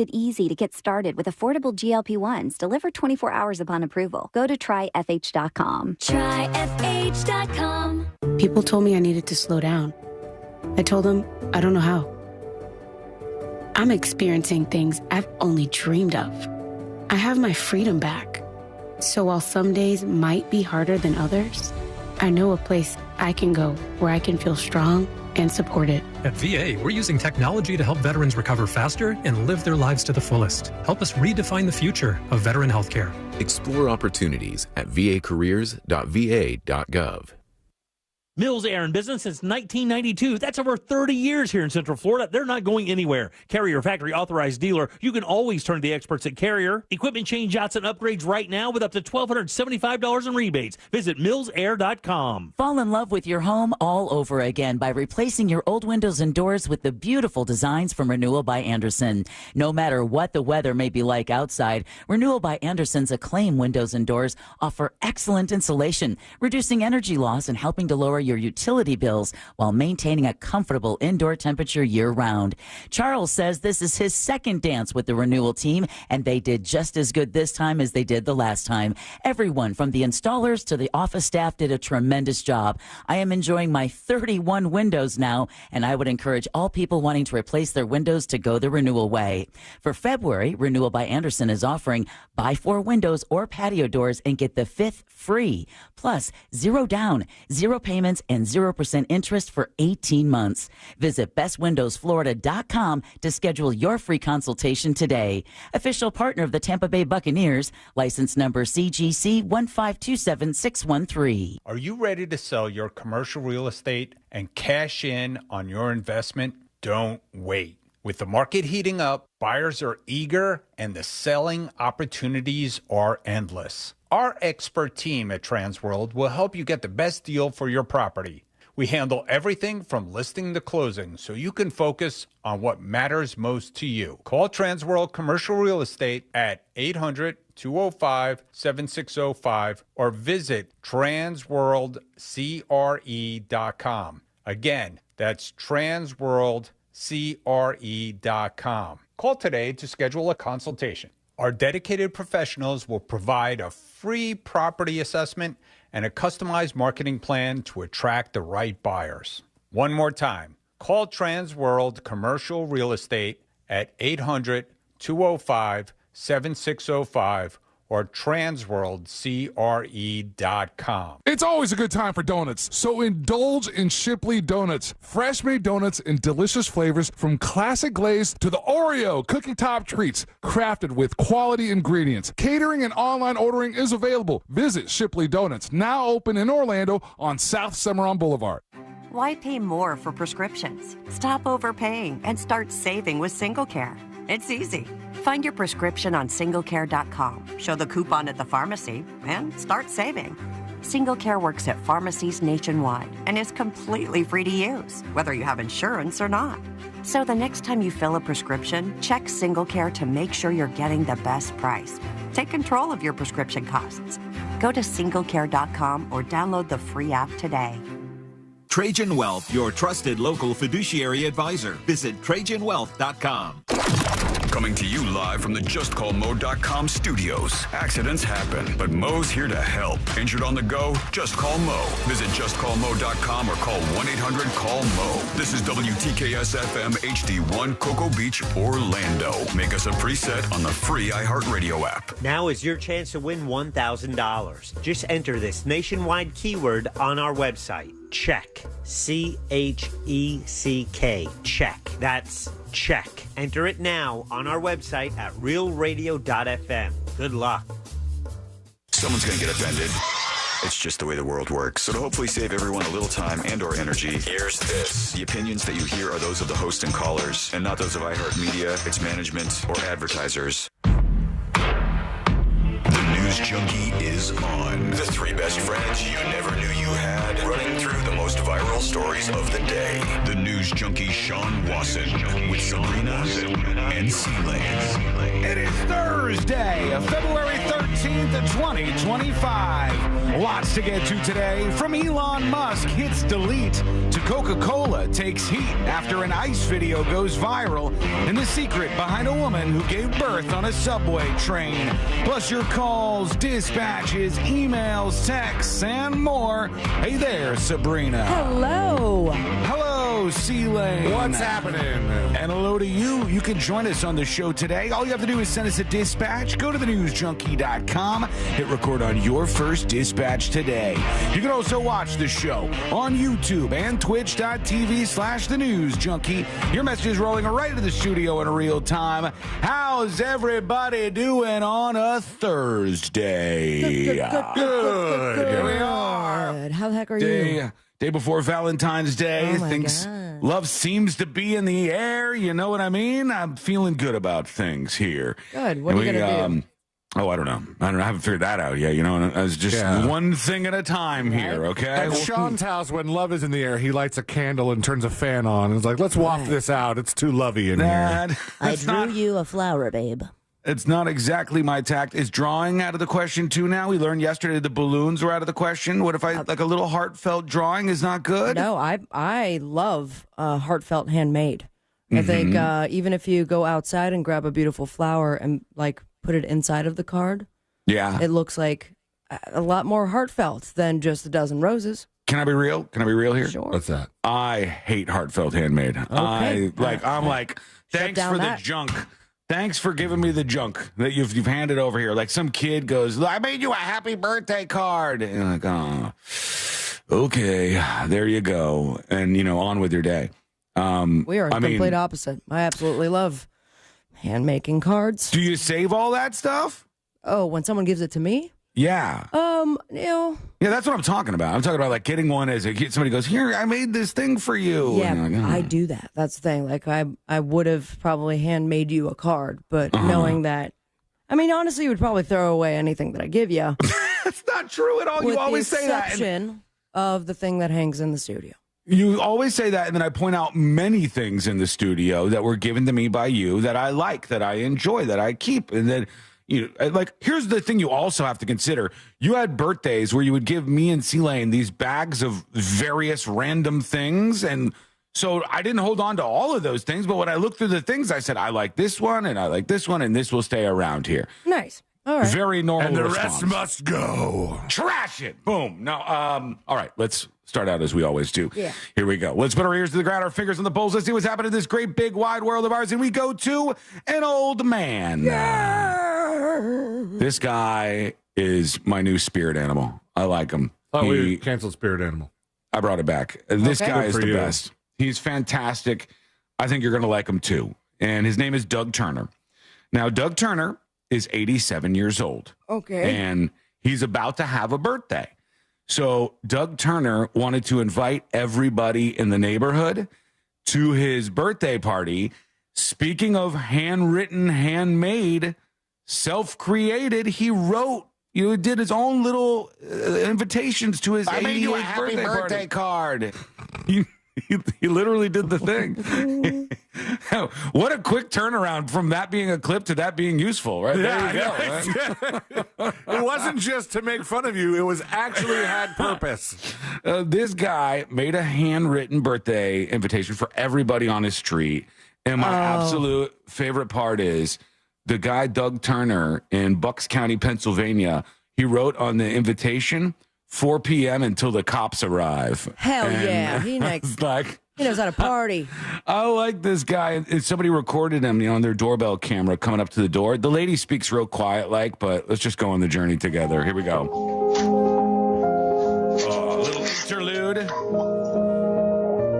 it easy to get started with affordable GLP-1s delivered 24 hours upon approval. Go to tryfh.com. Tryfh.com. People told me I needed to slow down. I told them I don't know how. I'm experiencing things I've only dreamed of. I have my freedom back. So while some days might be harder than others, I know a place I can go where I can feel strong and supported. At VA, we're using technology to help veterans recover faster and live their lives to the fullest. Help us redefine the future of veteran healthcare. Explore opportunities at vacareers.va.gov. Mills Air in business since 1992. That's over 30 years here in Central Florida. They're not going anywhere. Carrier factory authorized dealer. You can always turn to the experts at Carrier. Equipment change outs and upgrades right now with up to $1,275 in rebates. Visit millsair.com. Fall in love with your home all over again by replacing your old windows and doors with the beautiful designs from Renewal by Andersen. No matter what the weather may be like outside, Renewal by Andersen's acclaimed windows and doors offer excellent insulation, reducing energy loss and helping to lower your utility bills while maintaining a comfortable indoor temperature year-round. Charles says this is his second dance with the Renewal team, and they did just as good this time as they did the last time. Everyone from the installers to the office staff did a tremendous job. I am enjoying my 31 windows now, and I would encourage all people wanting to replace their windows to go the Renewal way. For February, Renewal by Andersen is offering buy 4 windows or patio doors and get the 5th free. Plus, 0 down, 0 payments, and 0% interest for 18 months. Visit bestwindowsflorida.com to schedule your free consultation today. Official partner of the Tampa Bay Buccaneers, license number CGC 1527613. Are you ready to sell your commercial real estate and cash in on your investment? Don't wait. With the market heating up, buyers are eager and the selling opportunities are endless. Our expert team at Transworld will help you get the best deal for your property. We handle everything from listing to closing so you can focus on what matters most to you. Call Transworld Commercial Real Estate at 800-205-7605 or visit transworldcre.com. Again, that's transworldcre.com. Call today to schedule a consultation. Our dedicated professionals will provide a free property assessment and a customized marketing plan to attract the right buyers. One more time, call Transworld Commercial Real Estate at 800-205-7605 or transworldcre.com. It's always a good time for donuts, so indulge in Shipley Donuts. Fresh-made donuts in delicious flavors from classic glaze to the Oreo cookie top treats, crafted with quality ingredients. Catering and online ordering is available. Visit Shipley Donuts, now open in Orlando on South Cimarron Boulevard. Why pay more for prescriptions? Stop overpaying and start saving with SingleCare. It's easy. Find your prescription on singlecare.com, show the coupon at the pharmacy, and start saving. SingleCare works at pharmacies nationwide and is completely free to use, whether you have insurance or not. So the next time you fill a prescription, check SingleCare to make sure you're getting the best price. Take control of your prescription costs. Go to singlecare.com or download the free app today. Trajan Wealth, your trusted local fiduciary advisor. Visit TrajanWealth.com. Coming to you live from the JustCallMo.com studios. Accidents happen, but Mo's here to help. Injured on the go? Just call Mo. Visit JustCallMo.com or call 1-800-CALL-MO. This is WTKS-FM HD1 Cocoa Beach, Orlando. Make us a preset on the free iHeartRadio app. Now is your chance to win $1,000. Just enter this nationwide keyword on our website. Check. C-H-E-C-K. Check. That's check. Enter it now on our website at realradio.fm. Good luck. Someone's going to get offended. It's just the way the world works. So to hopefully save everyone a little time and or energy, here's this. The opinions that you hear are those of the host and callers, and not those of iHeartMedia, its management, or advertisers. The News Junkie is on. The 3 best friends you never knew you had, running through the most viral stories of the day. The News Junkie Sean Wasson with Sabrina and C-Lane. It is Thursday, February 13th. 13th, 2025. Lots to get to today. From Elon Musk hits delete to Coca-Cola takes heat after an ice video goes viral, and the secret behind a woman who gave birth on a subway train. Plus your calls, dispatches, emails, texts, and more. Hey there, Sabrina. Hello. Hello, C-Lane. What's happening? And hello to you. You can join us on the show today. All you have to do is send us a dispatch. Go to thenewsjunkie.com. Hit record on your first dispatch today. You can also watch the show on YouTube and twitch.tv/thenewsjunkie. Your message is rolling right into the studio in real time. How's everybody doing on a Thursday? Good. Here we are. How the heck are you? Day before Valentine's Day. Oh my Things, God. love seems to be in the air. You know what I mean? I'm feeling good about things here. Good. What are you going to do? I don't know. I haven't figured that out yet. You know, it's just one thing at a time here, okay? At Sean's house, when love is in the air, he lights a candle and turns a fan on. And it's like, let's waft this out. It's too lovey in here. I drew you a flower, babe. It's not exactly my tact. Is drawing out of the question, too, now? We learned yesterday the balloons were out of the question. What if like a little heartfelt drawing is not good? No, I love heartfelt handmade. I think even if you go outside and grab a beautiful flower and, like, put it inside of the card, it looks like a lot more heartfelt than just a dozen roses. Can I be real? Can I be real here? Sure. What's that? I hate heartfelt handmade. Okay. I'm like, thanks for the junk. Thanks for giving me the junk that you've handed over here. Like some kid goes, I made you a happy birthday card. And you're like, oh, okay, there you go. And, on with your day. We are complete opposite. I absolutely love hand-making cards. Do you save all that stuff? Oh, when someone gives it to me? Yeah. Yeah, that's what I'm talking about. I'm talking about like getting one as a kid. Somebody goes, here, I made this thing for you. Yeah, like, I do that. That's the thing. Like I would have probably handmade you a card, but knowing that, honestly, you would probably throw away anything that I give you. That's not true at all. You always say that. With the exception of the thing that hangs in the studio. You always say that, and then I point out many things in the studio that were given to me by you that I like, that I enjoy, that I keep, and then here's the thing you also have to consider. You had birthdays where you would give me and C-Lane these bags of various random things, and so I didn't hold on to all of those things, but when I looked through the things, I said, I like this one, and I like this one, and this will stay around here. Nice. All right. Very normal And the response. rest must go. Trash it. Boom. Now, all right, let's start out as we always do. Yeah. Here we go. Let's put our ears to the ground, our fingers on the pulse. Let's see what's happening in this great big wide world of ours. And we go to an old man. This guy is my new spirit animal. I like him. We canceled spirit animal. I brought it back. This guy is the you. best. He's fantastic. I think you're going to like him too. And his name is Doug Turner. Now, Doug Turner is 87 years old. Okay. And he's about to have a birthday. So Doug Turner wanted to invite everybody in the neighborhood to his birthday party. Speaking of handwritten, handmade, self-created, he wrote, did his own little invitations to his 88th birthday card. He literally did the thing. What a quick turnaround from that being a clip to that being useful, right? Yeah, there you go. It wasn't just to make fun of you. It was actually had purpose. This guy made a handwritten birthday invitation for everybody on his street. And my absolute favorite part is the guy, Doug Turner, in Bucks County, Pennsylvania, he wrote on the invitation, 4 p.m. until the cops arrive. Hell yeah. He knows how to party. I like this guy. And somebody recorded him, on their doorbell camera coming up to the door. The lady speaks real quiet but let's just go on the journey together. Here we go. A little interlude.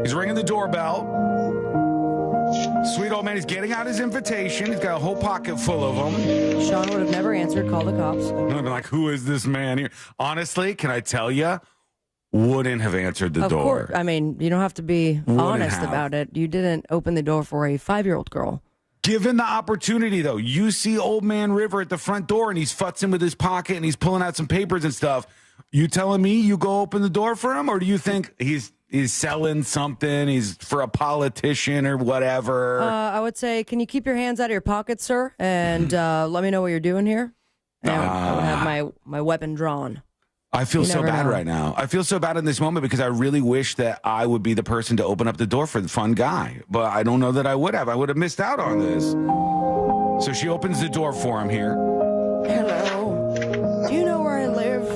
He's ringing the doorbell. Sweet old man, he's getting out his invitation. He's got a whole pocket full of them. Sean would have never answered. Call the cops. I'd be like, who is this man here? Honestly, can I tell you? Wouldn't have answered the door. Of course. You don't have to be honest about it. You didn't open the door for a 5-year-old girl. Given the opportunity, though, you see old man River at the front door, and he's futzing with his pocket, and he's pulling out some papers and stuff. You telling me you go open the door for him, or do you think he's selling something, he's for a politician or whatever? I would say, can you keep your hands out of your pockets, sir, and let me know what you're doing here? And I would have my weapon drawn. I feel so bad right now. I feel so bad in this moment because I really wish that I would be the person to open up the door for the fun guy. But I don't know that I would have. I would have missed out on this. So she opens the door for him here. Hello. Do you know where I live?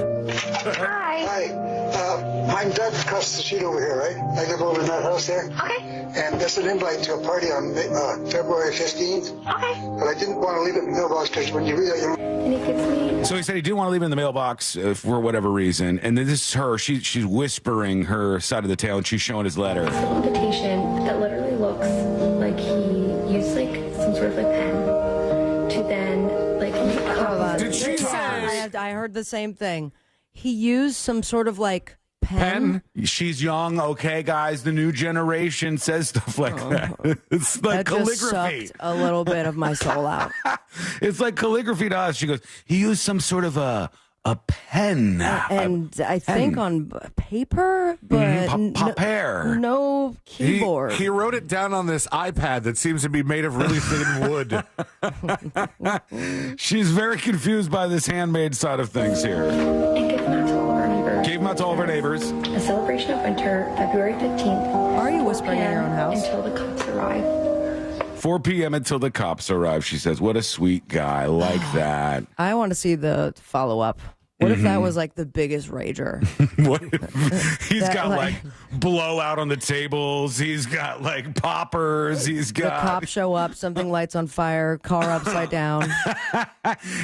Hi. I'm Doug across the street over here, right? I live over in that house there. Okay. And there's an invite to a party on February 15th. Okay. But I didn't want to leave it in the mailbox because when you read it, And he gives me... So he said he didn't want to leave it in the mailbox for whatever reason. And then this is her. She's whispering her side of the tale, and she's showing his letter. This little invitation that literally looks like he used like some sort of like pen to then like... Did she say... I heard the same thing. He used some sort of like... Pen? She's young, okay, guys. The new generation says stuff like that. It's like that calligraphy. Just sucked a little bit of my soul out. It's like calligraphy to us. She goes, he used some sort of a pen. And I think on paper, but paper. No keyboard. He wrote it down on this iPad that seems to be made of really thin wood. She's very confused by this handmade side of things here. And give them out to all of our neighbors. Gave them out to all of our neighbors. A celebration of winter, February 15th. Are you whispering in your own house? Until the cops arrive. 4 p.m. until the cops arrive, she says. What a sweet guy. Like that. I want to see the follow-up. What if that was like the biggest rager? What if he's got like blowout on the tables. He's got like poppers. He's got... The cops show up, something lights on fire, car upside down.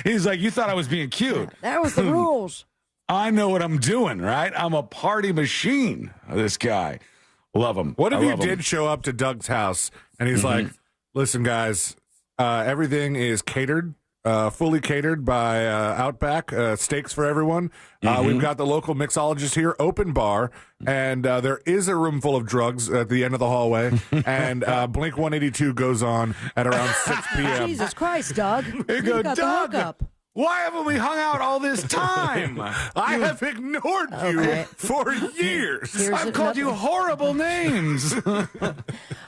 He's like, you thought I was being cute. That was the rules. I know what I'm doing, right? I'm a party machine, this guy. Love him. What if you did show up to Doug's house and he's like, listen, guys, everything is catered. Fully catered by Outback, steaks for everyone. We've got the local mixologist here, open bar, and there is a room full of drugs at the end of the hallway, and Blink 182 goes on at around 6 p.m. Jesus Christ, Doug. You go, got Doug, the hookup. why haven't we hung out all this time? I have ignored you for years. I've called you horrible names.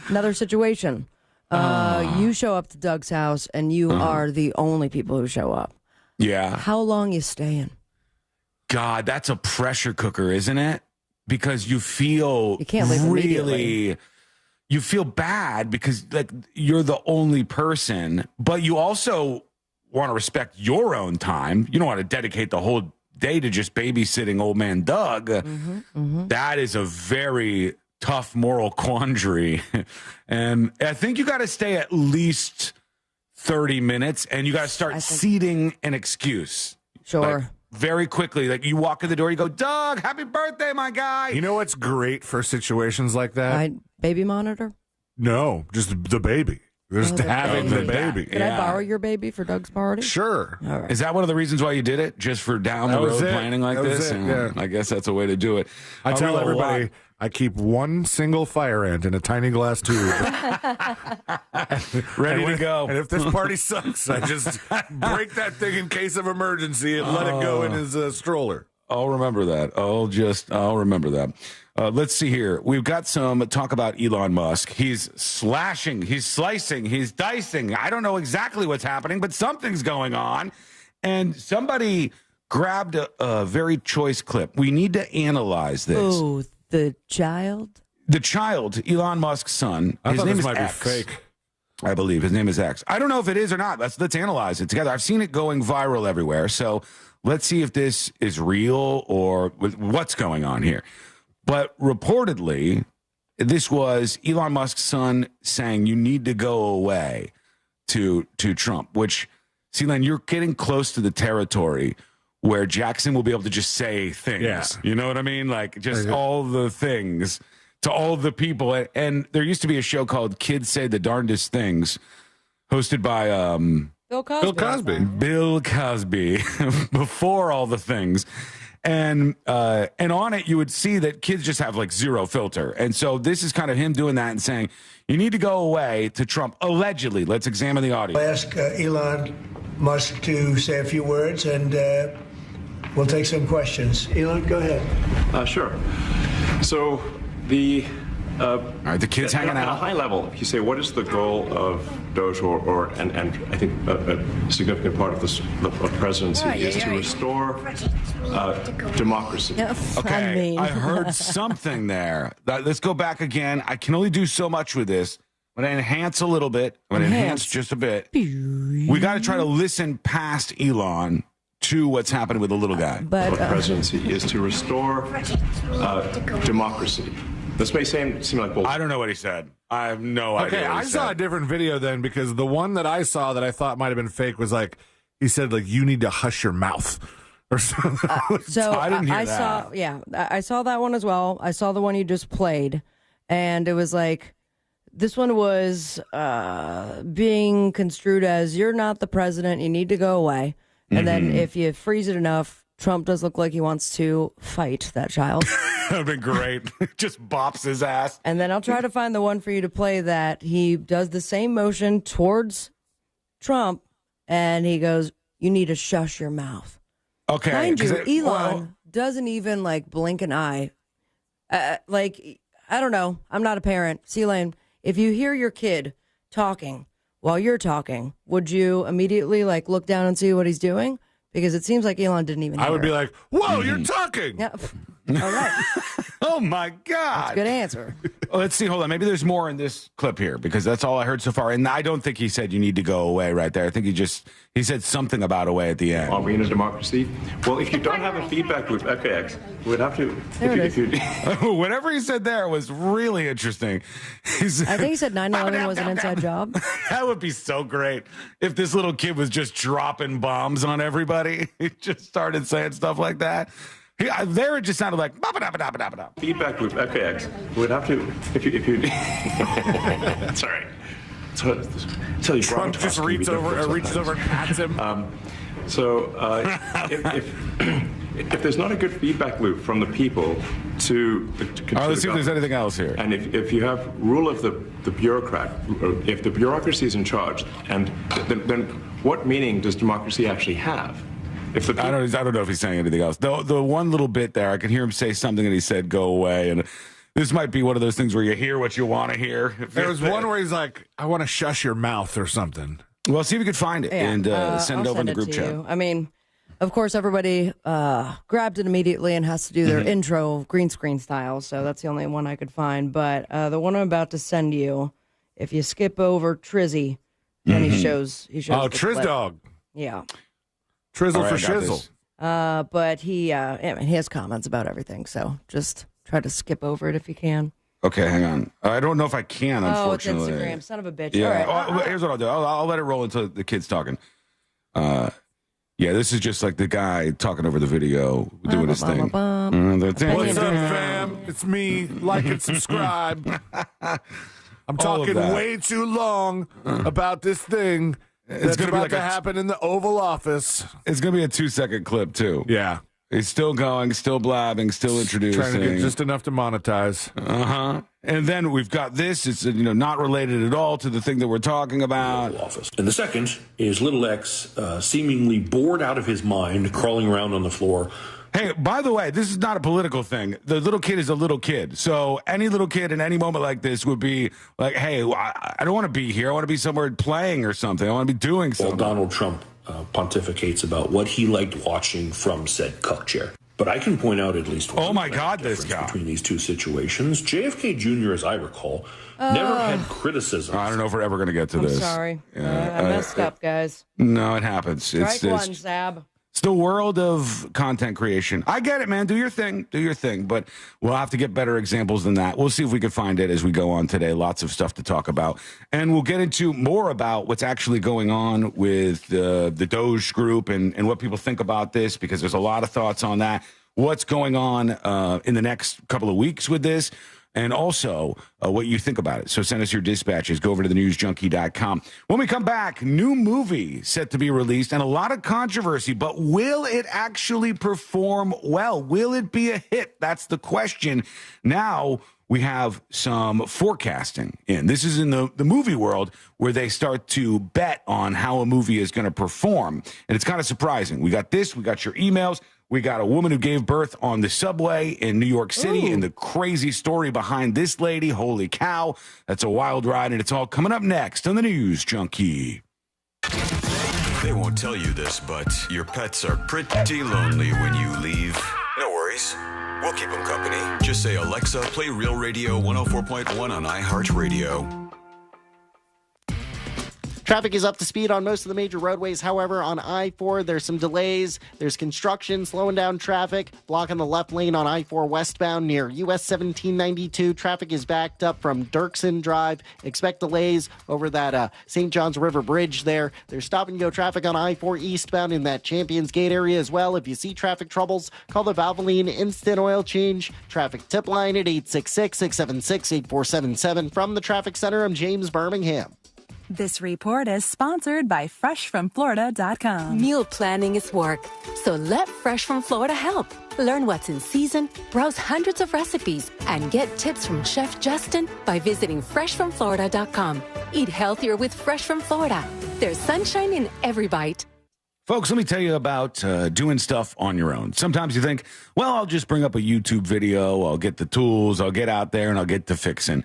Another situation. You show up to Doug's house, and you are the only people who show up. Yeah. How long you staying? God, that's a pressure cooker, isn't it? Because you feel you can't leave immediately. You feel bad because like you're the only person, but you also want to respect your own time. You don't want to dedicate the whole day to just babysitting old man Doug. That is a very tough moral quandary. And I think you got to stay at least 30 minutes and you got to start seeding an excuse. Sure. Like, very quickly, like you walk in the door, you go, Doug, happy birthday, my guy. You know what's great for situations like that? Baby monitor? No, just the baby. Just having the baby. Can I borrow your baby for Doug's party? Sure. All right. Is that one of the reasons why you did it? Just for down the road planning like this? Yeah. I guess that's a way to do it. I tell everybody I keep one single fire ant in a tiny glass tube. Ready to go. And if this party sucks, I just break that thing in case of emergency and let it go in his stroller. I'll remember that. I'll remember that. Let's see here. We've got some talk about Elon Musk. He's slashing, he's slicing, he's dicing. I don't know exactly what's happening, but something's going on. And somebody grabbed a very choice clip. We need to analyze this. Oh, the child? The child, Elon Musk's son. His name is might X. be fake. I believe his name is X. I don't know if it is or not. Let's analyze it together. I've seen it going viral everywhere. So let's see if this is real or what's going on here. But reportedly, this was Elon Musk's son saying you need to go away to Trump, which, see, Len, you're getting close to the territory where Jackson will be able to just say things. Yeah. You know what I mean? Like just all the things to all the people. And there used to be a show called Kids Say the Darndest Things hosted by Bill Cosby. Bill Cosby before all the things. And on it, you would see that kids just have like zero filter. And so this is kind of him doing that and saying, you need to go away to Trump, allegedly. Let's examine the audio. I'll ask Elon Musk to say a few words, and we'll take some questions. Elon, go ahead. Sure. So the All right, the kid's hanging At a out. high level, if you say, what is the goal of Doge, and I think a significant part of this of presidency is to restore democracy. Okay, I heard something there. Let's go back again. I can only do so much with this. I'm going to enhance a little bit. I'm going to enhance just a bit. We got to try to listen past Elon to what's happening with the little guy. But presidency is to restore democracy. This may seem like bullshit. I don't know what he said. I have no idea. Okay, what I he saw said. a different video then, because the one that I saw that I thought might have been fake was like, he said, like, you need to hush your mouth or something. So I didn't hear I that. I saw that one as well. I saw the one you just played, and it was like, this one was being construed as, you're not the president, you need to go away. And then if you freeze it enough, Trump does look like he wants to fight that child. That would be great. Just bops his ass. And then I'll try to find the one for you to play that he does the same motion towards Trump, and he goes, you need to shush your mouth. Okay. Mind you, Elon doesn't even, like, blink an eye. Like, I don't know. I'm not a parent. C-Lane, if you hear your kid talking while you're talking, would you immediately, like, look down and see what he's doing? Because it seems like Elon didn't even hear I would be it. like, whoa, you're talking. Yeah. All right. Oh, my God. That's a good answer. Let's see. Hold on. Maybe there's more in this clip here, because that's all I heard so far. And I don't think he said you need to go away right there. I think he said something about away at the end. Are we in a democracy? Well, if you don't have a feedback loop, okay, we'd have to. Whatever he said there was really interesting. I think he said 9/11 was an inside job. That would be so great if this little kid was just dropping bombs on everybody. He just started saying stuff like that. There it just sounded like Feedback loop, okay, we'd have to. If you sorry. So you Trump just reaches over and pats him. If there's not a good feedback loop from the people to all right, let's see if there's anything else here. And if you have rule of the bureaucrat, or if the bureaucracy is in charge, and then what meaning does democracy actually have? If the I don't know if he's saying anything else. The one little bit there, I could hear him say something, and he said, "Go away." And this might be one of those things where you hear what you want to hear. There was one where he's like, I want to shush your mouth or something. Well, see if we could find it and send it over in the group chat. I mean, of course, everybody grabbed it immediately and has to do their intro green screen style, so that's the only one I could find. But the one I'm about to send you, if you skip over Trizzy, then he shows. Oh, Triz Dog. Yeah. Trizzle for shizzle. But he has comments about everything, so just try to skip over it if you can. Okay, hang on. I don't know if I can, unfortunately. Oh, it's Instagram. Son of a bitch. Yeah. All right. Here's what I'll do. I'll let it roll until the kid's talking. Yeah, this is just like the guy talking over the video, doing his thing. What's up, fam? It's me. Like and subscribe. I'm talking way too long about this thing. It's going to happen in the Oval Office. It's going to be a 2-second clip, too. Yeah. He's still going, still blabbing, still introducing. Trying to get just enough to monetize. Uh-huh. And then we've got this. It's not related at all to the thing that we're talking about. Office. And the second is little X seemingly bored out of his mind, crawling around on the floor. Hey, by the way, this is not a political thing. The little kid is a little kid. So any little kid in any moment like this would be like, hey, I don't want to be here. I want to be somewhere playing or something. I want to be doing something. Well, Donald Trump pontificates about what he liked watching from said cuck chair. But I can point out at least one this guy. Between these two situations. JFK Jr., as I recall, never had criticism. I don't know if we're ever going to get to this. I'm sorry. I messed up, guys. No, it happens. Strike one, Zab. It's the world of content creation. I get it, man. Do your thing. Do your thing. But we'll have to get better examples than that. We'll see if we can find it as we go on today. Lots of stuff to talk about. And we'll get into more about what's actually going on with the Doge group and what people think about this, because there's a lot of thoughts on that. What's going on in the next couple of weeks with this, and also what you think about it. So send us your dispatches. Go over to thenewsjunkie.com. When we come back, new movie set to be released and a lot of controversy, but will it actually perform well? Will it be a hit? That's the question. Now we have some forecasting in. This is in the movie world where they start to bet on how a movie is going to perform. And it's kind of surprising. We got this. We got your emails. We got a woman who gave birth on the subway in New York City and the crazy story behind this lady. Holy cow. That's a wild ride, and it's all coming up next on the News Junkie. They won't tell you this, but your pets are pretty lonely when you leave. No worries. We'll keep them company. Just say, Alexa, play Real Radio 104.1 on iHeartRadio. Traffic is up to speed on most of the major roadways. However, on I-4, there's some delays. There's construction slowing down traffic, blocking the left lane on I-4 westbound near US 1792. Traffic is backed up from Dirksen Drive. Expect delays over that St. Johns River Bridge there. There's stop-and-go traffic on I-4 eastbound in that Champions Gate area as well. If you see traffic troubles, call the Valentine Instant Oil Change Traffic Tip Line at 866-676-8477. From the Traffic Center, I'm James Birmingham. This report is sponsored by FreshFromFlorida.com. Meal planning is work, so let Fresh from Florida help. Learn what's in season, browse hundreds of recipes, and get tips from Chef Justin by visiting FreshFromFlorida.com. Eat healthier with Fresh from Florida. There's sunshine in every bite. Folks, let me tell you about doing stuff on your own. Sometimes you think, well, I'll just bring up a YouTube video, I'll get the tools, I'll get out there, and I'll get to fixing.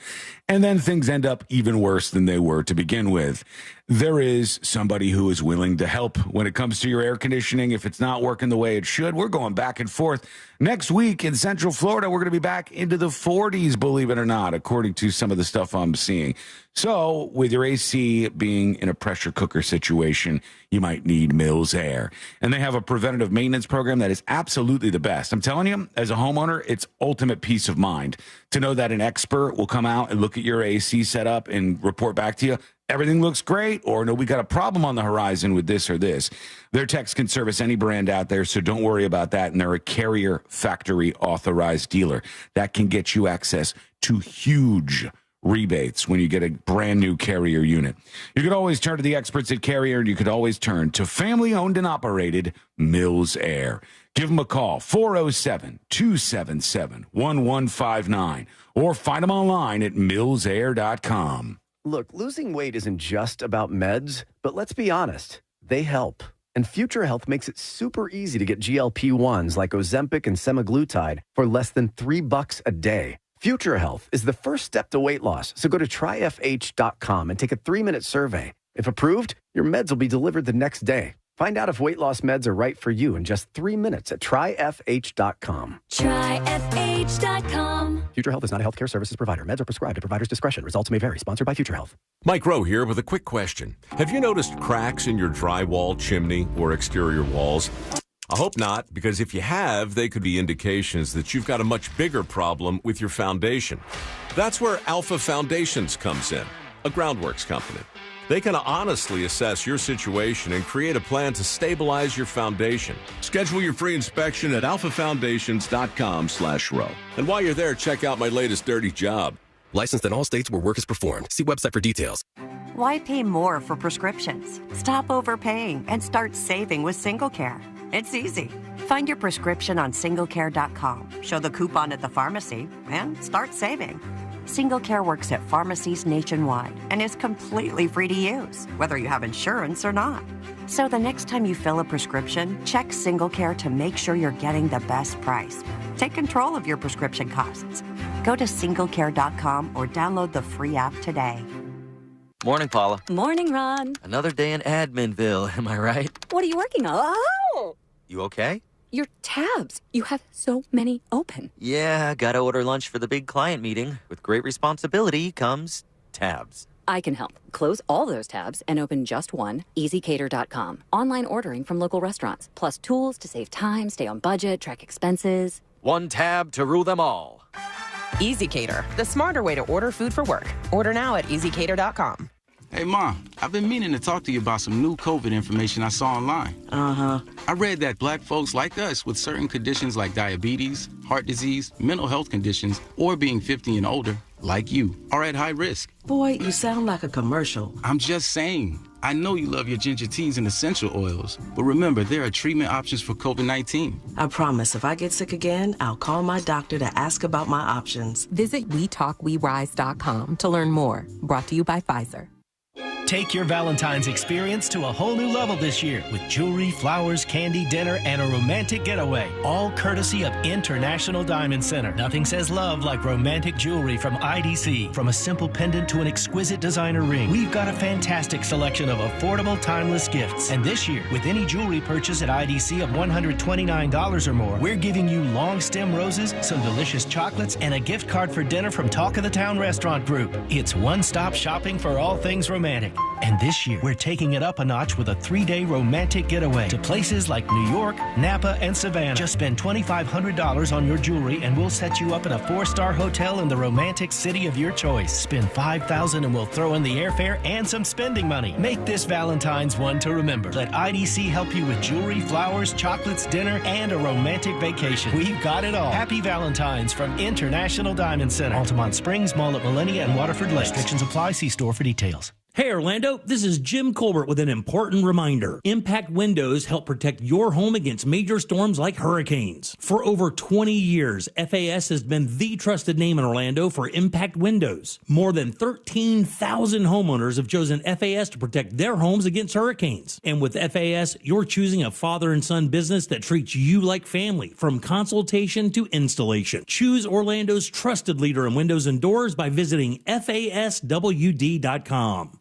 And then things end up even worse than they were to begin with. There is somebody who is willing to help when it comes to your air conditioning. If it's not working the way it should, we're going back and forth. Next week in Central Florida, we're going to be back into the 40s, believe it or not, according to some of the stuff I'm seeing. So with your AC being in a pressure cooker situation, you might need Mills Air. And they have a preventative maintenance program that is absolutely the best. I'm telling you, as a homeowner, it's ultimate peace of mind to know that an expert will come out and look at your AC setup and report back to you. Everything looks great, or no, we got a problem on the horizon with this or this. Their techs can service any brand out there, so don't worry about that. And they're a Carrier factory authorized dealer that can get you access to huge rebates when you get a brand new Carrier unit. You could always turn to the experts at Carrier, and you could always turn to family-owned and operated Mills Air. Give them a call, 407-277-1159, or find them online at millsair.com. Look, losing weight isn't just about meds, but let's be honest, they help. And Future Health makes it super easy to get GLP-1s like Ozempic and semaglutide for less than $3 a day. Future Health is the first step to weight loss, so go to tryfh.com and take a 3-minute survey. If approved, your meds will be delivered the next day. Find out if weight loss meds are right for you in just 3 minutes at tryfh.com. Tryfh.com. Future Health is not a healthcare services provider. Meds are prescribed at provider's discretion. Results may vary. Sponsored by Future Health. Mike Rowe here with a quick question. Have you noticed cracks in your drywall, chimney, or exterior walls? I hope not, because if you have, they could be indications that you've got a much bigger problem with your foundation. That's where Alpha Foundations comes in, a groundworks company. They can honestly assess your situation and create a plan to stabilize your foundation. Schedule your free inspection at alphafoundations.com/row. And while you're there, check out my latest dirty job. Licensed in all states where work is performed. See website for details. Why pay more for prescriptions? Stop overpaying and start saving with SingleCare. It's easy. Find your prescription on singlecare.com. Show the coupon at the pharmacy and start saving. SingleCare works at pharmacies nationwide and is completely free to use, whether you have insurance or not. So the next time you fill a prescription, check SingleCare to make sure you're getting the best price. Take control of your prescription costs. Go to singlecare.com or download the free app today. Morning, Paula. Morning, Ron. Another day in Adminville, am I right? What are you working on? Oh! You okay? Your tabs. You have so many open. Yeah, gotta order lunch for the big client meeting. With great responsibility comes tabs. I can help. Close all those tabs and open just one, easycater.com. Online ordering from local restaurants, plus tools to save time, stay on budget, track expenses. One tab to rule them all. EasyCater, the smarter way to order food for work. Order now at easycater.com. Hey, Mom, I've been meaning to talk to you about some new COVID information I saw online. Uh-huh. I read that black folks like us with certain conditions like diabetes, heart disease, mental health conditions, or being 50 and older, like you, are at high risk. Boy, you sound like a commercial. I'm just saying. I know you love your ginger teas and essential oils, but remember, there are treatment options for COVID-19. I promise if I get sick again, I'll call my doctor to ask about my options. Visit WeTalkWeRise.com to learn more. Brought to you by Pfizer. Take your Valentine's experience to a whole new level this year with jewelry, flowers, candy, dinner, and a romantic getaway. All courtesy of International Diamond Center. Nothing says love like romantic jewelry from IDC. From a simple pendant to an exquisite designer ring, we've got a fantastic selection of affordable, timeless gifts. And this year, with any jewelry purchase at IDC of $129 or more, we're giving you long stem roses, some delicious chocolates, and a gift card for dinner from Talk of the Town Restaurant Group. It's one-stop shopping for all things romantic. And this year, we're taking it up a notch with a 3-day romantic getaway to places like New York, Napa, and Savannah. Just spend $2,500 on your jewelry and we'll set you up in a 4-star hotel in the romantic city of your choice. Spend $5,000 and we'll throw in the airfare and some spending money. Make this Valentine's one to remember. Let IDC help you with jewelry, flowers, chocolates, dinner, and a romantic vacation. We've got it all. Happy Valentine's from International Diamond Center. Altamont Springs, Mall at Millennia, and Waterford Lakes. Restrictions apply. See store for details. Hey Orlando, this is Jim Colbert with an important reminder. Impact Windows help protect your home against major storms like hurricanes. For over 20 years, FAS has been the trusted name in Orlando for Impact Windows. More than 13,000 homeowners have chosen FAS to protect their homes against hurricanes. And with FAS, you're choosing a father and son business that treats you like family, from consultation to installation. Choose Orlando's trusted leader in windows and doors by visiting faswd.com.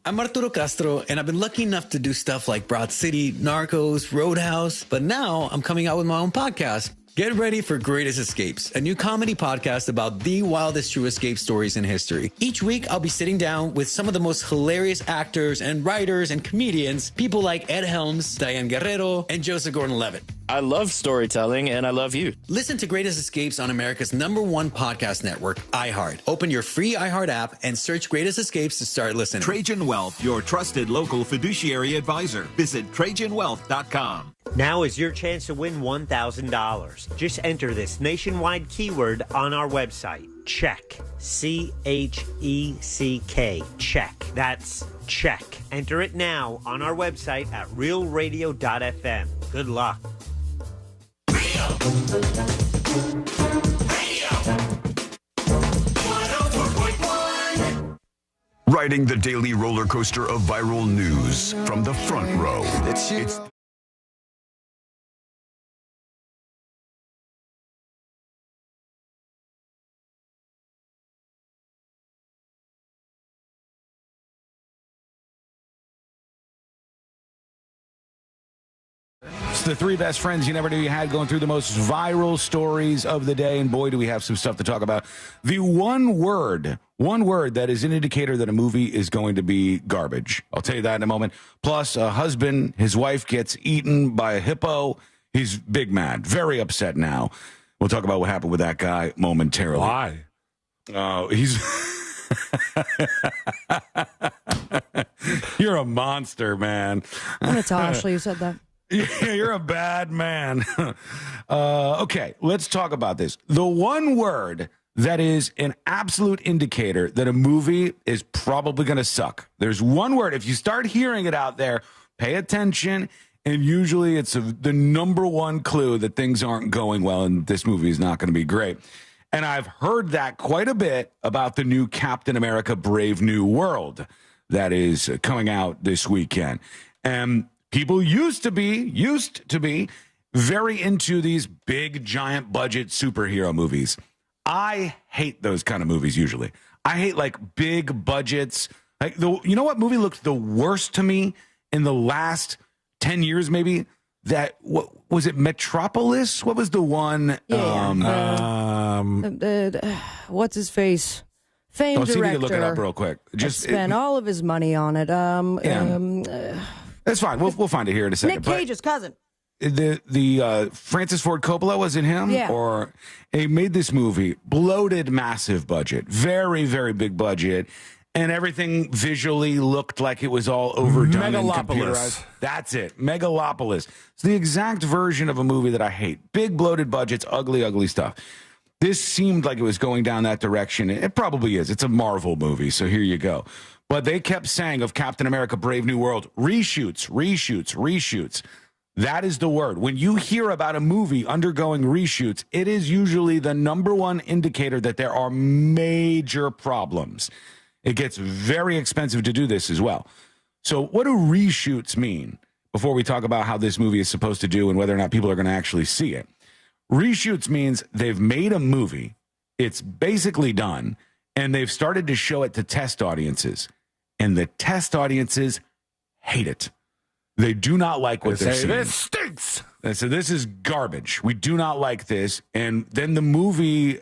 I'm Arturo Castro, and I've been lucky enough to do stuff like Broad City, Narcos, Roadhouse, but now I'm coming out with my own podcast. Get ready for Greatest Escapes, a new comedy podcast about the wildest true escape stories in history. Each week, I'll be sitting down with some of the most hilarious actors and writers and comedians, people like Ed Helms, Diane Guerrero, and Joseph Gordon-Levitt. I love storytelling, and I love you. Listen to Greatest Escapes on America's #1 podcast network, iHeart. Open your free iHeart app and search Greatest Escapes to start listening. Trajan Wealth, your trusted local fiduciary advisor. Visit TrajanWealth.com. Now is your chance to win $1,000. Just enter this nationwide keyword on our website. Check. CHECK. Check. That's check. Enter it now on our website at realradio.fm. Good luck. Riding the daily roller coaster of viral news from the front row. It's the 3 best friends you never knew you had, going through the most viral stories of the day. And boy, do we have some stuff to talk about. The one word that is an indicator that a movie is going to be garbage. I'll tell you that in a moment. Plus, a husband, his wife gets eaten by a hippo. He's big mad, very upset now. We'll talk about what happened with that guy momentarily. Why? Oh, he's... You're a monster, man. Natasha, you said that. Yeah, you're a bad man. Okay, let's talk about this. The one word that is an absolute indicator that a movie is probably going to suck. There's one word. If you start hearing it out there, pay attention. And usually it's the #1 clue that things aren't going well and this movie is not going to be great. And I've heard that quite a bit about the new Captain America Brave New World that is coming out this weekend. And people used to be very into these big, giant budget superhero movies. I hate those kind of movies usually. I hate like big budgets. Like you know what movie looked the worst to me in the last 10 years maybe? That, what was it, Metropolis? What was the one? What's his face? Famed see director. if you can look it up real quick. Just spent all of his money on it. That's fine. We'll find it here in a second. Nick Cage's cousin. The Francis Ford Coppola, was it him? Yeah. Or he made this movie, bloated, massive budget, very, very big budget, and everything visually looked like it was all overdone and computerized. That's it, Megalopolis. It's the exact version of a movie that I hate. Big, bloated budgets, ugly, ugly stuff. This seemed like it was going down that direction. It probably is. It's a Marvel movie, so here you go. But they kept saying of Captain America Brave New World, reshoots, reshoots, reshoots. That is the word. When you hear about a movie undergoing reshoots, it is usually the #1 indicator that there are major problems. It gets very expensive to do this as well. So what do reshoots mean before we talk about how this movie is supposed to do and whether or not people are going to actually see it? Reshoots means they've made a movie, it's basically done, and they've started to show it to test audiences. And the test audiences hate it. They do not like what they're seeing. This stinks. And so this is garbage. We do not like this. And then the movie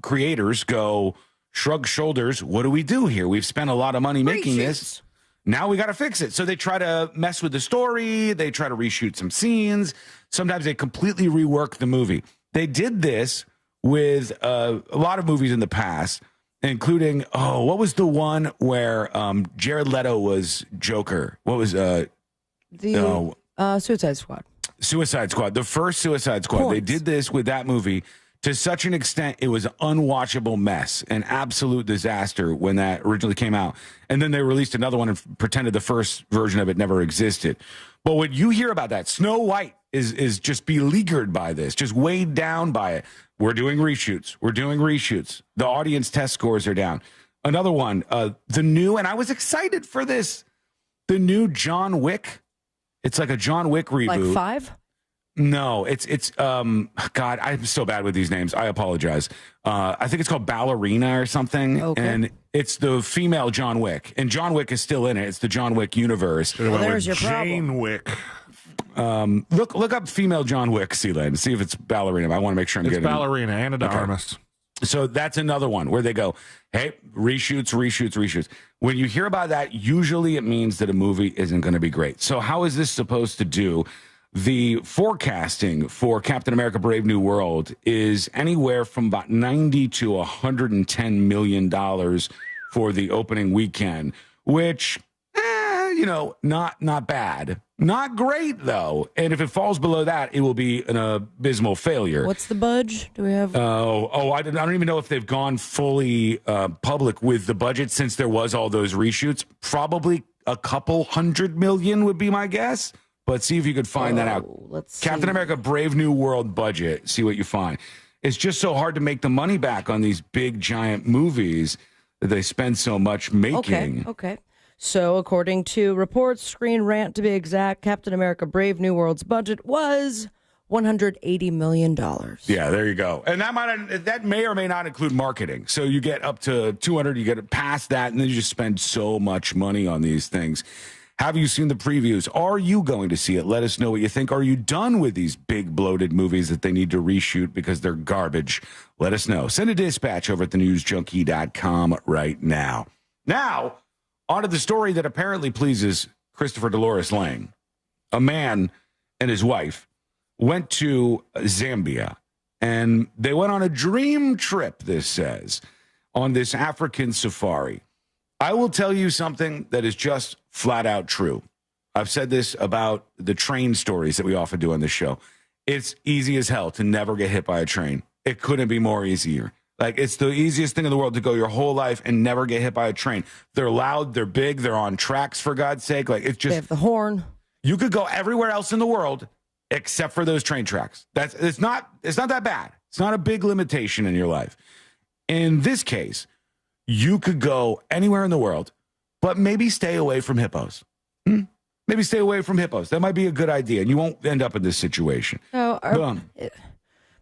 creators go, shrug shoulders. What do we do here? We've spent a lot of money making this. Now we got to fix it. So they try to mess with the story. They try to reshoot some scenes. Sometimes they completely rework the movie. They did this with a lot of movies in the past, including, what was the one where Jared Leto was Joker? What was Suicide Squad. Suicide Squad. The first Suicide Squad. Points. They did this with that movie to such an extent it was an unwatchable mess, an absolute disaster when that originally came out. And then they released another one and pretended the first version of it never existed. But when you hear about that, Snow White is just beleaguered by this, just weighed down by it. We're doing reshoots. We're doing reshoots. The audience test scores are down. Another one, the new, and I was excited for this, the new John Wick. It's like a John Wick reboot. Like 5? No, it's God, I'm so bad with these names. I apologize. I think it's called Ballerina or something. Okay. And it's the female John Wick. And John Wick is still in it. It's the John Wick universe. Well, there's your Jane problem. Wick. Look up female John Wick, Sealand. See if it's Ballerina. I want to make sure I'm getting Ballerina, Anna de Armas. So that's another one where they go, hey, reshoots. When you hear about that, usually it means that a movie isn't going to be great. So how is this supposed to do? The forecasting for Captain America Brave New World is anywhere from about $90 to $110 million for the opening weekend, which, not bad. Not great, though. And if it falls below that, it will be an abysmal failure. What's the budge? Do we have? I don't even know if they've gone fully public with the budget since there was all those reshoots. Probably a couple $100 million would be my guess. But see if you could find that out. Let's Captain see. America Brave New World budget. See what you find. It's just so hard to make the money back on these big, giant movies that they spend so much making. Okay. So, according to reports, Screen Rant to be exact, Captain America Brave New World's budget was $180 million. Yeah, there you go. And that may or may not include marketing. So you get up to 200, you get past that, and then you just spend so much money on these things. Have you seen the previews? Are you going to see it? Let us know what you think. Are you done with these big bloated movies that they need to reshoot because they're garbage? Let us know. Send a dispatch over at thenewsjunkie.com right now. Now, on to the story that apparently pleases Christopher Dolores Lang. A man and his wife went to Zambia, and they went on a dream trip, this says, on this African safari. I will tell you something that is just flat out true. I've said this about the train stories that we often do on this show. It's easy as hell to never get hit by a train. It couldn't be more easier. Like, it's the easiest thing in the world to go your whole life and never get hit by a train. They're loud, they're big, they're on tracks, for God's sake. Like, it's just, they have the horn. You could go everywhere else in the world except for those train tracks. It's not that bad. It's not a big limitation in your life. In this case, you could go anywhere in the world, but maybe stay away from hippos. Maybe stay away from hippos. That might be a good idea, and you won't end up in this situation. But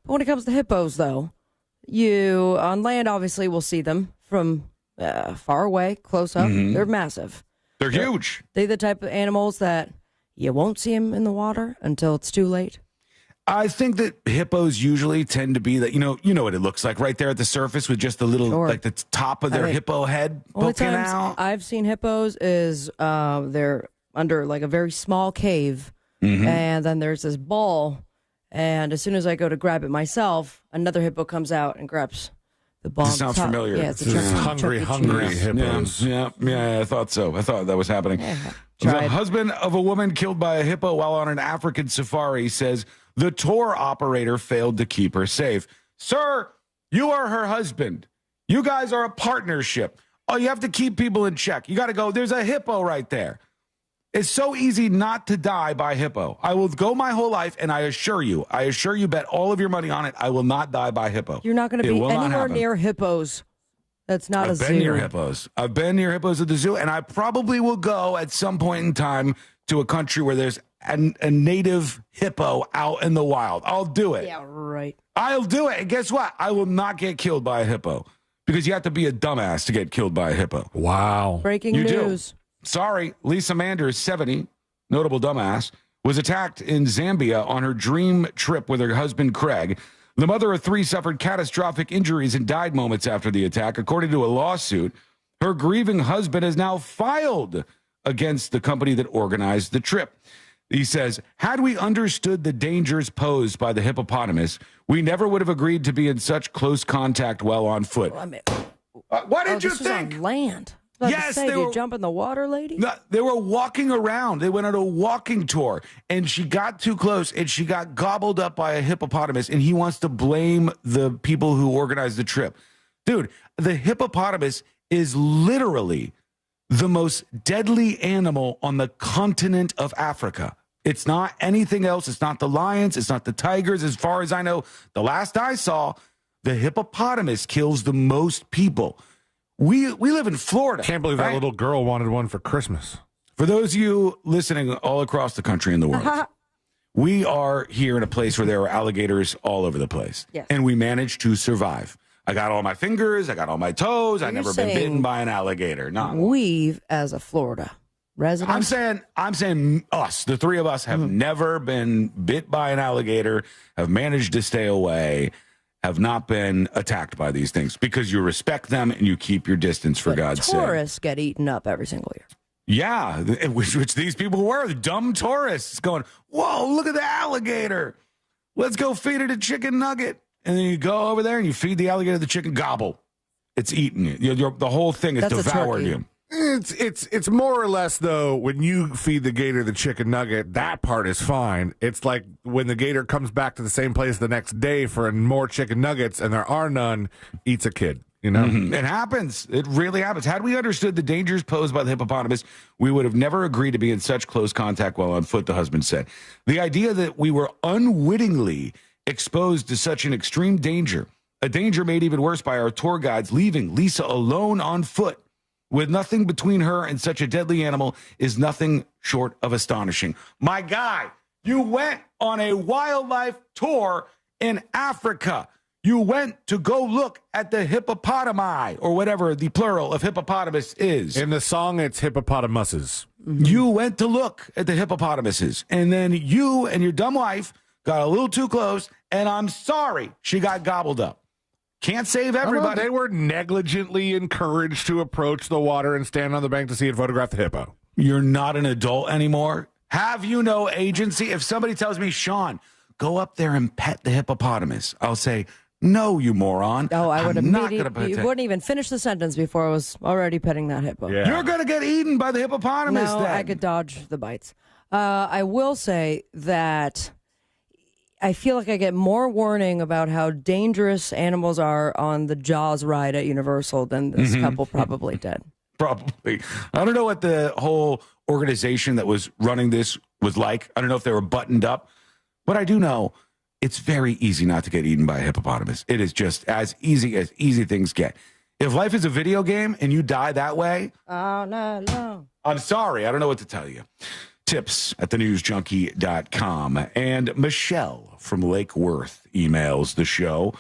when it comes to hippos, though, you on land obviously will see them from far away, close up. Mm-hmm. They're massive. They're huge. They're the type of animals that you won't see them in the water until it's too late. I think that hippos usually tend to be that, you know what it looks like right there at the surface with just the little, like the top of their hippo head poking out. I've seen hippos is they're under like a very small cave, and then there's this ball, and as soon as I go to grab it myself, another hippo comes out and grabs the ball. This sounds familiar. Yeah, it's a hungry hippos. Yeah, I thought so. I thought that was happening. Yeah, the husband of a woman killed by a hippo while on an African safari says the tour operator failed to keep her safe. Sir, you are her husband. You guys are a partnership. Oh, you have to keep people in check. You got to go, there's a hippo right there. It's so easy not to die by hippo. I will go my whole life, and I assure you, bet all of your money on it, I will not die by hippo. You're not going to be anywhere near hippos That's not a zoo. I've been near hippos. I've been near hippos at the zoo, and I probably will go at some point in time to a country where there's a native hippo out in the wild. I'll do it. Yeah, right. I'll do it. And guess what? I will not get killed by a hippo because you have to be a dumbass to get killed by a hippo. Wow. Breaking news. Do. Sorry, Lisa Manders, 70, notable dumbass, was attacked in Zambia on her dream trip with her husband, Craig. The mother of 3 suffered catastrophic injuries and died moments after the attack. According to a lawsuit, her grieving husband has now filed against the company that organized the trip. He says, had we understood the dangers posed by the hippopotamus, we never would have agreed to be in such close contact while on foot. What did you think? Was on land. Yes, they were. Jump in the water, lady? No, they were walking around. They went on a walking tour, and she got too close, and she got gobbled up by a hippopotamus, and he wants to blame the people who organized the trip. Dude, the hippopotamus is literally the most deadly animal on the continent of Africa. It's not anything else. It's not the lions. It's not the tigers. As far as I know, the last I saw, the hippopotamus kills the most people. We live in Florida. Can't believe that little girl wanted one for Christmas. For those of you listening all across the country and the world, we are here in a place where there are alligators all over the place. Yes. And we managed to survive. I got all my fingers. I got all my toes. I've never been bitten by an alligator. No. We've, as a Florida resident. I'm saying us, the 3 of us have never been bit by an alligator, have managed to stay away, have not been attacked by these things because you respect them and you keep your distance for God's sake. Tourists get eaten up every single year. Yeah, which these people were, the dumb tourists going, whoa, look at the alligator. Let's go feed it a chicken nugget. And then you go over there and you feed the alligator the chicken, gobble. It's eating you. The whole thing is devouring you. It's more or less, though, when you feed the gator the chicken nugget, that part is fine. It's like when the gator comes back to the same place the next day for more chicken nuggets and there are none, eats a kid. You know, It happens. It really happens. Had we understood the dangers posed by the hippopotamus, we would have never agreed to be in such close contact while on foot, the husband said. The idea that we were unwittingly exposed to such an extreme danger, a danger made even worse by our tour guides leaving Lisa alone on foot with nothing between her and such a deadly animal, is nothing short of astonishing. My guy, you went on a wildlife tour in Africa. You went to go look at the hippopotami, or whatever the plural of hippopotamus is. In the song, it's hippopotamuses. You went to look at the hippopotamuses, and then you and your dumb wife got a little too close, and I'm sorry she got gobbled up. Can't save everybody. They were negligently encouraged to approach the water and stand on the bank to see and photograph the hippo. You're not an adult anymore. Have you no agency? If somebody tells me, Sean, go up there and pet the hippopotamus, I'll say, no, you moron. Oh, I would immediately. You wouldn't even finish the sentence before I was already petting that hippo. Yeah. You're going to get eaten by the hippopotamus. No, then. I could dodge the bites. I will say that I feel like I get more warning about how dangerous animals are on the Jaws ride at Universal than this couple probably did. Probably. I don't know what the whole organization that was running this was like. I don't know if they were buttoned up, but I do know it's very easy not to get eaten by a hippopotamus. It is just as easy things get. If life is a video game and you die that way, oh, no. I'm sorry. I don't know what to tell you. Tips at thenewsjunkie.com. And Michelle from Lake Worth emails the show.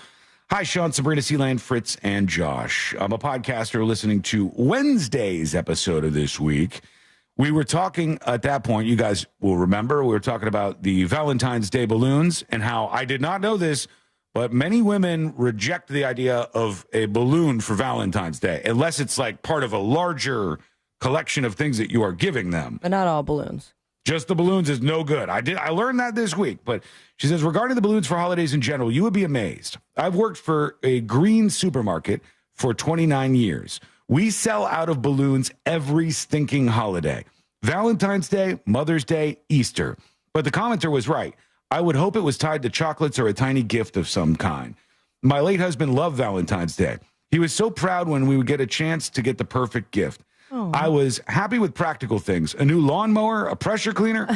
Hi, Sean, Sabrina, Sealand, Fritz, and Josh. I'm a podcaster listening to Wednesday's episode of this week. We were talking at that point, you guys will remember, we were talking about the Valentine's Day balloons and how I did not know this, but many women reject the idea of a balloon for Valentine's Day, unless it's like part of a larger collection of things that you are giving them. But not all balloons. Just the balloons is no good. I learned that this week. But she says, regarding the balloons for holidays in general, you would be amazed. I've worked for a green supermarket for 29 years. We sell out of balloons every stinking holiday. Valentine's Day, Mother's Day, Easter. But the commenter was right. I would hope it was tied to chocolates or a tiny gift of some kind. My late husband loved Valentine's Day. He was so proud when we would get a chance to get the perfect gift. I was happy with practical things. A new lawnmower, a pressure cleaner.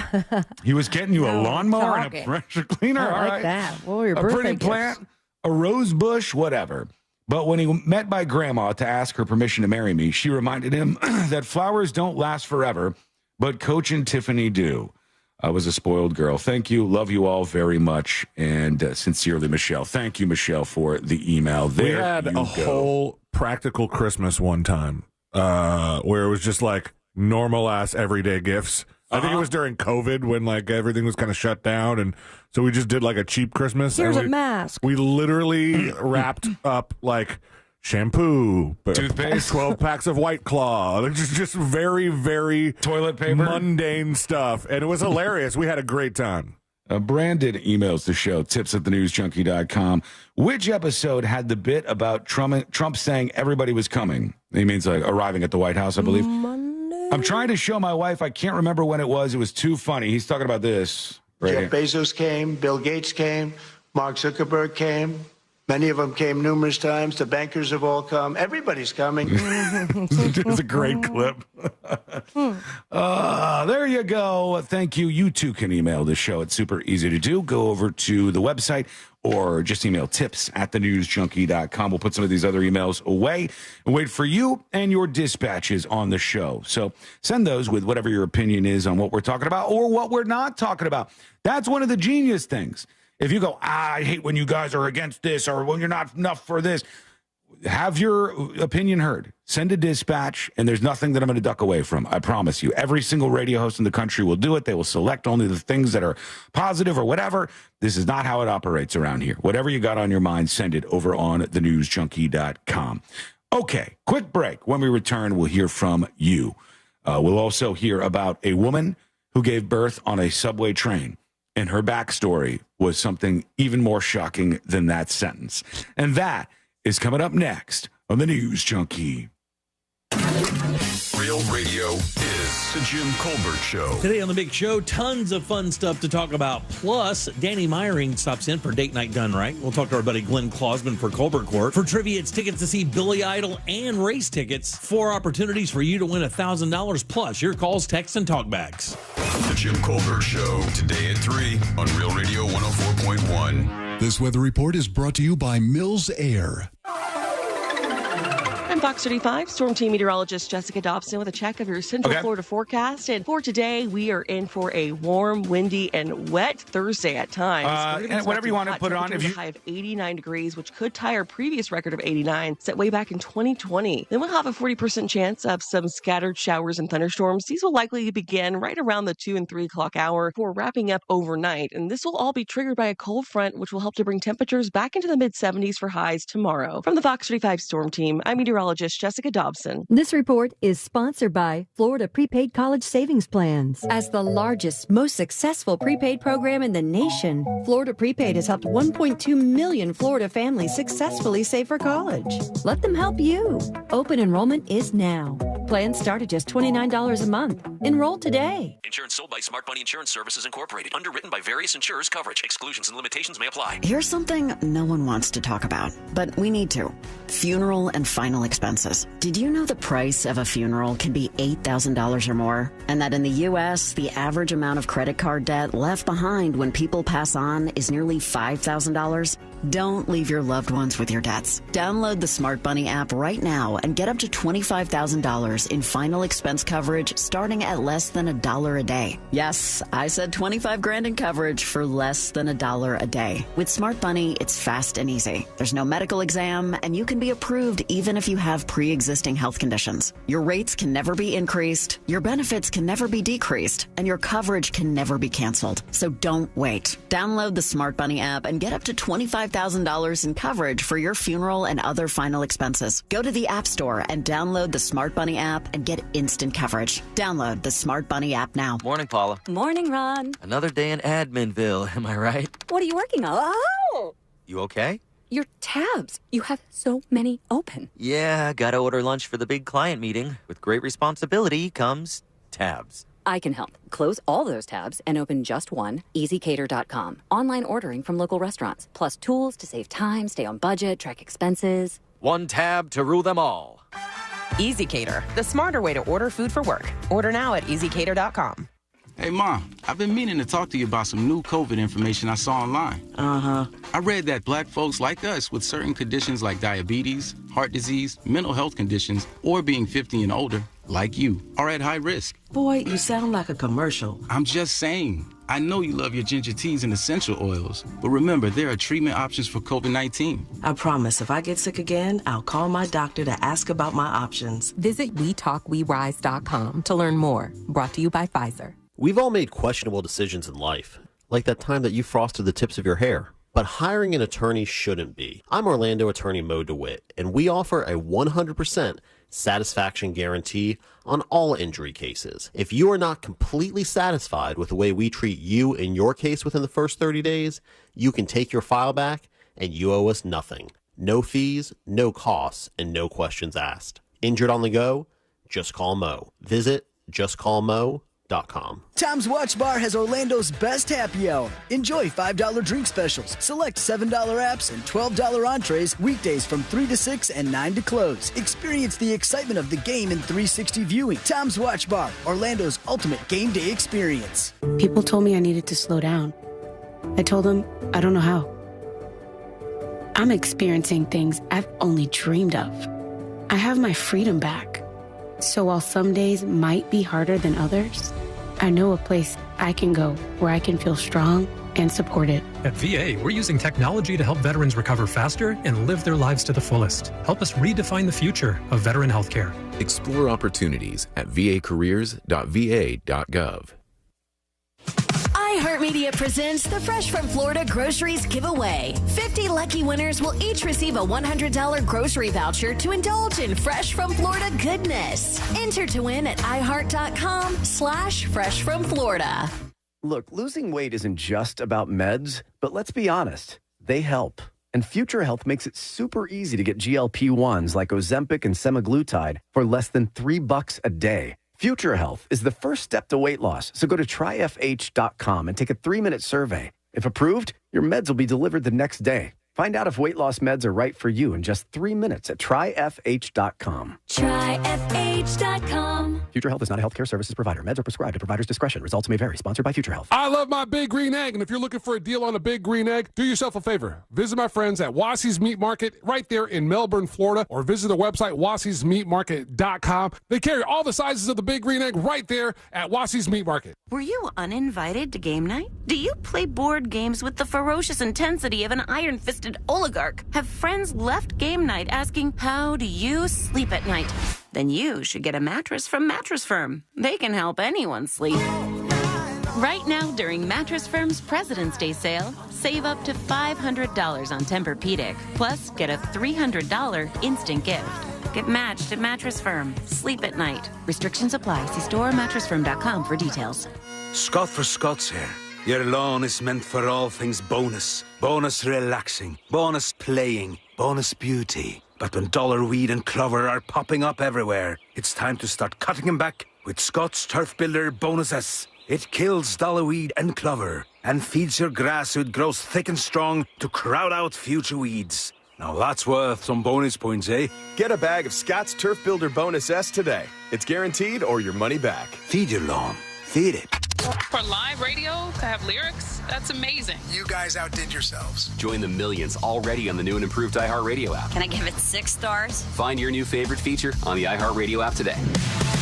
He was getting you a lawnmower and a pressure cleaner. I like all right. that. What were your a birthday pretty gifts? plant, a rose bush, whatever. But when he met my grandma to ask her permission to marry me, she reminded him that flowers don't last forever, but Coach and Tiffany do. I was a spoiled girl. Thank you. Love you all very much. And sincerely, Michelle. Thank you, Michelle, for the email. There we had a whole practical Christmas one time where it was just like normal ass everyday gifts. I think it was during COVID when like everything was kind of shut down, and so we just did like a cheap Christmas. Here's a mask. We literally wrapped up like shampoo, toothpaste, 12 packs of White Claw, just very, very toilet paper, mundane stuff, and it was hilarious. We had a great time. Brandon emails the show, tips@thenewsjunkie.com. Which episode had the bit about Trump saying everybody was coming? He means like arriving at the White House, I believe. I'm trying to show my wife. I can't remember when it was. It was too funny. He's talking about this. Right Jeff Bezos came. Bill Gates came. Mark Zuckerberg came. Many of them came numerous times. The bankers have all come. Everybody's coming. It's a great clip. There you go. Thank you. You too can email the show. It's super easy to do. Go over to the website or just email tips@thenewsjunkie.com. We'll put some of these other emails away and wait for you and your dispatches on the show. So send those with whatever your opinion is on what we're talking about or what we're not talking about. That's one of the genius things. If you go, I hate when you guys are against this or when you're not enough for this, have your opinion heard. Send a dispatch, and there's nothing that I'm going to duck away from. I promise you. Every single radio host in the country will do it. They will select only the things that are positive or whatever. This is not how it operates around here. Whatever you got on your mind, send it over on thenewsjunkie.com. Okay, quick break. When we return, we'll hear from you. We'll also hear about a woman who gave birth on a subway train. And her backstory was something even more shocking than that sentence. And that is coming up next on the News Junkie. Real Radio is the Jim Colbert Show. Today on the big show, tons of fun stuff to talk about. Plus, Danny Meyering stops in for Date Night Done Right. We'll talk to our buddy Glenn Klausman for Colbert Court. For trivia, it's tickets to see Billy Idol and race tickets. 4 opportunities for you to win $1,000 plus your calls, texts, and talkbacks. The Jim Colbert Show, today at 3 on Real Radio 104.1. This weather report is brought to you by Mills Air. I'm Fox 35 Storm Team Meteorologist Jessica Dobson with a check of your Central Florida forecast. And for today, we are in for a warm, windy, and wet Thursday at times. And whatever you want to put on. If you high of 89 degrees, which could tie our previous record of 89, set way back in 2020. Then we'll have a 40% chance of some scattered showers and thunderstorms. These will likely begin right around the 2 and 3 o'clock hour before wrapping up overnight. And this will all be triggered by a cold front, which will help to bring temperatures back into the mid-70s for highs tomorrow. From the Fox 35 Storm Team, I'm meteorologist Jessica Dobson. This report is sponsored by Florida Prepaid College Savings Plans. As the largest, most successful prepaid program in the nation, Florida Prepaid has helped 1.2 million Florida families successfully save for college. Let them help you. Open enrollment is now. Plans start at just $29 a month. Enroll today. Insurance sold by Smart Money Insurance Services Incorporated. Underwritten by various insurers. Coverage, exclusions, and limitations may apply. Here's something no one wants to talk about, but we need to. Funeral and final expenses. Did you know the price of a funeral can be $8,000 or more? And that in the U.S., the average amount of credit card debt left behind when people pass on is nearly $5,000? Don't leave your loved ones with your debts. Download the Smart Money app right now and get up to $25,000 in final expense coverage starting at less than $1 a day. Yes, I said $25,000 in coverage for less than $1 a day. With Smart Money, it's fast and easy. There's no medical exam, and you can be approved even if you have pre-existing health conditions. Your rates can never be increased, your benefits can never be decreased, and your coverage can never be canceled. So don't wait. Download the Smart Money app and get up to $25,000 in coverage for your funeral and other final expenses. Go to the App Store and download the Smart Money app and get instant coverage. Download the Smart Money app now. Morning, Paula. Morning, Ron. Another day in Adminville, am I right? What are you working on? Oh! You okay? Your tabs. You have so many open. Yeah, gotta order lunch for the big client meeting. With great responsibility comes tabs. I can help. Close all those tabs and open just one, easycater.com. Online ordering from local restaurants, plus tools to save time, stay on budget, track expenses. One tab to rule them all. EasyCater, the smarter way to order food for work. Order now at easycater.com. Hey, Mom, I've been meaning to talk to you about some new COVID information I saw online. Uh-huh. I read that black folks like us with certain conditions like diabetes, heart disease, mental health conditions, or being 50 and older, like you, are at high risk. Boy, you sound like a commercial. I'm just saying. I know you love your ginger teas and essential oils, but remember, there are treatment options for COVID-19. I promise if I get sick again, I'll call my doctor to ask about my options. Visit WeTalkWeRise.com to learn more. Brought to you by Pfizer. We've all made questionable decisions in life, like that time that you frosted the tips of your hair. But hiring an attorney shouldn't be. I'm Orlando attorney Mo DeWitt, and we offer a 100% satisfaction guarantee on all injury cases. If you are not completely satisfied with the way we treat you in your case within the first 30 days, you can take your file back and you owe us nothing. No fees, no costs, and no questions asked. Injured on the go? Just call Mo. Visit justcallmo.com. Tom's Watch Bar has Orlando's best happy hour. Enjoy $5 drink specials, select $7 apps, and $12 entrees weekdays from 3 to 6 and 9 to close. Experience the excitement of the game in 360 viewing. Tom's Watch Bar, Orlando's ultimate game day experience. People told me I needed to slow down. I told them I don't know how. I'm experiencing things I've only dreamed of. I have my freedom back. So while some days might be harder than others, I know a place I can go where I can feel strong and supported. At VA, we're using technology to help veterans recover faster and live their lives to the fullest. Help us redefine the future of veteran healthcare. Explore opportunities at vacareers.va.gov. iHeartMedia presents the Fresh from Florida Groceries Giveaway. 50 lucky winners will each receive a $100 grocery voucher to indulge in Fresh from Florida goodness. Enter to win at iHeart.com/freshfromflorida. Look, losing weight isn't just about meds, but let's be honest, they help. And Future Health makes it super easy to get GLP-1s like Ozempic and semaglutide for less than $3 a day. Future Health is the first step to weight loss, so go to tryfh.com and take a 3-minute survey. If approved, your meds will be delivered the next day. Find out if weight loss meds are right for you in just 3 minutes at tryfh.com. Tryfh.com. Future Health is not a healthcare services provider. Meds are prescribed at provider's discretion. Results may vary. Sponsored by Future Health. I love my Big Green Egg, and if you're looking for a deal on a Big Green Egg, do yourself a favor. Visit my friends at Wassey's Meat Market right there in Melbourne, Florida, or visit their website, wasseysmeatmarket.com. They carry all the sizes of the Big Green Egg right there at Wassey's Meat Market. Were you uninvited to game night? Do you play board games with the ferocious intensity of an iron-fisted oligarch? Have friends left game night asking, how do you sleep at night? Then you should get a mattress from Mattress Firm. They can help anyone sleep. Right now, during Mattress Firm's President's Day sale, save up to $500 on Tempur-Pedic, plus get a $300 instant gift. Get matched at Mattress Firm. Sleep at night. Restrictions apply. See store or mattressfirm.com for details. Scott for Scots here. Your lawn is meant for all things bonus. Bonus relaxing, bonus playing, bonus beauty. But when dollar weed and clover are popping up everywhere, it's time to start cutting them back with Scott's Turf Builder Bonus S. It kills dollar weed and clover and feeds your grass so it grows thick and strong to crowd out future weeds. Now that's worth some bonus points, eh? Get a bag of Scott's Turf Builder Bonus S today. It's guaranteed or your money back. Feed your lawn. Feed it. For live radio to have lyrics, that's amazing. You guys outdid yourselves. Join the millions already on the new and improved iHeartRadio app. Can I give it 6 stars? Find your new favorite feature on the iHeartRadio app today.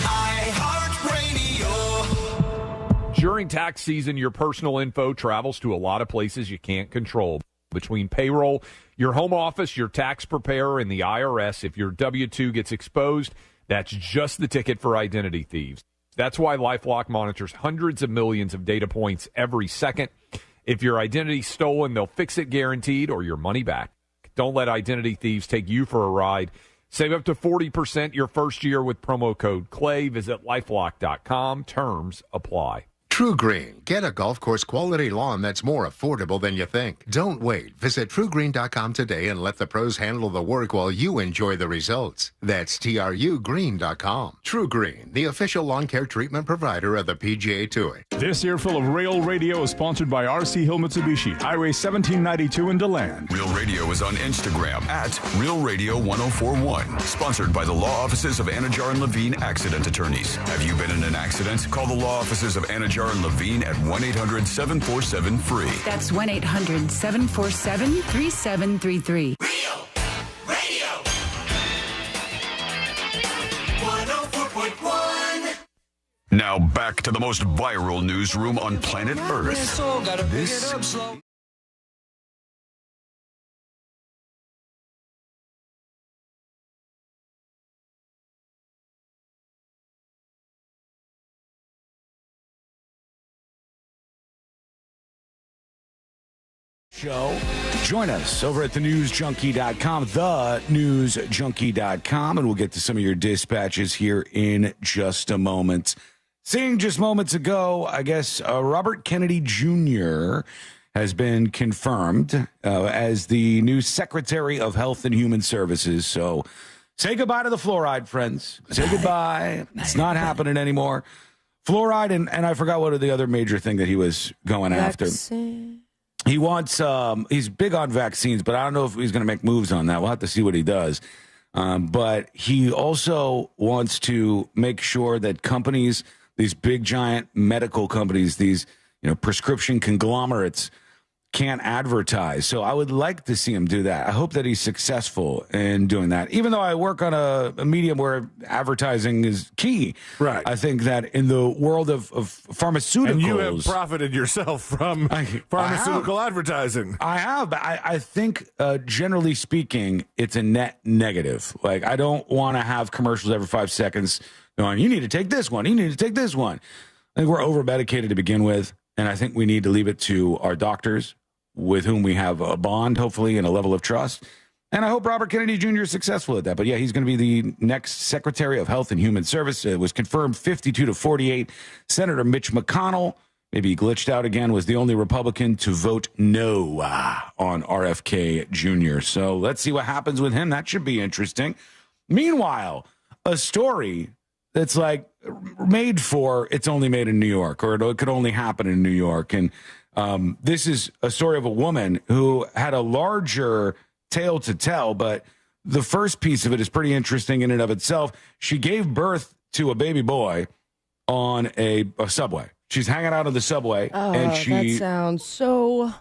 iHeartRadio. During tax season, your personal info travels to a lot of places you can't control. Between payroll, your home office, your tax preparer, and the IRS, if your W-2 gets exposed, that's just the ticket for identity thieves. That's why LifeLock monitors hundreds of millions of data points every second. If your identity's stolen, they'll fix it guaranteed or your money back. Don't let identity thieves take you for a ride. Save up to 40% your first year with promo code CLAY. Visit LifeLock.com. Terms apply. True Green. Get a golf course quality lawn that's more affordable than you think. Don't wait. Visit TrueGreen.com today and let the pros handle the work while you enjoy the results. That's TrueGreen.com. True Green, the official lawn care treatment provider of the PGA Tour. This earful of Real Radio is sponsored by RC Hill Mitsubishi, Highway 1792 in DeLand. Real Radio is on Instagram at Real Radio 1041. Sponsored by the law offices of Anajar and Levine Accident Attorneys. Have you been in an accident? Call the law offices of Anajar Barbara and Levine at 1-800-747-FREE. That's 1-800-747-3733. Real Radio 104.1. Now back to the most viral newsroom on planet Earth. This show. Join us over at thenewsjunkie.com, thenewsjunkie.com, and we'll get to some of your dispatches here in just a moment. Seeing just moments ago, I guess Robert Kennedy Jr. has been confirmed as the new Secretary of Health and Human Services. So say goodbye to the fluoride, friends. Say goodbye. It's not happening anymore. Fluoride, and I forgot what the other major thing that he was going after. He wants, he's big on vaccines, but I don't know if he's going to make moves on that. We'll have to see what he does. But he also wants to make sure that companies, these big giant medical companies, these prescription conglomerates can't advertise. So I would like to see him do that. I hope that he's successful in doing that. Even though I work on a medium where advertising is key. Right. I think that in the world of pharmaceuticals. And you have profited yourself from pharmaceutical advertising. I have. But I think, generally speaking, it's a net negative. Like, I don't want to have commercials every 5 seconds going, you need to take this one. You need to take this one. I think we're over-medicated to begin with. And I think we need to leave it to our doctors, with whom we have a bond, hopefully, and a level of trust. And I hope Robert Kennedy Jr. is successful at that. But yeah, he's going to be the next Secretary of Health and Human Services. It was confirmed 52-48. Senator Mitch McConnell, maybe he glitched out again, was the only Republican to vote no on RFK Jr. So let's see what happens with him. That should be interesting. Meanwhile, a story that's like made for, it's only made in New York, or it could only happen in New York. And this is a story of a woman who had a larger tale to tell, but the first piece of it is pretty interesting in and of itself. She gave birth to a baby boy on a subway. She's hanging out on the subway. Oh, and that sounds so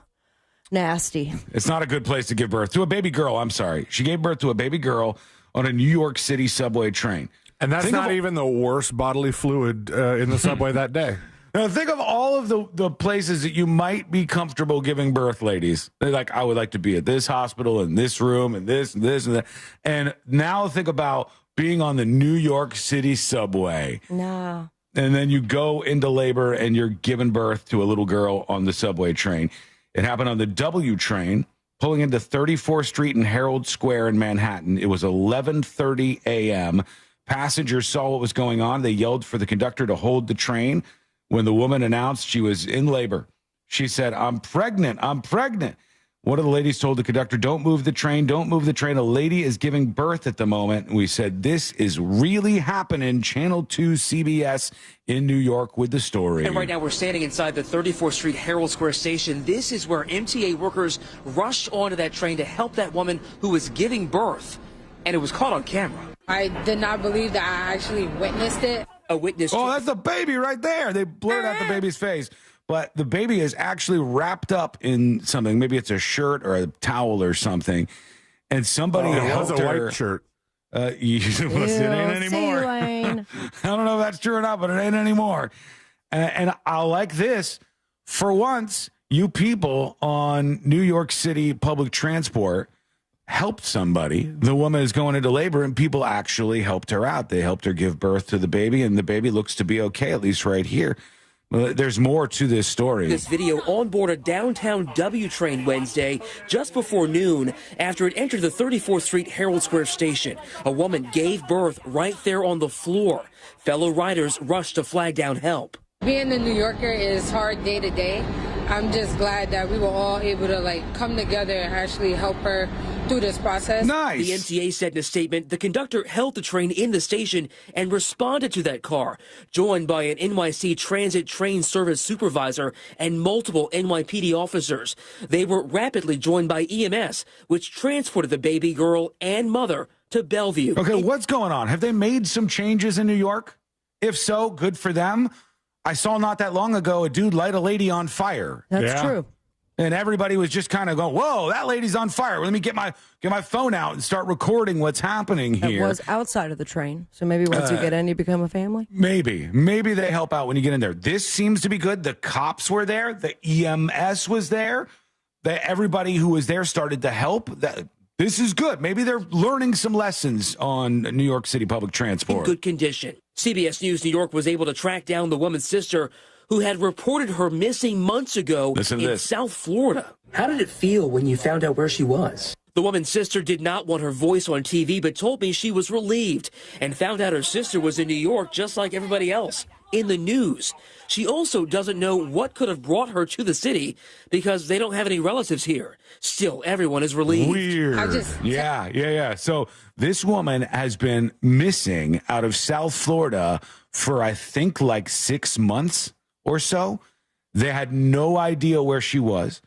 nasty. It's not a good place to give birth to a baby girl. I'm sorry. She gave birth to a baby girl on a New York City subway train. And that's not even the worst bodily fluid in the subway that day. Now, think of all of the places that you might be comfortable giving birth, ladies. They're like, I would like to be at this hospital, in this room, and this, and this, and that. And now think about being on the New York City subway. No. And then you go into labor and you're giving birth to a little girl on the subway train. It happened on the W train, pulling into 34th Street and Herald Square in Manhattan. It was 11:30 a.m. Passengers saw what was going on. They yelled for the conductor to hold the train. When the woman announced she was in labor, she said, I'm pregnant. I'm pregnant. One of the ladies told the conductor, don't move the train. Don't move the train. A lady is giving birth at the moment. And we said, this is really happening. Channel 2 CBS in New York with the story. And right now we're standing inside the 34th Street Herald Square station. This is where MTA workers rushed onto that train to help that woman who was giving birth. And it was caught on camera. I did not believe that I actually witnessed it. A witness. Oh, that's the baby right there. They blurred out the baby's face. But the baby is actually wrapped up in something. Maybe it's a shirt or a towel or something. And somebody helped her. It was a white shirt. It ain't anymore. I don't know if that's true or not, but it ain't anymore. And I like this. For once, you people on New York City public transport helped somebody. The woman is going into labor, and people actually helped her out. They helped her give birth to the baby, and the baby looks to be okay, at least right here. There's more to this story. This video on board a downtown W train Wednesday, just before noon, after it entered the 34th Street Herald Square station. A woman gave birth right there on the floor. Fellow riders rushed to flag down help. Being a New Yorker is hard day to day. I'm just glad that we were all able to come together and actually help her through this process. Nice. The MTA said in a statement, the conductor held the train in the station and responded to that car, joined by an NYC Transit train service supervisor and multiple NYPD officers. They were rapidly joined by EMS, which transported the baby girl and mother to Bellevue. Okay, what's going on? Have they made some changes in New York? If so, good for them. I saw not that long ago a dude light a lady on fire. That's true. And everybody was just kind of going, whoa, that lady's on fire. Let me get my phone out and start recording what's happening here. It was outside of the train. So maybe once you get in, you become a family? Maybe they help out when you get in there. This seems to be good. The cops were there. The EMS was there. Everybody who was there started to help. This is good. Maybe they're learning some lessons on New York City public transport. In good condition. CBS News New York was able to track down the woman's sister who had reported her missing months ago in South Florida. How did it feel when you found out where she was? The woman's sister did not want her voice on TV, but told me she was relieved and found out her sister was in New York just like everybody else, in the news. She also doesn't know what could have brought her to the city because they don't have any relatives here. Still, everyone is relieved. Weird. Yeah. So this woman has been missing out of South Florida for, I think, like 6 months or so. They had no idea where she was.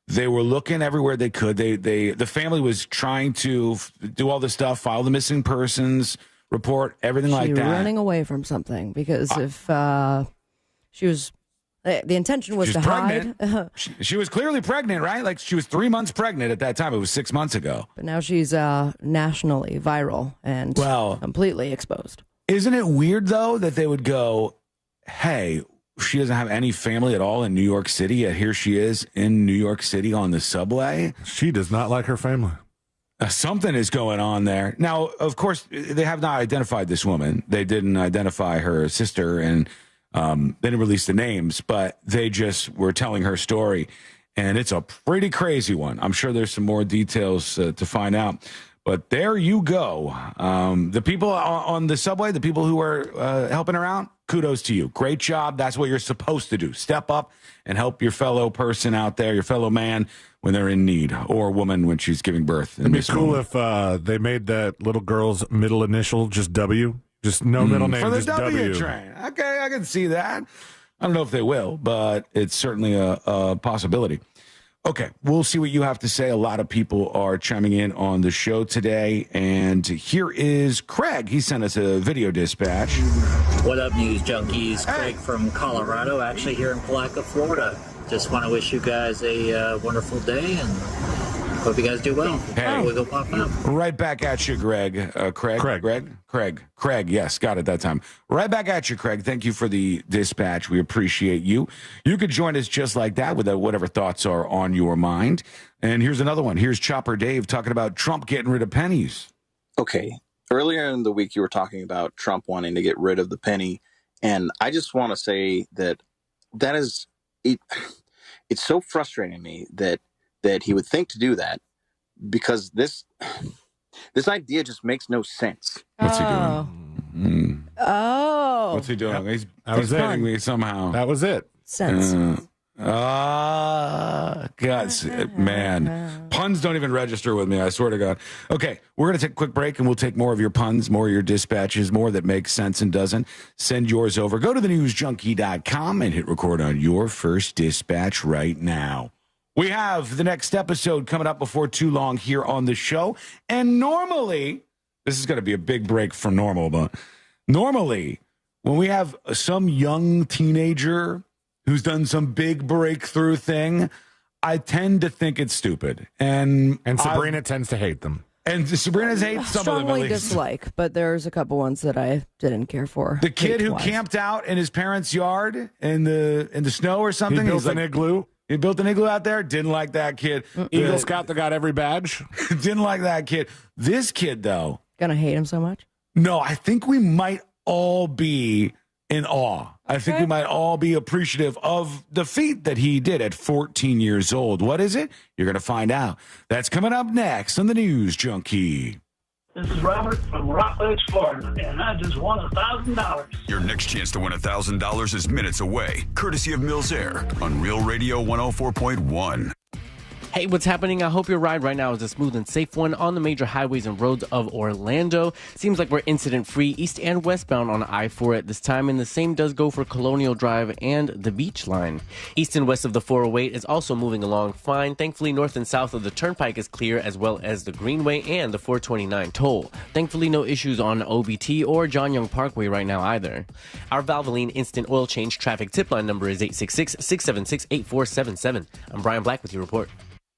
They were looking everywhere they could. The family was trying to do all this stuff, file the missing persons report, everything like that. Running away from something because if she was, the intention was to pregnant. hide. She was clearly pregnant, right? Like she was 3 months pregnant at that time. It was 6 months ago. But now she's nationally viral and completely exposed. Isn't it weird though that they would go, hey, she doesn't have any family at all in New York City, yet here she is in New York City on the subway. She does not like her family. Something is going on there. Now, of course, they have not identified this woman. They didn't identify her sister, and they didn't release the names, but they just were telling her story, and it's a pretty crazy one. I'm sure there's some more details to find out. But there you go. The people on the subway, the people who are helping her out, kudos to you. Great job. That's what you're supposed to do. Step up and help your fellow person out there, your fellow man, when they're in need, or woman when she's giving birth. It'd be cool if they made that little girl's middle initial just W. Just no middle name, for the just W. train. Okay, I can see that. I don't know if they will, but it's certainly a possibility. Okay, we'll see what you have to say. A lot of people are chiming in on the show today, and here is Craig. He sent us a video dispatch. What up, news junkies? Craig from Colorado, actually here in Palatka, Florida. Just want to wish you guys a wonderful day, and hope you guys do well. Hey, we'll go pop out. Right back at you, Greg. Craig. Yes, got it that time. Right back at you, Craig. Thank you for the dispatch. We appreciate you. You could join us just like that with whatever thoughts are on your mind. And here's another one. Here's Chopper Dave talking about Trump getting rid of pennies. Okay. Earlier in the week, you were talking about Trump wanting to get rid of the penny. And I just want to say that is it. It's so frustrating to me that he would think to do that, because this idea just makes no sense. What's he doing? What's he doing? He's hitting me somehow. That was it. Sense. Guts, man. Puns don't even register with me, I swear to God. Okay, we're going to take a quick break, and we'll take more of your puns, more of your dispatches, more that makes sense and doesn't. Send yours over. Go to thenewsjunkie.com and hit record on your first dispatch right now. We have the next episode coming up before too long here on the show. And normally, this is going to be a big break for normal, but normally, when we have some young teenager who's done some big breakthrough thing, I tend to think it's stupid. And Sabrina tends to hate them. And Sabrina hates some of them, at strongly least. dislike, but there's a couple ones that I didn't care for. The kid who camped out in his parents' yard in the snow or something. He built an igloo. He built an igloo out there. Didn't like that kid. Eagle Scout that got every badge. Didn't like that kid. This kid, though. Gonna hate him so much? No, I think we might all be in awe. I think we might all be appreciative of the feat that he did at 14 years old. What is it? You're going to find out. That's coming up next on the News Junkie. This is Robert from Rockledge, Florida, and I just won $1,000. Your next chance to win $1,000 is minutes away, courtesy of Mills Air on Real Radio 104.1. Hey, what's happening? I hope your ride right now is a smooth and safe one on the major highways and roads of Orlando. Seems like we're incident-free east and westbound on I-4 at this time, and the same does go for Colonial Drive and the Beach Line. East and west of the 408 is also moving along fine. Thankfully, north and south of the Turnpike is clear, as well as the Greenway and the 429 toll. Thankfully, no issues on OBT or John Young Parkway right now either. Our Valvoline Instant Oil Change traffic tip line number is 866-676-8477. I'm Brian Black with your report.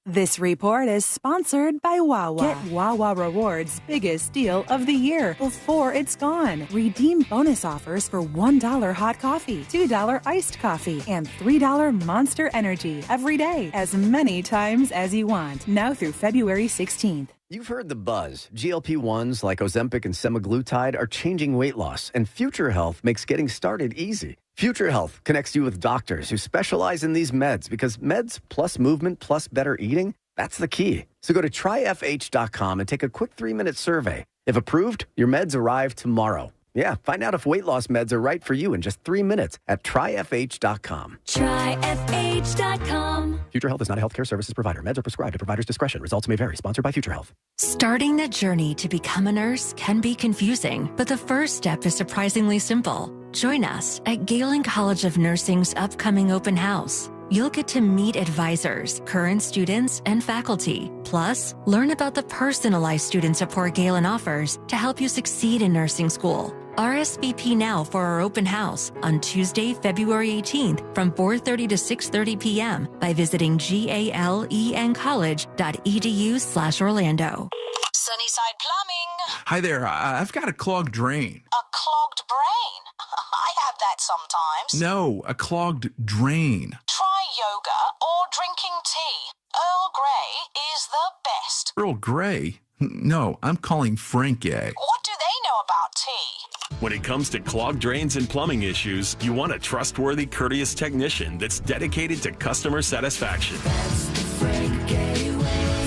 This report is sponsored by Wawa. Get Wawa Rewards' biggest deal of the year before it's gone. Redeem bonus offers for $1 hot coffee, $2 iced coffee, and $3 Monster Energy every day, as many times as you want. Now through February 16th. You've heard the buzz. GLP-1s like Ozempic and semaglutide are changing weight loss, and Future Health makes getting started easy. Future Health connects you with doctors who specialize in these meds because meds plus movement plus better eating, that's the key. So go to tryfh.com and take a quick 3-minute survey. If approved, your meds arrive tomorrow. Yeah, find out if weight loss meds are right for you in just 3 minutes at tryfh.com. Tryfh.com. Future Health is not a healthcare services provider. Meds are prescribed at provider's discretion. Results may vary. Sponsored by Future Health. Starting the journey to become a nurse can be confusing, but the first step is surprisingly simple. Join us at Galen College of Nursing's upcoming open house. You'll get to meet advisors, current students, and faculty. Plus, learn about the personalized student support Galen offers to help you succeed in nursing school. RSVP now for our open house on Tuesday, February 18th from 4:30 to 6:30 p.m. by visiting galencollege.edu/Orlando. Sunnyside Plumbing. Hi there. I've got a clogged drain. A clogged brain? I have that sometimes. No, a clogged drain. Try yoga or drinking tea. Earl Grey is the best. Earl Grey? No, I'm calling Franco. What do they know about tea? When it comes to clogged drains and plumbing issues, you want a trustworthy, courteous technician that's dedicated to customer satisfaction. That's the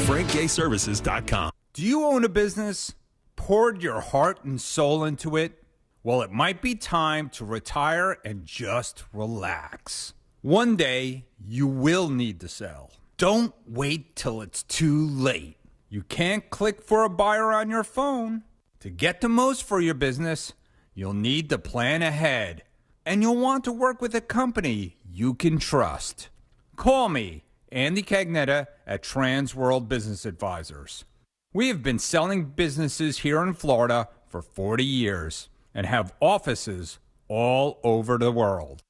FrankGayServices.com. Do you own a business? Poured your heart and soul into it? Well, it might be time to retire and just relax. One day, you will need to sell. Don't wait till it's too late. You can't click for a buyer on your phone. To get the most for your business, you'll need to plan ahead. And you'll want to work with a company you can trust. Call me, Andy Cagnetta at Transworld Business Advisors. We have been selling businesses here in Florida for 40 years and have offices all over the world.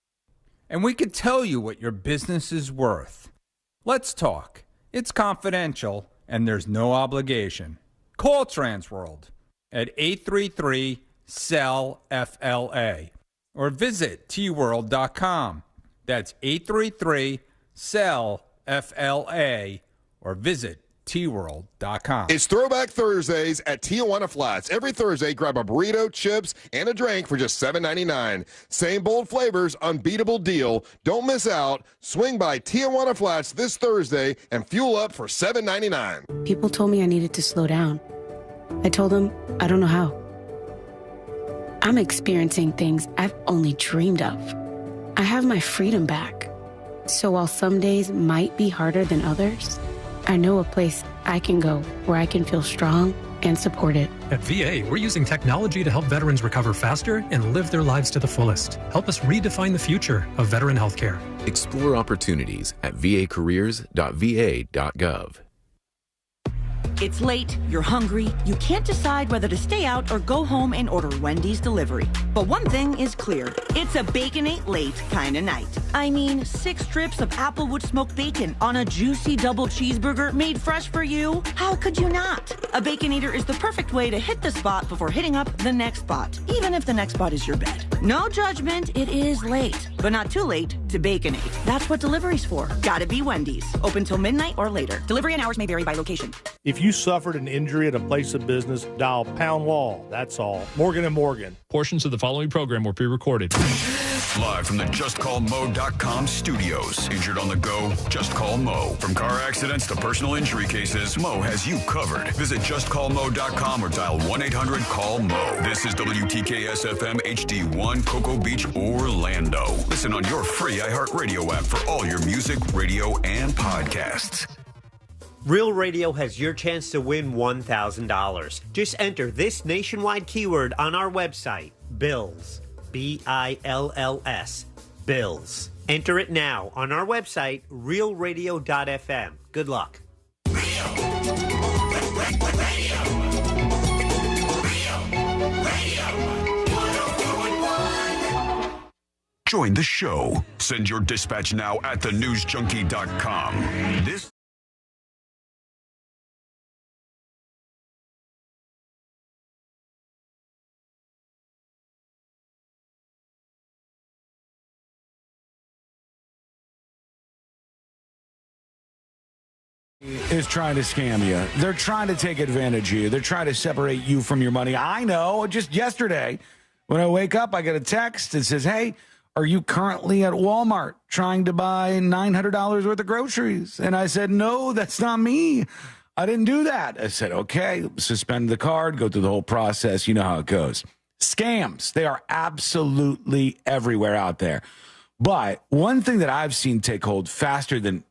And we can tell you what your business is worth. Let's talk. It's confidential and there's no obligation. Call Transworld at 833-SELL-FLA or visit tworld.com. That's 833-SELL-FLA or visit tworld.com. It's Throwback Thursdays at Tijuana Flats. Every Thursday, grab a burrito, chips, and a drink for just $7.99. Same bold flavors, unbeatable deal. Don't miss out. Swing by Tijuana Flats this Thursday and fuel up for $7.99. People told me I needed to slow down. I told them I don't know how. I'm experiencing things I've only dreamed of. I have my freedom back. So while some days might be harder than others, I know a place I can go where I can feel strong and supported. At VA, we're using technology to help veterans recover faster and live their lives to the fullest. Help us redefine the future of veteran healthcare. Explore opportunities at vacareers.va.gov. It's late, you're hungry, you can't decide whether to stay out or go home and order Wendy's delivery. But one thing is clear, it's a Baconate late kind of night. I mean, 6 strips of Applewood smoked bacon on a juicy double cheeseburger made fresh for you? How could you not? A Baconator is the perfect way to hit the spot before hitting up the next spot, even if the next spot is your bed. No judgment, it is late, but not too late to Baconate. That's what delivery's for. Gotta be Wendy's. Open till midnight or later. Delivery and hours may vary by location. If you suffered an injury at a place of business, dial Pound Law. That's all. Morgan & Morgan. Portions of the following program were pre-recorded. Live from the JustCallMo.com studios. Injured on the go? Just call Mo. From car accidents to personal injury cases, Mo has you covered. Visit JustCallMo.com or dial 1-800-CALL-MO. This is WTKS-FM HD1, Cocoa Beach, Orlando. Listen on your free iHeartRadio app for all your music, radio, and podcasts. Real Radio has your chance to win $1,000. Just enter this nationwide keyword on our website, BILLS. BILLS. BILLS. Enter it now on our website, realradio.fm. Good luck. Join the show. Send your dispatch now at thenewsjunkie.com. This is trying to scam you. They're trying to take advantage of you. They're trying to separate you from your money. I know. Just yesterday, when I wake up, I get a text that says, hey, are you currently at Walmart trying to buy $900 worth of groceries? And I said, no, that's not me. I didn't do that. I said, okay, suspend the card, go through the whole process. You know how it goes. Scams, they are absolutely everywhere out there. But one thing that I've seen take hold faster than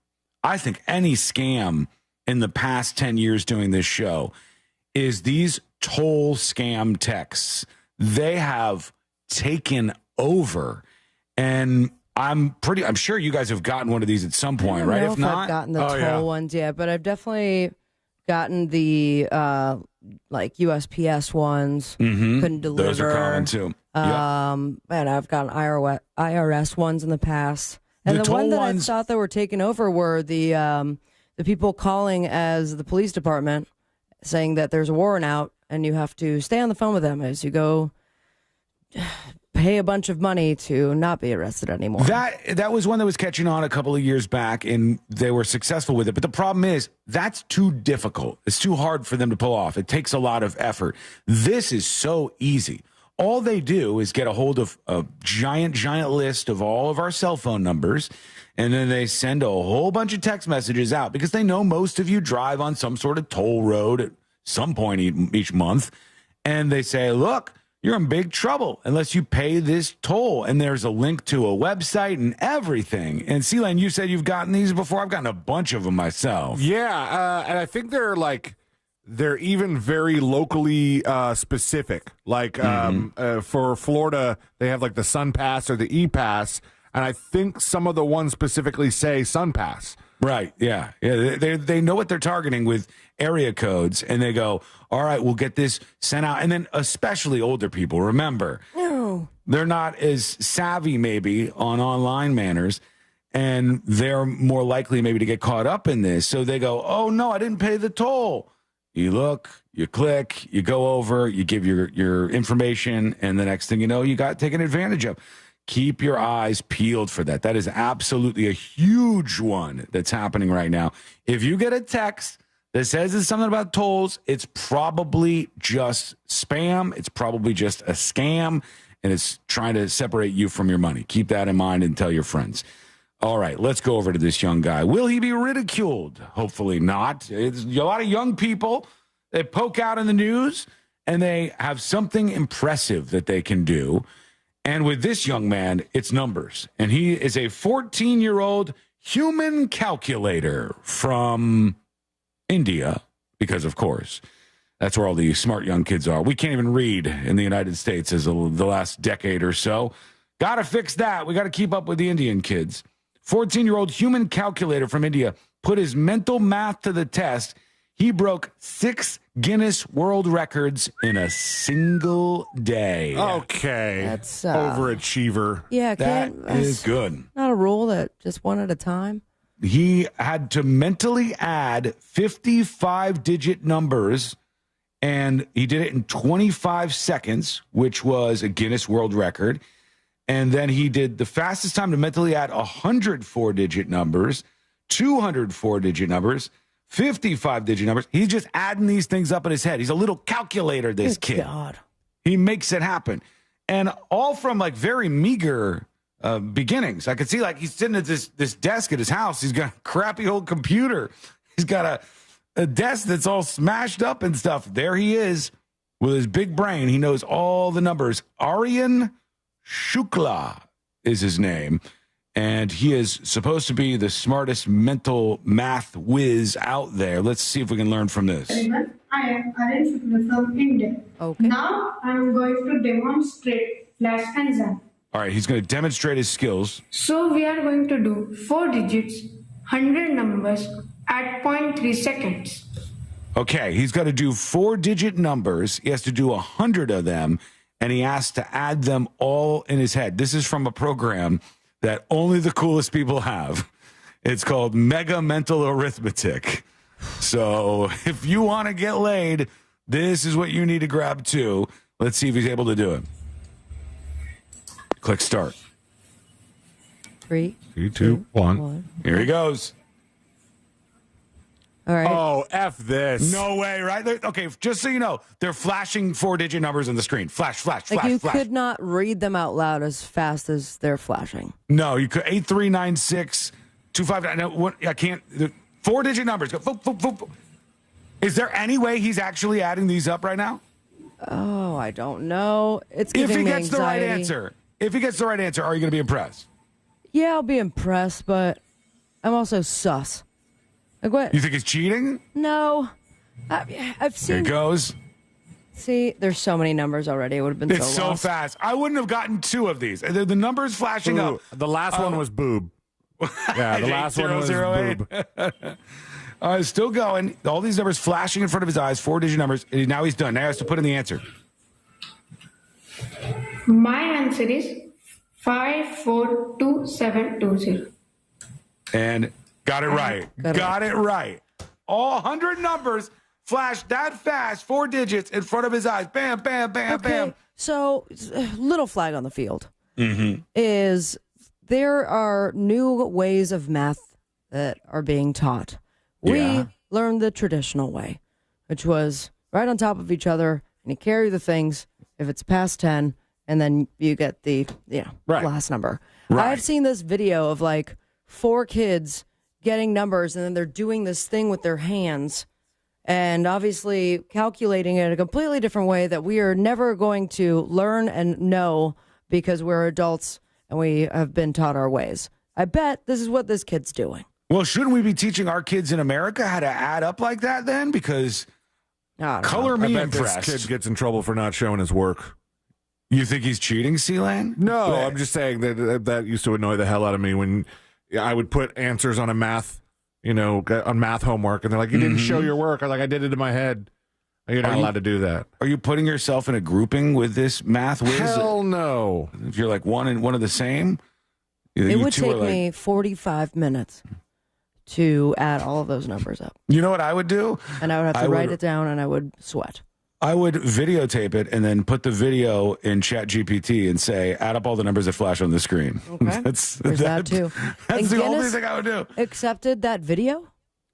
I think any scam in the past 10 years doing this show is these toll scam texts. They have taken over. And I'm sure you guys have gotten one of these at some point, right? If not, I've gotten the toll ones yet, but I've definitely gotten the like USPS ones. Mm-hmm. Couldn't deliver. Those are common too. And I've gotten IRS ones in the past. And the one that I thought that were taken over were the people calling as the police department saying that there's a warrant out and you have to stay on the phone with them as you go pay a bunch of money to not be arrested anymore. That was one that was catching on a couple of years back, and they were successful with it. But the problem is that's too difficult. It's too hard for them to pull off. It takes a lot of effort. This is so easy. All they do is get a hold of a giant list of all of our cell phone numbers, and then they send a whole bunch of text messages out because they know most of you drive on some sort of toll road at some point each month. And they say, look, you're in big trouble unless you pay this toll. And there's a link to a website and everything. And C-Lane, you said you've gotten these before. I've gotten a bunch of them myself. Yeah, and I think they're even very locally specific. Like for Florida, they have like the Sun Pass or the E-Pass. And I think some of the ones specifically say Sun Pass. Right, yeah. They know what they're targeting with area codes, and they go, all right, we'll get this sent out. And then especially older people, remember, they're not as savvy maybe on online manners, and they're more likely maybe to get caught up in this. So they go, oh, no, I didn't pay the toll. You look, you click, you go over, you give your information, and the next thing you know, you got taken advantage of. Keep your eyes peeled for that. That is absolutely a huge one that's happening right now. If you get a text that says it's something about tolls, it's probably just spam. It's probably just a scam, and it's trying to separate you from your money. Keep that in mind and tell your friends. All right, let's go over to this young guy. Will he be ridiculed? Hopefully not. It's a lot of young people, they poke out in the news, and they have something impressive that they can do. And with this young man, it's numbers. And he is a 14-year-old human calculator from India, because, of course, that's where all the smart young kids are. We can't even read in the United States as the last decade or so. Got to fix that. We got to keep up with the Indian kids. 14-year-old human calculator from India put his mental math to the test. He broke 6 Guinness World Records in a single day. Okay. That's overachiever. Yeah, that is good. Not a rule that just one at a time. He had to mentally add 55-digit numbers, and he did it in 25 seconds, which was a Guinness World Record. And then he did the fastest time to mentally add 104-digit numbers, 204-digit numbers, 55-digit numbers. He's just adding these things up in his head. He's a little calculator, this kid. God. He makes it happen. And all from like very meager beginnings. I could see like he's sitting at this desk at his house. He's got a crappy old computer. He's got a desk that's all smashed up and stuff. There he is with his big brain. He knows all the numbers. Aryan Shukla is his name. and he is supposed to be the smartest mental math whiz out there. Let's see if we can learn from this. Everyone, I am Arun from India. Okay. Now I am going to demonstrate flash and zap. All right, he's going to demonstrate his skills. So we are going to do 4 digits, 100 numbers at 0.3 seconds. Okay, he's got to do 4-digit numbers. He has to do 100 of them, and he has to add them all in his head. This is from a program that only the coolest people have. It's called Mega Mental Arithmetic. So if you want to get laid, this is what you need to grab too. Let's see if he's able to do it. Click start. 3, 2, 1. Here he goes. All right. Oh, F this. No way, right? Okay, just so you know, they're flashing 4-digit numbers on the screen. Flash, flash, Like flash, you flash. could not read them out loud as fast as they're flashing. No, you could 8396 259. No, I can't. 4-digit numbers. Go. Boop, boop, boop. Is there any way he's actually adding these up right now? Oh, I don't know. It's If giving he me gets the right anxiety. answer, are you going to be impressed? Yeah, I'll be impressed, but I'm also sus. Like what? You think he's cheating? No, I've Here seen. it goes. See, there's so many numbers already. It would have been It's so so lost. fast. I wouldn't have gotten 2 of these. The numbers flashing up. The last one was boob. Yeah, the last one was 808. boob. Still going. All these numbers flashing in front of his eyes, 4-digit numbers. And now he's done. Now he has to put in the answer. My answer is 542720. And got it right. Got it right. All 100 numbers flashed that fast, 4 digits in front of his eyes. Bam, bam, bam, bam. So, little flag on the field Mm-hmm. is there are new ways of math that are being taught. We Yeah. learned the traditional way, which was right on top of each other, and you carry the things if it's past 10, and then you get the last number. Right. I've seen this video of like 4 kids getting numbers, and then they're doing this thing with their hands, and obviously calculating it a completely different way that we are never going to learn and know because we're adults and we have been taught our ways. I bet this is what this kid's doing. Well, shouldn't we be teaching our kids in America how to add up like that then? Because color me I bet impressed. this kid gets in trouble for not showing his work. You think he's cheating, C-Lan? No, I'm just saying that used to annoy the hell out of me when I would put answers on a math, on math homework, and they're like, "You didn't show your work." I'm like, "I did it in my head." You're not allowed to do that. Are you putting yourself in a grouping with this math whiz? Hell no. If you're like one of the same? It would take me 45 minutes to add all of those numbers up. You know what I would do? And I would have to write it down, and I would sweat. I would videotape it and then put the video in ChatGPT and say, add up all the numbers that flash on the screen. Okay. There's that too. That's And the only Guinness thing I would do. Accepted that video?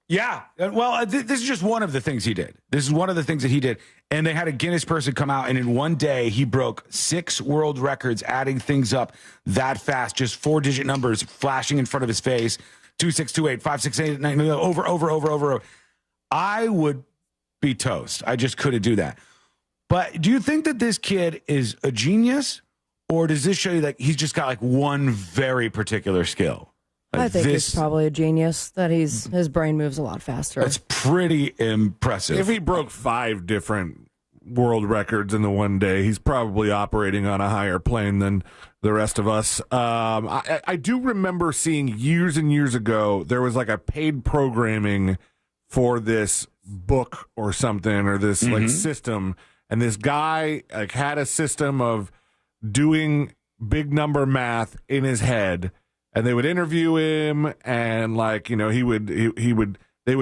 Yeah. Well, this is just one of the things he did. This is one of the things that he did. And they had a Guinness person come out, and in one day, he broke 6 world records, adding things up that fast, just 4-digit numbers flashing in front of his face. 2628, 5689, over. I would be toast. I just couldn't do that. But do you think that this kid is a genius, or does this show you that he's just got like one very particular skill? Like I think he's probably a genius, that his brain moves a lot faster. That's pretty impressive. If he broke 5 different world records in the one day, he's probably operating on a higher plane than the rest of us. I do remember seeing years and years ago, there was like a paid programming for this book or something, or this like system. And this guy like had a system of doing big number math in his head. And they would interview him, and like, they would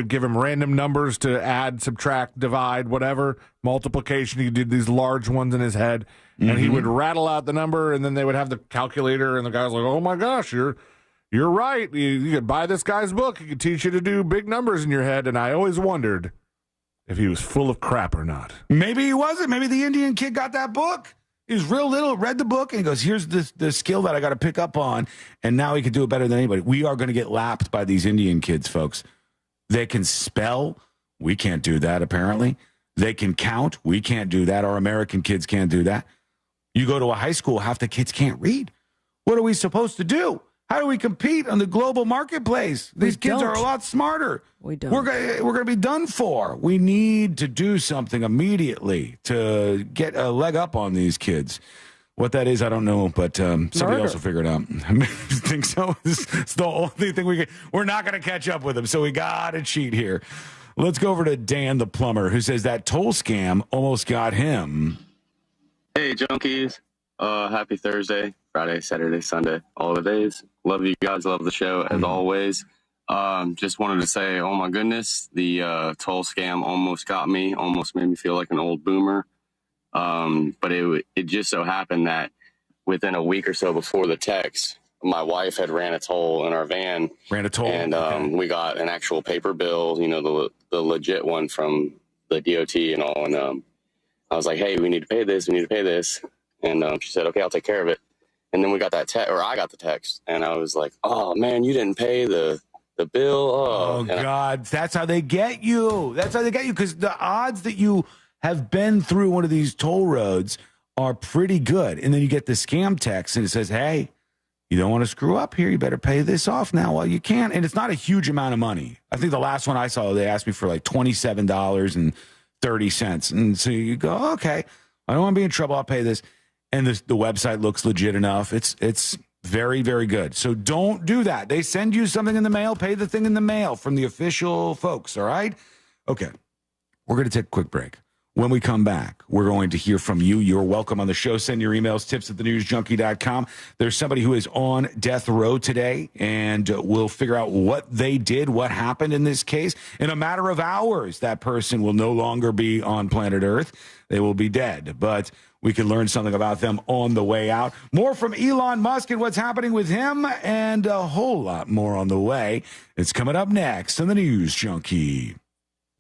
give him random numbers to add, subtract, divide, whatever, multiplication. He did these large ones in his head, and he would rattle out the number, and then they would have the calculator, and the guy was like, "Oh my gosh, you're right. You could buy this guy's book. He could teach you to do big numbers in your head." And I always wondered if he was full of crap or not. Maybe he wasn't. Maybe the Indian kid got that book. He was real little, read the book, and he goes, here's the skill that I got to pick up on, and now he can do it better than anybody. We are going to get lapped by these Indian kids, folks. They can spell. We can't do that, apparently. They can count. We can't do that. Our American kids can't do that. You go to a high school, half the kids can't read. What are we supposed to do? How do we compete on the global marketplace? These kids are a lot smarter. We don't. We're going to be done for. We need to do something immediately to get a leg up on these kids. What that is, I don't know, but somebody else will figure it out. I think so. It's the only thing we're not going to catch up with them, so we got to cheat here. Let's go over to Dan the plumber, who says that toll scam almost got him. Hey, junkies. Happy Thursday, Friday, Saturday, Sunday, all the days. Love you guys. Love the show, as always. Just wanted to say, oh, my goodness, the toll scam almost got me, almost made me feel like an old boomer. But it just so happened that within a week or so before the text, my wife had ran a toll in our van. And we got an actual paper bill, the legit one from the DOT and all. And I was like, hey, we need to pay this. And she said, okay, I'll take care of it. And then we got that text, or I got the text, and I was like, oh, man, you didn't pay the bill. Oh, God. That's how they get you. Because the odds that you have been through one of these toll roads are pretty good. And then you get the scam text, and it says, hey, you don't want to screw up here. You better pay this off now while you can. And it's not a huge amount of money. I think the last one I saw, they asked me for like $27.30. And so you go, okay, I don't want to be in trouble. I'll pay this. And the website looks legit enough. It's very, very good. So don't do that. They send you something in the mail, pay the thing in the mail from the official folks, all right? Okay, we're going to take a quick break. When we come back, we're going to hear from you. You're welcome on the show. Send your emails, tips@thenewsjunkie.com. There's somebody who is on death row today, and we'll figure out what they did, what happened in this case. In a matter of hours, that person will no longer be on planet Earth. They will be dead, but we can learn something about them on the way out. More from Elon Musk and what's happening with him, and a whole lot more on the way. It's coming up next on the News Junkie.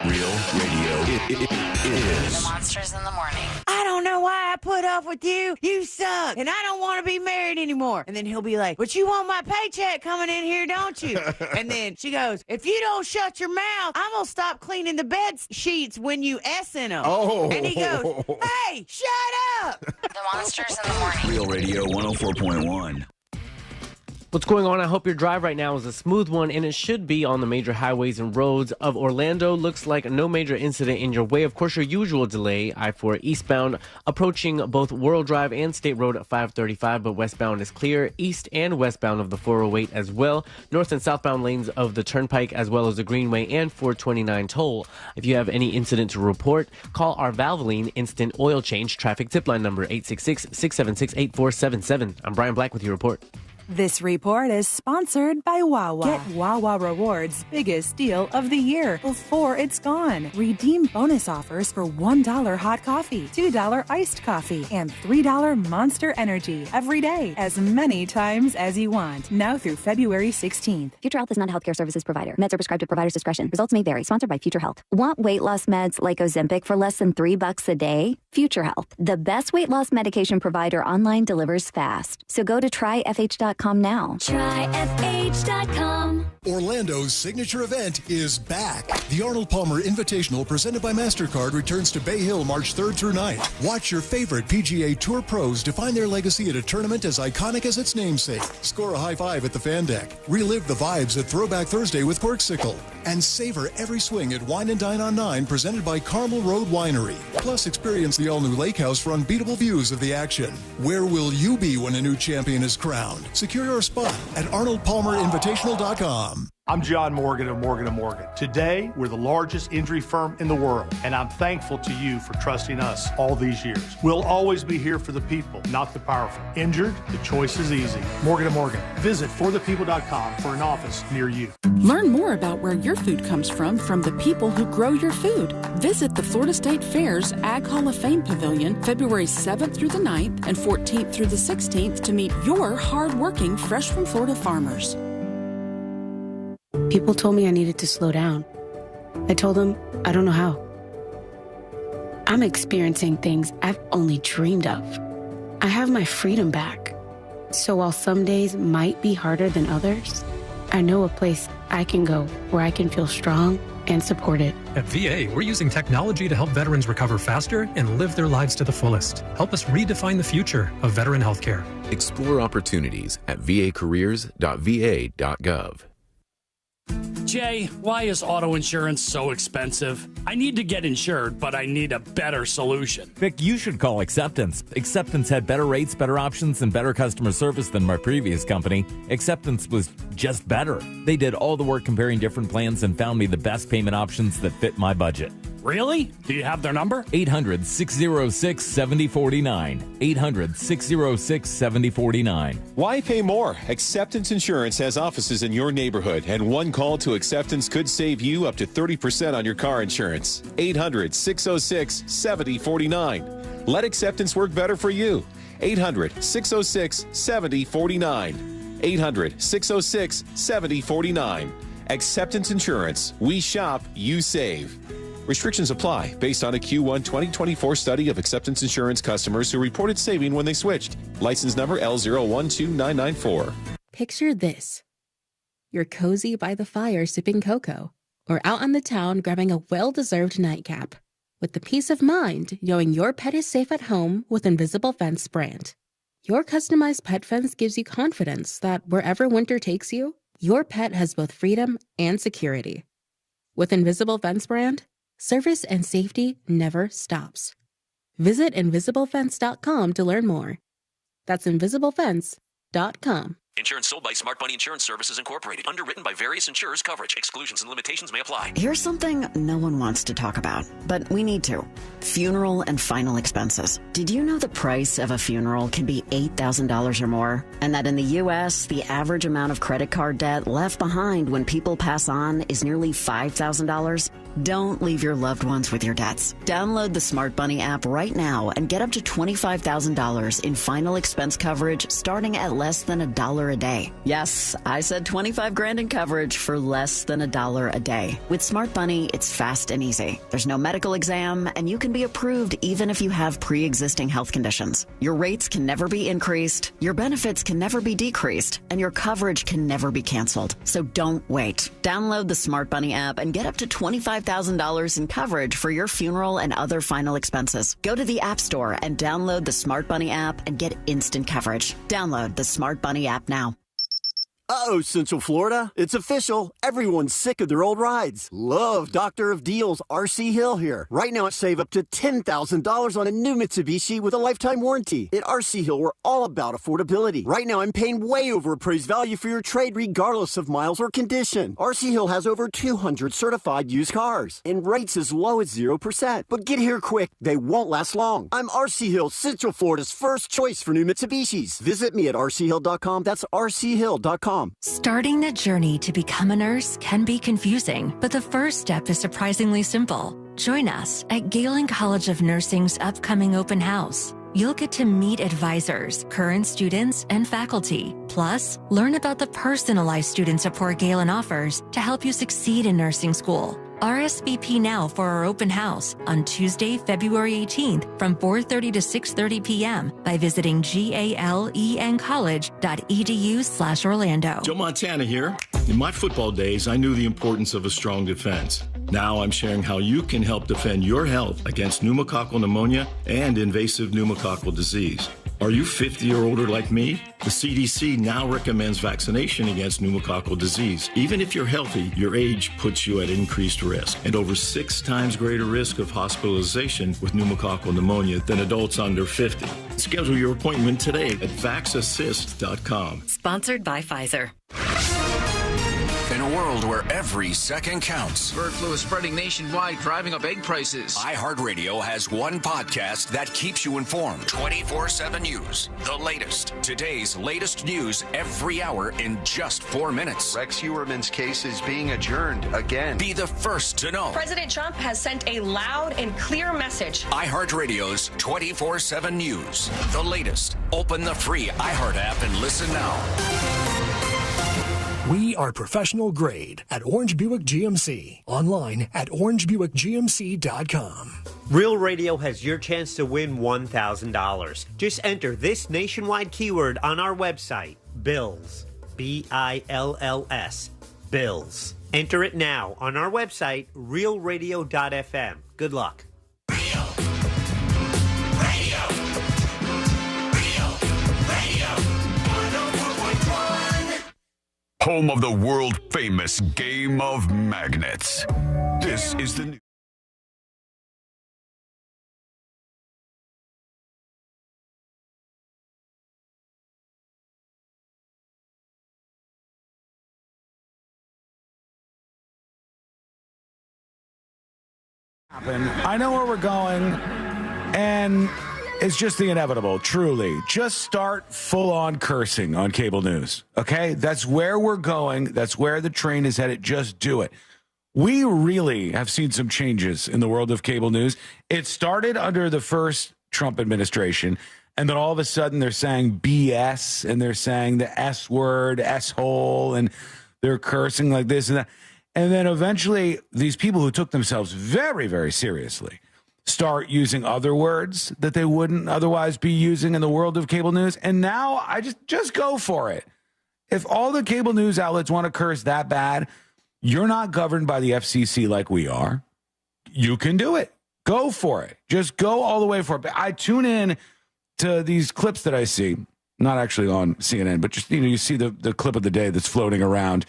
Real radio. It is. The Monsters in the Morning. I don't know why I put up with you. You suck. And I don't want to be married anymore. And then he'll be like, but you want my paycheck coming in here, don't you? And then she goes, if you don't shut your mouth, I'm going to stop cleaning the bed sheets when you S in them. Oh. And he goes, hey, shut up. The Monsters in the Morning. Real radio 104.1. What's going on? I hope your drive right now is a smooth one, and it should be on the major highways and roads of Orlando. Looks like no major incident in your way. Of course, your usual delay, I-4 eastbound, approaching both World Drive and State Road 535, but westbound is clear. East and westbound of the 408 as well. North and southbound lanes of the Turnpike, as well as the Greenway and 429 toll. If you have any incident to report, call our Valvoline Instant Oil Change traffic tip line number 866-676-8477. I'm Brian Black with your report. This report is sponsored by Wawa. Get Wawa Rewards' biggest deal of the year before it's gone. Redeem bonus offers for $1 hot coffee, $2 iced coffee, and $3 Monster Energy every day, as many times as you want. Now through February 16th. Future Health is not a healthcare services provider. Meds are prescribed at provider's discretion. Results may vary. Sponsored by Future Health. Want weight loss meds like Ozempic for less than $3 a day? Future Health, the best weight loss medication provider online, delivers fast. So go to tryfh.com now. tryfh.com. Orlando's signature event is back. The Arnold Palmer Invitational presented by MasterCard returns to Bay Hill March 3rd through 9th. Watch your favorite PGA Tour pros define their legacy at a tournament as iconic as its namesake. Score a high five at the fan deck. Relive the vibes at Throwback Thursday with Corksicle. And savor every swing at Wine and Dine on 9 presented by Carmel Road Winery. Plus experience the all-new lake house for unbeatable views of the action. Where will you be when a new champion is crowned? Secure your spot at ArnoldPalmerInvitational.com. I'm John Morgan of Morgan & Morgan. Today, we're the largest injury firm in the world, and I'm thankful to you for trusting us all these years. We'll always be here for the people, not the powerful. Injured? The choice is easy. Morgan & Morgan. Visit forthepeople.com for an office near you. Learn more about where your food comes from the people who grow your food. Visit the Florida State Fair's Ag Hall of Fame Pavilion February 7th through the 9th and 14th through the 16th to meet your hard-working, fresh from Florida farmers. People told me I needed to slow down. I told them I don't know how. I'm experiencing things I've only dreamed of. I have my freedom back. So while some days might be harder than others, I know a place I can go where I can feel strong and supported. At VA, we're using technology to help veterans recover faster and live their lives to the fullest. Help us redefine the future of veteran healthcare. Explore opportunities at vacareers.va.gov. Jay, why is auto insurance so expensive? I need to get insured, but I need a better solution. Vic, you should call Acceptance. Acceptance had better rates, better options, and better customer service than my previous company. Acceptance was just better. They did all the work comparing different plans and found me the best payment options that fit my budget. Really? Do you have their number? 800-606-7049. 800-606-7049. Why pay more? Acceptance Insurance has offices in your neighborhood, and one call to Acceptance could save you up to 30% on your car insurance. 800-606-7049. Let Acceptance work better for you. 800-606-7049. 800-606-7049. Acceptance Insurance. We shop, you save. Restrictions apply based on a Q1 2024 study of Acceptance Insurance customers who reported saving when they switched. License number L012994. Picture this. You're cozy by the fire sipping cocoa, or out on the town grabbing a well-deserved nightcap, with the peace of mind knowing your pet is safe at home with Invisible Fence brand. Your customized pet fence gives you confidence that wherever winter takes you, your pet has both freedom and security. With Invisible Fence brand, service and safety never stops. Visit invisiblefence.com to learn more. That's invisiblefence.com. Insurance sold by Smart Money Insurance Services Incorporated. Underwritten by various insurers. Coverage, exclusions, and limitations may apply. Here's something no one wants to talk about, but we need to. Funeral and final expenses. Did you know the price of a funeral can be $8,000 or more? And that in the U.S., the average amount of credit card debt left behind when people pass on is nearly $5,000? Don't leave your loved ones with your debts. Download the Smart Money app right now and get up to $25,000 in final expense coverage starting at less than $1 a day. Yes, I said 25 grand in coverage for less than $1 a day. With Smart Money, it's fast and easy. There's no medical exam, and you can be approved even if you have pre-existing health conditions. Your rates can never be increased, your benefits can never be decreased, and your coverage can never be canceled. So don't wait. Download the Smart Money app and get up to $25,000 in coverage for your funeral and other final expenses. Go to the App Store and download the Smart Money app and get instant coverage. Download the Smart Money app now. Uh-oh, Central Florida. It's official. Everyone's sick of their old rides. Love Doctor of Deals RC Hill here. Right now, save up to $10,000 on a new Mitsubishi with a lifetime warranty. At RC Hill, we're all about affordability. Right now, I'm paying way over appraised value for your trade regardless of miles or condition. RC Hill has over 200 certified used cars and rates as low as 0%. But get here quick. They won't last long. I'm RC Hill, Central Florida's first choice for new Mitsubishis. Visit me at rchill.com. That's rchill.com. Starting the journey to become a nurse can be confusing, but the first step is surprisingly simple. Join us at Galen College of Nursing's upcoming open house. You'll get to meet advisors, current students, and faculty. Plus, learn about the personalized student support Galen offers to help you succeed in nursing school. RSVP now for our open house on Tuesday, February 18th from 4:30 to 6:30 p.m. by visiting galencollege.edu/Orlando. Joe Montana here. In my football days, I knew the importance of a strong defense. Now I'm sharing how you can help defend your health against pneumococcal pneumonia and invasive pneumococcal disease. Are you 50 or older like me? The CDC now recommends vaccination against pneumococcal disease. Even if you're healthy, your age puts you at increased risk and over 6 times greater risk of hospitalization with pneumococcal pneumonia than adults under 50. Schedule your appointment today at vaxassist.com. Sponsored by Pfizer. In a world where every second counts, bird flu is spreading nationwide, driving up egg prices. iHeartRadio has one podcast that keeps you informed. 24/7 News. The latest. Today's latest news every hour in just 4 minutes. Rex Heuermann's case is being adjourned again. Be the first to know. President Trump has sent a loud and clear message. iHeartRadio's 24/7 News. The latest. Open the free iHeart app and listen now. We are professional grade at Orange Buick GMC. Online at orangebuickgmc.com. Real Radio has your chance to win $1,000. Just enter this nationwide keyword on our website, BILLS, BILLS. Bills. Enter it now on our website, realradio.fm. Good luck. Home of the world-famous Game of Magnets. This is the new... I know where we're going, and it's just the inevitable, truly. Just start full-on cursing on cable news, okay? That's where we're going. That's where the train is headed. Just do it. We really have seen some changes in the world of cable news. It started under the first Trump administration, and then all of a sudden they're saying BS, and they're saying the S word, S-hole, and they're cursing like this and that. And then eventually these people who took themselves very, very seriously start using other words that they wouldn't otherwise be using in the world of cable news. And now I just go for it. If all the cable news outlets want to curse that bad, you're not governed by the FCC like we are. You can do it. Go for it. Just go all the way for it. But I tune in to these clips that I see, not actually on CNN, but just, you see the clip of the day that's floating around.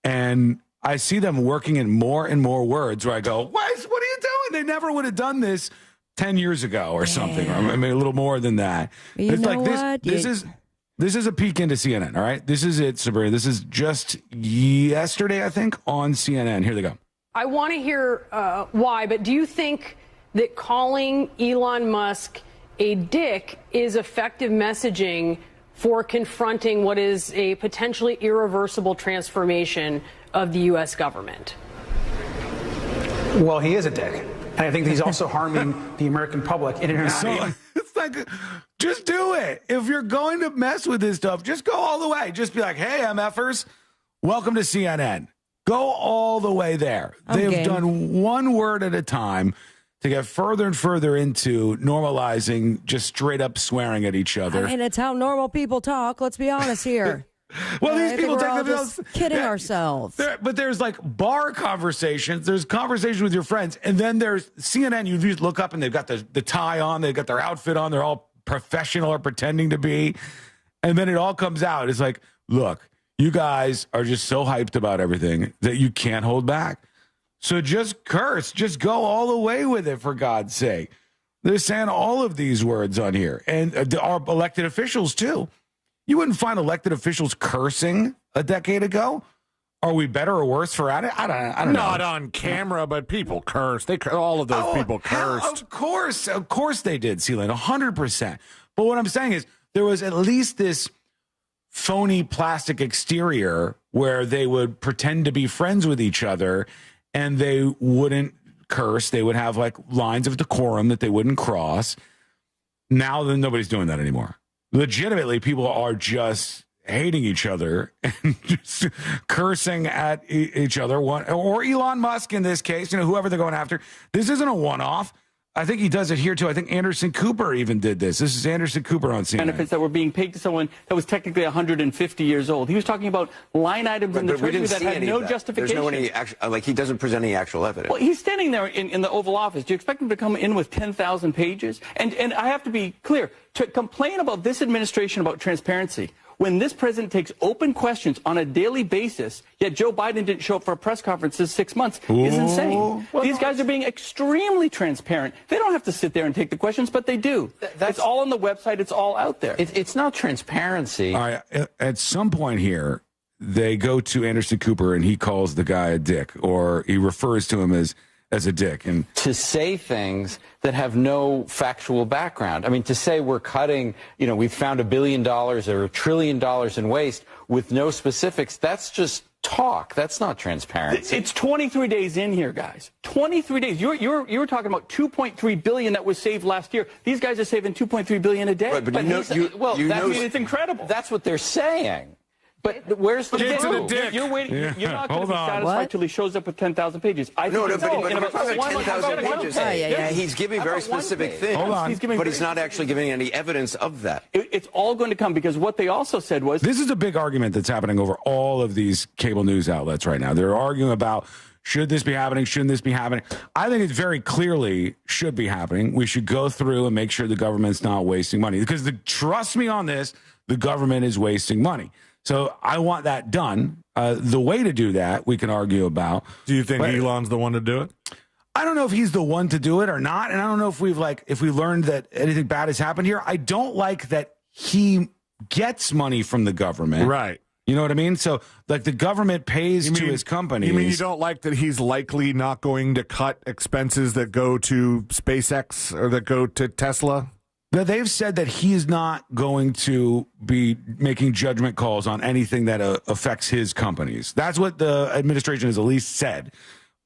And I see them working in more and more words where I go, what are you doing? They never would have done this 10 years ago or something. Or I mean, a little more than that. It's like this is a peek into CNN, all right? This is it, Sabrina. This is just yesterday, I think, on CNN. Here they go. I want to hear why, but do you think that calling Elon Musk a dick is effective messaging for confronting what is a potentially irreversible transformation of the U.S. government? Well, he is a dick. And I think he's also harming the American public in and So it's like, just do it. If you're going to mess with this stuff, just go all the way. Just be like, hey, MFers, welcome to CNN. Go all the way there. Okay. They've done one word at a time to get further and further into normalizing just straight up swearing at each other. I mean, it's how normal people talk. Let's be honest here. Well, these people take themselves kidding ourselves. But there's like bar conversations. There's conversations with your friends, and then there's CNN. You just look up, and they've got the tie on. They've got their outfit on. They're all professional or pretending to be, and then it all comes out. It's like, look, you guys are just so hyped about everything that you can't hold back. So just curse. Just go all the way with it, for God's sake. They're saying all of these words on here, and our elected officials too. You wouldn't find elected officials cursing a decade ago. Are we better or worse for at it? I don't know. Not on camera, but people curse. All of those people cursed. Of course they did, Celine, 100%. But what I'm saying is there was at least this phony plastic exterior where they would pretend to be friends with each other, and they wouldn't curse. They would have like lines of decorum that they wouldn't cross. Now then, nobody's doing that anymore. Legitimately, people are just hating each other and just cursing at each other, or Elon Musk in this case, whoever they're going after. This isn't a one-off. I think he does it here, too. I think Anderson Cooper even did this. This is Anderson Cooper on CNN. Benefits that were being paid to someone that was technically 150 years old. He was talking about line items in the Treasury that had no justification. There's no he doesn't present any actual evidence. Well, he's standing there in the Oval Office. Do you expect him to come in with 10,000 pages? And I have to be clear, to complain about this administration about transparency, when this president takes open questions on a daily basis, yet Joe Biden didn't show up for a press conference this 6 months, is insane. Well, these guys are being extremely transparent. They don't have to sit there and take the questions, but they do. It's all on the website. It's all out there. It's not transparency. All right. At some point here, they go to Anderson Cooper, and he calls the guy a dick, or he refers to him as a dick. And to say things that have no factual background. I mean, to say we're cutting, we've found $1 billion or $1 trillion in waste with no specifics, that's just talk. That's not transparency. It's 23 days in here, guys. 23 days. You were talking about $2.3 billion that was saved last year. These guys are saving $2.3 billion a day. Right, but it's incredible. That's what they're saying. But where's the Get to the dick. You're waiting. Yeah. You're not going to Hold be on. satisfied What? till he shows up with 10,000 pages. I No, think but in about probably 10,000 pages. Yeah. He's giving very specific things, Hold on. but he's not actually giving any evidence of that. It's all going to come because what they also said was This is a big argument that's happening over all of these cable news outlets right now. They're arguing about, should this be happening? Shouldn't this be happening? I think it very clearly should be happening. We should go through and make sure the government's not wasting money, because trust me on this, the government is wasting money. So I want that done. The way to do that, we can argue about. Do you think Elon's the one to do it? I don't know if he's the one to do it or not. And I don't know if we learned that anything bad has happened here. I don't like that he gets money from the government. Right. You know what I mean? So, like, the government pays to his companies. You mean you don't like that he's likely not going to cut expenses that go to SpaceX or that go to Tesla? They've said that he's not going to be making judgment calls on anything that affects his companies. That's what the administration has at least said.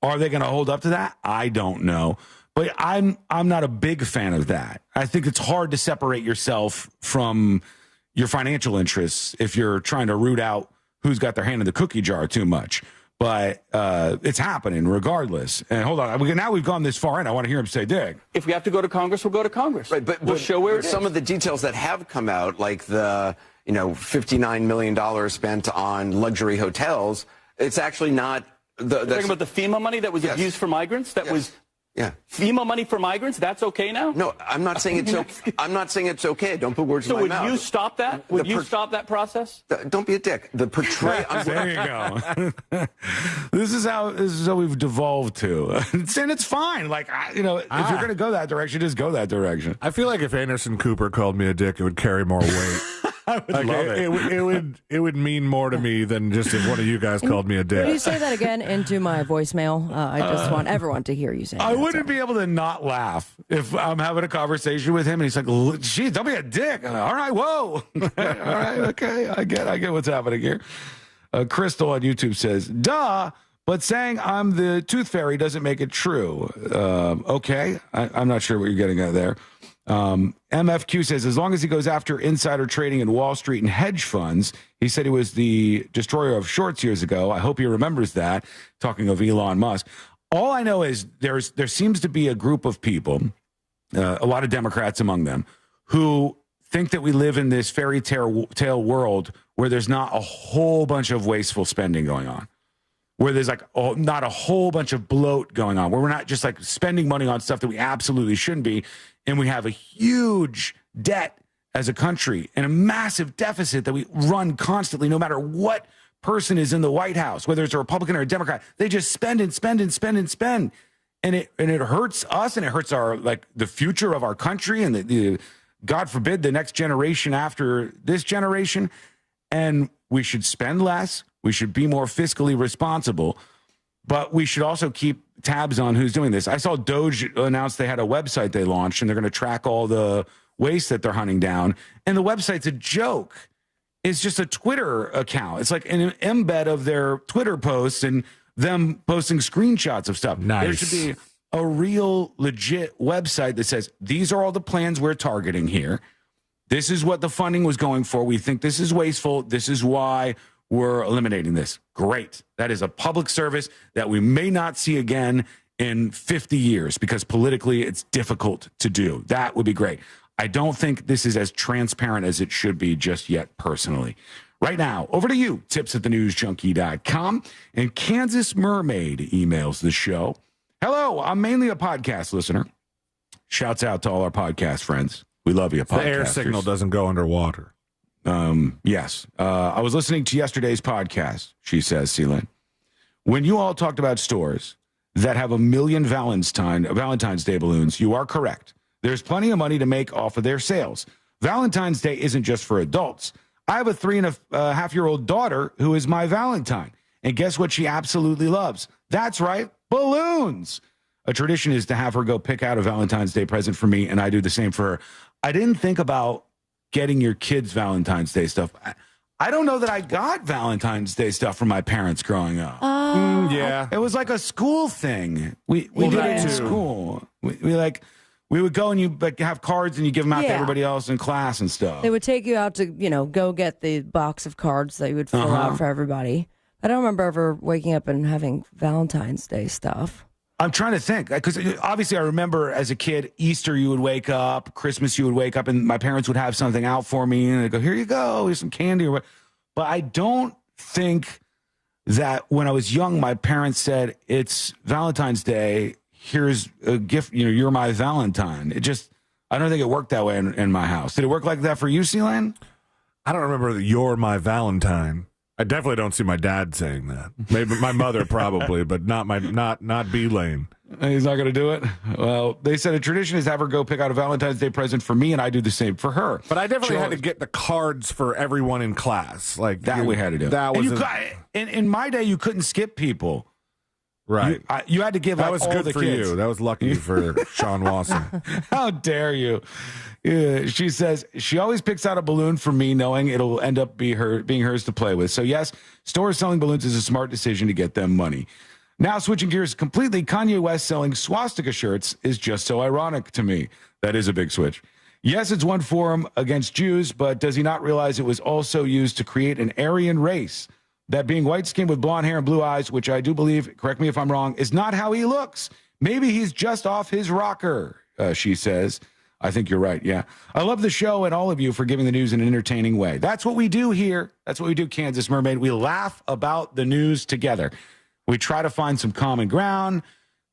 Are they going to hold up to that? I don't know. But I'm not a big fan of that. I think it's hard to separate yourself from your financial interests if you're trying to root out who's got their hand in the cookie jar too much. But it's happening regardless. And hold on, now we've gone this far in. I want to hear him say, "Dig." if we have to go to Congress, we'll go to Congress. Right, but we'll show where some of the details that have come out, like the $59 million spent on luxury hotels, it's actually not. Talking about the FEMA money that was used for migrants. That was. Yeah. FEMA money for migrants, that's okay now? No, I'm not saying it's okay. I'm not saying it's okay. Don't put words in my mouth. So would you stop that? Would you stop that process? Don't be a dick. The portray. There you go. This is how we've devolved to. And it's fine. Like, if you're going to go that direction, just go that direction. I feel like if Anderson Cooper called me a dick, it would carry more weight. I would love it. It would mean more to me than just if one of you guys called me a dick. Could you say that again into my voicemail? I just want everyone to hear you say that. I wouldn't be able to not laugh if I'm having a conversation with him and he's like, "Geez, don't be a dick." I'm like, all right, whoa. All right, okay. I get what's happening here. Crystal on YouTube says, "Duh, but saying I'm the tooth fairy doesn't make it true." Okay. I'm not sure what you're getting at there. MFQ says, as long as he goes after insider trading in Wall Street and hedge funds, he said he was the destroyer of shorts years ago. I hope he remembers that. Talking of Elon Musk. All I know is there seems to be a group of people, a lot of Democrats among them, who think that we live in this fairy tale world where there's not a whole bunch of wasteful spending going on, where there's not a whole bunch of bloat going on, where we're not just like spending money on stuff that we absolutely shouldn't be. And we have a huge debt as a country and a massive deficit that we run constantly, no matter what person is in the White House, whether it's a Republican or a Democrat. They just spend and spend and spend and spend. And it hurts us, and it hurts the future of our country and the God forbid, the next generation after this generation. And we should spend less. We should be more fiscally responsible. But we should also keep tabs on who's doing this. I saw Doge announce they had a website they launched, and they're going to track all the waste that they're hunting down. And the website's a joke. It's just a Twitter account. It's like an embed of their Twitter posts and them posting screenshots of stuff. Nice. There should be a real, legit website that says, these are all the plans we're targeting here. This is what the funding was going for. We think this is wasteful. This is why we're eliminating this. Great. That is a public service that we may not see again in 50 years because politically it's difficult to do. That would be great. I don't think this is as transparent as it should be just yet, personally. Right now, over to you, tips@thenewsjunkie.com. And Kansas Mermaid emails the show. Hello, I'm mainly a podcast listener. Shouts out to all our podcast friends. We love you, podcasters. The air signal doesn't go underwater. Yes. I was listening to yesterday's podcast, she says, Celine. When you all talked about stores that have 1 million Valentine's Day balloons, you are correct. There's plenty of money to make off of their sales. Valentine's Day isn't just for adults. I have a 3.5-year-old daughter who is my Valentine. And guess what she absolutely loves? That's right, balloons. A tradition is to have her go pick out a Valentine's Day present for me, and I do the same for her. I didn't think about getting your kids Valentine's Day stuff. I don't know that I got Valentine's Day stuff from my parents growing up. Yeah. It was like a school thing. We did it in school. We would go and you have cards and you give them out to everybody else in class and stuff. They would take you out to, go get the box of cards that you would fill out for everybody. I don't remember ever waking up and having Valentine's Day stuff. I'm trying to think, because obviously I remember as a kid, Easter you would wake up, Christmas you would wake up, and my parents would have something out for me, and they'd go, here you go, here's some candy or what. But I don't think that when I was young, my parents said, it's Valentine's Day, here's a gift, you're my Valentine. I don't think it worked that way in my house. Did it work like that for you, C-Lane? I don't remember that you're my Valentine. I definitely don't see my dad saying that. Maybe my mother probably, but not B-Lane. He's not going to do it? Well, they said a tradition is have her go pick out a Valentine's Day present for me, and I do the same for her. But I definitely had to get the cards for everyone in class. Like that we had to do. That was in my day, you couldn't skip people. Right. You had to give that was all good the for kids. you. That was lucky for Sean Watson. How dare you? Yeah, she says she always picks out a balloon for me, knowing it'll end up being hers to play with. So yes, stores selling balloons is a smart decision to get them money. Now switching gears completely, Kanye West selling swastika shirts is just so ironic to me. That is a big switch. Yes, it's one forum against Jews, but does he not realize it was also used to create an Aryan race? That being white-skinned with blonde hair and blue eyes, which I do believe, correct me if I'm wrong, is not how he looks. Maybe he's just off his rocker, she says. I think you're right, yeah. I love the show and all of you for giving the news in an entertaining way. That's what we do here. That's what we do, Kansas Mermaid. We laugh about the news together. We try to find some common ground.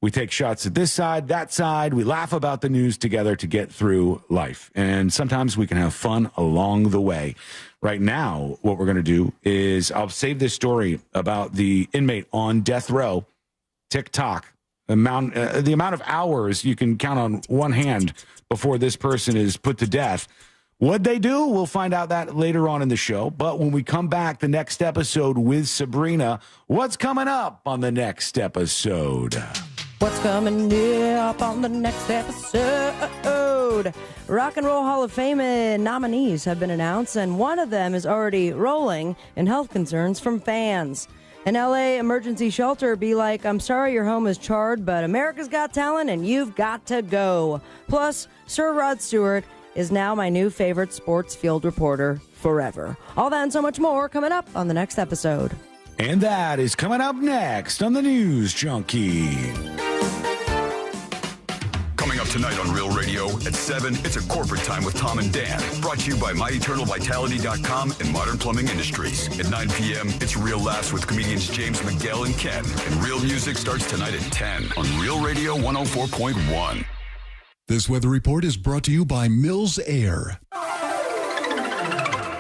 We take shots at this side, that side. We laugh about the news together to get through life. And sometimes we can have fun along the way. Right now, what we're going to do is I'll save this story about the inmate on death row, TikTok. The amount of hours you can count on one hand before this person is put to death. What'd they do? We'll find out that later on in the show. But when we come back, the next episode with Sabrina, what's coming up on the next episode? What's coming up on the next episode? Rock and Roll Hall of Fame nominees have been announced, and one of them is already rolling in health concerns from fans. An LA emergency shelter be like, I'm sorry your home is charred, but America's Got Talent and you've got to go. Plus, Sir Rod Stewart is now my new favorite sports field reporter forever. All that and so much more coming up on the next episode. And that is coming up next on the News Junkie. Coming up tonight on Real Radio at 7, it's a corporate time with Tom and Dan. Brought to you by MyEternalVitality.com and Modern Plumbing Industries. At 9 p.m., it's Real Laughs with comedians James McGill and Ken. And Real Music starts tonight at 10 on Real Radio 104.1. This weather report is brought to you by Mills Air.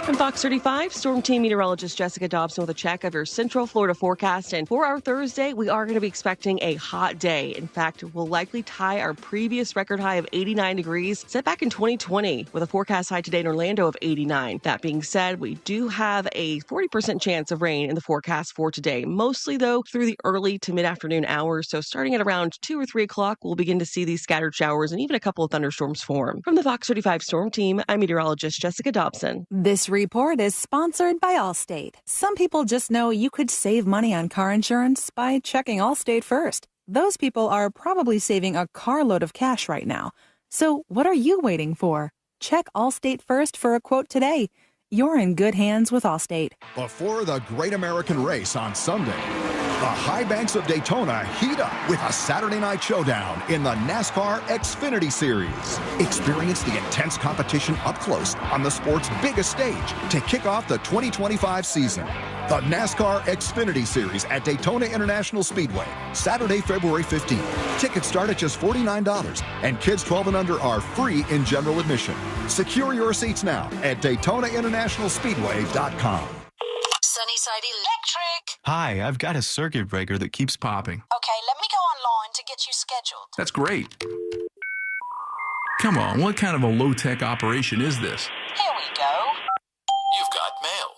From Fox 35, Storm Team meteorologist Jessica Dobson with a check of your Central Florida forecast. And for our Thursday, we are going to be expecting a hot day. In fact, we'll likely tie our previous record high of 89 degrees set back in 2020 with a forecast high today in Orlando of 89. That being said, we do have a 40% chance of rain in the forecast for today, mostly though through the early to mid-afternoon hours. So starting at around 2 or 3 o'clock, we'll begin to see these scattered showers and even a couple of thunderstorms form. From the Fox 35 Storm Team, I'm meteorologist Jessica Dobson. This report is sponsored by Allstate. Some people just know you could save money on car insurance by checking Allstate first. Those people are probably saving a carload of cash right now. So what are you waiting for? Check Allstate first for a quote today. You're in good hands with Allstate. Before the Great American Race on Sunday, the high banks of Daytona heat up with a Saturday night showdown in the NASCAR Xfinity Series. Experience the intense competition up close on the sport's biggest stage to kick off the 2025 season. The NASCAR Xfinity Series at Daytona International Speedway, Saturday, February 15th. Tickets start at just $49, and kids 12 and under are free in general admission. Secure your seats now at DaytonaInternationalSpeedway.com. Sunnyside Electric. Hi, I've got a circuit breaker that keeps popping. Okay, let me go online to get you scheduled. That's great. Come on, what kind of a low-tech operation is this? Here we go. You've got mail.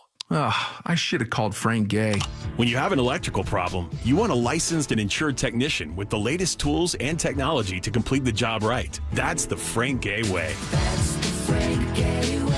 I should have called Frank Gay. When you have an electrical problem, you want a licensed and insured technician with the latest tools and technology to complete the job right. That's the Frank Gay way. That's the Frank Gay way.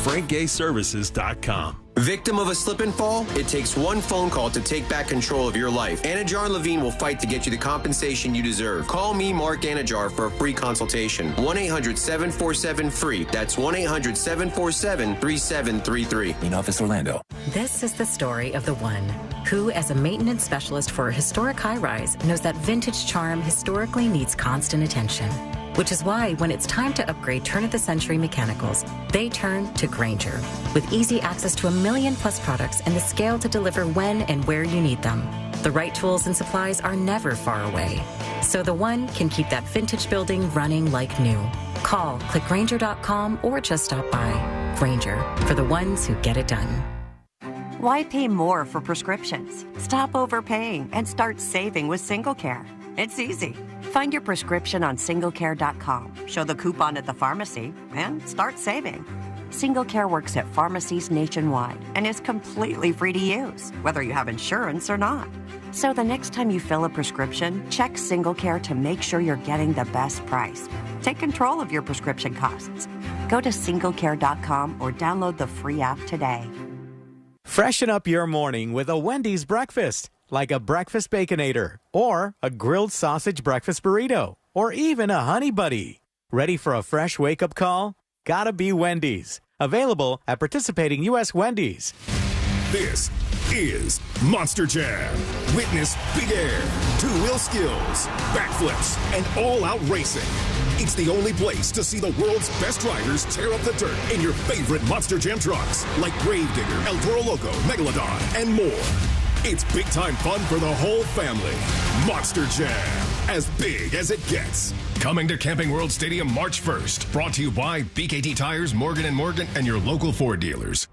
FrankGayServices.com. Victim of a slip and fall? It takes one phone call to take back control of your life. Anajar and Levine will fight to get you the compensation you deserve. Call me, Mark Anajar, for a free consultation. 1-800-747-FREE. That's 1-800-747-3733. In Office Orlando. This is the story of the one who, as a maintenance specialist for a historic high-rise, knows that vintage charm historically needs constant attention. Which is why when it's time to upgrade turn-of-the-century mechanicals, they turn to Grainger. With easy access to 1 million+ products and the scale to deliver when and where you need them. The right tools and supplies are never far away. So the one can keep that vintage building running like new. Call, click Grainger.com, or just stop by. Grainger, for the ones who get it done. Why pay more for prescriptions? Stop overpaying and start saving with SingleCare. It's easy. Find your prescription on SingleCare.com, show the coupon at the pharmacy, and start saving. SingleCare works at pharmacies nationwide and is completely free to use, whether you have insurance or not. So the next time you fill a prescription, check SingleCare to make sure you're getting the best price. Take control of your prescription costs. Go to SingleCare.com or download the free app today. Freshen up your morning with a Wendy's breakfast, like a breakfast Baconator, or a grilled sausage breakfast burrito, or even a Honey Buddy. Ready for a fresh wake-up call? Gotta be Wendy's. Available at participating U.S. Wendy's. This is Monster Jam. Witness big air, two-wheel skills, backflips, and all-out racing. It's the only place to see the world's best riders tear up the dirt in your favorite Monster Jam trucks, like Gravedigger, El Toro Loco, Megalodon, and more. It's big-time fun for the whole family. Monster Jam, as big as it gets. Coming to Camping World Stadium March 1st. Brought to you by BKT Tires, Morgan & Morgan, and your local Ford dealers.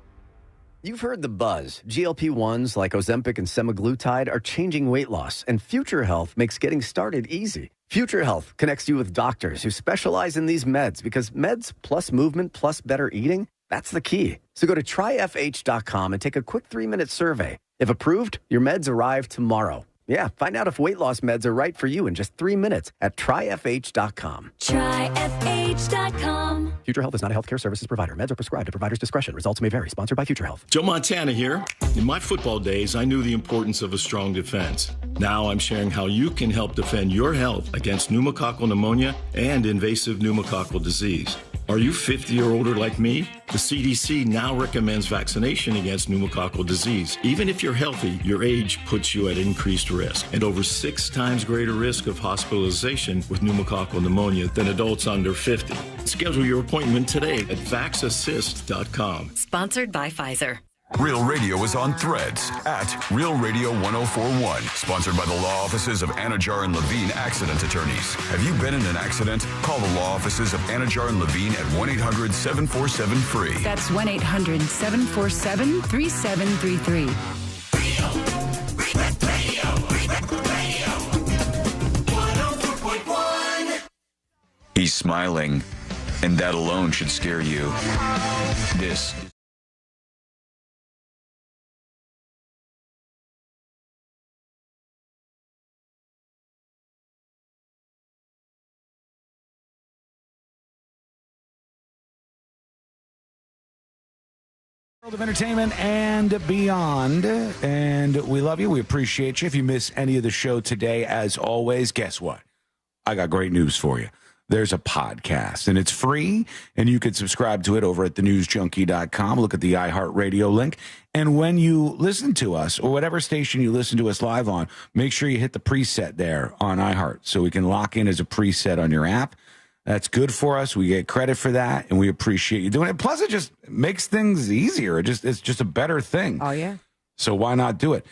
You've heard the buzz. GLP-1s like Ozempic and semaglutide are changing weight loss, and Future Health makes getting started easy. Future Health connects you with doctors who specialize in these meds because meds plus movement plus better eating, that's the key. So go to tryfh.com and take a quick 3-minute survey. If approved, your meds arrive tomorrow. Yeah, find out if weight loss meds are right for you in just 3 minutes at tryfh.com. Tryfh.com. Future Health is not a healthcare services provider. Meds are prescribed at provider's discretion. Results may vary. Sponsored by Future Health. Joe Montana here. In my football days, I knew the importance of a strong defense. Now I'm sharing how you can help defend your health against pneumococcal pneumonia and invasive pneumococcal disease. Are you 50 or older like me? The CDC now recommends vaccination against pneumococcal disease. Even if you're healthy, your age puts you at increased risk and over 6 times greater risk of hospitalization with pneumococcal pneumonia than adults under 50. Schedule your appointment today at vaxassist.com. Sponsored by Pfizer. Real Radio is on Threads at Real Radio 1041. Sponsored by the law offices of Anajar and Levine Accident Attorneys. Have you been in an accident? Call the law offices of Anajar and Levine at 1-800-747-FREE. That's 1-800-747-3733. He's smiling, and that alone should scare you. This world of entertainment and beyond, and we love you. We appreciate you. If you miss any of the show today, as always, guess what? I got great news for you. There's a podcast, and it's free, and you can subscribe to it over at thenewsjunkie.com. Look at the iHeartRadio link, and when you listen to us, or whatever station you listen to us live on, make sure you hit the preset there on iHeart, so we can lock in as a preset on your app. That's good for us. We get credit for that, and we appreciate you doing it. Plus, it just makes things easier. It's just a better thing. Oh, yeah. So why not do it?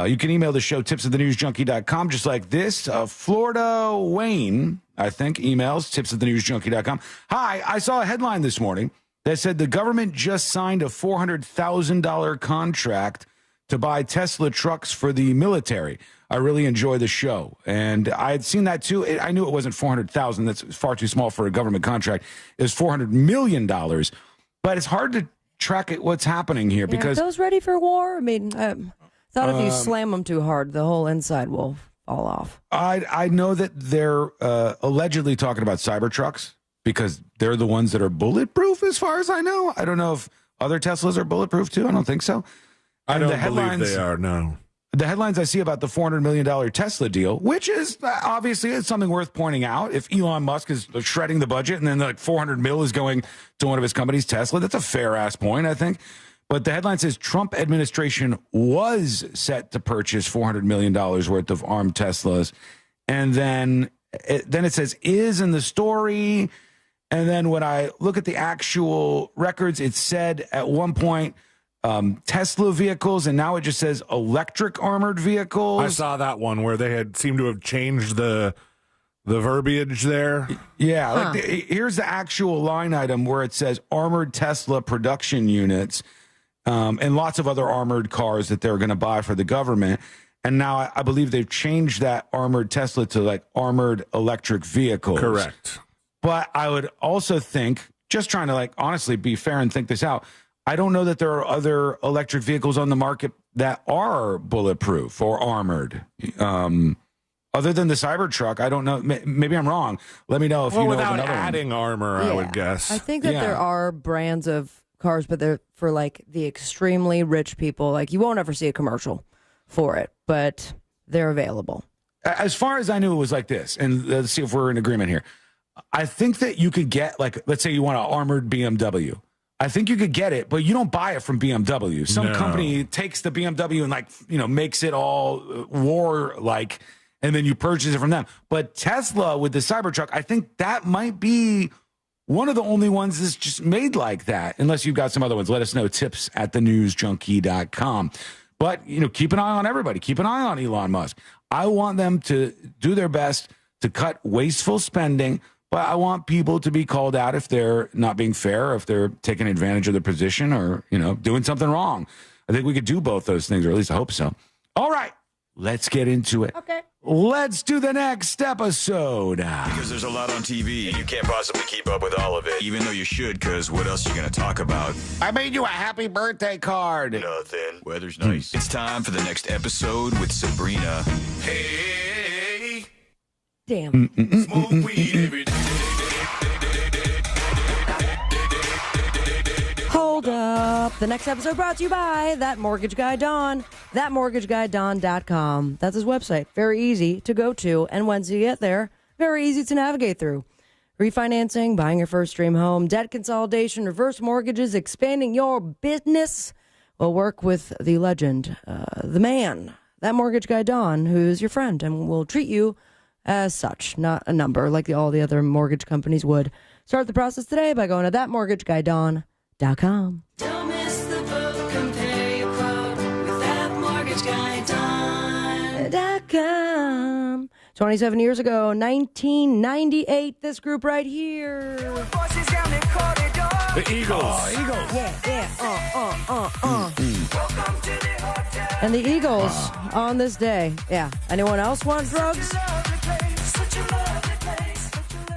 You can email the show, tips@thenewsjunkie.com, just like this. Florida Wayne, I think, emails, tips@thenewsjunkie.com. Hi, I saw a headline this morning that said the government just signed a $400,000 contract to buy Tesla trucks for the military. I really enjoy the show. And I had seen that too. I knew it wasn't $400,000. That's far too small for a government contract. It was $400 million. But it's hard to track it, what's happening here, because are those ready for war? I mean, thought if you slam them too hard, the whole inside will fall off. I know that they're allegedly talking about Cybertrucks because they're the ones that are bulletproof, as far as I know. I don't know if other Teslas are bulletproof too? I don't think so. I And don't believe they are, no. The headlines I see about the $400 million Tesla deal, which is obviously it's something worth pointing out. If Elon Musk is shredding the budget and then like 400 mil is going to one of his companies, Tesla, that's a fair ass point, I think. But the headline says Trump administration was set to purchase $400 million worth of armed Teslas. And then it says is in the story. And then when I look at the actual records, it said at one point Tesla vehicles, and now it just says electric armored vehicles. I saw that one where they had seemed to have changed the verbiage there. Yeah, here's the actual line item where it says armored Tesla production units and lots of other armored cars that they're going to buy for the government. And now I believe they've changed that armored Tesla to like armored electric vehicles. Correct. But I would also think, just trying to like honestly be fair and think this out, I don't know that there are other electric vehicles on the market that are bulletproof or armored. Other than the Cybertruck, I don't know. Maybe I'm wrong. Let me know if you know of without another adding armor, I would guess. I think that there are brands of cars, but they're for like the extremely rich people. Like you won't ever see a commercial for it, but they're available. As far as I knew, it was like this. And let's see if we're in agreement here. I think that you could get, like, let's say you want an armored BMW. I think you could get it, but you don't buy it from BMW. Some company takes the BMW and, like, you know, makes it all war-like, and then you purchase it from them. But Tesla with the Cybertruck, I think that might be one of the only ones that's just made like that, unless you've got some other ones. Let us know, tips at thenewsjunkie.com. But, you know, keep an eye on everybody. Keep an eye on Elon Musk. I want them to do their best to cut wasteful spending, but I want people to be called out if they're not being fair, or if they're taking advantage of their position, or, you know, doing something wrong. I think we could do both those things, or at least I hope so. All right, let's get into it. Okay. Let's do the next episode. Because there's a lot on TV, and you can't possibly keep up with all of it, even though you should, because what else are you going to talk about? I made you a happy birthday card. Nothing. Weather's nice. It's time for the next episode with Sabrina. Hey. Damn. Smoke weed every day. Hold up. The next episode brought to you by That Mortgage Guy Don. ThatMortgageGuyDon.com. That's his website. Very easy to go to. And once you get there, very easy to navigate through. Refinancing, buying your first dream home, debt consolidation, reverse mortgages, expanding your business. Well, work with the legend, the man, That Mortgage Guy Don, who's your friend and will treat you as such, not a number like all the other mortgage companies would. Start the process today by going to ThatMortgageGuyDon.com. Don't miss the boat, compare your quote with ThatMortgageGuyDon.com. 27 years ago, 1998, this group right here. The Eagles. Oh, Eagles. Yeah. And the Eagles on this day. Yeah. Anyone else want drugs?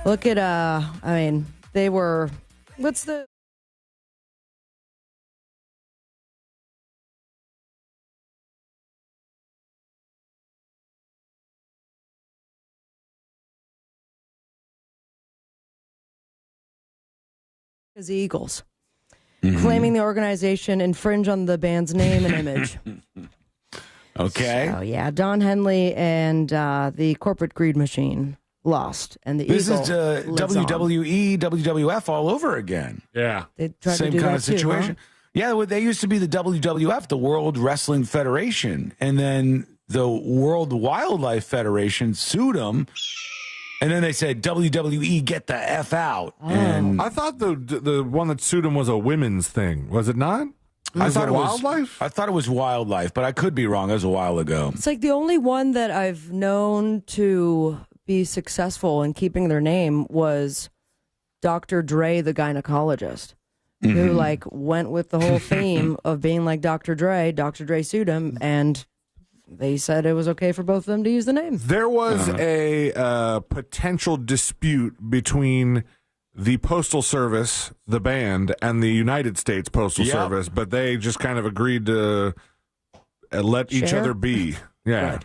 Look at, I mean, they were, what's the... The Eagles, claiming the organization infringe on the band's name and image. Okay. So, yeah, Don Henley and the corporate greed machine lost, and the This Eagle is lives on. WWE, WWF all over again. Yeah. They tried Same to do kind that of situation. Too, Yeah, well, they used to be the WWF, the World Wrestling Federation, and then the World Wildlife Federation sued them. And then they said, WWE, get the F out. And I thought the one that sued him was a women's thing. Was it not? I thought it was wildlife. I thought it was wildlife, but I could be wrong. It was a while ago. It's like the only one that I've known to be successful in keeping their name was Dr. Dre, the gynecologist, who like went with the whole theme of being like Dr. Dre. Dr. Dre sued him, and they said it was okay for both of them to use the name. There was a potential dispute between the Postal Service, the band, and the United States Postal Service, but they just kind of agreed to let each other be. Yeah.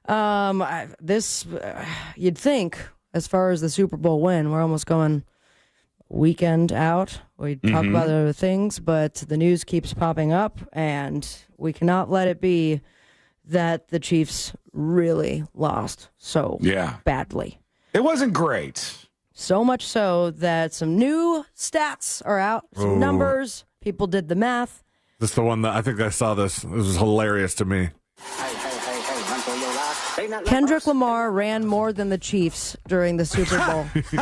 Right. You'd think, as far as the Super Bowl win, we're almost going weekend out. We talk about other things, but the news keeps popping up, and we cannot let it be that the Chiefs really lost so badly. It wasn't great. So much so that some new stats are out, some numbers. People did the math. This is the one that I think I saw this. This was hilarious to me. Kendrick Lamar ran more than the Chiefs during the Super Bowl. He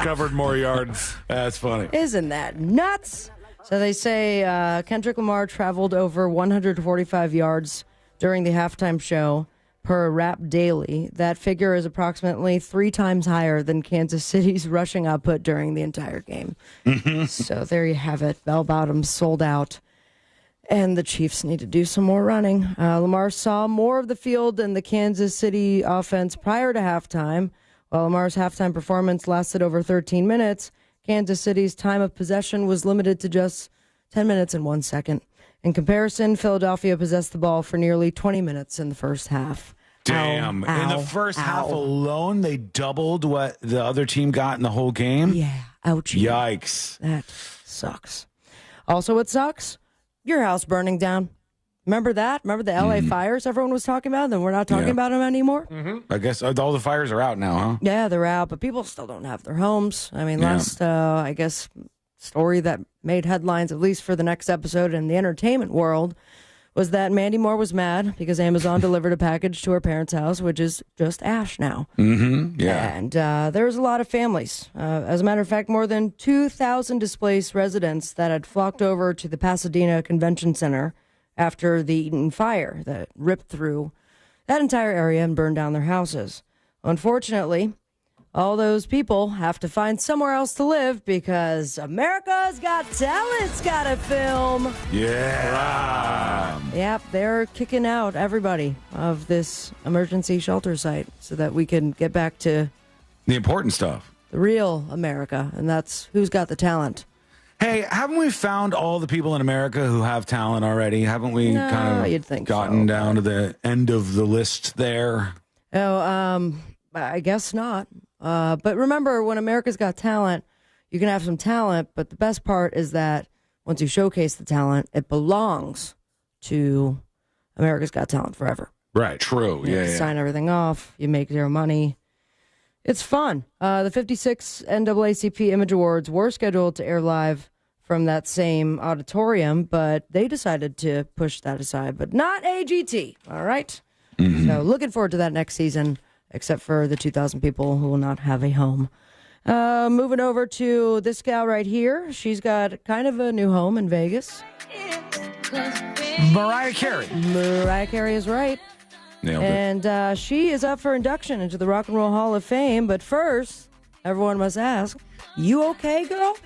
covered more yards. That's funny. Isn't that nuts? So they say Kendrick Lamar traveled over 145 yards during the halftime show per Rap Daily. That figure is approximately 3 times higher than Kansas City's rushing output during the entire game. So there you have it. Bell bottoms sold out. And the Chiefs need to do some more running. Lamar saw more of the field than the Kansas City offense prior to halftime. While Lamar's halftime performance lasted over 13 minutes, Kansas City's time of possession was limited to just 10 minutes and 1 second. In comparison, Philadelphia possessed the ball for nearly 20 minutes in the first half. Damn. In the first half alone, they doubled what the other team got in the whole game? Yeah. Ouchie. Yikes. That sucks. Also, what sucks? Your house burning down. Remember that? Remember the LA fires everyone was talking about? Then we're not talking about them anymore? I guess all the fires are out now, huh? Yeah, they're out, but people still don't have their homes. I mean, last, I guess, story that made headlines, at least for the next episode in the entertainment world, was that Mandy Moore was mad because Amazon delivered a package to her parents' house, which is just ash now. Yeah. And there's a lot of families. As a matter of fact, more than 2,000 displaced residents that had flocked over to the Pasadena Convention Center after the Eaton fire that ripped through that entire area and burned down their houses. Unfortunately, all those people have to find somewhere else to live because America's Got Talent's got a film. Yeah. Yep, they're kicking out everybody of this emergency shelter site so that we can get back to the important stuff. The real America, and that's Who's Got the Talent. Hey, haven't we found all the people in America who have talent already? Haven't we you'd think gotten down to the end of the list there? Oh, I guess not. But remember, when America's Got Talent, you can have some talent, but the best part is that once you showcase the talent, it belongs to America's Got Talent forever. Right, true. You sign everything off, you make zero money. It's fun. The 56 NAACP Image Awards were scheduled to air live from that same auditorium, but they decided to push that aside, but not AGT, all right? So looking forward to that next season, except for the 2,000 people who will not have a home. Moving over to this gal right here. She's got kind of a new home in Vegas. Mariah Carey. Mariah Carey is right. Nailed it. And she is up for induction into the Rock and Roll Hall of Fame. But first, everyone must ask, you okay, girl?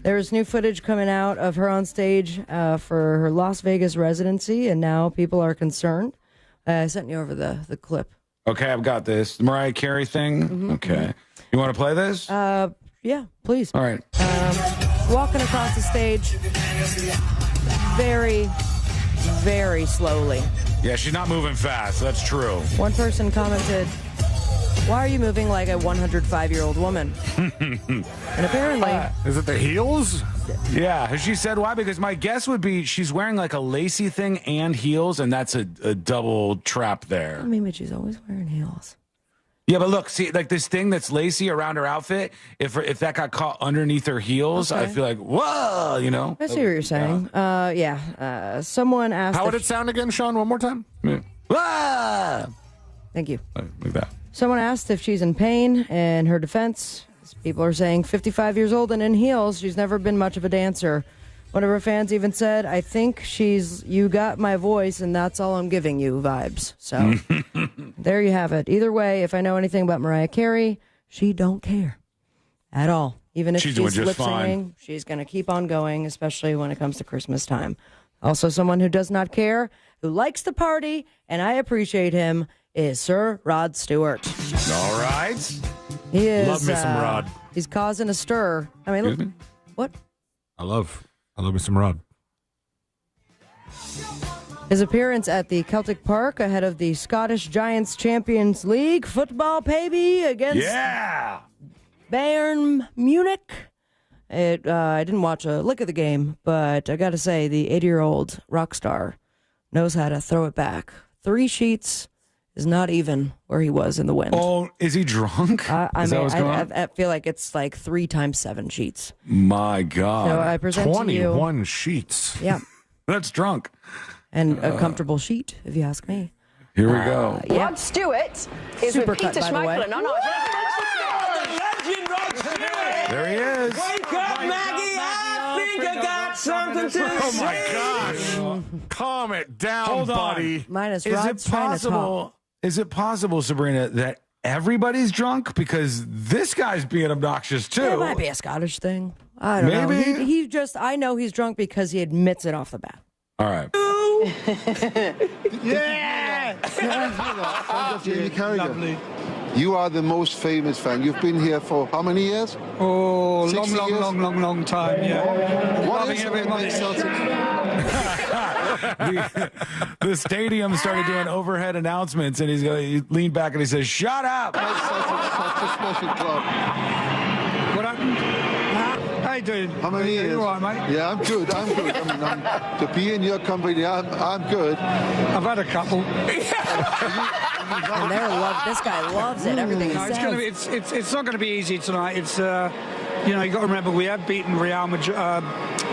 There's new footage coming out of her on stage for her Las Vegas residency, and now people are concerned. I sent you over the clip. Okay, I've got this. The Mariah Carey thing? Okay. You want to play this? Yeah, please. All right. Walking across the stage very, very slowly. Yeah, she's not moving fast. That's true. One person commented, "Why are you moving like a 105-year-old woman?" And apparently... is it the heels? Yeah. She said why? Because my guess would be she's wearing like a lacy thing and heels, and that's a double trap there. I mean, but she's always wearing heels. Yeah, but look, see, like this thing that's lacy around her outfit, if that got caught underneath her heels, I feel like, whoa, you know? I see what you're saying. Someone asked... How would it sound again, Sean? One more time? Ah! Thank you. Like that. Someone asked if she's in pain. In her defense, people are saying 55 years old and in heels, she's never been much of a dancer. One of her fans even said, "I think she's you got my voice and that's all I'm giving you" vibes. So there you have it. Either way, if I know anything about Mariah Carey, she don't care at all. Even if she's lip singing, she's going to keep on going, especially when it comes to Christmas time. Also, someone who does not care, who likes to party, and I appreciate him, is Sir Rod Stewart. All right. He is. Love me some Rod. He's causing a stir. I mean, look, what? I love me some Rod. His appearance at the Celtic Park ahead of the Scottish Giants Champions League football, baby, against Bayern Munich. I didn't watch a lick of the game, but I got to say, the 80-year-old rock star knows how to throw it back. 3 sheets is not even where he was in the wind. Oh, is he drunk? I feel like it's like 3 times 7 sheets. My God. So I present 21 to you, sheets. Yeah. That's drunk. And a comfortable sheet, if you ask me. Here we go. Yeah. Rod Stewart is Super with Peter cut, by the way. Schmeichel. No, There he is. Wake up, Maggie. I think I got something to say. Oh my gosh. Calm it down, Hold on. buddy. Minus Is Rod's it trying to talk. possible? Is it possible, Sabrina, that everybody's drunk? Because this guy's being obnoxious too. It might be a Scottish thing. I don't know. Maybe. He just, I know he's drunk because he admits it off the bat. All right. Yeah. Lovely. You are the most famous fan. You've been here for how many years? Oh, 60 long, years? long time, yeah. What Loving is every it month. about Celtics? The stadium started doing overhead announcements, and he leaned back and he says, "Shut up!" Why is Celtics such a special club? What happened? How you doing? How many years? You all right, mate? Yeah, I'm good. I mean, to be in your company, I'm good. I've had a couple. And this guy loves it. Everything he No, says. it's not going to be easy tonight. It's you got to remember we have beaten Real Madrid,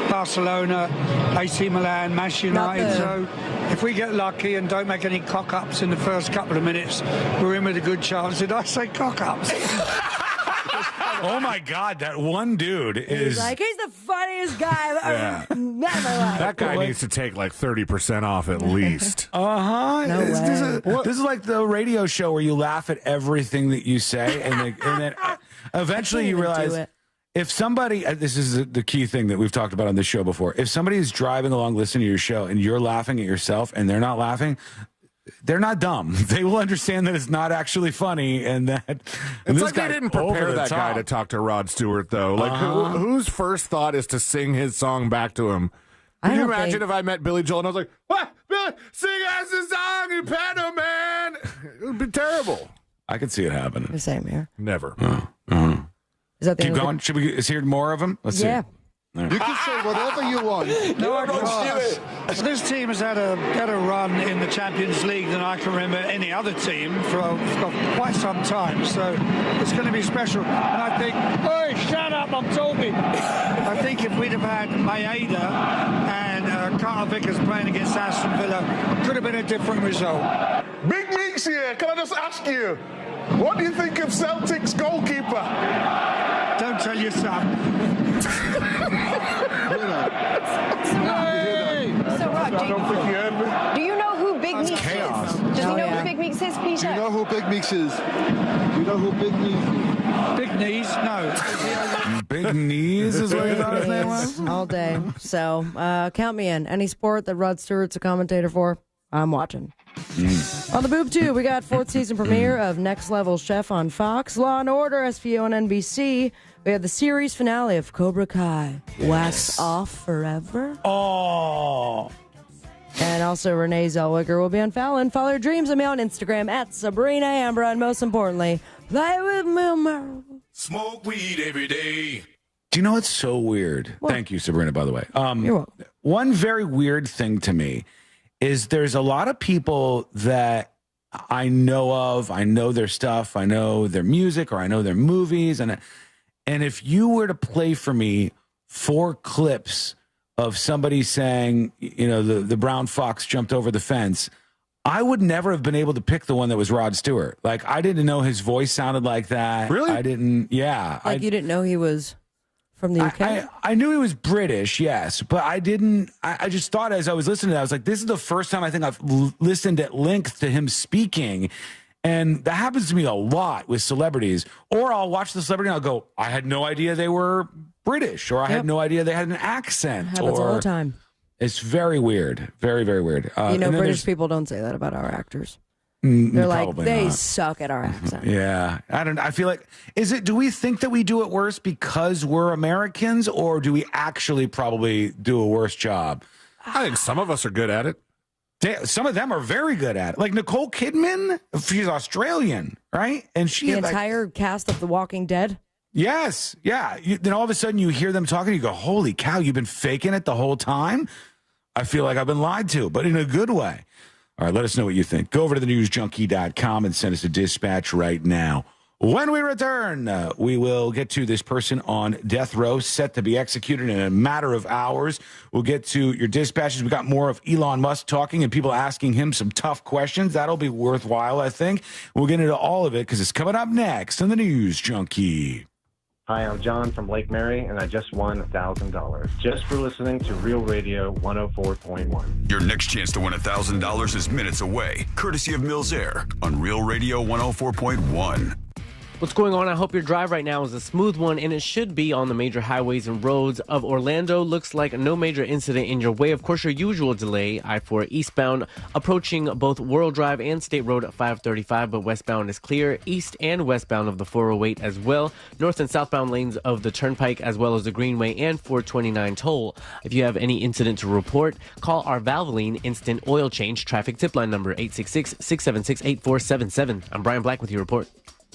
Barcelona, AC Milan, Manchester United. So if we get lucky and don't make any cock-ups in the first couple of minutes, we're in with a good chance. Did I say cock-ups? Oh my God, that one dude is He's the funniest guy I've ever met in my life. That guy needs to take like 30% off at least. Uh-huh. No way. This is like the radio show where you laugh at everything that you say, and then eventually you realize if somebody, this is the key thing that we've talked about on this show before, if somebody is driving along listening to your show and you're laughing at yourself and they're not laughing, they're not dumb. They will understand that it's not actually funny, and that It's like they didn't prepare that guy to talk to Rod Stewart, though. Like, whose first thought is to sing his song back to him? Can you imagine if I met Billy Joel and I was like, "What, Billy, sing us a song, you pedal man"? It would be terrible. I could see it happening. The same here. Never. Is that the Keep end of going. Should we hear more of them? Let's Yeah. see. You can say whatever you want. No, I can't. This team has had a better run in the Champions League than I can remember any other team for quite some time. So it's going to be special. And I think, hey, shut up, I'm talking. I think if we'd have had Maeda and Carter Vickers playing against Aston Villa, it could have been a different result. Big Meeks here. Can I just ask you, what do you think of Celtic's goalkeeper? Don't tell your son. So, Rod, I don't think you heard me. do you know who Big Meeks chaos. is? Does he know who Big Meeks is, Peter? Do you know who Big Meeks is? Do you know who Big Meeks is? Big knees? No. Big knees is what you thought his name was? All day. So count me in. Any sport that Rod Stewart's a commentator for, I'm watching. On the boob too, we got 4th season premiere of Next Level Chef on Fox, Law and Order SVU on NBC. We have the series finale of Cobra Kai, Wax Off Forever. Oh. And also Renee Zellweger will be on Fallon. Follow your dreams of me on Instagram at Sabrina Ambra, and most importantly, play with me. Smoke weed every day. Do you know what's so weird? Thank you, Sabrina, by the way. You're welcome. One very weird thing to me is there's a lot of people that I know of. I know their stuff. I know their music, or I know their movies. And if you were to play for me 4 clips of somebody saying, the brown fox jumped over the fence, I would never have been able to pick the one that was Rod Stewart. Like, I didn't know his voice sounded like that. Really? I didn't. Yeah. Like you didn't know he was from the UK? I knew he was British, yes, but I didn't. I just thought as I was listening to that, I was like, this is the first time I think I've listened at length to him speaking. And that happens to me a lot with celebrities. Or I'll watch the celebrity and I'll go, I had no idea they were British, or I had no idea they had an accent. Happens all the time. It's very weird. Very, very weird. British people don't say that about our actors. They're like, they not. suck at our accent. Yeah. I feel like, do we think that we do it worse because we're Americans, or do we actually probably do a worse job? I think some of us are good at it. Some of them are very good at it. Like Nicole Kidman, she's Australian, right? And she the entire cast of The Walking Dead. Yes. Yeah. Then all of a sudden you hear them talking, you go, holy cow, you've been faking it the whole time? I feel like I've been lied to, but in a good way. All right, let us know what you think. Go over to thenewsjunkie.com and send us a dispatch right now. When we return, we will get to this person on death row set to be executed in a matter of hours. We'll get to your dispatches. We got more of Elon Musk talking and people asking him some tough questions. That'll be worthwhile, I think. We'll get into all of it because it's coming up next on the News Junkie. Hi, I'm John from Lake Mary, and I just won $1,000 just for listening to Real Radio 104.1. Your next chance to win $1,000 is minutes away, courtesy of Mills Air on Real Radio 104.1. What's going on? I hope your drive right now is a smooth one, and it should be on the major highways and roads of Orlando. Looks like no major incident in your way. Of course, your usual delay, I-4 eastbound, approaching both World Drive and State Road at 535, but westbound is clear. East and westbound of the 408 as well. North and southbound lanes of the Turnpike, as well as the Greenway and 429 toll. If you have any incident to report, call our Valentine Instant Oil Change traffic tip line number 866-676-8477. I'm Brian Black with your report.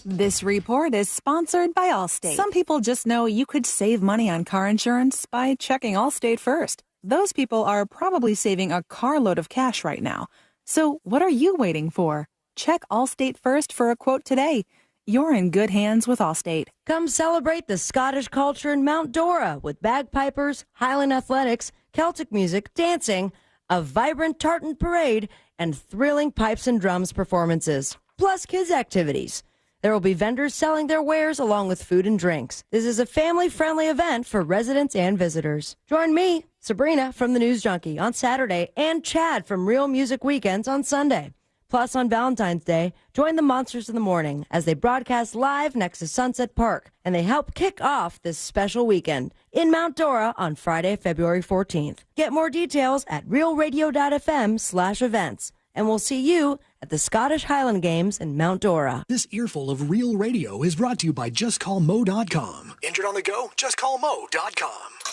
This report is sponsored by Allstate. Some people just know you could save money on car insurance by checking Allstate first. Those people are probably saving a carload of cash right now. So what are you waiting for? Check Allstate first for a quote today. You're in good hands with Allstate. Come celebrate the Scottish culture in Mount Dora with bagpipers, Highland athletics, Celtic music, dancing, a vibrant tartan parade, and thrilling pipes and drums performances, plus kids' activities. There will be vendors selling their wares along with food and drinks. This is a family-friendly event for residents and visitors. Join me, Sabrina from the News Junkie, on Saturday, and Chad from Real Music Weekends on Sunday. Plus, on Valentine's Day, join the Monsters in the Morning as they broadcast live next to Sunset Park, and they help kick off this special weekend in Mount Dora on Friday, February 14th. Get more details at realradio.fm/events, and we'll see you at the Scottish Highland Games in Mount Dora. This earful of Real Radio is brought to you by JustCallMo.com. Injured on the go? JustCallMo.com.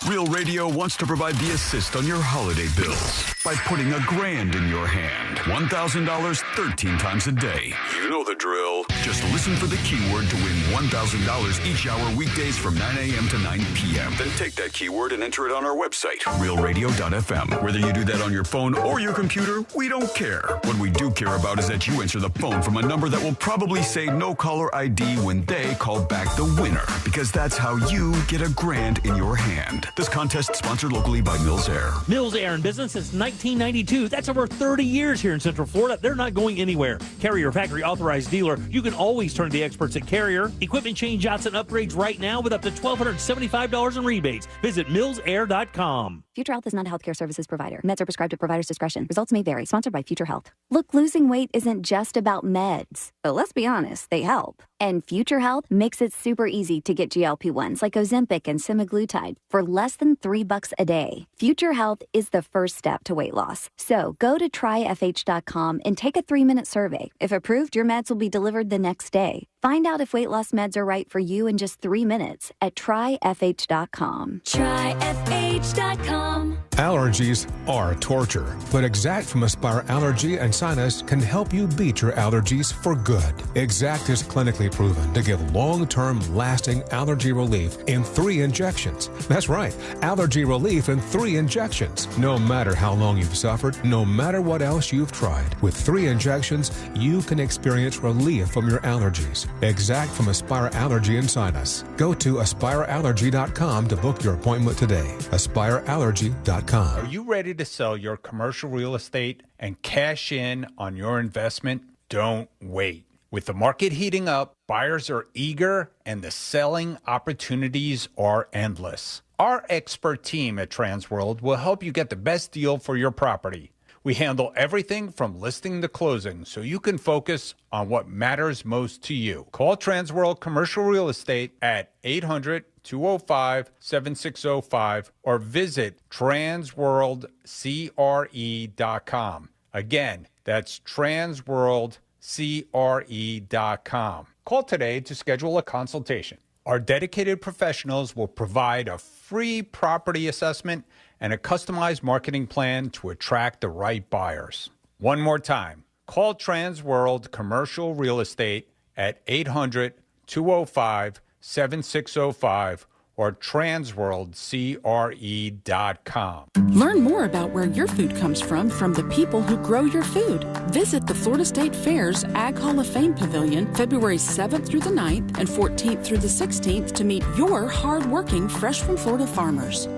Real Radio wants to provide the assist on your holiday bills by putting $1,000 in your hand. $1,000 13 times a day. You know the drill. Just listen for the keyword to win $1,000 each hour weekdays from 9 a.m. to 9 p.m. Then take that keyword and enter it on our website, realradio.fm. Whether you do that on your phone or your computer, we don't care. What we do care about is that you answer the phone from a number that will probably say no caller ID when they call back the winner, because that's how you get $1,000 in your hand. This contest sponsored locally by Mills Air. Mills Air in business since 1992. That's over 30 years here in Central Florida. They're not going anywhere. Carrier factory authorized dealer. You can always turn to the experts at Carrier. Equipment change outs and upgrades right now with up to $1,275 in rebates. Visit millsair.com. Future Health is not a healthcare services provider. Meds are prescribed at provider's discretion. Results may vary. Sponsored by Future Health. Look, losing weight isn't just about meds, but let's be honest, they help. And Future Health makes it super easy to get GLP-1s like Ozempic and semaglutide for less than $3 a day. Future Health is the first step to weight loss. So go to tryfh.com and take a 3-minute survey. If approved, your meds will be delivered the next day. Find out if weight loss meds are right for you in just 3 minutes at tryfh.com. Tryfh.com. Allergies are torture, but Exact from Aspire Allergy and Sinus can help you beat your allergies for good. Exact is clinically proven to give long-term lasting allergy relief in 3 injections. That's right, allergy relief in 3 injections. No matter how long you've suffered, no matter what else you've tried, with 3 injections, you can experience relief from your allergies. Exact from Aspire Allergy and Sinus. Go to aspireallergy.com to book your appointment today. aspireallergy.com. Are you ready to sell your commercial real estate and cash in on your investment? Don't wait. With the market heating up, buyers are eager and the selling opportunities are endless. Our expert team at Transworld will help you get the best deal for your property. We handle everything from listing to closing so you can focus on what matters most to you. Call Transworld Commercial Real Estate at 800-205-7605 or visit transworldcre.com. Again, that's transworldcre.com. Call today to schedule a consultation. Our dedicated professionals will provide a free property assessment and a customized marketing plan to attract the right buyers. One more time, call Transworld Commercial Real Estate at 800-205-7605 7605 or transworldcre.com. Learn more about where your food comes from the people who grow your food. Visit the Florida State Fair's Ag Hall of Fame Pavilion February 7th through the 9th and 14th through the 16th to meet your hard-working, fresh from Florida farmers.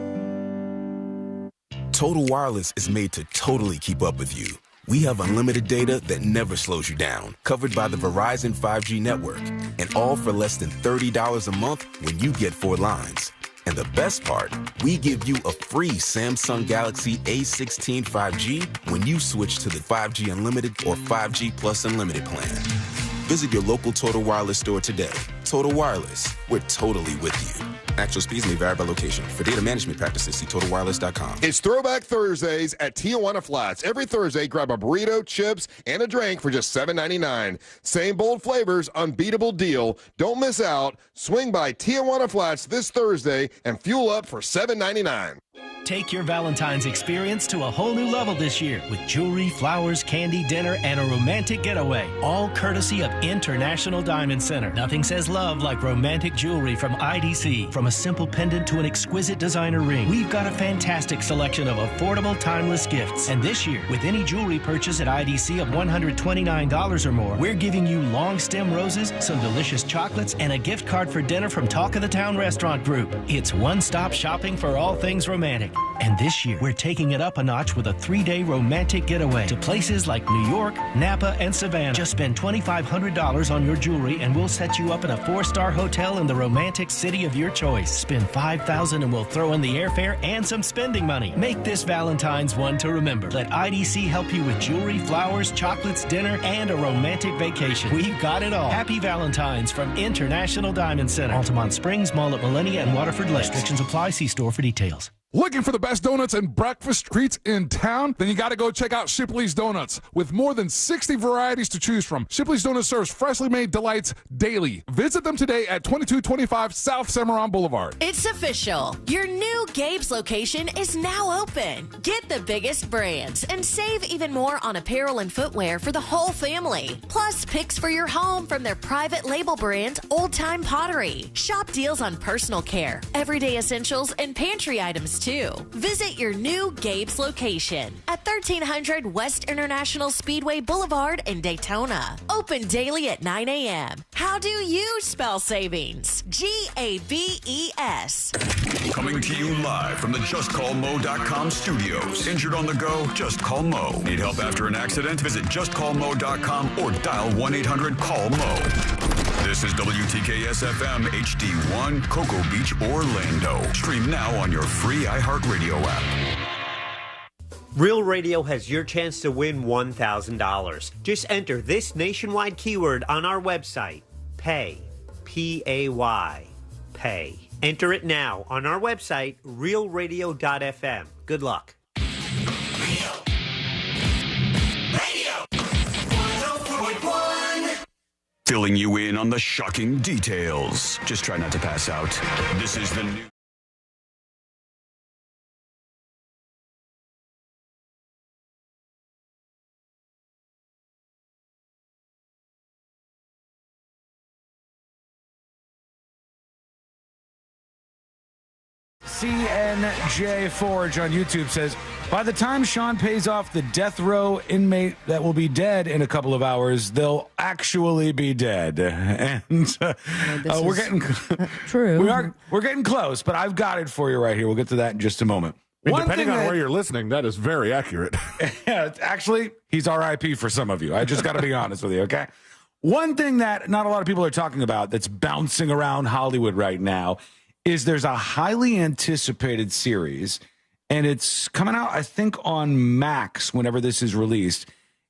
Total Wireless is made to totally keep up with you. We have unlimited data that never slows you down, covered by the Verizon 5G network, and all for less than $30 a month when you get 4 lines. And the best part, we give you a free Samsung Galaxy A16 5G when you switch to the 5G Unlimited or 5G Plus Unlimited plan. Visit your local Total Wireless store today. Total Wireless, we're totally with you. Actual speeds may vary by location. For data management practices, see TotalWireless.com. It's Throwback Thursdays at Tijuana Flats. Every Thursday, grab a burrito, chips, and a drink for just $7.99. Same bold flavors, unbeatable deal. Don't miss out. Swing by Tijuana Flats this Thursday and fuel up for $7.99. Take your Valentine's experience to a whole new level this year with jewelry, flowers, candy, dinner, and a romantic getaway. All courtesy of International Diamond Center. Nothing says love like romantic jewelry from IDC. From a simple pendant to an exquisite designer ring, we've got a fantastic selection of affordable, timeless gifts. And this year, with any jewelry purchase at IDC of $129 or more, we're giving you long stem roses, some delicious chocolates, and a gift card for dinner from Talk of the Town Restaurant Group. It's one-stop shopping for all things romantic. And this year, we're taking it up a notch with a 3-day romantic getaway to places like New York, Napa, and Savannah. Just spend $2,500 on your jewelry and we'll set you up in a 4-star hotel in the romantic city of your choice. Spend $5,000 and we'll throw in the airfare and some spending money. Make this Valentine's one to remember. Let IDC help you with jewelry, flowers, chocolates, dinner, and a romantic vacation. We've got it all. Happy Valentine's from International Diamond Center. Altamont Springs, Mall at Millennia, and Waterford Lakes. Restrictions apply. See store for details. Looking for the best donuts and breakfast treats in town? Then you got to go check out Shipley's Donuts. With more than 60 varieties to choose from, Shipley's Donuts serves freshly made delights daily. Visit them today at 2225 South Cimarron Boulevard. It's official. Your new Gabe's location is now open. Get the biggest brands and save even more on apparel and footwear for the whole family. Plus, picks for your home from their private label brand, Old Time Pottery. Shop deals on personal care, everyday essentials, and pantry items too. Visit your new Gabe's location at 1300 West International Speedway Boulevard in Daytona. Open daily at 9 a.m. How do you spell savings? G-A-B-E-S. Coming to you live from the JustCallMo.com studios. Injured on the go? Just call Mo. Need help after an accident? Visit JustCallMo.com or dial 1-800-CALL-MO. This is WTKS-FM HD1, Cocoa Beach, Orlando. Stream now on your free iHeartRadio app. Real Radio has your chance to win $1,000. Just enter this nationwide keyword on our website, PAY, P-A-Y, PAY. Enter it now on our website, realradio.fm. Good luck. Filling you in on the shocking details. Just try not to pass out. This is the new... CNJ Forge on YouTube says, by the time Sean pays off the death row inmate that will be dead in a couple of hours, they'll actually be dead. And we're getting true. We're getting close, but I've got it for you right here. We'll get to that in just a moment. Depending on where you're listening, that is very accurate. Yeah, actually, he's RIP for some of you. I just got to be honest with you, okay? One thing that not a lot of people are talking about that's bouncing around Hollywood right now is there's a highly anticipated series, and it's coming out, I think, on Max whenever this is released,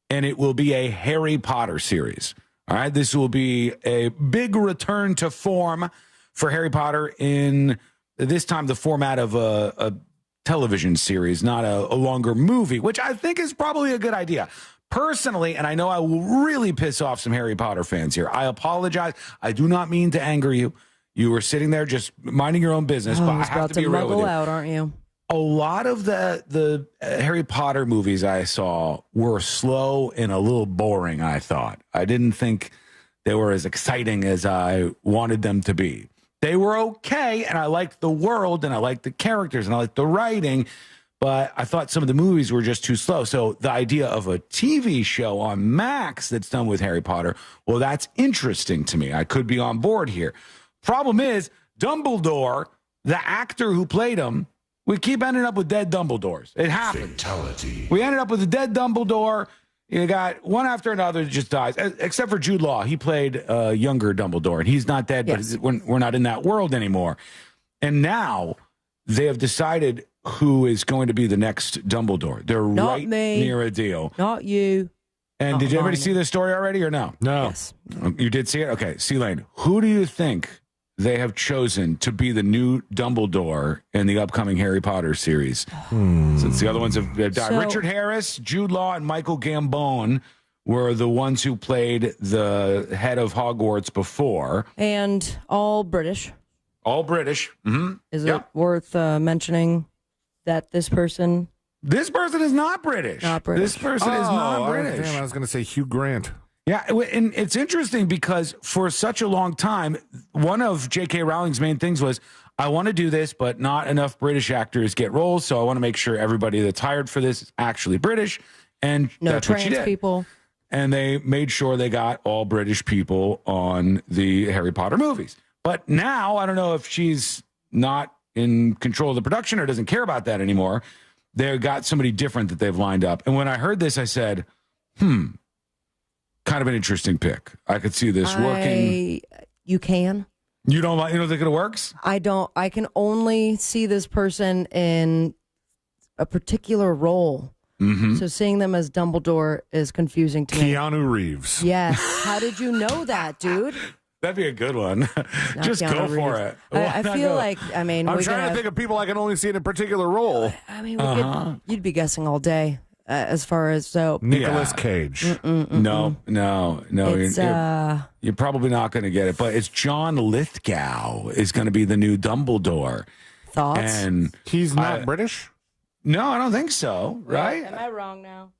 and it will be a Harry Potter series. All right, this will be a big return to form for Harry Potter in this time the format of a television series, not a longer movie, which I think is probably a good idea. Personally, and I know I will really piss off some Harry Potter fans here, I apologize. I do not mean to anger you. You were sitting there just minding your own business, but I have to be real with you. Out, aren't you? A lot of the Harry Potter movies I saw were slow and a little boring, I thought. I didn't think they were as exciting as I wanted them to be. They were okay, and I liked the world, and I liked the characters, and I liked the writing, but I thought some of the movies were just too slow. So the idea of a TV show on Max that's done with Harry Potter, well, that's interesting to me. I could be on board here. Problem is, Dumbledore, the actor who played him, we keep ending up with dead Dumbledores. It happens. Fatality. We ended up with a dead Dumbledore. You got one after another that just dies, except for Jude Law. He played younger Dumbledore, and he's not dead, but we're not in that world anymore. And now they have decided who is going to be the next Dumbledore. They're Not me. near a deal. Not you. And did everybody see this story already or no? No. Yes. You did see it? Okay, C-Lane, who do you think they have chosen to be the new Dumbledore in the upcoming Harry Potter series? Since the other ones have died. So- Richard Harris, Jude Law, and Michael Gambon were the ones who played the head of Hogwarts before. And all British. All British. Mm-hmm. Is it worth mentioning that this person... This person is not British. Not British. This person is not British. Damn, I was going to say Hugh Grant. Yeah, and it's interesting because for such a long time, one of J.K. Rowling's main things was, I want to do this, but not enough British actors get roles, so I want to make sure everybody that's hired for this is actually British, and No that's what she trans did. people. And they made sure they got all British people on the Harry Potter movies. But now, I don't know if she's not in control of the production or doesn't care about that anymore. They've got somebody different that they've lined up. And when I heard this, I said, kind of an interesting pick. I could see this working. You can. You don't think it works? I don't. I can only see this person in a particular role. Mm-hmm. So seeing them as Dumbledore is confusing to me. Keanu Reeves. Yes. How did you know that, dude? That'd be a good one. Not Just Keanu go for Reeves. it. I feel like, I'm trying to think of people I can only see in a particular role. I mean, you'd be guessing all day as far as so. Nicolas Cage. No. It's, You're probably not going to get it. But it's John Lithgow is going to be the new Dumbledore. Thoughts? And he's not British? No, I don't think so. Right? Am I wrong now?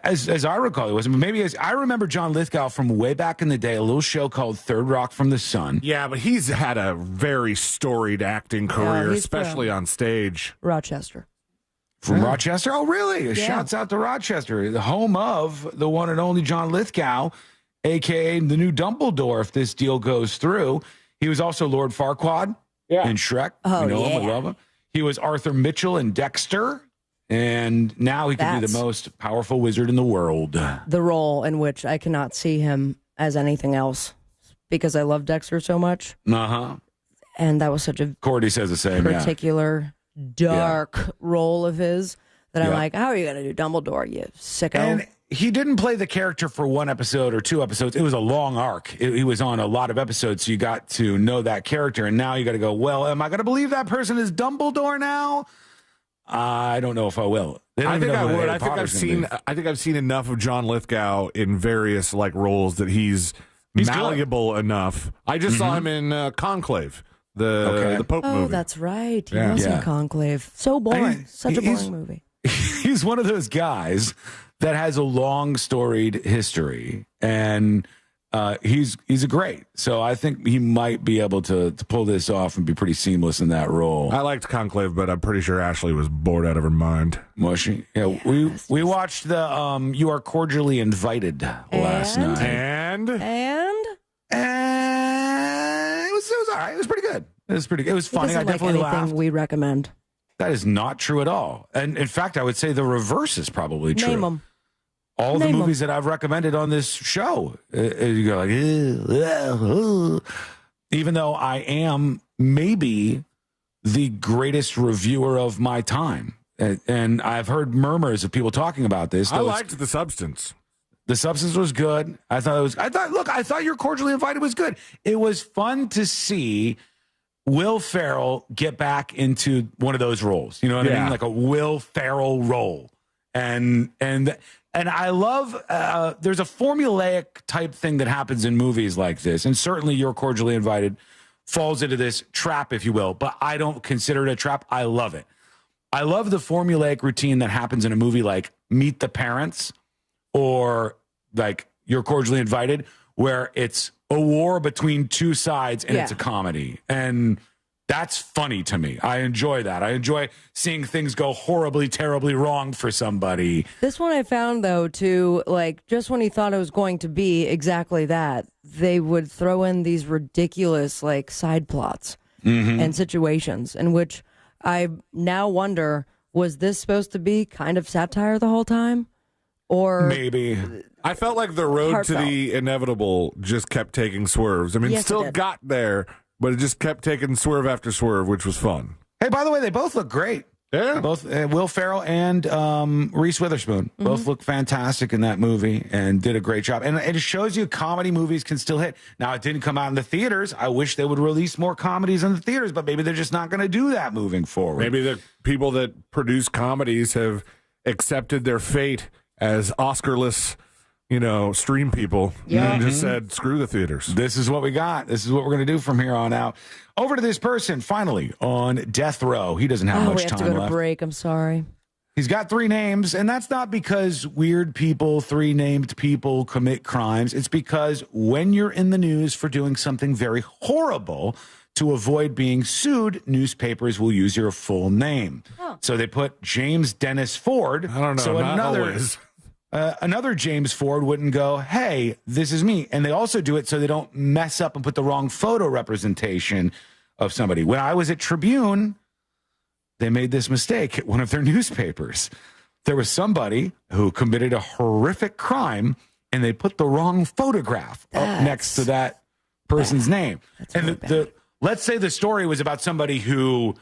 As I recall, it wasn't. But maybe I remember John Lithgow from way back in the day, a little show called Third Rock from the Sun. Yeah, but he's had a very storied acting career, he's especially on stage. Rochester. From Rochester? Oh, really? Yeah. Shouts out to Rochester, the home of the one and only John Lithgow, a.k.a. the new Dumbledore, if this deal goes through. He was also Lord Farquaad in Shrek. Oh, we know him, we yeah. love him. He was Arthur Mitchell in Dexter, and now he could be the most powerful wizard in the world. The role in which I cannot see him as anything else because I love Dexter so much. Uh-huh. And that was such a Cordy says the same, particular dark role of his that I'm Yeah. like, how are you going to do Dumbledore, you sicko? And he didn't play the character for one episode or two episodes. It was a long arc. He was on a lot of episodes, so you got to know that character. And now you got to go, well, am I going to believe that person is Dumbledore now? I don't know if I will. I think I would. I think I've seen enough of John Lithgow in various roles that he's malleable enough. I just saw him in Conclave, the Pope movie. Oh, that's right. He Yeah. was Yeah. in Conclave. So boring. Such a boring movie. He's one of those guys that has a long storied history, and he's a great. So I think he might be able to pull this off and be pretty seamless in that role. I liked Conclave, but I'm pretty sure Ashley was bored out of her mind. Was she? Yeah, we watched the You Are Cordially Invited last night. And it was all right. It was pretty good. It was pretty good. It was funny. I Doesn't like definitely anything laughed. we recommend. That is not true at all. And in fact, I would say the reverse is probably true. Name them. All the Name movies that I've recommended on this show, you go like, even though I am maybe the greatest reviewer of my time. And I've heard murmurs of people talking about this. I liked The Substance. The Substance was good. I thought You're Cordially Invited was good. It was fun to see Will Ferrell get back into one of those roles. You know what I mean? Like a Will Ferrell role. And I love, there's a formulaic type thing that happens in movies like this. And certainly You're Cordially Invited falls into this trap, if you will. But I don't consider it a trap. I love it. I love the formulaic routine that happens in a movie like Meet the Parents or like You're Cordially Invited, where it's a war between two sides, and it's a comedy. And that's funny to me. I enjoy that. I enjoy seeing things go horribly, terribly wrong for somebody. This one I found, though, too, like, just when he thought it was going to be exactly that, they would throw in these ridiculous, like, side plots and situations in which I now wonder, was this supposed to be kind of satire the whole time? Or maybe. I felt like the road heartfelt. to the inevitable just kept taking swerves. I mean, Yes, it still did. got there, but it just kept taking swerve after swerve, which was fun. Hey, by the way, they both look great. Yeah. Both Will Ferrell and Reese Witherspoon both look fantastic in that movie and did a great job. And it shows you comedy movies can still hit. Now, it didn't come out in the theaters. I wish they would release more comedies in the theaters, but maybe they're just not going to do that moving forward. Maybe the people that produce comedies have accepted their fate as Oscar-less, stream people and just said, screw the theaters. This is what we got. This is what we're going to do from here on out. Over to this person, finally, on death row. He doesn't have much we have time to go to left. break. I'm sorry. He's got 3 names, and that's not because weird people, 3 named people commit crimes. It's because when you're in the news for doing something very horrible, to avoid being sued, newspapers will use your full name. So they put James Dennis Ford. I don't know, So not always. Another James Ford wouldn't go, hey, this is me. And they also do it so they don't mess up and put the wrong photo representation of somebody. When I was at Tribune, they made this mistake at one of their newspapers. There was somebody who committed a horrific crime, and they put the wrong photograph up next to that person's name. And let's say the story was about somebody who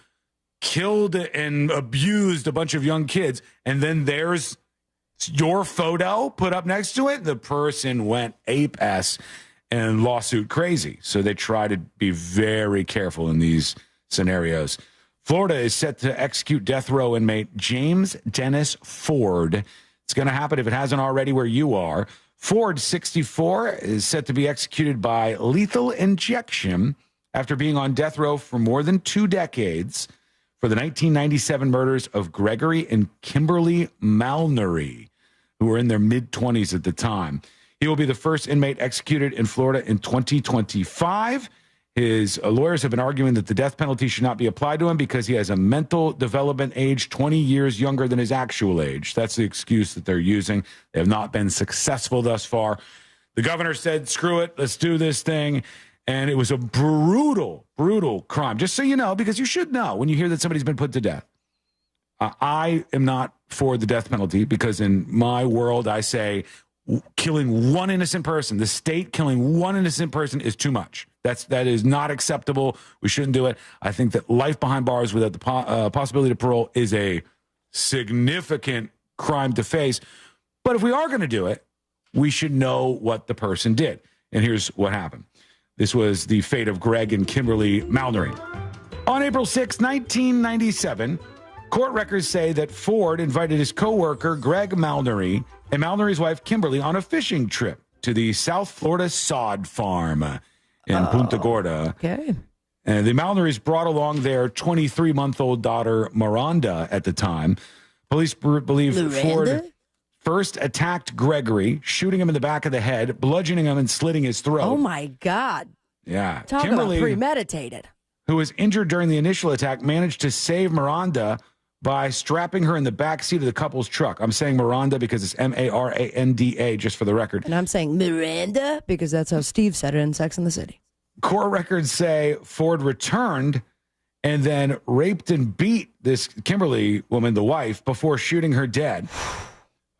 killed and abused a bunch of young kids, and then there's your photo put up next to it. The person went ape-ass and lawsuit crazy. So they try to be very careful in these scenarios. Florida is set to execute death row inmate James Dennis Ford. It's going to happen if it hasn't already where you are. Ford, 64, is set to be executed by lethal injection after being on death row for more than 2 decades for the 1997 murders of Gregory and Kimberly Malnery, who were in their mid-20s at the time. He will be the first inmate executed in Florida in 2025. His lawyers have been arguing that the death penalty should not be applied to him because he has a mental development age 20 years younger than his actual age. That's the excuse that they're using. They have not been successful thus far. The governor said, screw it, let's do this thing. And it was a brutal, brutal crime. Just so you know, because you should know when you hear that somebody's been put to death. I am not for the death penalty because in my world, I say killing one innocent person, the state killing one innocent person is too much. That is not acceptable. We shouldn't do it. I think that life behind bars without the possibility of parole is a significant crime to face. But if we are going to do it, we should know what the person did. And here's what happened. This was the fate of Greg and Kimberly Malnery. On April 6, 1997, court records say that Ford invited his coworker, Greg Malnery, and Malnery's wife, Kimberly, on a fishing trip to the South Florida sod farm in Punta Gorda. Okay. And the Malnerys brought along their 23-month-old daughter, Miranda, at the time. Police believe Ford first attacked Gregory, shooting him in the back of the head, bludgeoning him and slitting his throat. Oh, my God. Yeah. Talk Kimberly, about premeditated. who was injured during the initial attack, managed to save Miranda by strapping her in the back seat of the couple's truck. I'm saying Miranda because it's Maranda, just for the record. And I'm saying Miranda because that's how Steve said it in Sex and the City. Court records say Ford returned and then raped and beat this Kimberly woman, the wife, before shooting her dead.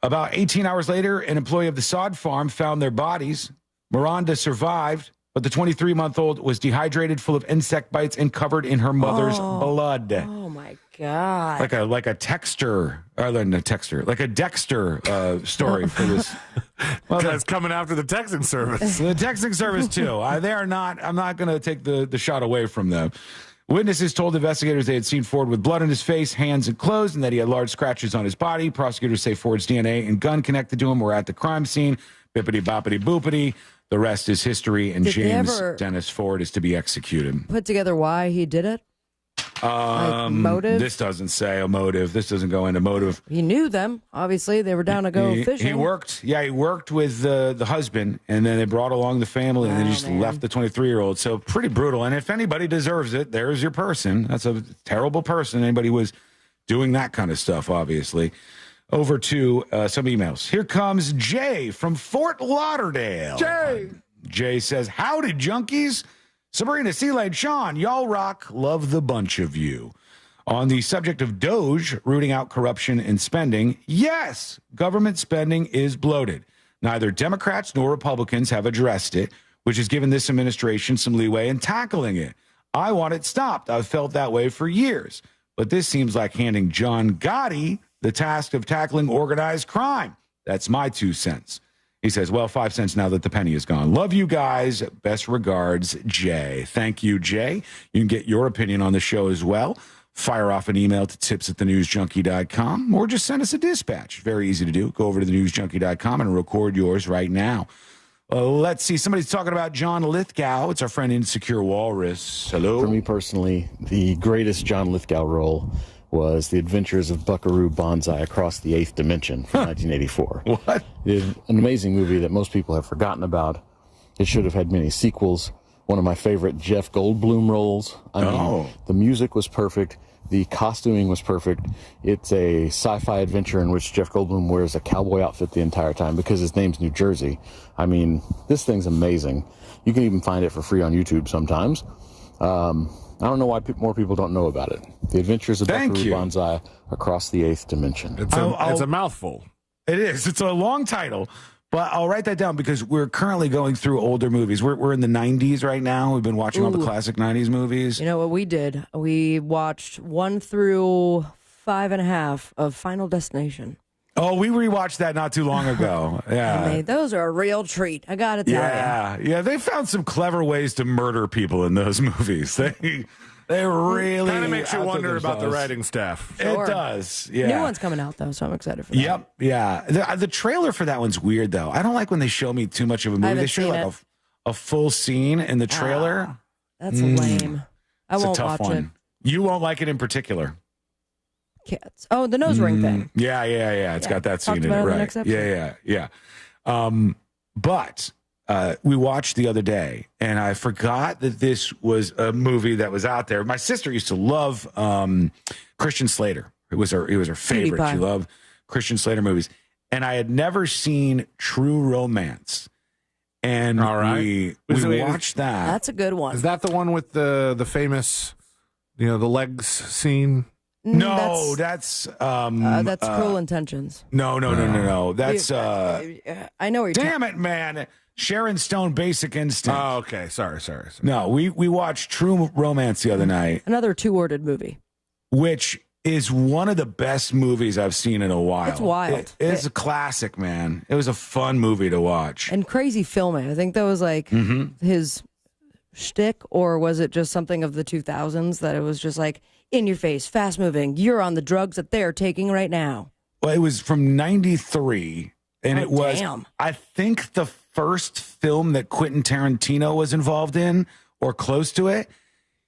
About 18 hours later, an employee of the sod farm found their bodies. Miranda survived, but the 23-month-old was dehydrated, full of insect bites, and covered in her mother's blood. Oh, my God. Like a Dexter story for this. Well, that's coming after the texting service. The texting service, too. I'm not going to take the shot away from them. Witnesses told investigators they had seen Ford with blood on his face, hands, and clothes, and that he had large scratches on his body. Prosecutors say Ford's DNA and gun connected to him were at the crime scene. Bippity boppity boopity. The rest is history, and James Dennis Ford is to be executed. Put together why he did it? motive? This doesn't say a motive. This doesn't go into motive. He knew them. Obviously, they were down to go fishing. He worked with the husband, and then they brought along the family, and then he just left the 23-year-old. So pretty brutal. And if anybody deserves it, there's your person. That's a terrible person. Anybody who was doing that kind of stuff, obviously. Over to some emails. Here comes Jay from Fort Lauderdale. Jay says, howdy, junkies. Sabrina, C-Lane, Sean, y'all rock. Love the bunch of you. On the subject of Doge rooting out corruption and spending, yes, government spending is bloated. Neither Democrats nor Republicans have addressed it, which has given this administration some leeway in tackling it. I want it stopped. I've felt that way for years. But this seems like handing John Gotti the task of tackling organized crime. That's my 2 cents. He says, well, 5 cents now that the penny is gone. Love you guys. Best regards, Jay. Thank you, Jay. You can get your opinion on the show as well. Fire off an email to tips@thenewsjunkie.com or just send us a dispatch. Very easy to do. Go over to thenewsjunkie.com and record yours right now. Let's see. Somebody's talking about John Lithgow. It's our friend Insecure Walrus. Hello. For me personally, the greatest John Lithgow role was The Adventures of Buckaroo Banzai Across the Eighth Dimension from 1984. What? It is an amazing movie that most people have forgotten about. It should have had many sequels. One of my favorite Jeff Goldblum roles. I mean, the music was perfect. The costuming was perfect. It's a sci-fi adventure in which Jeff Goldblum wears a cowboy outfit the entire time because his name's New Jersey. I mean, this thing's amazing. You can even find it for free on YouTube sometimes. I don't know why more people don't know about it. The Adventures of Buckaroo Banzai Across the Eighth Dimension. It's a mouthful. It is. It's a long title, but I'll write that down because we're currently going through older movies. We're in the 90s right now. We've been watching all the classic 90s movies. You know what we did? We watched 1 through 5.5 of Final Destination. Oh, we rewatched that not too long ago. Yeah. I mean, those are a real treat. I got to tell you. Yeah, they found some clever ways to murder people in those movies. They really kind of makes you wonder about the writing staff. Sure. It does. Yeah. New one's coming out though, so I'm excited for that. Yep. Yeah. The trailer for that one's weird though. I don't like when they show me too much of a movie. They show like a full scene in the trailer. That's lame. I won't watch it. You won't like it in particular. Cats. Oh, the nose ring thing. Yeah. It's got that scene in it, right? Next episode. Yeah. But we watched the other day, and I forgot that this was a movie that was out there. My sister used to love Christian Slater. It was her favorite. She loved Christian Slater movies, and I had never seen True Romance. And we watched that. That's a good one. Is that the one with the famous, the legs scene? No, that's Cruel Intentions. No. That's I know where you're damn it, man. Sharon Stone, Basic Instinct. Oh, okay. Sorry. No, we watched True Romance the other night. Another two-worded movie. Which is one of the best movies I've seen in a while. It's wild. It's a classic, man. It was a fun movie to watch. And crazy filming. I think that was like his shtick, or was it just something of the 2000s that it was just like, in your face, fast moving, you're on the drugs that they're taking right now? Well, it was from 93, and it was, I think, the first film that Quentin Tarantino was involved in, or close to it.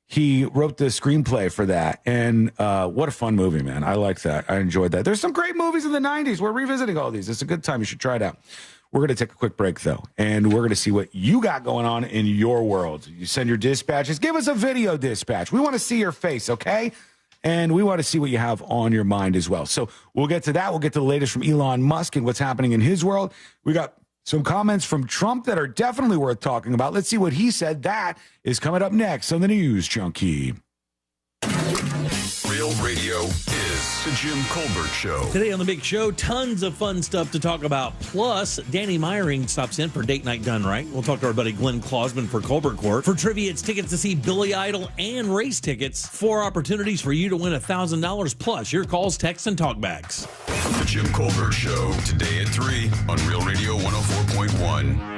He wrote the screenplay for that, and what a fun movie, man. I like that. I enjoyed that. There's some great movies in the 90s. We're revisiting all these. It's a good time. You should try it out. We're going to take a quick break, though, and we're going to see what you got going on in your world. You send your dispatches. Give us a video dispatch. We want to see your face, okay? And we want to see what you have on your mind as well. So we'll get to that. We'll get to the latest from Elon Musk and what's happening in his world. We got some comments from Trump that are definitely worth talking about. Let's see what he said. That is coming up next on the News Junkie. Real radio is the Jim Colbert Show. Today on the Big Show, tons of fun stuff to talk about. Plus, Danny Meyering stops in for Date Night Done Right. We'll talk to our buddy Glenn Klausman for Colbert Court. For trivia, it's tickets to see Billy Idol and race tickets. 4 opportunities for you to win $1,000 plus your calls, texts, and talkbacks. The Jim Colbert Show, today at 3 on Real Radio 104.1.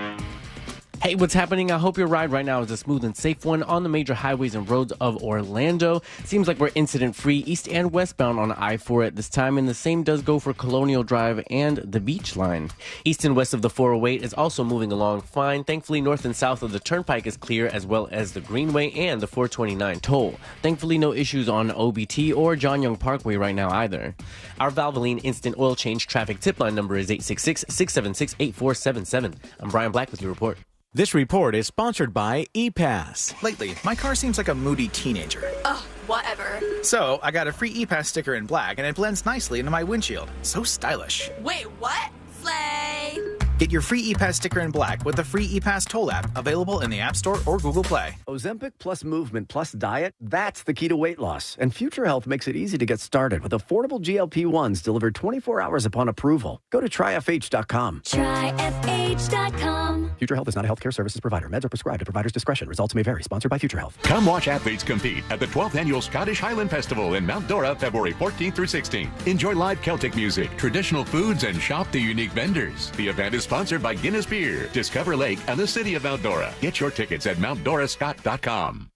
Hey, what's happening? I hope your ride right now is a smooth and safe one on the major highways and roads of Orlando. Seems like we're incident-free east and westbound on I-4 at this time, and the same does go for Colonial Drive and the Beach Line. East and west of the 408 is also moving along fine. Thankfully, north and south of the Turnpike is clear, as well as the Greenway and the 429 toll. Thankfully, no issues on OBT or John Young Parkway right now either. Our Valvoline Instant Oil Change traffic tip line number is 866-676-8477. I'm Brian Black with your report. This report is sponsored by ePass. Lately, my car seems like a moody teenager. Ugh, whatever. So, I got a free ePass sticker in black, and it blends nicely into my windshield. So stylish. Wait, what? Slay! Get your free ePass sticker in black with the free ePass toll app, available in the App Store or Google Play. Ozempic plus movement plus diet, that's the key to weight loss. And Future Health makes it easy to get started with affordable GLP-1s delivered 24 hours upon approval. Go to tryfh.com. Tryfh.com. Future Health is not a healthcare services provider. Meds are prescribed at provider's discretion. Results may vary. Sponsored by Future Health. Come watch athletes compete at the 12th Annual Scottish Highland Festival in Mount Dora, February 14th through 16th. Enjoy live Celtic music, traditional foods, and shop the unique vendors. The event is sponsored by Guinness Beer, Discover Lake, and the City of Mount Dora. Get your tickets at mountdorascott.com.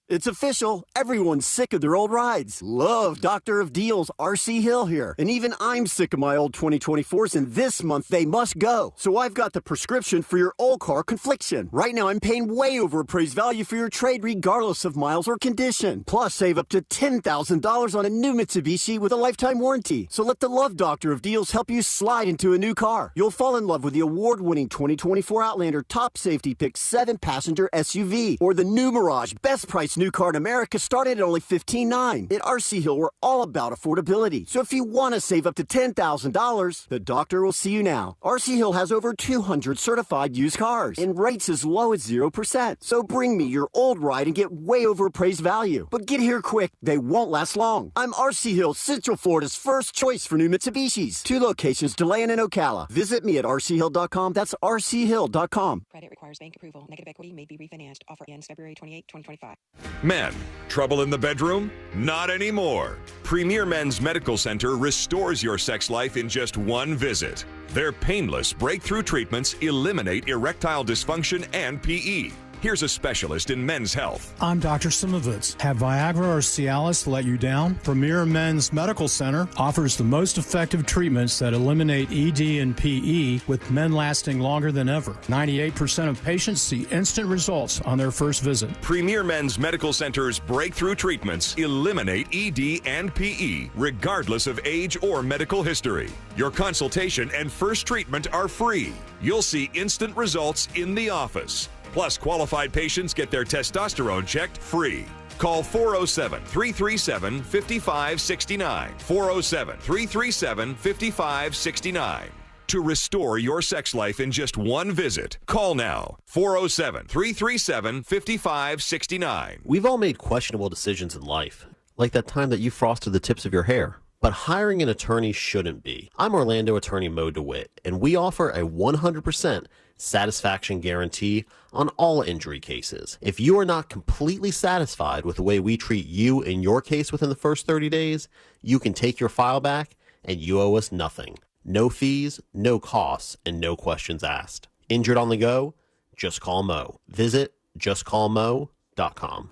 It's official. Everyone's sick of their old rides. Love Doctor of Deals, RC Hill here. And even I'm sick of my old 2024s, and this month they must go. So I've got the prescription for your old car confliction. Right now I'm paying way over appraised value for your trade regardless of miles or condition. Plus save up to $10,000 on a new Mitsubishi with a lifetime warranty. So let the Love Doctor of Deals help you slide into a new car. You'll fall in love with the award-winning 2024 Outlander top safety pick 7-passenger SUV. Or the new Mirage, best price new car in America, started at only $15,900. At RC Hill, we're all about affordability. So if you want to save up to $10,000, the doctor will see you now. RC Hill has over 200 certified used cars and rates as low as 0%. So bring me your old ride and get way over appraised value. But get here quick. They won't last long. I'm RC Hill, Central Florida's first choice for new Mitsubishis. 2 locations, DeLand and Ocala. Visit me at rchill.com. That's rchill.com. Credit requires bank approval. Negative equity may be refinanced. Offer ends February 28, 2025. Men, trouble in the bedroom? Not anymore. Premier Men's Medical Center restores your sex life in just one visit. Their painless breakthrough treatments eliminate erectile dysfunction and PE. Here's a specialist in men's health. I'm Dr. Simovitz. Have Viagra or Cialis let you down? Premier Men's Medical Center offers the most effective treatments that eliminate ED and PE, with men lasting longer than ever. 98% of patients see instant results on their first visit. Premier Men's Medical Center's breakthrough treatments eliminate ED and PE, regardless of age or medical history. Your consultation and first treatment are free. You'll see instant results in the office. Plus, qualified patients get their testosterone checked free. Call 407-337-5569. 407-337-5569. To restore your sex life in just one visit, call now. 407-337-5569. We've all made questionable decisions in life, like that time that you frosted the tips of your hair. But hiring an attorney shouldn't be. I'm Orlando attorney Mo DeWitt, and we offer a 100% satisfaction guarantee on all injury cases. If you are not completely satisfied with the way we treat you in your case within the first 30 days, you can take your file back and you owe us nothing. No fees, no costs, and no questions asked. Injured on the go? Just call Mo. Visit justcallmo.com.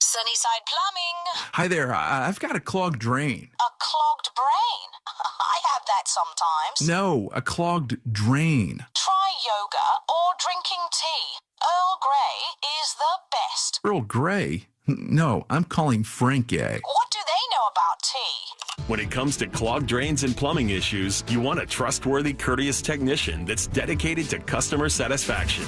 Sunnyside Plumbing. Hi there. I've got a clogged drain. A clogged brain? I have that sometimes. No, a clogged drain. Try yoga or drinking tea. Earl Grey is the best. Earl Grey? No, I'm calling Franco. What do they know about tea? When it comes to clogged drains and plumbing issues, you want a trustworthy, courteous technician that's dedicated to customer satisfaction.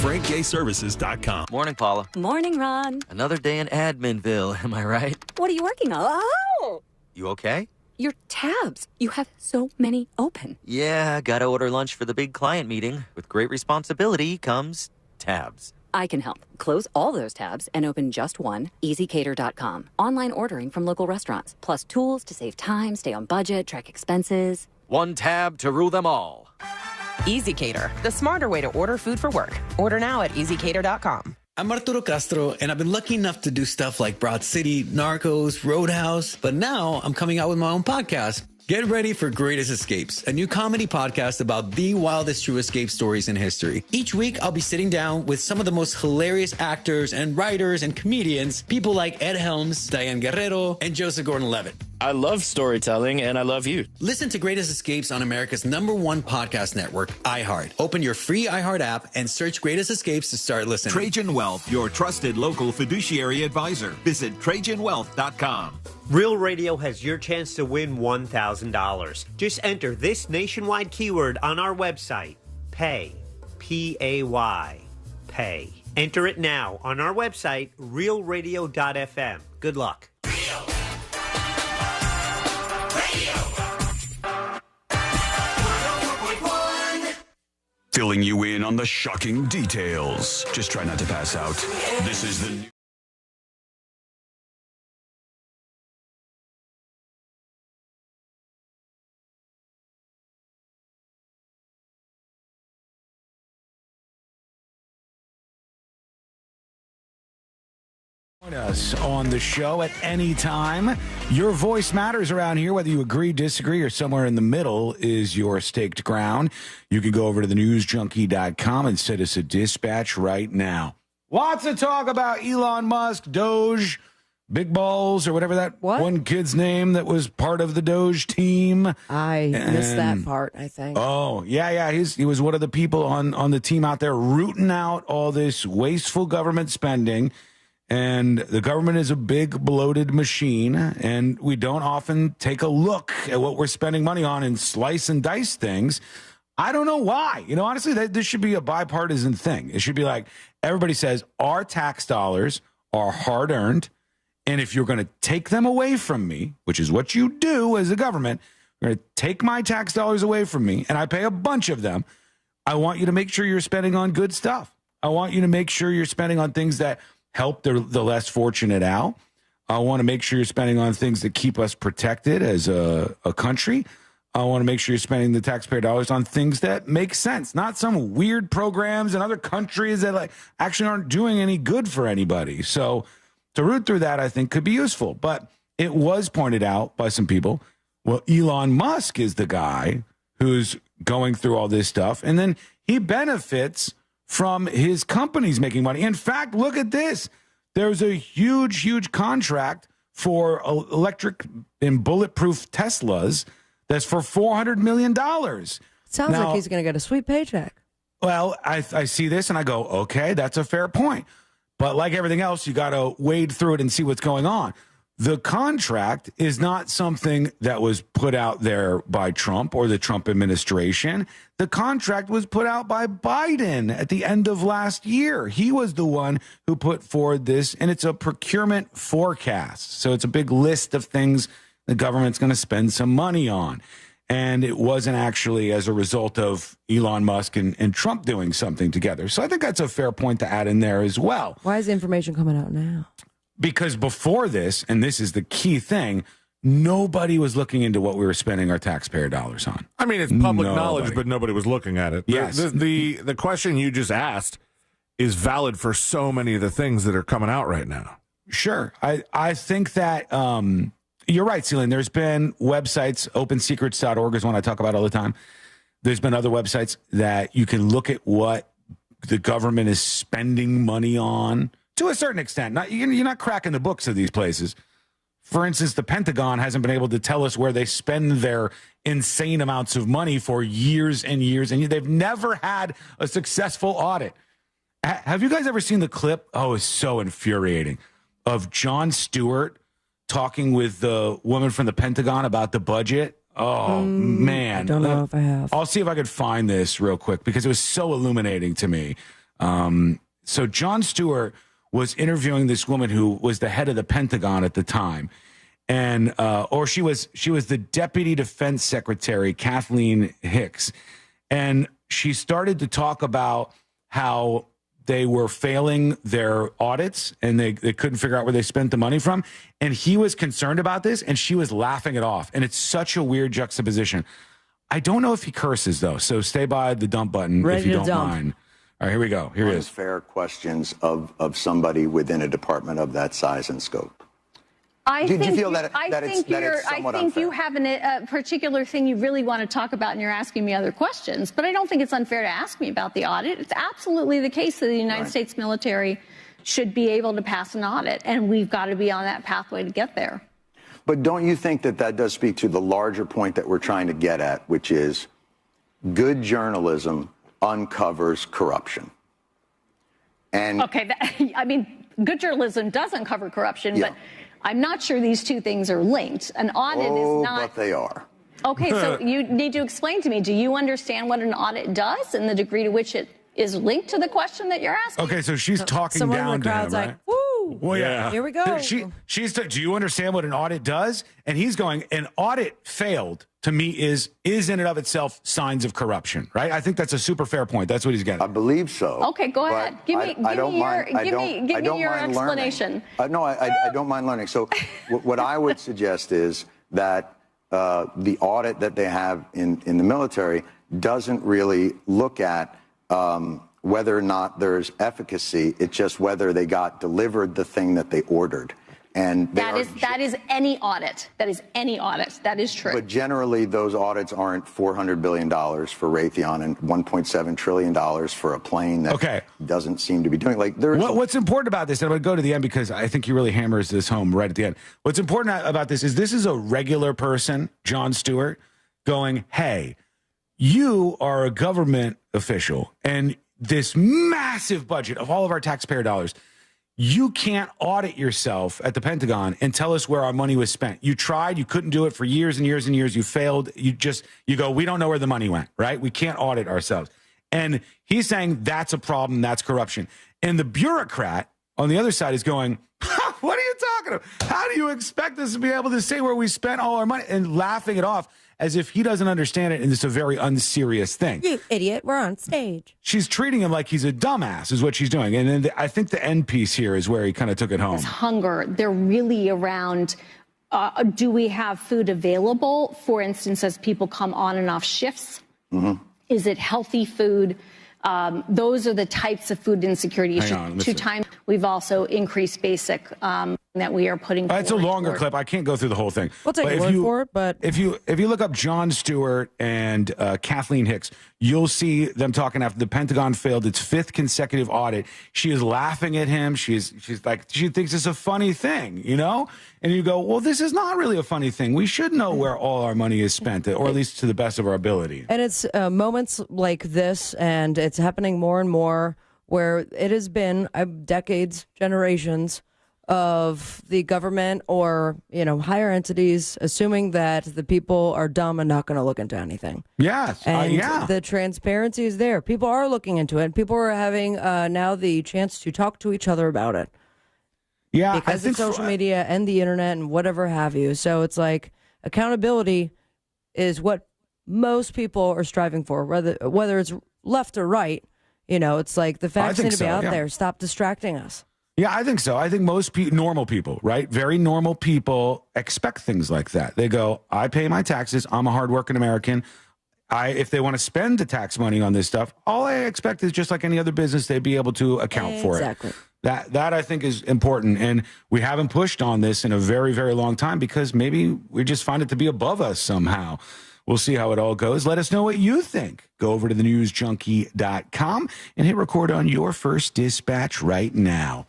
FrankGayServices.com. Morning, Paula. Morning, Ron. Another day in Adminville, am I right? What are you working on? Oh! You okay? Your tabs. You have so many open. Yeah, gotta order lunch for the big client meeting. With great responsibility comes tabs. I can help. Close all those tabs and open just one, EasyCater.com. Online ordering from local restaurants, plus tools to save time, stay on budget, track expenses. One tab to rule them all. EasyCater, the smarter way to order food for work. Order now at EasyCater.com. I'm Arturo Castro, and I've been lucky enough to do stuff like Broad City, Narcos, Roadhouse, but now I'm coming out with my own podcast, Get ready for Greatest Escapes, a new comedy podcast about the wildest true escape stories in history. Each week, I'll be sitting down with some of the most hilarious actors and writers and comedians, people like Ed Helms, Diane Guerrero, and Joseph Gordon-Levitt. I love storytelling, and I love you. Listen to Greatest Escapes on America's #1 podcast network, iHeart. Open your free iHeart app and search Greatest Escapes to start listening. Trajan Wealth, your trusted local fiduciary advisor. Visit TrajanWealth.com. Real Radio has your chance to win $1,000. Just enter this nationwide keyword on our website, PAY, P-A-Y, pay. Enter it now on our website, realradio.fm. Good luck. Filling you in on the shocking details. Just try not to pass out. This is the Join us on the show at any time. Your voice matters around here, whether you agree, disagree, or somewhere in the middle is your staked ground. You can go over to thenewsjunkie.com and send us a dispatch right now. Lots of talk about Elon Musk, Doge, Big Balls, or whatever that one kid's name that was part of the Doge team. I missed that part, I think. Oh, yeah. He was one of the people on the team out there rooting out all this wasteful government spending. And the government is a big bloated machine, and we don't often take a look at what we're spending money on and slice and dice things. I don't know why. Honestly, this should be a bipartisan thing. It should be like everybody says our tax dollars are hard-earned, and if you're going to take them away from me, which is what you do as a government, you're going to take my tax dollars away from me, and I pay a bunch of them, I want you to make sure you're spending on good stuff. I want you to make sure you're spending on things that help the less fortunate out. I want to make sure you're spending on things that keep us protected as a country. I want to make sure you're spending the taxpayer dollars on things that make sense, not some weird programs in other countries that actually aren't doing any good for anybody. So to root through that, I think, could be useful. But it was pointed out by some people, well, Elon Musk is the guy who's going through all this stuff, and then he benefits from his companies making money. In fact, look at this. There's a huge contract for electric and bulletproof Teslas that's for $400 million. Sounds like he's going to get a sweet paycheck. Well, I see this and I go, okay, that's a fair point. But like everything else, you got to wade through it and see what's going on. The contract is not something that was put out there by Trump or the Trump administration. The contract was put out by Biden at the end of last year. He was the one who put forward this, and it's a procurement forecast. So it's a big list of things the government's going to spend some money on. And it wasn't actually as a result of Elon Musk and Trump doing something together. So I think that's a fair point to add in there as well. Why is the information coming out now? Because before this, and this is the key thing, nobody was looking into what we were spending our taxpayer dollars on. I mean, it's public knowledge, but nobody was looking at it. Yes. The question you just asked is valid for so many of the things that are coming out right now. Sure. I think that you're right, Celine. There's been websites, opensecrets.org is one I talk about all the time. There's been other websites that you can look at what the government is spending money on. To a certain extent, you're not cracking the books of these places. For instance, the Pentagon hasn't been able to tell us where they spend their insane amounts of money for years and years, and they've never had a successful audit. Have you guys ever seen the clip? Oh, it's so infuriating, of Jon Stewart talking with the woman from the Pentagon about the budget. Oh, man. I don't know if I have. I'll see if I could find this real quick because it was so illuminating to me. So Jon Stewart was interviewing this woman who was the head of the Pentagon at the time. And she was the Deputy Defense Secretary, Kathleen Hicks. And she started to talk about how they were failing their audits and they couldn't figure out where they spent the money from. And he was concerned about this and she was laughing it off. And it's such a weird juxtaposition. I don't know if he curses, though. So stay by the dump button if you don't mind. All right, here we go. Here it is. Fair questions of somebody within a department of that size and scope. Do you feel that it's somewhat unfair? You have a particular thing you really want to talk about, and you're asking me other questions. But I don't think it's unfair to ask me about the audit. It's absolutely the case that the United States military should be able to pass an audit, and we've got to be on that pathway to get there. But don't you think that does speak to the larger point that we're trying to get at, which is good journalism uncovers corruption? And okay, good journalism does uncover corruption, but I'm not sure these two things are linked. An audit is not. But they are. Okay, so you need to explain to me, do you understand what an audit does and the degree to which it is linked to the question that you're asking? Okay, so she's talking Someone in down the to him, crowd's right? like, woo! Well, yeah. Here we go. Do you understand what an audit does? And he's going, an audit failed to me is in and of itself signs of corruption, right? I think that's a super fair point. That's what he's getting. I believe so. Okay, go ahead. Give me your explanation. No, I don't mind learning. So what I would suggest is that the audit that they have in the military doesn't really look at whether or not there's efficacy. It's just whether they got delivered the thing that they ordered. And that is any audit. That is any audit. That is true. But generally, those audits aren't $400 billion for Raytheon and $1.7 trillion for a plane that doesn't seem to be doing. Like, what's important about this, and I'm going to go to the end because I think he really hammers this home right at the end. What's important about this is a regular person, Jon Stewart, going, hey, you are a government official, and this massive budget of all of our taxpayer dollars, you can't audit yourself at the Pentagon and tell us where our money was spent. You tried, you couldn't do it for years and years and years. You failed. You go, we don't know where the money went, right? We can't audit ourselves. And he's saying that's a problem. That's corruption. And the bureaucrat on the other side is going, what are you talking about? How do you expect us to be able to say where we spent all our money? And laughing it off as if he doesn't understand it and it's a very unserious thing. You idiot, we're on stage. She's treating him like he's a dumbass is what she's doing. And then I think the end piece here is where he kind of took it home. It's hunger. They're really around, do we have food available? For instance, as people come on and off shifts, is it healthy food? Those are the types of food insecurity issues. 2 times we've also increased basic that we are putting forward. It's a longer clip. I can't go through the whole thing. We'll take a word for it, but if you look up Jon Stewart and Kathleen Hicks, you'll see them talking after the Pentagon failed its 5th consecutive audit. She is laughing at him. She's like, she thinks it's a funny thing, you know? And you go, well, this is not really a funny thing. We should know where all our money is spent, or at least to the best of our ability. And it's moments like this, and it's happening more and more, where it has been decades, generations of the government or, higher entities assuming that the people are dumb and not going to look into anything. Yes. And the transparency is there. People are looking into it. People are having now the chance to talk to each other about it. Yeah. Because of social media and the internet and whatever have you. So it's like accountability is what most people are striving for, whether it's left or right. It's like the facts need to be out there. Stop distracting us. Yeah, I think so. I think most normal people, right? Very normal people expect things like that. They go, I pay my taxes. I'm a hardworking American. If they want to spend the tax money on this stuff, all I expect is just like any other business, they'd be able to account for it. Exactly. That I think is important. And we haven't pushed on this in a very, very long time because maybe we just find it to be above us somehow. We'll see how it all goes. Let us know what you think. Go over to thenewsjunkie.com and hit record on your first dispatch right now.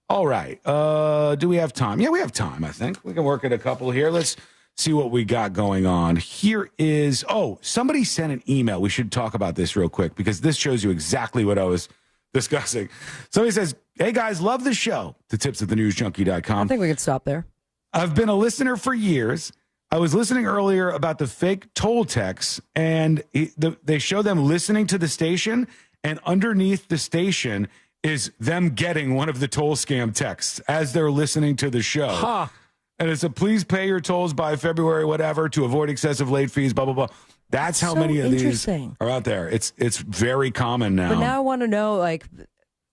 All right. Do we have time? Yeah, we have time, I think. We can work at a couple here. Let's see what we got going on. Here is, somebody sent an email. We should talk about this real quick because this shows you exactly what I was discussing. Somebody says, hey, guys, love the show. To tips@thenewsjunkie.com. I think we could stop there. I've been a listener for years. I was listening earlier about the fake toll texts, and they show them listening to the station, and underneath the station is them getting one of the toll scam texts as they're listening to the show. Huh. And it's please pay your tolls by February, whatever, to avoid excessive late fees, blah, blah, blah. That's how many of these are out there. It's very common now. But now I want to know,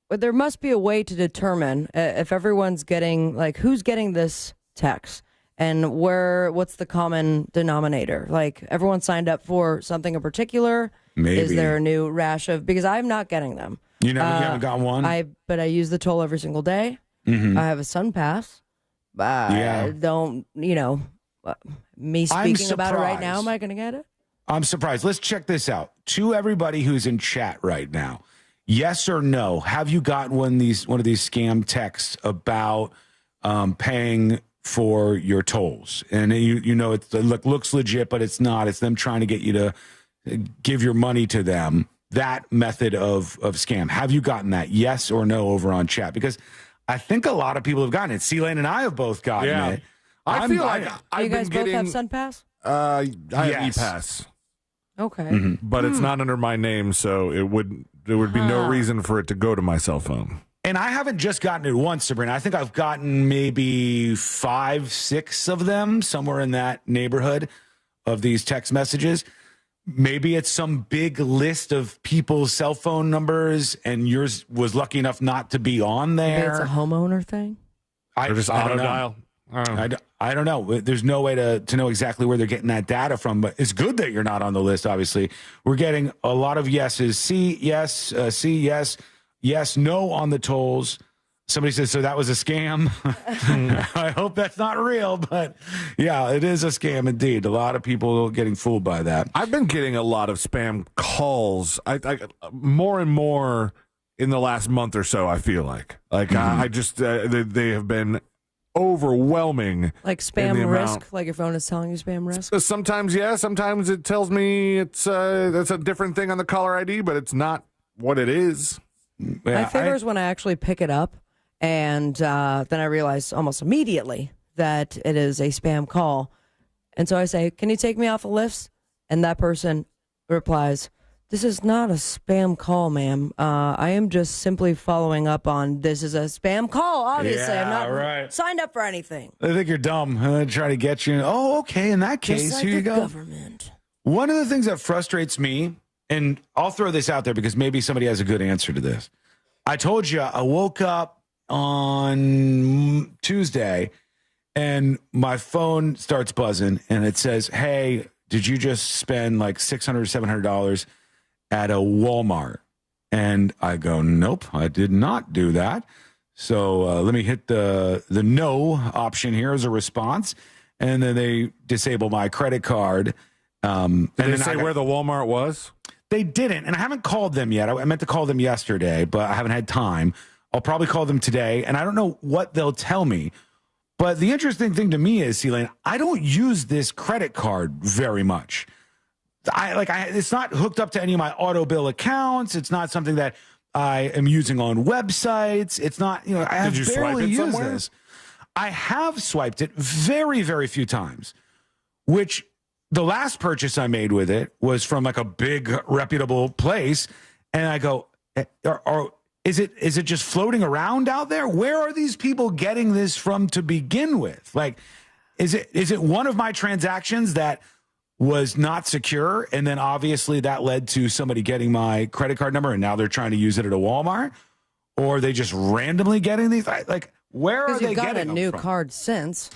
there must be a way to determine if everyone's getting, who's getting this text and what's the common denominator? Everyone signed up for something in particular. Maybe. Is there a new rash because I'm not getting them. You haven't got one? But I use the toll every single day. Mm-hmm. I have a Sun Pass. Don't, me speaking about it right now, am I going to get it? I'm surprised. Let's check this out. To everybody who's in chat right now, yes or no, have you gotten one of these scam texts about paying for your tolls? And it looks legit, but it's not. It's them trying to get you to give your money to them. That method of scam. Have you gotten that? Yes or no over on chat? Because I think a lot of people have gotten it. C-Lane and I have both gotten it. I feel like I've you guys been both getting... have SunPass? I have ePass. Okay. But it's not under my name, so there would be no reason for it to go to my cell phone. And I haven't just gotten it once, Sabrina. I think I've gotten maybe 5, 6 of them, somewhere in that neighborhood of these text messages. Maybe it's some big list of people's cell phone numbers, and yours was lucky enough not to be on there. Maybe it's a homeowner thing? Or just auto dial. I don't know. There's no way to know exactly where they're getting that data from, but it's good that you're not on the list, obviously. We're getting a lot of yeses. C, yes, yes, no on the tolls. Somebody says, so that was a scam. I hope that's not real, but yeah, it is a scam indeed. A lot of people getting fooled by that. I've been getting a lot of spam calls. I more and more in the last month or so, I feel like. I just, they have been overwhelming. Like spam risk? Like your phone is telling you spam risk? Sometimes, yeah. Sometimes it tells me that's a different thing on the caller ID, but it's not what it is. My favorite is when I actually pick it up, and then I realize almost immediately that it is a spam call. And so I say, can you take me off the list? And that person replies, this is not a spam call, ma'am. I am just simply following up on this is a spam call, obviously. I'm not signed up for anything. They think you're dumb. They try to get you. Oh, okay, in that case, just like here you go. Government. One of the things that frustrates me, and I'll throw this out there because maybe somebody has a good answer to this. I told you I woke up on Tuesday and my phone starts buzzing and it says, hey, did you just spend like $600 or $700 at a Walmart? And I go, nope, I did not do that. So let me hit the no option here as a response. And then they disable my credit card. Did they say where the Walmart was? They didn't, and I haven't called them yet. I meant to call them yesterday, but I haven't had time. I'll probably call them today, and I don't know what they'll tell me. But the interesting thing to me is, C-Lane, I don't use this credit card very much. It's not hooked up to any of my auto bill accounts. It's not something that I am using on websites. It's not, I have barely used this. I have swiped it very, very few times, which the last purchase I made with it was from like a big reputable place. And I go, is it just floating around out there? Where are these people getting this from to begin with? Like, is it one of my transactions that was not secure? And then obviously that led to somebody getting my credit card number and now they're trying to use it at a Walmart? Or are they just randomly getting these? Like, where are they getting them from? Because you've got a new card since.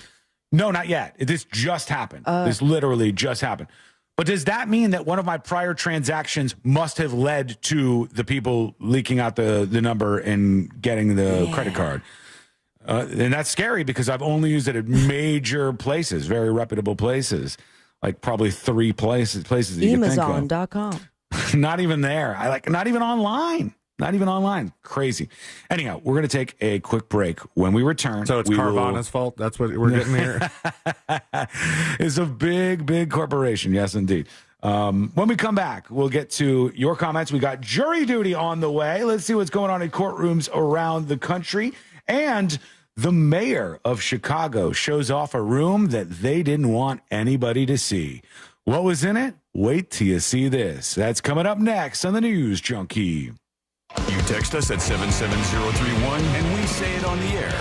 No, not yet. This just happened. This literally just happened. But does that mean that one of my prior transactions must have led to the people leaking out the number and getting the credit card? And that's scary because I've only used it at major places, very reputable places, like probably 3 places that you can think of. Amazon.com. Not even there. Not even online. Not even online. Crazy. Anyhow, we're going to take a quick break. When we return... So it's Carvana's fault? That's what we're getting here? It's a big, big corporation. Yes, indeed. When we come back, we'll get to your comments. We got jury duty on the way. Let's see what's going on in courtrooms around the country. And the mayor of Chicago shows off a room that they didn't want anybody to see. What was in it? Wait till you see this. That's coming up next on the News Junkie. You text us at 77031 and we say it on the air.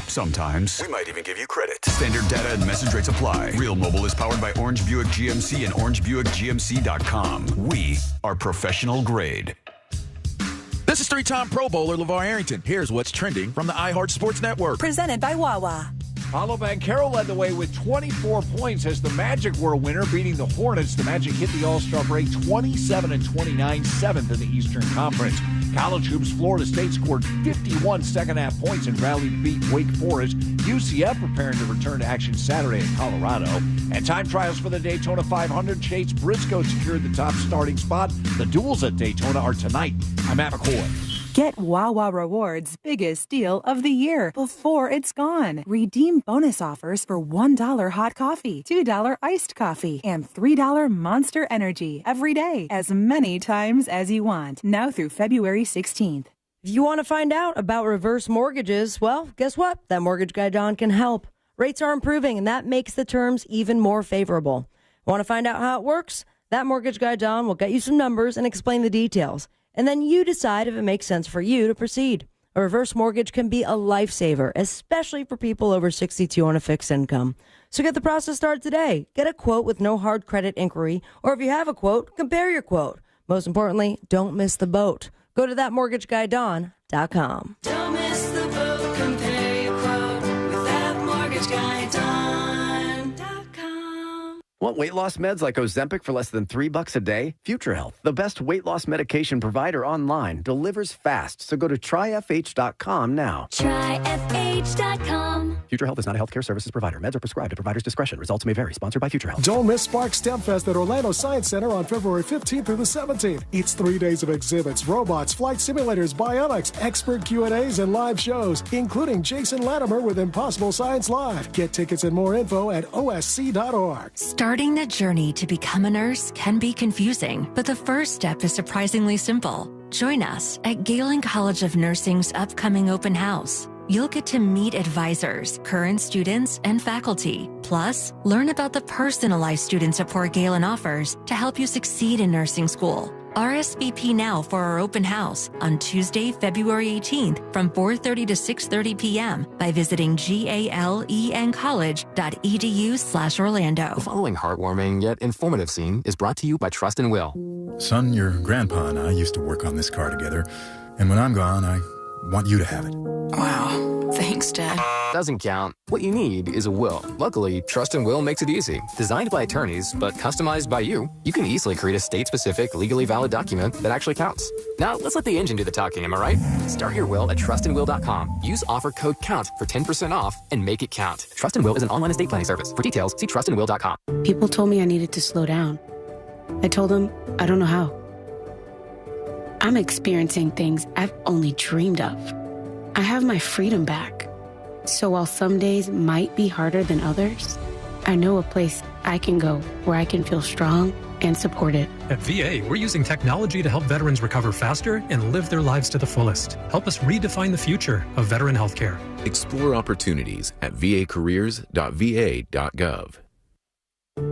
Sometimes. We might even give you credit. Standard data and message rates apply. Real Mobile is powered by Orange Buick GMC and OrangeBuickGMC.com. We are professional grade. This is 3-time Pro Bowler LeVar Arrington. Here's what's trending from the iHeart Sports Network. Presented by Wawa. Paolo Banchero led the way with 24 points as the Magic were a winner, beating the Hornets. The Magic hit the All-Star break 27-29, 7th in the Eastern Conference. College hoops, Florida State scored 51 second-half points and rallied beat Wake Forest. UCF preparing to return to action Saturday in Colorado. And time trials for the Daytona 500. Chase Briscoe secured the top starting spot. The duels at Daytona are tonight. I'm Matt McCoy. Get Wawa Rewards' biggest deal of the year before it's gone. Redeem bonus offers for $1 hot coffee, $2 iced coffee, and $3 Monster Energy every day, as many times as you want. Now through February 16th. If you want to find out about reverse mortgages, well, guess what? That mortgage guy Don can help. Rates are improving, and that makes the terms even more favorable. Want to find out how it works? That mortgage guy Don will get you some numbers and explain the details. And then you decide if it makes sense for you to proceed. A reverse mortgage can be a lifesaver, especially for people over 62 on a fixed income. So get the process started today. Get a quote with no hard credit inquiry, or if you have a quote, compare your quote. Most importantly, don't miss the boat. Go to thatmortgageguyDon.com. Don't miss the boat, compare your quote with thatmortgageguyDon.com. Want weight loss meds like Ozempic for less than $3 a day? Future Health, the best weight loss medication provider online, delivers fast. So go to tryfh.com now. Tryfh.com. Future Health is not a healthcare services provider. Meds are prescribed at provider's discretion. Results may vary. Sponsored by Future Health. Don't miss Spark STEM Fest at Orlando Science Center on February 15th through the 17th. It's 3 days of exhibits, robots, flight simulators, bionics, expert Q&As, and live shows, including Jason Latimer with Impossible Science Live. Get tickets and more info at osc.org. Starting the journey to become a nurse can be confusing, but the first step is surprisingly simple. Join us at Galen College of Nursing's upcoming open house. You'll get to meet advisors, current students, and faculty. Plus, learn about the personalized student support Galen offers to help you succeed in nursing school. RSVP now for our open house on Tuesday, February 18th from 4:30 to 6:30 p.m. by visiting galencollege.edu/Orlando. The following heartwarming yet informative scene is brought to you by Trust and Will. Son, your grandpa and I used to work on this car together, and when I'm gone, I want you to have it. Wow. Thanks, Dad. Doesn't count. What you need is a will. Luckily, Trust and Will makes it easy. Designed by attorneys, but customized by you, you can easily create a state-specific, legally valid document that actually counts. Now, let's let the engine do the talking, am I right? Start your will at trustandwill.com. Use offer code COUNT for 10% off and make it count. Trust and Will is an online estate planning service. For details, see trustandwill.com. People told me I needed to slow down. I told them I don't know how. I'm experiencing things I've only dreamed of. I have my freedom back. So while some days might be harder than others, I know a place I can go where I can feel strong and supported. At VA, we're using technology to help veterans recover faster and live their lives to the fullest. Help us redefine the future of veteran healthcare. Explore opportunities at vacareers.va.gov.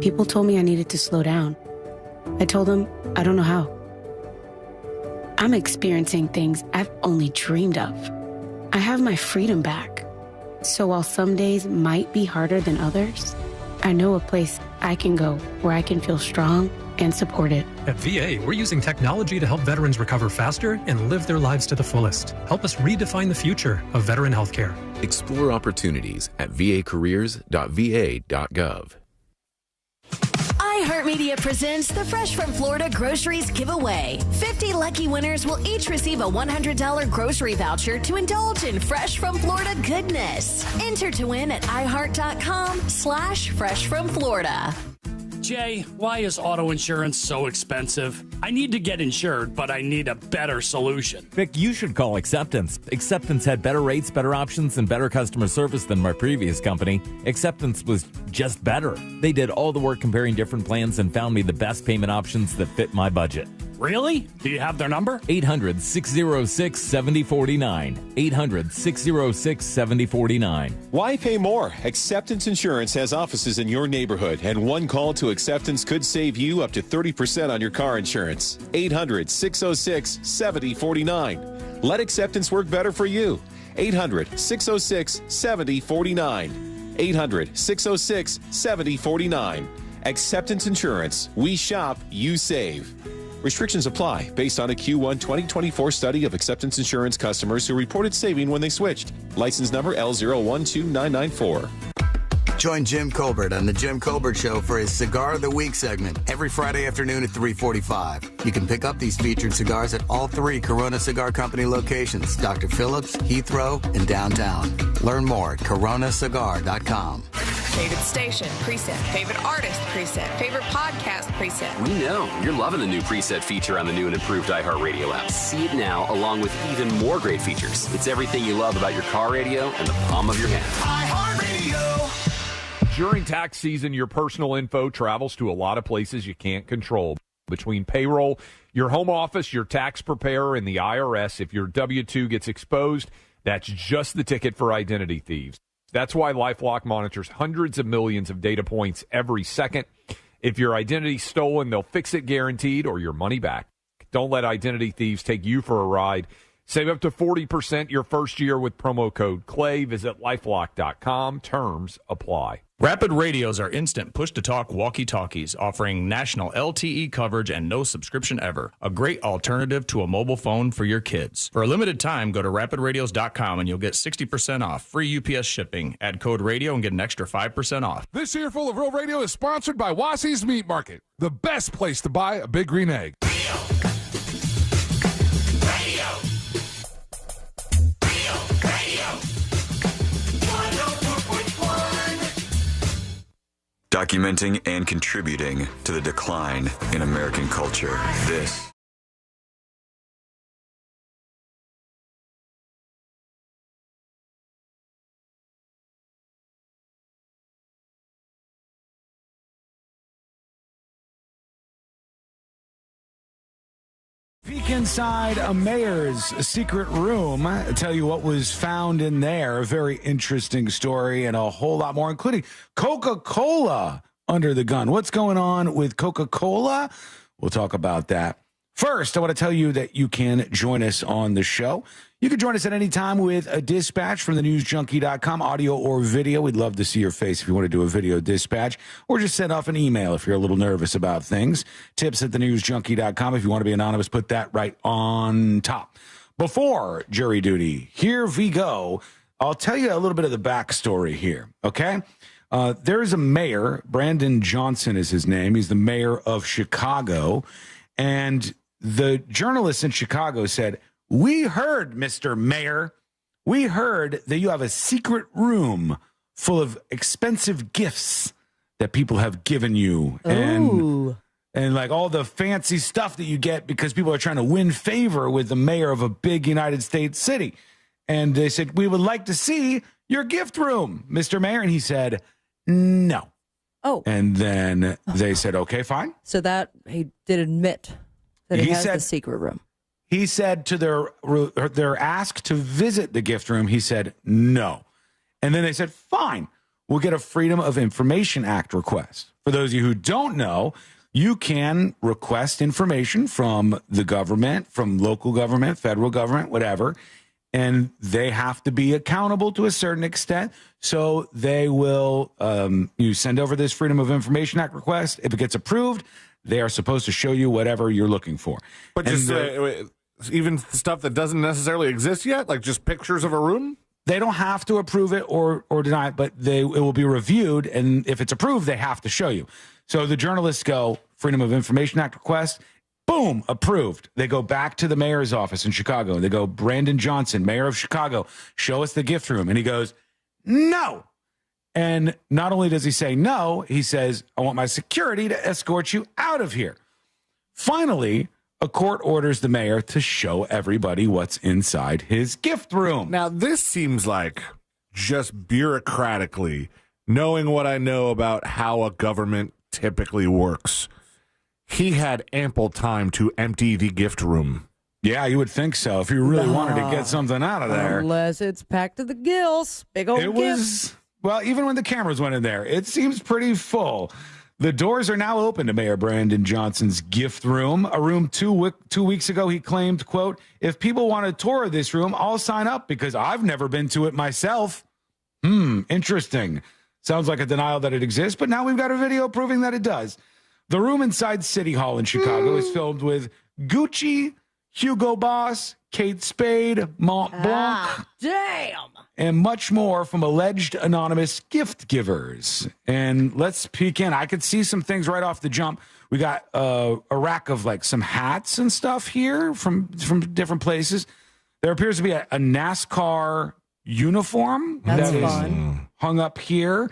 People told me I needed to slow down. I told them I don't know how. I'm experiencing things I've only dreamed of. I have my freedom back. So while some days might be harder than others, I know a place I can go where I can feel strong and supported. At VA, we're using technology to help veterans recover faster and live their lives to the fullest. Help us redefine the future of veteran healthcare. Explore opportunities at vacareers.va.gov. iHeartMedia presents the Fresh from Florida Groceries Giveaway. 50 lucky winners will each receive a $100 grocery voucher to indulge in Fresh from Florida goodness. Enter to win at iHeart.com/freshfromflorida. Jay, why is auto insurance so expensive? I need to get insured, but I need a better solution. Vic, you should call Acceptance. Acceptance had better rates, better options, and better customer service than my previous company. Acceptance was just better. They did all the work comparing different plans and found me the best payment options that fit my budget. Really? Do you have their number? 800-606-7049. 800-606-7049. Why pay more? Acceptance Insurance has offices in your neighborhood, and one call to Acceptance could save you up to 30% on your car insurance. 800-606-7049. Let Acceptance work better for you. 800-606-7049. 800-606-7049. Acceptance Insurance. We shop, you save. Restrictions apply based on a Q1 2024 study of Acceptance Insurance customers who reported saving when they switched. License number L012994. Join Jim Colbert on The Jim Colbert Show for his Cigar of the Week segment every Friday afternoon at 3:45. You can pick up these featured cigars at all 3 Corona Cigar Company locations, Dr. Phillips, Heathrow, and downtown. Learn more at coronacigar.com. Favorite station, preset. Favorite artist, preset. Favorite podcast, preset. We know you're loving the new preset feature on the new and improved iHeartRadio app. See it now, along with even more great features. It's everything you love about your car radio and the palm of your hand. iHeartRadio. During tax season, your personal info travels to a lot of places you can't control. Between payroll, your home office, your tax preparer, and the IRS, if your W-2 gets exposed, that's just the ticket for identity thieves. That's why LifeLock monitors hundreds of millions of data points every second. If your identity's stolen, they'll fix it guaranteed or your money back. Don't let identity thieves take you for a ride. Save up to 40% your first year with promo code CLAY. Visit LifeLock.com. Terms apply. Rapid radios are instant push-to-talk walkie-talkies offering national LTE coverage and no subscription ever. A great alternative to a mobile phone for your kids. For a limited time, go to rapidradios.com and you'll get 60% off. Free UPS shipping. Add code radio and get an extra 5% off. This Earful of Real Radio is sponsored by Wassy's Meat Market, the best place to buy a big green egg. Documenting and contributing to the decline in American culture. This Peek inside a mayor's secret room. I'll tell you what was found in there. A very interesting story and a whole lot more, including Coca-Cola under the gun. What's going on with Coca-Cola? We'll talk about that. First, I want to tell you that you can join us on the show. You can join us at any time with a dispatch from thenewsjunkie.com, audio or video. We'd love to see your face if you want to do a video dispatch, or just send off an email if you're a little nervous about things. Tips at thenewsjunkie.com. If you want to be anonymous, put that right on top. Before jury duty, here we go. I'll tell you a little bit of the backstory here, okay? There is a mayor, Brandon Johnson is his name. He's the mayor of Chicago, and the journalists in Chicago said, "We heard, Mr. Mayor, we heard that you have a secret room full of expensive gifts that people have given you." Ooh. And like all the fancy stuff that you get because people are trying to win favor with the mayor of a big United States city. And they said, "We would like to see your gift room, Mr. Mayor." And he said, "No." Oh. And then they said, "Okay, fine." So that he did admit that he has the secret room. He said to their ask to visit the gift room, he said no. And then they said, "Fine, we'll get a Freedom of Information Act request." For those of you who don't know, you can request information from the government, from local government, federal government, whatever, and they have to be accountable to a certain extent. So they will, you send over this Freedom of Information Act request. If it gets approved, they are supposed to show you whatever you're looking for. But just even stuff that doesn't necessarily exist yet, like just pictures of a room? They don't have to approve it or deny it, but it will be reviewed, and if it's approved, they have to show you. So the journalists go, Freedom of Information Act request, boom, approved. They go back to the mayor's office in Chicago, and they go, "Brandon Johnson, mayor of Chicago, show us the gift room." And he goes, "No." And not only does he say no, he says, "I want my security to escort you out of here." Finally, a court orders the mayor to show everybody what's inside his gift room. Now, this seems like just bureaucratically, knowing what I know about how a government typically works, he had ample time to empty the gift room. Yeah, you would think so if you really wanted to get something out of there. Unless it's packed to the gills. Big old gifts. Well, even when the cameras went in there, it seems pretty full. The doors are now open to Mayor Brandon Johnson's gift room, a room 2 weeks ago he claimed, quote, "If people want a tour of this room, I'll sign up because I've never been to it myself." Interesting. Sounds like a denial that it exists, but now we've got a video proving that it does. The room inside City Hall in Chicago is filled with Gucci, Hugo Boss, Kate Spade, Mont Blanc. Damn. and much more from alleged anonymous gift givers. And let's peek in. I could see some things right off the jump. We got a rack of like some hats and stuff here from different places. There appears to be a NASCAR uniform That's that is fun. hung up here.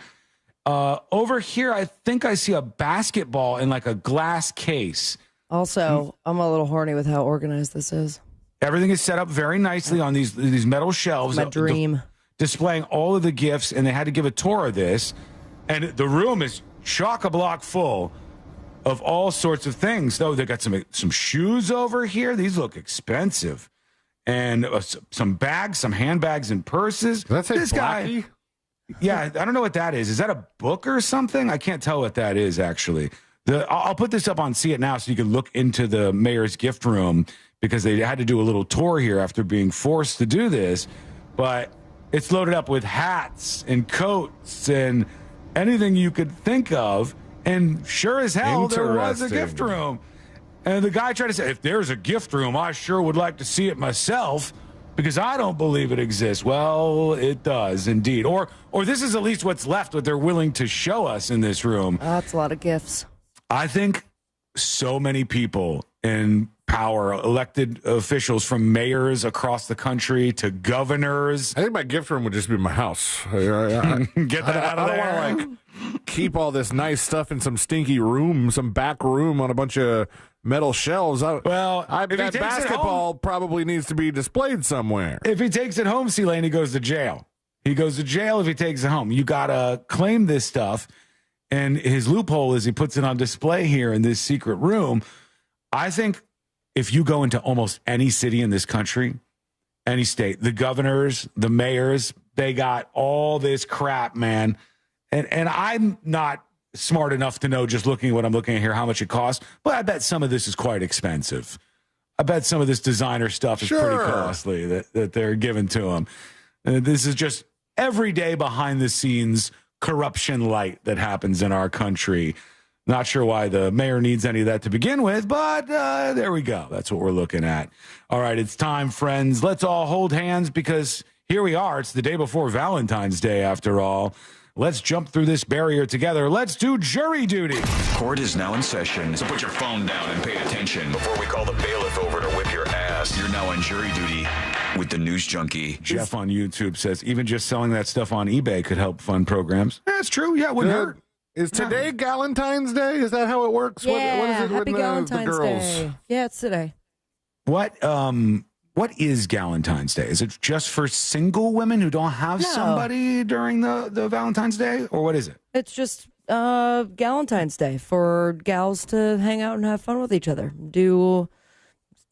Over here, I think I see a basketball in like a glass case. Also, I'm a little horny with how organized this is. Everything is set up very nicely on these metal shelves. My dream. Displaying all of the gifts, and they had to give a tour of this. And the room is chock-a-block full of all sorts of things. Though they got some shoes over here. These look expensive. And some bags, some handbags and purses. That's this guy. Yeah, I don't know what that is. Is that a book or something? I can't tell what that is, actually. I'll put this up on See It Now so you can look into the mayor's gift room, because they had to do a little tour here after being forced to do this. But it's loaded up with hats and coats and anything you could think of. And sure as hell, there was a gift room. And the guy tried to say, if there's a gift room, I sure would like to see it myself, because I don't believe it exists. Well, it does indeed. Or this is at least what's left, what they're willing to show us in this room. That's a lot of gifts. I think so many people in power, elected officials from mayors across the country to governors. I think my gift room would just be my house. Get that out of there. I don't want to like keep all this nice stuff in some stinky room, some back room on a bunch of metal shelves. That basketball probably needs to be displayed somewhere. If he takes it home, C-Lane, he goes to jail. He goes to jail if he takes it home. You got to claim this stuff. And his loophole is he puts it on display here in this secret room. I think if you go into almost any city in this country, any state, the governors, the mayors, they got all this crap, man. And I'm not smart enough to know, just looking at what I'm looking at here, how much it costs. But I bet some of this is quite expensive. I bet some of this designer stuff is pretty costly that they're giving to them. This is just everyday behind the scenes corruption light that happens in our country. Not sure why the mayor needs any of that to begin with, but there we go. That's what we're looking at. All right, it's time, friends. Let's all hold hands, because here we are. It's the day before Valentine's Day, after all. Let's jump through this barrier together. Let's do jury duty. Court is now in session, so put your phone down and pay attention before we call the bailiff over to whip your ass. You're now on jury duty with the News Junkie. Jeff on YouTube says even just selling that stuff on eBay could help fund programs. That's true. Yeah, it wouldn't hurt. Is today Galentine's Day? Is that how it works? Yeah, what is it happy with Galentine's the girls? Day. Yeah, it's today. What is Galentine's Day? Is it just for single women who don't have somebody during the Valentine's Day? Or what is it? It's just Galentine's Day for gals to hang out and have fun with each other. Do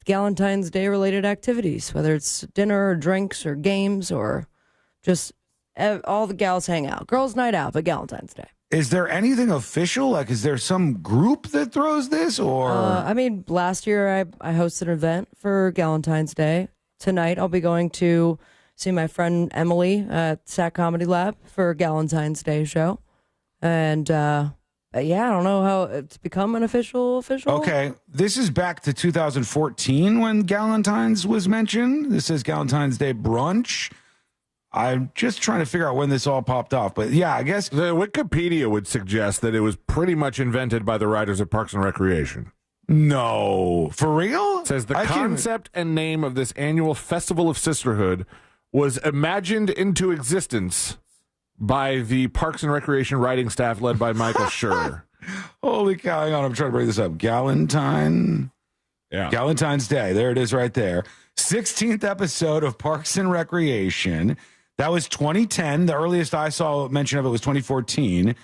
Galentine's Day related activities, whether it's dinner or drinks or games or just all the gals hang out. Girls' night out, but Galentine's Day. Is there anything official? Like, is there some group that throws this? Or I mean, last year I hosted an event for Galentine's Day. Tonight I'll be going to see my friend Emily at Sac Comedy Lab for Galentine's Day show. And yeah, I don't know how it's become an official. Okay, this is back to 2014 when Galentine's was mentioned. This is Galentine's Day brunch. I'm just trying to figure out when this all popped off. But yeah, I guess the Wikipedia would suggest that it was pretty much invented by the writers of Parks and Recreation. No, for real? It says the concept and name of this annual Festival of Sisterhood was imagined into existence by the Parks and Recreation writing staff led by Michael Schur. Holy cow, hang on, I'm trying to bring this up. Galentine. Yeah. Galentine's Day. There it is right there. 16th episode of Parks and Recreation. That was 2010. The earliest I saw mention of it was 2014.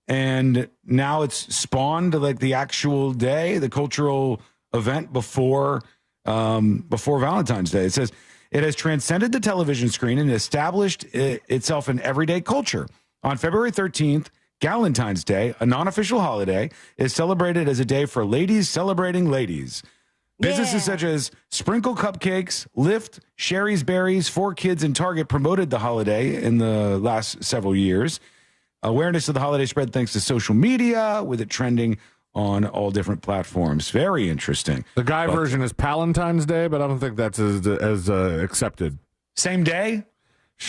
And now it's spawned like the actual day, the cultural event before Valentine's Day. It says it has transcended the television screen and established itself in everyday culture. On February 13th, Galentine's Day, a non-official holiday, is celebrated as a day for ladies celebrating ladies. Businesses such as Sprinkle Cupcakes, Lyft, Sherry's Berries, 4Kids, and Target promoted the holiday in the last several years. Awareness of the holiday spread thanks to social media, with it trending on all different platforms. Very interesting. The guy version is Palentine's Day, but I don't think that's as accepted. Same day?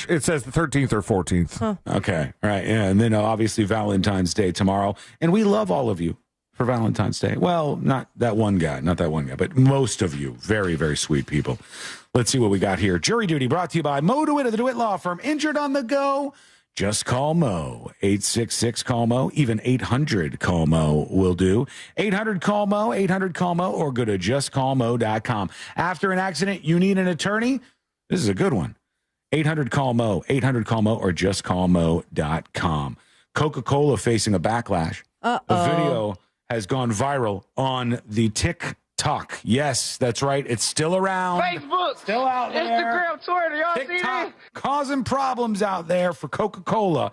It says the 13th or 14th. Huh. Okay. All right. Yeah. And then obviously Valentine's Day tomorrow. And we love all of you for Valentine's Day. Well, not that one guy, but most of you. Very, very sweet people. Let's see what we got here. Jury Duty brought to you by Mo DeWitt of the DeWitt Law Firm. Injured on the go? Just call Mo. 866-CALL-MO. Even 800-CALL-MO will do. 800-CALL-MO, 800-CALL-MO, or go to justcallmo.com. After an accident, you need an attorney? This is a good one. 800-CALL-MO, 800-CALL-MO, or justcallmo.com. Coca-Cola facing a backlash. The video has gone viral on the TikTok. Yes, that's right. It's still around. Facebook. Still out there. Instagram, Twitter. Y'all see TikTok this? causing problems out there for Coca-Cola.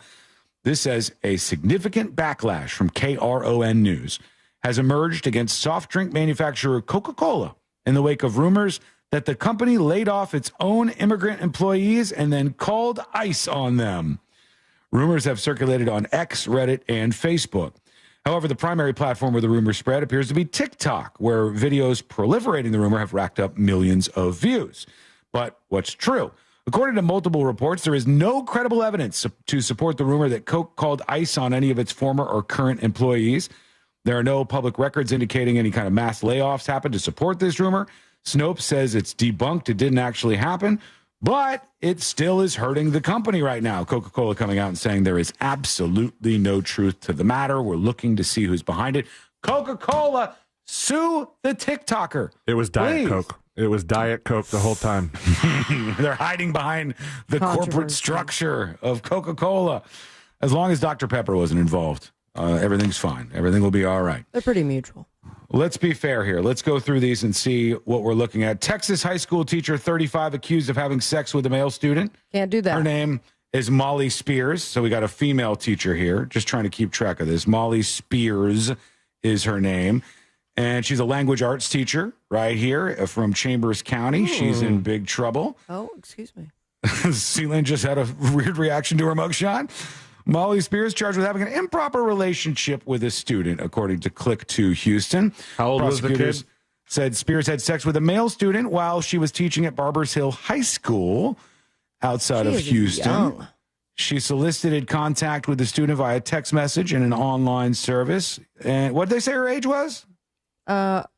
This says a significant backlash from KRON News has emerged against soft drink manufacturer Coca-Cola in the wake of rumors that the company laid off its own immigrant employees and then called ICE on them. Rumors have circulated on X, Reddit, and Facebook. However, the primary platform where the rumor spread appears to be TikTok, where videos proliferating the rumor have racked up millions of views. But what's true? According to multiple reports, there is no credible evidence to support the rumor that Coke called ICE on any of its former or current employees. There are no public records indicating any kind of mass layoffs happened to support this rumor. Snopes says it's debunked. It didn't actually happen, but it still is hurting the company right now. Coca-Cola coming out and saying there is absolutely no truth to the matter. We're looking to see who's behind it. Coca-Cola, sue the TikToker. It was Diet Coke. It was Diet Coke the whole time. They're hiding behind the corporate structure of Coca-Cola. As long as Dr. Pepper wasn't involved, everything's fine. Everything will be all right. They're pretty mutual. Let's be fair here. Let's go through these and see what we're looking at. Texas high school teacher, 35, accused of having sex with a male student. Can't do that. Her name is Molly Spears. So we got a female teacher here. Just trying to keep track of this. Molly Spears is her name. And she's a language arts teacher right here from Chambers County. She's in big trouble. Oh, excuse me. Sealand just had a weird reaction to her mugshot. Molly Spears charged with having an improper relationship with a student, according to Click 2 Houston. How old was the kid? Said Spears had sex with a male student while she was teaching at Barbers Hill High School outside of Houston. Young. She solicited contact with the student via text message and an online service. And what did they say her age was?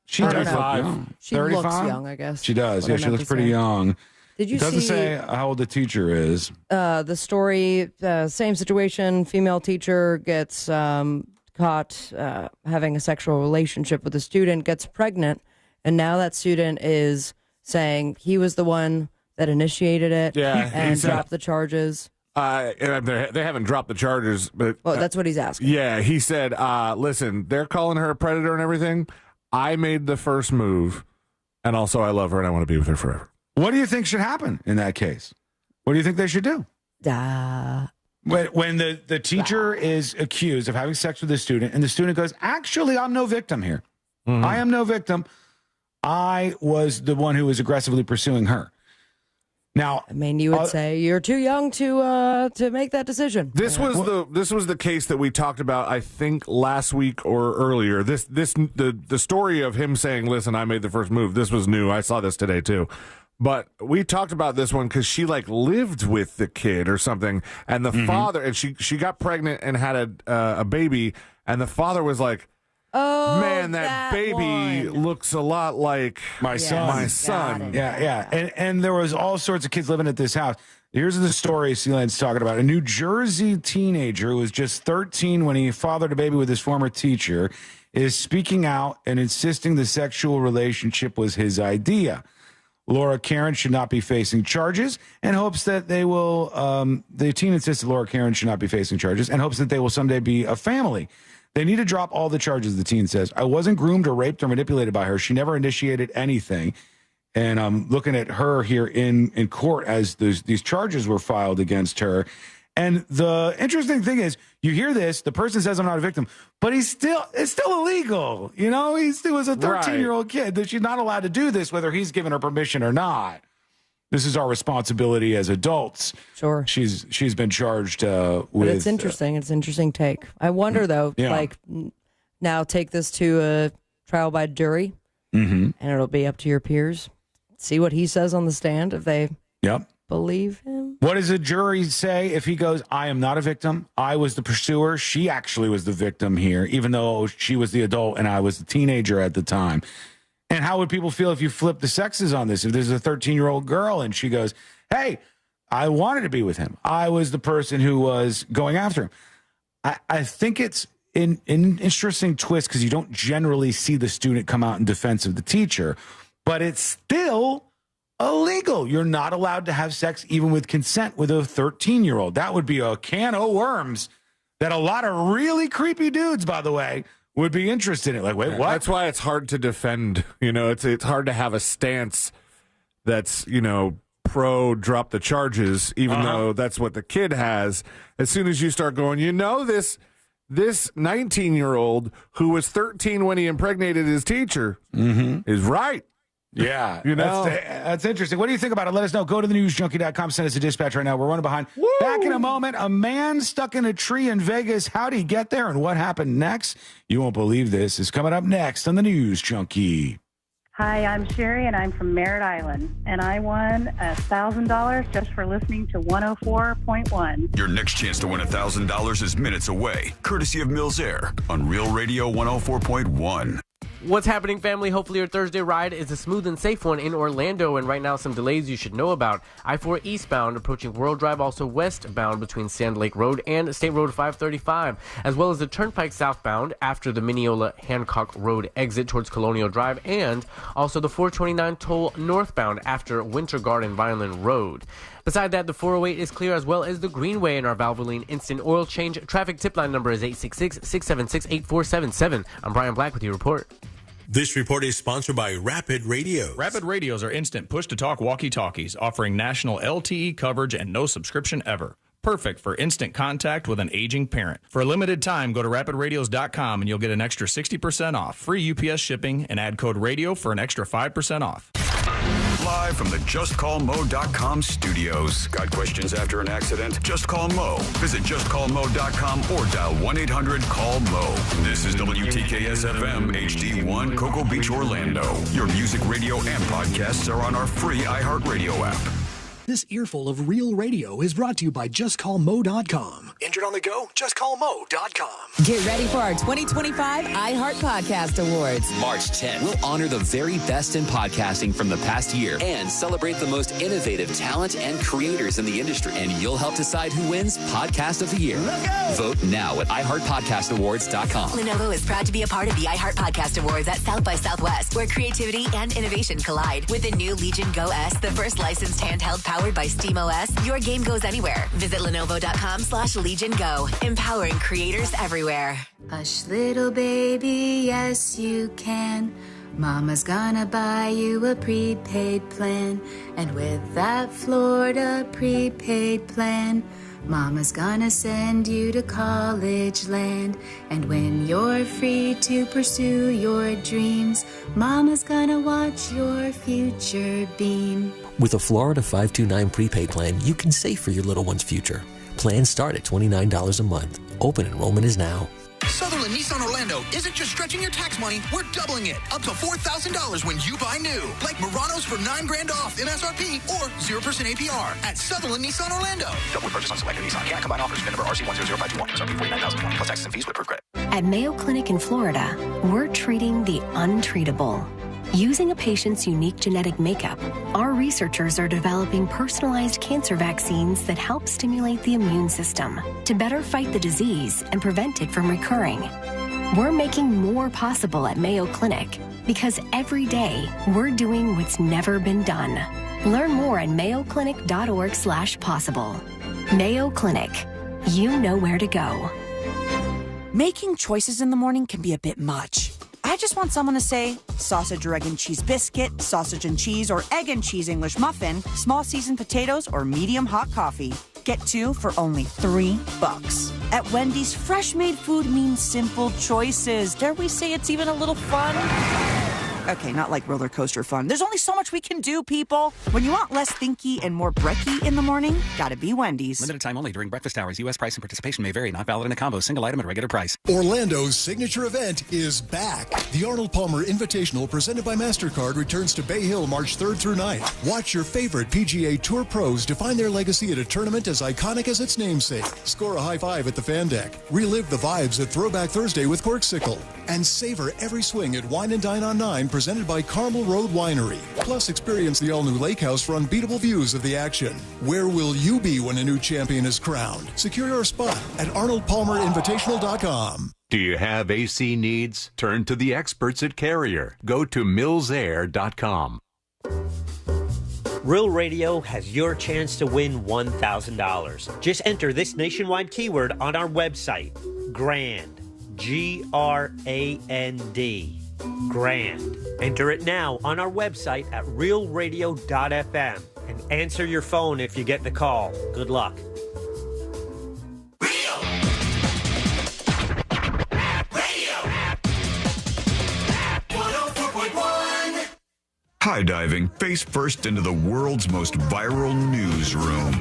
She does look young. She 35? looks young, I guess. She does. Yeah, she looks pretty young. Did you It doesn't see say how old the teacher is. the story? Same situation. Female teacher gets caught having a sexual relationship with a student, gets pregnant, and now that student is saying he was the one that initiated it and dropped the charges. They haven't dropped the charges, but Well, that's what he's asking. yeah, he said, listen, they're calling her a predator and everything. I made the first move, and also I love her and I want to be with her forever. What do you think should happen in that case? What do you think they should do? When the teacher is accused of having sex with the student and the student goes, actually, I'm no victim here. Mm-hmm. I am no victim. I was the one who was aggressively pursuing her. Now, I mean, you would say you're too young to make that decision. This was the case that we talked about, I think, last week or earlier. The story of him saying, "Listen, I made the first move." This was new. I saw this today too. But we talked about this one because she lived with the kid or something, and the father, and she got pregnant and had a baby, and the father was like, "Oh, man, that baby looks a lot like my son." My son. Yeah. And there was all sorts of kids living at this house. Here's the story Sealand's talking about. A New Jersey teenager who was just 13 when he fathered a baby with his former teacher is speaking out and insisting the sexual relationship was his idea. Laura Karen should not be facing charges and hopes that they will, the teen insisted Laura Karen should not be facing charges and hopes that they will someday be a family. They need to drop all the charges, the teen says. I wasn't groomed or raped or manipulated by her. She never initiated anything. And I'm looking at her here in court as these charges were filed against her. And the interesting thing is, you hear this, the person says I'm not a victim, but it's still illegal. You know, he was a 13-year-old kid that she's not allowed to do this, whether he's given her permission or not. This is our responsibility as adults. Sure. She's been charged with... But it's interesting. It's an interesting take. I wonder, though, now take this to a trial by jury, and it'll be up to your peers. See what he says on the stand, if they believe him. What does a jury say if he goes, I am not a victim, I was the pursuer, she actually was the victim here, even though she was the adult and I was the teenager at the time? And how would people feel if you flip the sexes on this? If there's a 13-year-old girl and she goes, hey, I wanted to be with him, I was the person who was going after him. I think it's an interesting twist because you don't generally see the student come out in defense of the teacher, but it's still illegal. You're not allowed to have sex even with consent with a 13-year-old. That would be a can of worms that a lot of really creepy dudes, by the way, would be interested in. Like, wait, what? That's why it's hard to defend. It's hard to have a stance that's, pro drop the charges, even though that's what the kid has. As soon as you start going, this 19-year-old who was 13 when he impregnated his teacher is right. Yeah, that's interesting. What do you think about it? Let us know. Go to thenewsjunkie.com. Send us a dispatch right now. We're running behind. Woo! Back in a moment. A man stuck in a tree in Vegas. How'd he get there and what happened next? You won't believe this. Is coming up next on the News Junkie. Hi, I'm Sherry, and I'm from Merritt Island, and I won $1,000 just for listening to 104.1. Your next chance to win $1,000 is minutes away, courtesy of Mills Air on Real Radio 104.1. What's happening, family? Hopefully your Thursday ride is a smooth and safe one in Orlando, and right now some delays you should know about. I-4 eastbound approaching World Drive, also westbound between Sand Lake Road and State Road 535, as well as the Turnpike southbound after the Mineola Hancock Road exit towards Colonial Drive, and also the 429 toll northbound after Winter Garden Vineland Road. Beside that, the 408 is clear, as well as the Greenway in our Valvoline Instant Oil Change. Traffic tip line number is 866-676-8477. I'm Brian Black with your report. This report is sponsored by Rapid Radios. Rapid Radios are instant push-to-talk walkie-talkies offering national LTE coverage and no subscription ever. Perfect for instant contact with an aging parent. For a limited time, go to rapidradios.com and you'll get an extra 60% off, free UPS shipping, and add code RADIO for an extra 5% off. Live from the JustCallMo.com studios. Got questions after an accident? Just call Mo. Visit JustCallMo.com or dial 1-800-CALL-MO. This is WTKS-FM HD1 Cocoa Beach, Orlando. Your music, radio, and podcasts are on our free iHeartRadio app. This earful of real radio is brought to you by JustCallMo.com. Injured on the go? JustCallMo.com. Get ready for our 2025 iHeart Podcast Awards. March 10th, we'll honor the very best in podcasting from the past year and celebrate the most innovative talent and creators in the industry. And you'll help decide who wins Podcast of the Year. Let's go! Vote now at iHeartPodcastAwards.com. Lenovo is proud to be a part of the iHeart Podcast Awards at South by Southwest, where creativity and innovation collide. With the new Legion Go S, the first licensed handheld powered by SteamOS, your game goes anywhere. Visit Lenovo.com/Legion Go, empowering creators everywhere. Hush, little baby, yes you can. Mama's gonna buy you a prepaid plan. And with that Florida prepaid plan, Mama's gonna send you to college land. And when you're free to pursue your dreams, Mama's gonna watch your future beam. With a Florida 529 prepaid plan, you can save for your little one's future. Plans start at $29 a month. Open enrollment is now. Sutherland Nissan Orlando isn't just stretching your tax money, we're doubling it. Up to $4,000 when you buy new. Like Muranos for $9,000 off MSRP or 0% APR at Sutherland Nissan Orlando. Double purchase on selected Nissan. Can't combine offers. VIN number RC100521. MSRP $49,020 plus taxes and fees with approved credit. At Mayo Clinic in Florida, we're treating the untreatable. Using a patient's unique genetic makeup, our researchers are developing personalized cancer vaccines that help stimulate the immune system to better fight the disease and prevent it from recurring. We're making more possible at Mayo Clinic because every day we're doing what's never been done. Learn more at mayoclinic.org/possible. Mayo Clinic. You know where to go. Making choices in the morning can be a bit much. I just want someone to say sausage or egg and cheese biscuit, sausage and cheese or egg and cheese English muffin, small seasoned potatoes, or medium hot coffee. Get 2 for only $3. At Wendy's, fresh made food means simple choices. Dare we say it's even a little fun? Okay, not like roller coaster fun. There's only so much we can do, people. When you want less thinky and more brekky in the morning, gotta be Wendy's. Limited time only during breakfast hours. U.S. price and participation may vary. Not valid in a combo. Single item at regular price. Orlando's signature event is back. The Arnold Palmer Invitational presented by MasterCard returns to Bay Hill March 3rd through 9th. Watch your favorite PGA Tour pros define their legacy at a tournament as iconic as its namesake. Score a high five at the fan deck. Relive the vibes at Throwback Thursday with Corksicle. And savor every swing at Wine and Dine on 9 presented by Carmel Road Winery. Plus, experience the all-new lake house for unbeatable views of the action. Where will you be when a new champion is crowned? Secure your spot at ArnoldPalmerInvitational.com. Do you have AC needs? Turn to the experts at Carrier. Go to millsair.com. Real Radio has your chance to win $1,000. Just enter this nationwide keyword on our website, GRAND. GRAND. Grand. Enter it now on our website at realradio.fm and answer your phone if you get the call. Good luck. High diving face first into the world's most viral newsroom.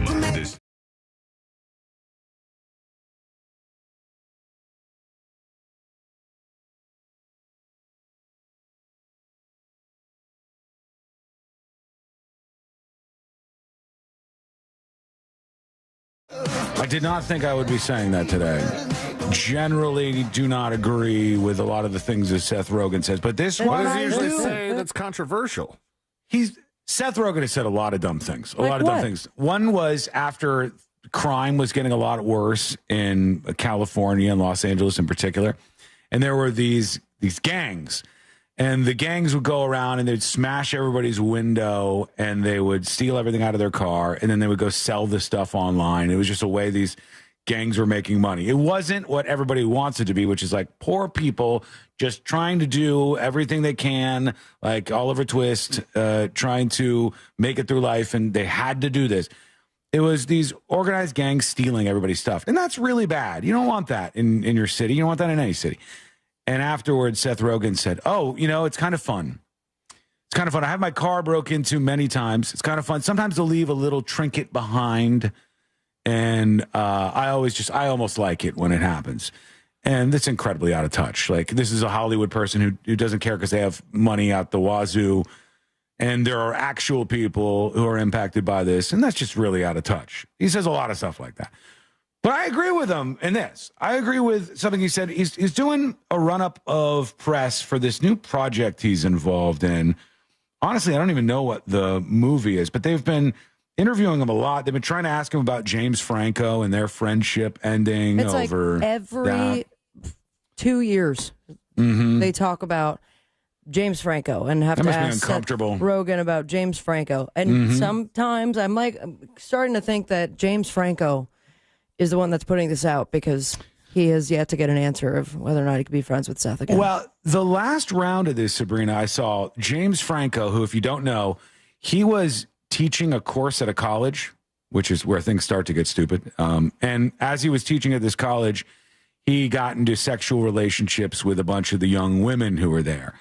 I did not think I would be saying that today. Generally do not agree with a lot of the things that Seth Rogan says, but this what one does he I usually do. say that's controversial? Seth Rogan has said a lot of dumb things. Like Dumb things. One was after crime was getting a lot worse in California and Los Angeles in particular, and there were these gangs. And the gangs would go around and they'd smash everybody's window and they would steal everything out of their car and then they would go sell the stuff online. It was just a way these gangs were making money. It wasn't what everybody wants it to be, which is like poor people just trying to do everything they can, like Oliver Twist, trying to make it through life, and they had to do this. It was these organized gangs stealing everybody's stuff, and that's really bad. You don't want that in your city. You don't want that in any city. And afterwards, Seth Rogan said, oh, it's kind of fun. It's kind of fun. I have my car broke into many times. It's kind of fun. Sometimes they'll leave a little trinket behind. And I almost like it when it happens. And that's incredibly out of touch. Like, this is a Hollywood person who doesn't care because they have money out the wazoo. And there are actual people who are impacted by this. And that's just really out of touch. He says a lot of stuff like that. But I agree with him in this. I agree with something he said. He's doing a run-up of press for this new project he's involved in. Honestly, I don't even know what the movie is, but they've been interviewing him a lot. They've been trying to ask him about James Franco and their friendship ending It's over like every that. 2 years they talk about James Franco and have That to must be ask uncomfortable. Seth Rogan about James Franco. And sometimes I'm starting to think that James Franco is the one that's putting this out because he has yet to get an answer of whether or not he could be friends with Seth again. Well, the last round of this, Sabrina, I saw James Franco, who, if you don't know, he was teaching a course at a college, which is where things start to get stupid. And as he was teaching at this college, he got into sexual relationships with a bunch of the young women who were there.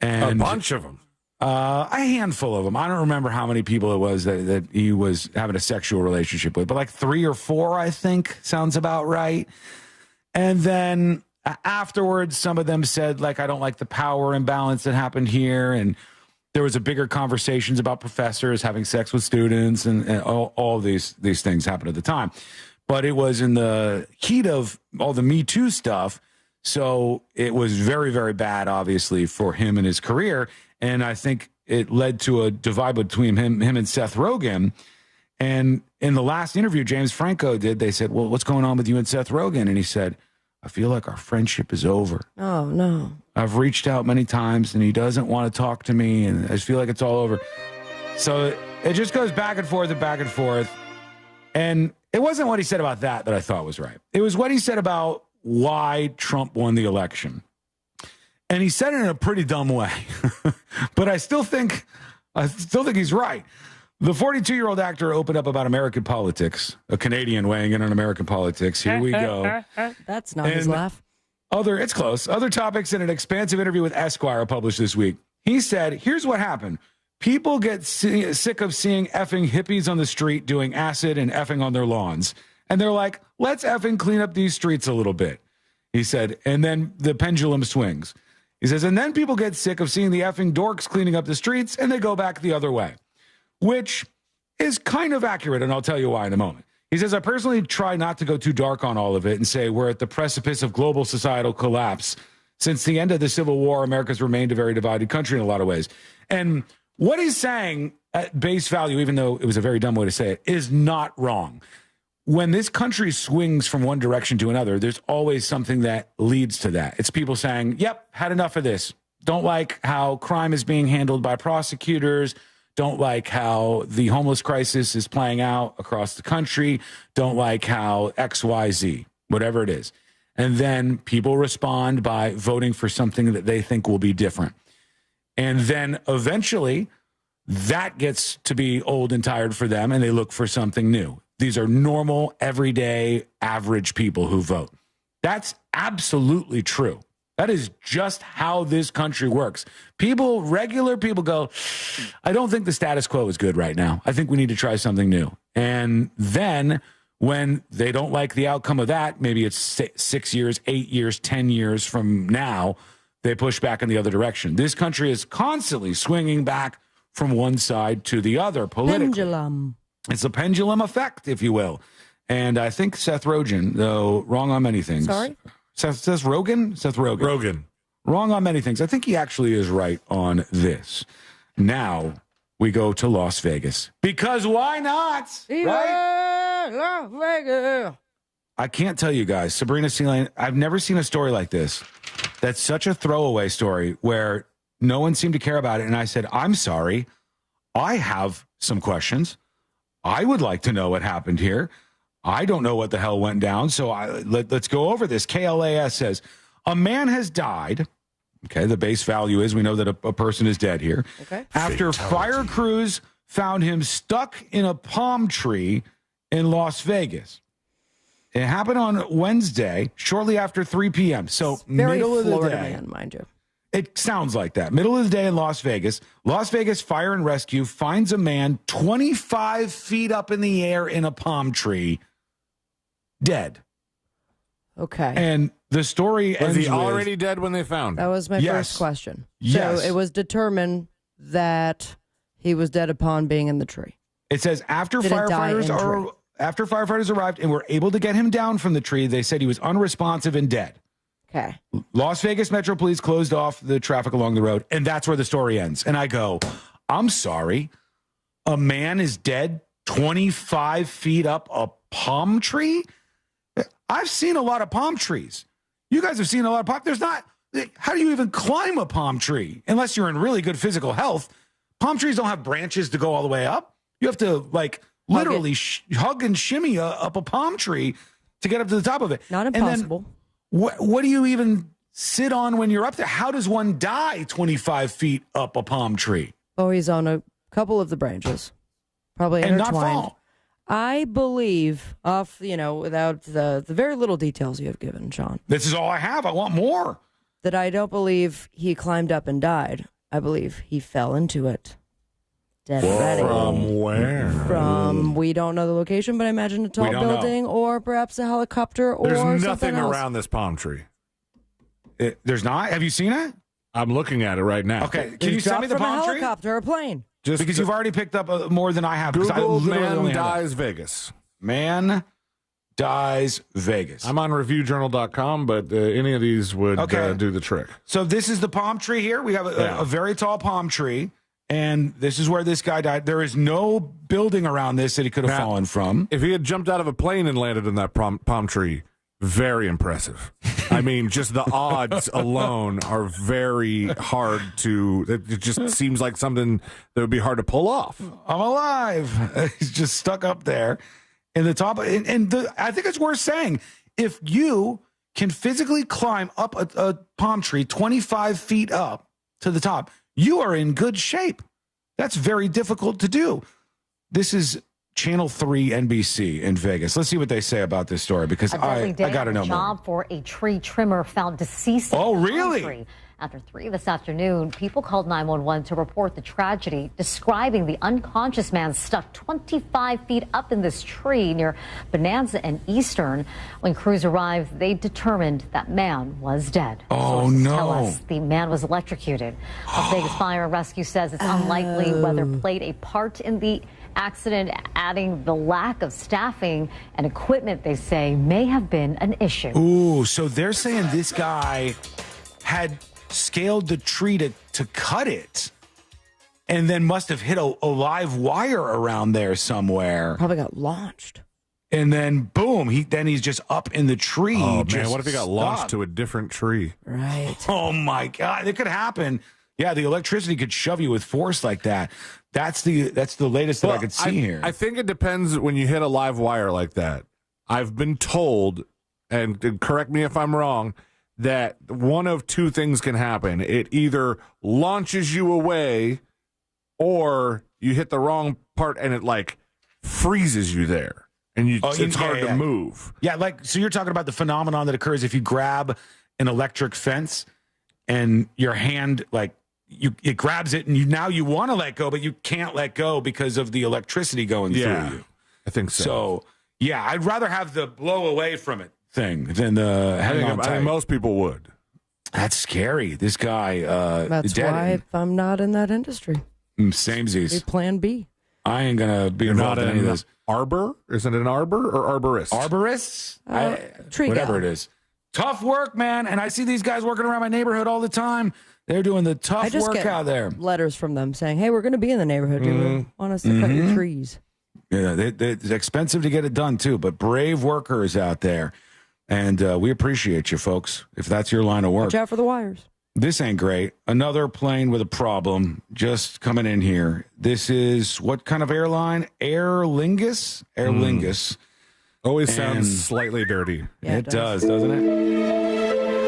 And A bunch of them. A handful of them. I don't remember how many people it was that he was having a sexual relationship with, but like 3 or 4, I think, sounds about right. And then afterwards, some of them said, like, I don't like the power imbalance that happened here. And there was a bigger conversations about professors having sex with students, and all these things happened at the time. But it was in the heat of all the Me Too stuff. So it was very, very bad, obviously, for him and his career. And I think it led to a divide between him and Seth Rogan. And in the last interview James Franco did, they said, well, what's going on with you and Seth Rogan? And he said, I feel like our friendship is over. Oh, no. I've reached out many times and he doesn't want to talk to me. And I just feel like it's all over. So it just goes back and forth and back and forth. And it wasn't what he said about that I thought was right. It was what he said about why Trump won the election. And he said it in a pretty dumb way. But I still think he's right. The 42-year-old actor opened up about American politics, a Canadian weighing in on American politics. Here we go. That's not his laugh. It's close. Other topics in an expansive interview with Esquire published this week. He said, here's what happened. People get sick of seeing effing hippies on the street doing acid and effing on their lawns. And they're like, let's effing clean up these streets a little bit. He said, and then the pendulum swings. He says, and then people get sick of seeing the effing dorks cleaning up the streets and they go back the other way, which is kind of accurate. And I'll tell you why in a moment. He says, I personally try not to go too dark on all of it and say we're at the precipice of global societal collapse. Since the end of the Civil War, America's remained a very divided country in a lot of ways. And what he's saying at base value, even though it was a very dumb way to say it, is not wrong. When this country swings from one direction to another, there's always something that leads to that. It's people saying, yep, had enough of this. Don't like how crime is being handled by prosecutors. Don't like how the homeless crisis is playing out across the country. Don't like how X, Y, Z, whatever it is. And then people respond by voting for something that they think will be different. And then eventually that gets to be old and tired for them, and they look for something new. These are normal, everyday, average people who vote. That's absolutely true. That is just how this country works. People, regular people go, I don't think the status quo is good right now. I think we need to try something new. And then when they don't like the outcome of that, maybe it's 6 years, 8 years, 10 years from now, they push back in the other direction. This country is constantly swinging back from one side to the other politically. Pendulum. It's a pendulum effect, if you will. And I think Seth Rogen, though wrong on many things. Sorry? Seth Rogen? Rogan. Wrong on many things. I think he actually is right on this. Now we go to Las Vegas. Because why not? Right? Las Vegas. I can't tell you guys, Sabrina Sealine, I've never seen a story like this. That's such a throwaway story where no one seemed to care about it. And I said, I'm sorry. I have some questions. I would like to know what happened here. I don't know what the hell went down. So let's go over this. KLAS says, a man has died. Okay, the base value is we know that a person is dead here. Okay. After fire crews found him stuck in a palm tree in Las Vegas. It happened on Wednesday, shortly after 3 p.m. So Very middle of the Florida day. man, mind you. It sounds like that. Middle of the day in Las Vegas. Las Vegas Fire and Rescue finds a man 25 feet up in the air in a palm tree, dead. Okay. And the story ends Was he with, already dead when they found him? That was my Yes. first question. Yes. So it was determined that he was dead upon being in the tree. It says after Didn't die firefighters arrived and were able to get him down from the tree, they said he was unresponsive and dead. Okay. Las Vegas Metro Police closed off the traffic along the road, and that's where the story ends. And I go, I'm sorry. A man is dead 25 feet up a palm tree? I've seen a lot of palm trees. You guys have seen a lot of palm. How do you even climb a palm tree? Unless you're in really good physical health. Palm trees don't have branches to go all the way up. You have to literally hug and shimmy up a palm tree to get up to the top of it. Not impossible. What do you even sit on when you're up there? How does one die 25 feet up a palm tree? Oh, he's on a couple of the branches, probably And not intertwined. fall. I believe, without the very little details you have given, Sean, This is all I have. I want more. that I don't believe he climbed up and died. I believe he fell into it. Dead already. From where? From, we don't know the location, but I imagine a tall don't know. building or perhaps a helicopter or There's something nothing else. around this palm tree. There's not? Have you seen it? I'm looking at it right now. Okay. Can He you send me dropped the from a palm tree? helicopter or a plane. Just Because you've already picked up more than I have. because I Google literally man only have that. dies Vegas. Man dies Vegas. I'm on reviewjournal.com, but any of these would Okay. do the trick. So this is the palm tree here. We have a very tall palm tree, and this is where this guy died. There is no building around this that he could have Now, fallen from. If he had jumped out of a plane and landed in that palm tree, very impressive. I mean, just the odds alone are very hard to. It just seems like something that would be hard to pull off. I'm alive. He's just stuck up there in the top. I think it's worth saying, if you can physically climb up a palm tree 25 feet up to the top, you are in good shape. That's very difficult to do. This is Channel 3 NBC in Vegas. Let's see what they say about this story, because I got to know more. job for a tree trimmer found deceased. Oh, in a palm really? tree. After 3 this afternoon, people called 911 to report the tragedy, describing the unconscious man stuck 25 feet up in this tree near Bonanza and Eastern. When crews arrived, they determined that man was dead. Oh, Sources no. tell us the man was electrocuted. Las Vegas Fire and Rescue says it's unlikely weather played a part in the accident, adding the lack of staffing and equipment, they say, may have been an issue. Ooh, so they're saying this guy had scaled the tree to cut it and then must have hit a live wire around there somewhere. Probably got launched. And then, boom, he's just up in the tree. Oh, just man, what if he got launched to a different tree? Right. Oh, my God. It could happen. Yeah, the electricity could shove you with force like that. That's the latest that I could see here. I think it depends when you hit a live wire like that. I've been told, and correct me if I'm wrong, that one of two things can happen. It either launches you away or you hit the wrong part and it like freezes you there. And it's hard to move. Yeah, so you're talking about the phenomenon that occurs if you grab an electric fence and your hand it grabs it and now you want to let go, but you can't let go because of the electricity going through you. I think so. So, yeah, I'd rather have the blow away from it thing than the hang on tight. I think most people would. That's scary. This guy That's why I'm not in that industry. Samesies. Plan B. I ain't going to be involved in any of this. Arbor? Is it an arbor or arborist? Arborists? Tree whatever guy. it is. Tough work, man. And I see these guys working around my neighborhood all the time. They're doing the tough work out there. Letters from them saying, hey, we're going to be in the neighborhood. Do you want us to cut your trees? Yeah, it's expensive to get it done, too, but brave workers out there. And we appreciate you, folks, if that's your line of work. Watch out for the wires. This ain't great. Another plane with a problem just coming in here. This is what kind of airline? Aer Lingus? Aer Lingus. Always sounds slightly dirty. Yeah, it does, doesn't it?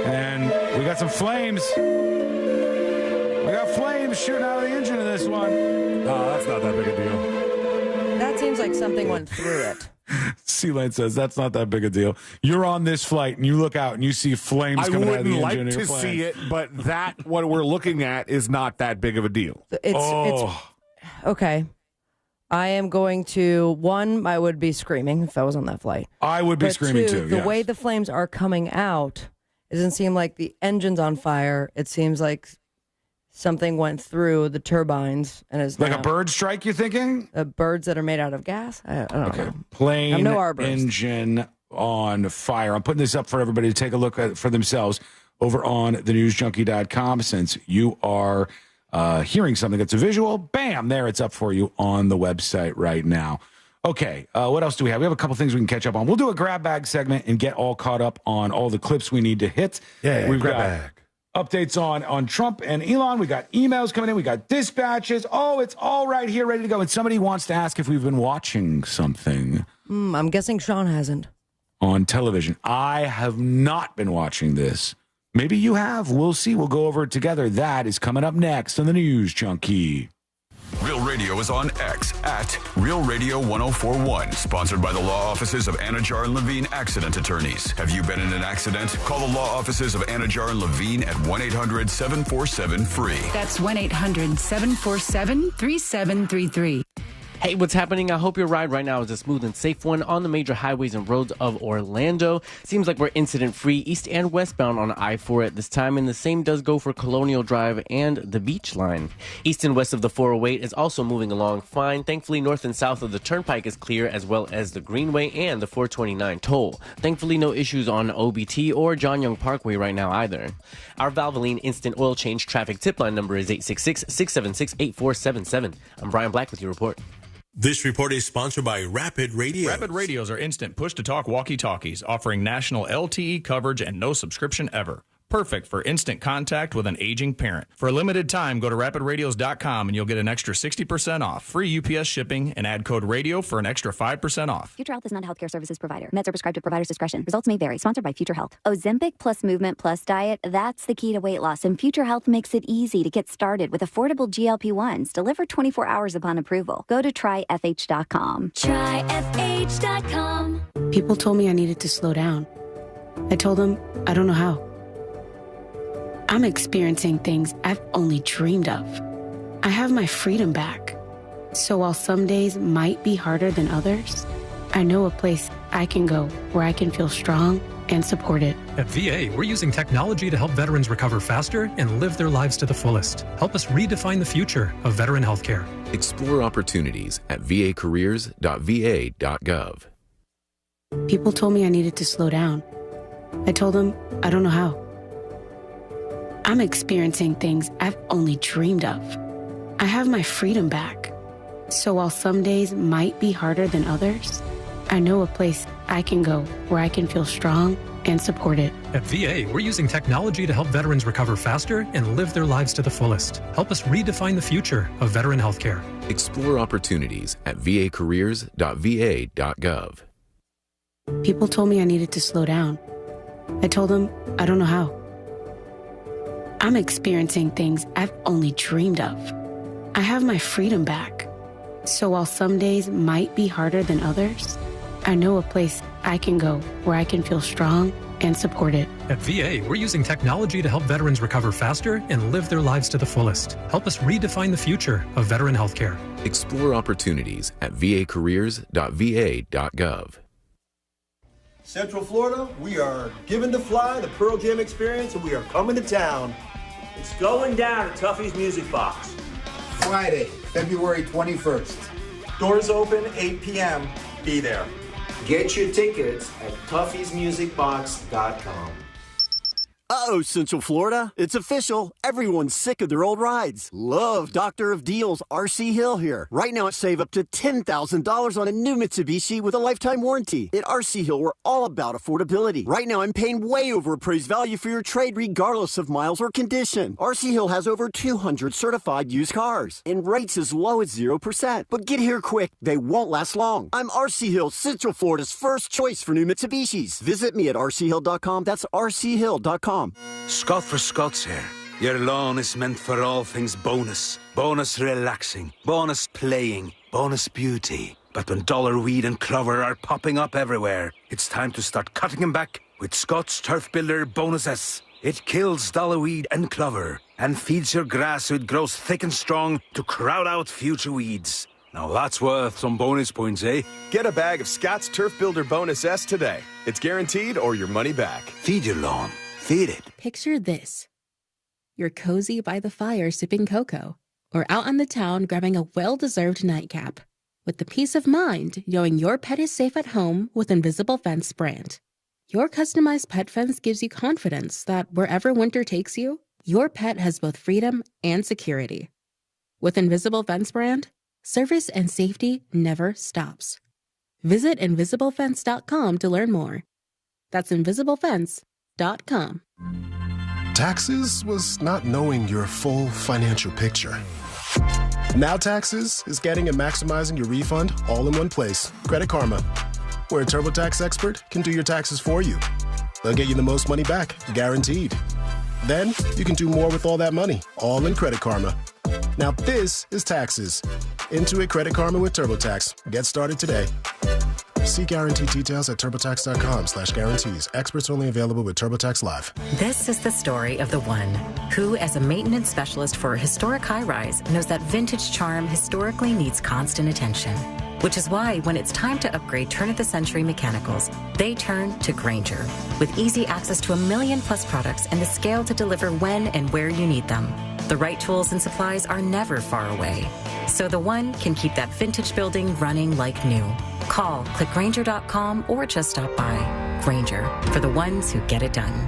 And we got some flames. We got flames shooting out of the engine of this one. Oh, that's not that big a deal. That seems like something went through it. Sealane says that's not that big a deal. You're on this flight and you look out and you see flames coming out of the engine. I wouldn't of like your to plane. see it, but what we're looking at is not that big of a deal. It's okay. I am going to, one, I would be screaming if I was on that flight. I would be screaming too. The way the flames are coming out, it doesn't seem like the engine's on fire. It seems like something went through the turbines and is like a bird strike, you're thinking? Birds that are made out of gas? I don't know. Plane I'm no arborist. engine on fire. I'm putting this up for everybody to take a look at for themselves over on thenewsjunkie.com. Since you are hearing something that's a visual, bam, there it's up for you on the website right now. Okay, what else do we have? We have a couple things we can catch up on. We'll do a grab bag segment and get all caught up on all the clips we need to hit. We've grab got bag. Updates on Trump and Elon. We got emails coming in. We got dispatches. Oh, it's all right here, ready to go. And somebody wants to ask if we've been watching something. I'm guessing Sean hasn't. On television. I have not been watching this. Maybe you have. We'll see. We'll go over it together. That is coming up next on the News Junkie. Real Radio is on X at Real Radio 1041. Sponsored by the law offices of Anajar and Levine Accident Attorneys. Have you been in an accident? Call the law offices of Anajar and Levine at 1-800-747-FREE. That's 1-800-747-3733. Hey, what's happening? I hope your ride right now is a smooth and safe one on the major highways and roads of Orlando. Seems like we're incident-free east and westbound on I-4 at this time, and the same does go for Colonial Drive and the Beach Line. East and west of the 408 is also moving along fine. Thankfully, north and south of the Turnpike is clear, as well as the Greenway and the 429 toll. Thankfully, no issues on OBT or John Young Parkway right now either. Our Valvoline Instant Oil Change traffic tip line number is 866-676-8477. I'm Brian Black with your report. This report is sponsored by Rapid Radio. Rapid Radios are instant push-to-talk walkie-talkies, offering national LTE coverage and no subscription ever. Perfect for instant contact with an aging parent. For a limited time, go to rapidradios.com and you'll get an extra 60% off. Free UPS shipping and add code radio for an extra 5% off. Future Health is not a healthcare services provider. Meds are prescribed at provider's discretion. Results may vary. Sponsored by Future Health. Ozempic plus movement plus diet, that's the key to weight loss. And Future Health makes it easy to get started with affordable GLP-1s delivered 24 hours upon approval. Go to tryfh.com. Tryfh.com. People told me I needed to slow down. I told them I don't know how. I'm experiencing things I've only dreamed of. I have my freedom back. So while some days might be harder than others, I know a place I can go where I can feel strong and supported. At VA, we're using technology to help veterans recover faster and live their lives to the fullest. Help us redefine the future of veteran healthcare. Explore opportunities at vacareers.va.gov. People told me I needed to slow down. I told them I don't know how. I'm experiencing things I've only dreamed of. I have my freedom back. So while some days might be harder than others, I know a place I can go where I can feel strong and supported. At VA, we're using technology to help veterans recover faster and live their lives to the fullest. Help us redefine the future of veteran healthcare. Explore opportunities at vacareers.va.gov. People told me I needed to slow down. I told them I don't know how. I'm experiencing things I've only dreamed of. I have my freedom back. So while some days might be harder than others, I know a place I can go where I can feel strong and supported. At VA, we're using technology to help veterans recover faster and live their lives to the fullest. Help us redefine the future of veteran healthcare. Explore opportunities at vacareers.va.gov. Central Florida, we are giving the fly the Pearl Jam experience, and we are coming to town. It's going down at Tuffy's Music Box. Friday, February 21st. Doors open 8 p.m. Be there. Get your tickets at tuffysmusicbox.com. Uh-oh, Central Florida. It's official. Everyone's sick of their old rides. Love Doctor of Deals RC Hill here. Right now, save up to $10,000 on a new Mitsubishi with a lifetime warranty. At RC Hill, we're all about affordability. Right now, I'm paying way over appraised value for your trade regardless of miles or condition. RC Hill has over 200 certified used cars and rates as low as 0%. But get here quick. They won't last long. I'm RC Hill, Central Florida's first choice for new Mitsubishis. Visit me at rchill.com. That's rchill.com. Scott for Scott's here. Your lawn is meant for all things bonus. Bonus relaxing, bonus playing, bonus beauty. But when dollarweed and clover are popping up everywhere, it's time to start cutting them back with Scott's Turf Builder Bonuses. It kills dollarweed and clover and feeds your grass so it grows thick and strong to crowd out future weeds. Now that's worth some bonus points, eh? Get a bag of Scott's Turf Builder Bonus S today. It's guaranteed or your money back. Feed your lawn. Feed it. Picture this. You're cozy by the fire sipping cocoa, or out on the town grabbing a well-deserved nightcap, with the peace of mind knowing your pet is safe at home with Invisible Fence brand. Your customized pet fence gives you confidence that wherever winter takes you, your pet has both freedom and security. With Invisible Fence brand, service and safety never stops. Visit InvisibleFence.com to learn more. That's InvisibleFence.com. Taxes was not knowing your full financial picture. Now Taxes is getting and maximizing your refund all in one place. Credit Karma, where a TurboTax expert can do your taxes for you. They'll get you the most money back, guaranteed. Then you can do more with all that money, all in Credit Karma. Now this is Taxes. Intuit Credit Karma with TurboTax. Get started today. See guarantee details at TurboTax.com/guarantees. Experts only available with TurboTax Live. This is the story of the one who, as a maintenance specialist for a historic high-rise, knows that vintage charm historically needs constant attention. Which is why when it's time to upgrade turn-of-the-century mechanicals, they turn to Grainger. With easy access to 1 million-plus products and the scale to deliver when and where you need them. The right tools and supplies are never far away. So the one can keep that vintage building running like new. Call, click Grainger.com, or just stop by. Grainger, for the ones who get it done.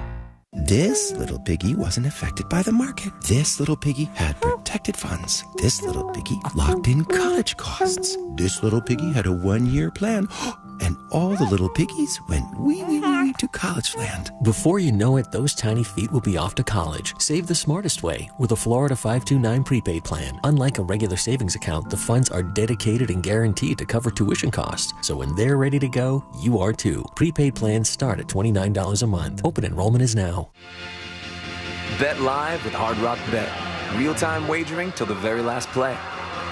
This little piggy wasn't affected by the market. This little piggy had protected funds. This little piggy locked in college costs. This little piggy had a 1-year plan. And all the little piggies went wee to college land. Before you know it, those tiny feet will be off to college. Save the smartest way with a Florida 529 prepaid plan. Unlike a regular savings account, the funds are dedicated and guaranteed to cover tuition costs. So when they're ready to go, you are too. Prepaid plans start at $29 a month. Open enrollment is now. Bet live with Hard Rock Bet. Real-time wagering till the very last play.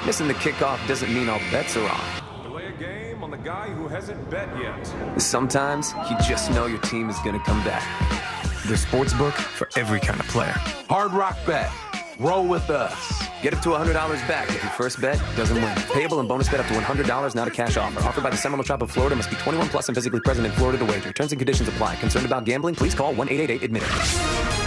Missing the kickoff doesn't mean all bets are off. Delay a game on the guy who hasn't bet yet. Sometimes you just know your team is going to come back. the sports book for every kind of player. Hard Rock Bet. Roll with us. Get up to $100 back if your first bet doesn't win. Payable and bonus bet up to $100, not a cash offer. Offered by the Seminole Tribe of Florida. Must be 21 plus and physically present in Florida to wager. Terms and conditions apply. Concerned about gambling? Please call 1-888-ADMIT-IT.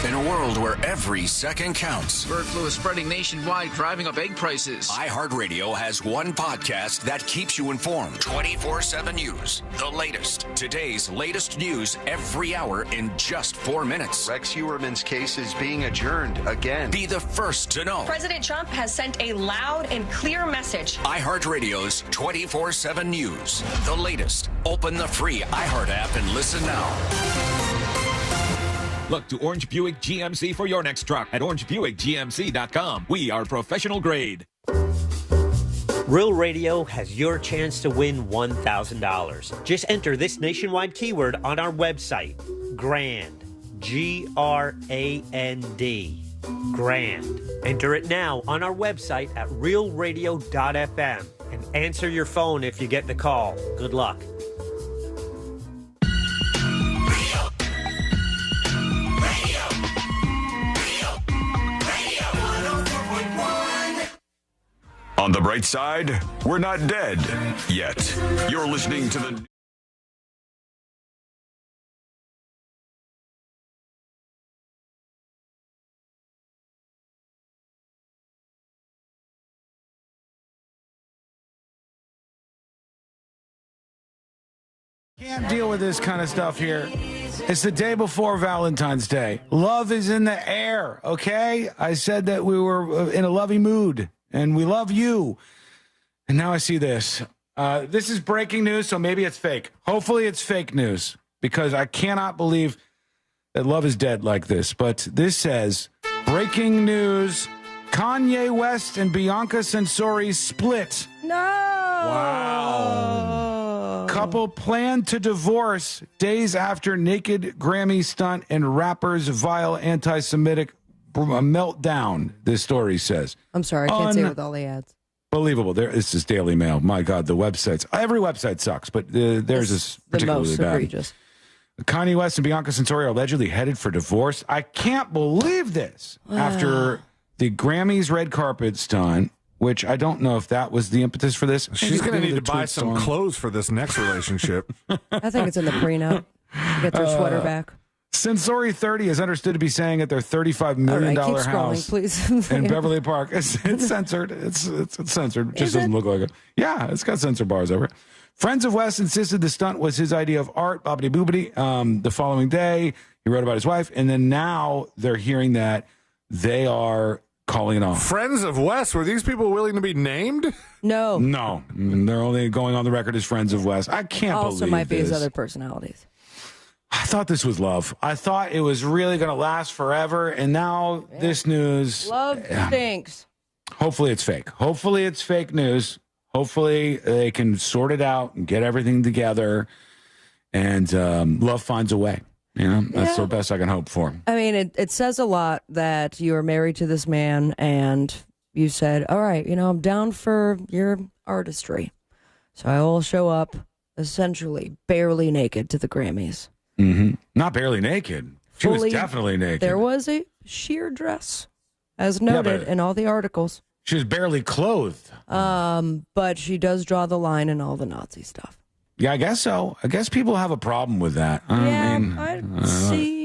In a world where every second counts, bird flu is spreading nationwide, driving up egg prices. iHeartRadio has one podcast that keeps you informed. 24/7 News. The latest. Today's latest news every hour in just 4 minutes. Rex Heuermann's case is being adjourned again. Be the first to know. President Trump has sent a loud and clear message. iHeartRadio's 24/7 News. The latest. Open the free iHeart app and listen now. Look to Orange Buick GMC for your next truck at orangebuickgmc.com. We are professional grade. Real Radio has your chance to win $1,000. Just enter this nationwide keyword on our website, GRAND, G-R-A-N-D, GRAND. Enter it now on our website at realradio.fm and answer your phone if you get the call. Good luck. On the bright side, we're not dead yet. You're listening to the... Can't deal with this kind of stuff here. It's the day before Valentine's Day. Love is in the air, okay? I said that we were in a lovey mood. And we love you. And now I see this. This is breaking news, so maybe it's fake. Hopefully it's fake news, because I cannot believe that love is dead like this. But this says, breaking news, Kanye West and Bianca Censori split. No! Wow. Couple plan to divorce days after naked Grammy stunt and rapper's vile anti-Semitic meltdown, this story says. I'm sorry, I can't say it with all the ads. Believable. This is Daily Mail. My God, the websites. Every website sucks, but theirs is particularly the most bad. Egregious. Kanye West and Bianca Censori are allegedly headed for divorce. I can't believe this. After the Grammys red carpet stunt, which I don't know if that was the impetus for this. She's going to need to buy some clothes for this next relationship. I think it's in the prenup. Get their sweater back. Censori 30 is understood to be saying at their $35 million keep scrolling, house please. in Beverly Park. It's censored. It's censored. It just doesn't look like it. Yeah, it's got censor bars over it. Friends of West insisted the stunt was his idea of art, bobbity boobity. The following day, he wrote about his wife, and then now they're hearing that they are calling it off. Friends of West, were these people willing to be named? No. No. They're only going on the record as Friends of West. I can't believe this. Also might be his other personalities. I thought this was love. I thought it was really going to last forever, and now this news... Love stinks. Hopefully it's fake. Hopefully it's fake news. Hopefully they can sort it out and get everything together, and love finds a way. You know, that's the best I can hope for. I mean, it says a lot that you are married to this man, and you said, all right, I'm down for your artistry. So I will show up essentially barely naked to the Grammys. Mm-hmm. Not barely naked. She was definitely naked. There was a sheer dress, as noted in all the articles. She was barely clothed. But she does draw the line in all the Nazi stuff. Yeah, I guess so. I guess people have a problem with that. I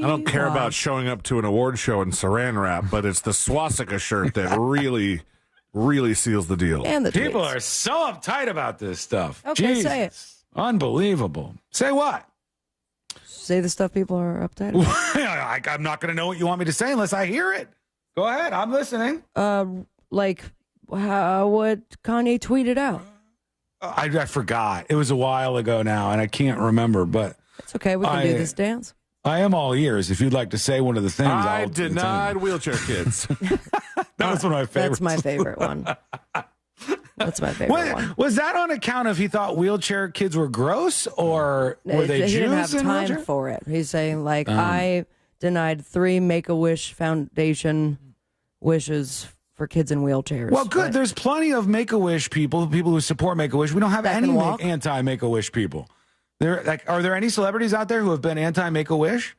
don't care about showing up to an award show in saran wrap, but it's the swastika shirt that really, really seals the deal. And the people tweets. are so uptight about this stuff. Okay, Jesus. say it. Unbelievable. Say what? Say the stuff people are uptight about. I'm not going to know what you want me to say unless I hear it. Go ahead. I'm listening. Like what Kanye tweeted out. I forgot. It was a while ago now, and I can't remember, but... It's okay. We can do this dance. I am all ears. If you'd like to say one of the things, I denied wheelchair kids. That was one of my favorites. That's my favorite one. That's my favorite one. Was that on account of he thought wheelchair kids were gross, or were they Jews? He didn't have time for it. He's saying, I denied 3 Make-A-Wish Foundation wishes for kids in wheelchairs. Well, good. There's plenty of Make-A-Wish people who support Make-A-Wish. We don't have any anti-Make-A-Wish people. Are there any celebrities out there who have been anti-Make-A-Wish?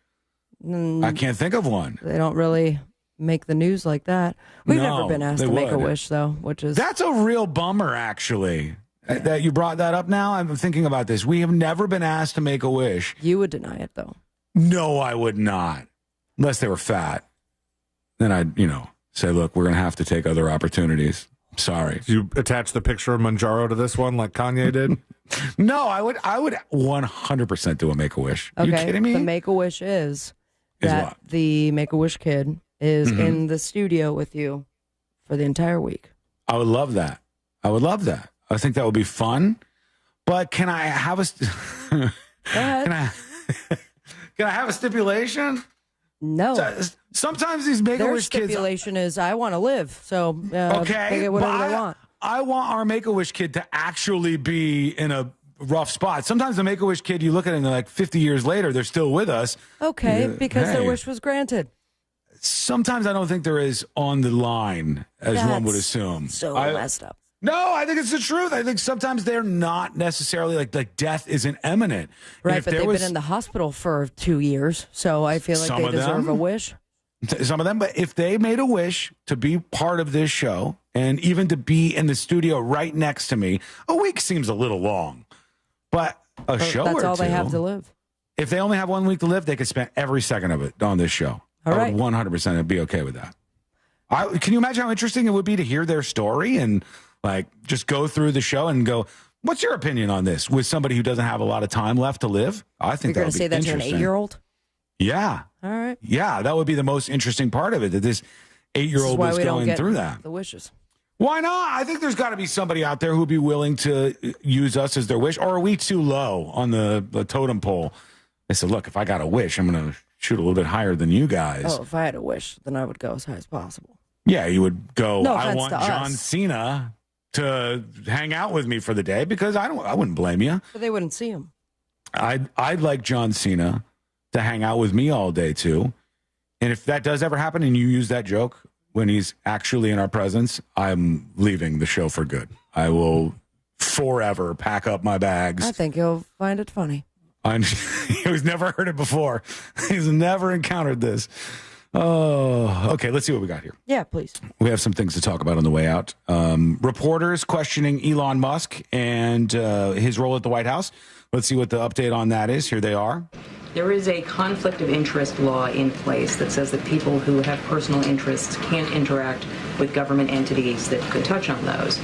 I can't think of one. They don't really make the news like that. We've never been asked to make a wish, though, which is... That's a real bummer, actually, that you brought that up now. I'm thinking about this. We have never been asked to make a wish. You would deny it, though. No, I would not. Unless they were fat. Then I'd, say, look, we're going to have to take other opportunities. Sorry. Did you attach the picture of Manjaro to this one like Kanye did? No, I would 100% do a Make-A-Wish. Are you kidding me? The Make-A-Wish is that the Make-A-Wish kid is in the studio with you for the entire week. I would love that. I think that would be fun. But can I have a... Can I have a stipulation? No. Sometimes these Make-A-Wish kids... Their stipulation is, I want to live. So, they get whatever they want. I want our Make-A-Wish kid to actually be in a rough spot. Sometimes the Make-A-Wish kid, you look at it and they're like 50 years later, they're still with us. Okay, because their wish was granted. Sometimes I don't think there is on the line, as one would assume. So messed up. No, I think it's the truth. I think sometimes they're not necessarily like death isn't imminent. Right, but they've been in the hospital for 2 years, so I feel like they deserve a wish. Some of them, but if they made a wish to be part of this show and even to be in the studio right next to me, a week seems a little long, but a show or two. That's all they have to live. If they only have 1 week to live, they could spend every second of it on this show. All I right. would 100% be okay with that. Can you imagine how interesting it would be to hear their story and like just go through the show and go, what's your opinion on this with somebody who doesn't have a lot of time left to live? I think You're that would be going to say that to an 8-year-old? Yeah. All right. Yeah, that would be the most interesting part of it, that this 8-year-old was going through that. The wishes. Why not? I think there's got to be somebody out there who would be willing to use us as their wish. Or are we too low on the totem pole? They said, look, if I got a wish, I'm going to shoot a little bit higher than you guys. Oh, if I had a wish, then I would go as high as possible. Yeah, you would go, No I offense want to John us. Cena to hang out with me for the day, because I wouldn't blame you. But they wouldn't see him. I'd like John Cena to hang out with me all day too. And if that does ever happen and you use that joke when he's actually in our presence, I'm leaving the show for good. I will forever pack up my bags. I think you'll find it funny. He's never heard it before. He's never encountered this. Oh, okay. Let's see what we got here. Yeah, please. We have some things to talk about on the way out. Reporters questioning Elon Musk and his role at the White House. Let's see what the update on that is. Here they are. There is a conflict of interest law in place that says that people who have personal interests can't interact with government entities that could touch on those.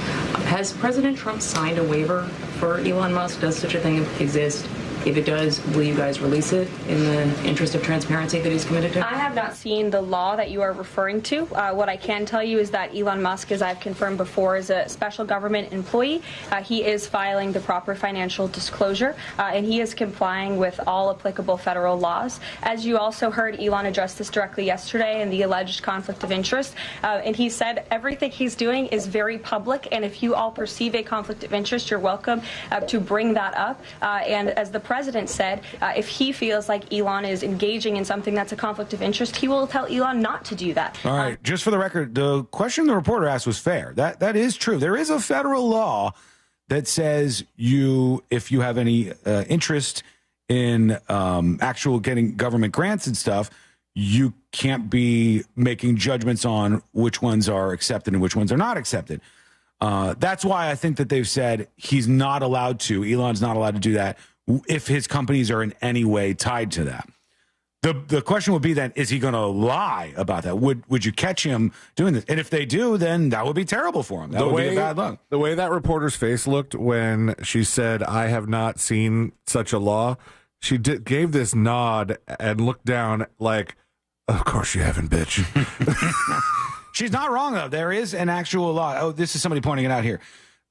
Has President Trump signed a waiver for Elon Musk? Does such a thing exist? If it does, will you guys release it in the interest of transparency that he's committed to? I have not seen the law that you are referring to. What I can tell you is that Elon Musk, as I've confirmed before, is a special government employee. He is filing the proper financial disclosure, and he is complying with all applicable federal laws. As you also heard, Elon addressed this directly yesterday in the alleged conflict of interest, and he said everything he's doing is very public, and if you all perceive a conflict of interest, you're welcome to bring that up. And as the president said, if he feels like Elon is engaging in something that's a conflict of interest, he will tell Elon not to do that. All right. Just for the record, the question the reporter asked was fair. That is true. There is a federal law that says if you have any interest in actual getting government grants and stuff, you can't be making judgments on which ones are accepted and which ones are not accepted. That's why I think that they've said Elon's not allowed to do that if his companies are in any way tied to that. The question would be then, is he going to lie about that? Would you catch him doing this? And if they do, then that would be terrible for him. That would be a bad luck. The way that reporter's face looked when she said, I have not seen such a law, she gave this nod and looked down like, of course you haven't, bitch. She's not wrong, though. There is an actual law. Oh, this is somebody pointing it out here.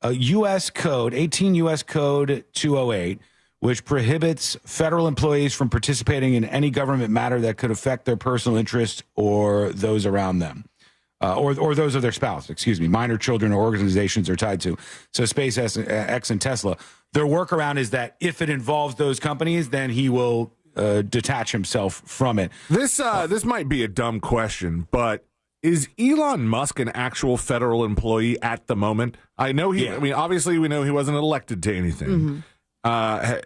U.S. Code, 18 U.S. Code 208, which prohibits federal employees from participating in any government matter that could affect their personal interest or those around them, or those of their spouse, minor children or organizations are tied to. So SpaceX and Tesla, their workaround is that if it involves those companies, then he will detach himself from it. This might be a dumb question, but is Elon Musk an actual federal employee at the moment? I know I mean, obviously we know he wasn't elected to anything. Mm-hmm.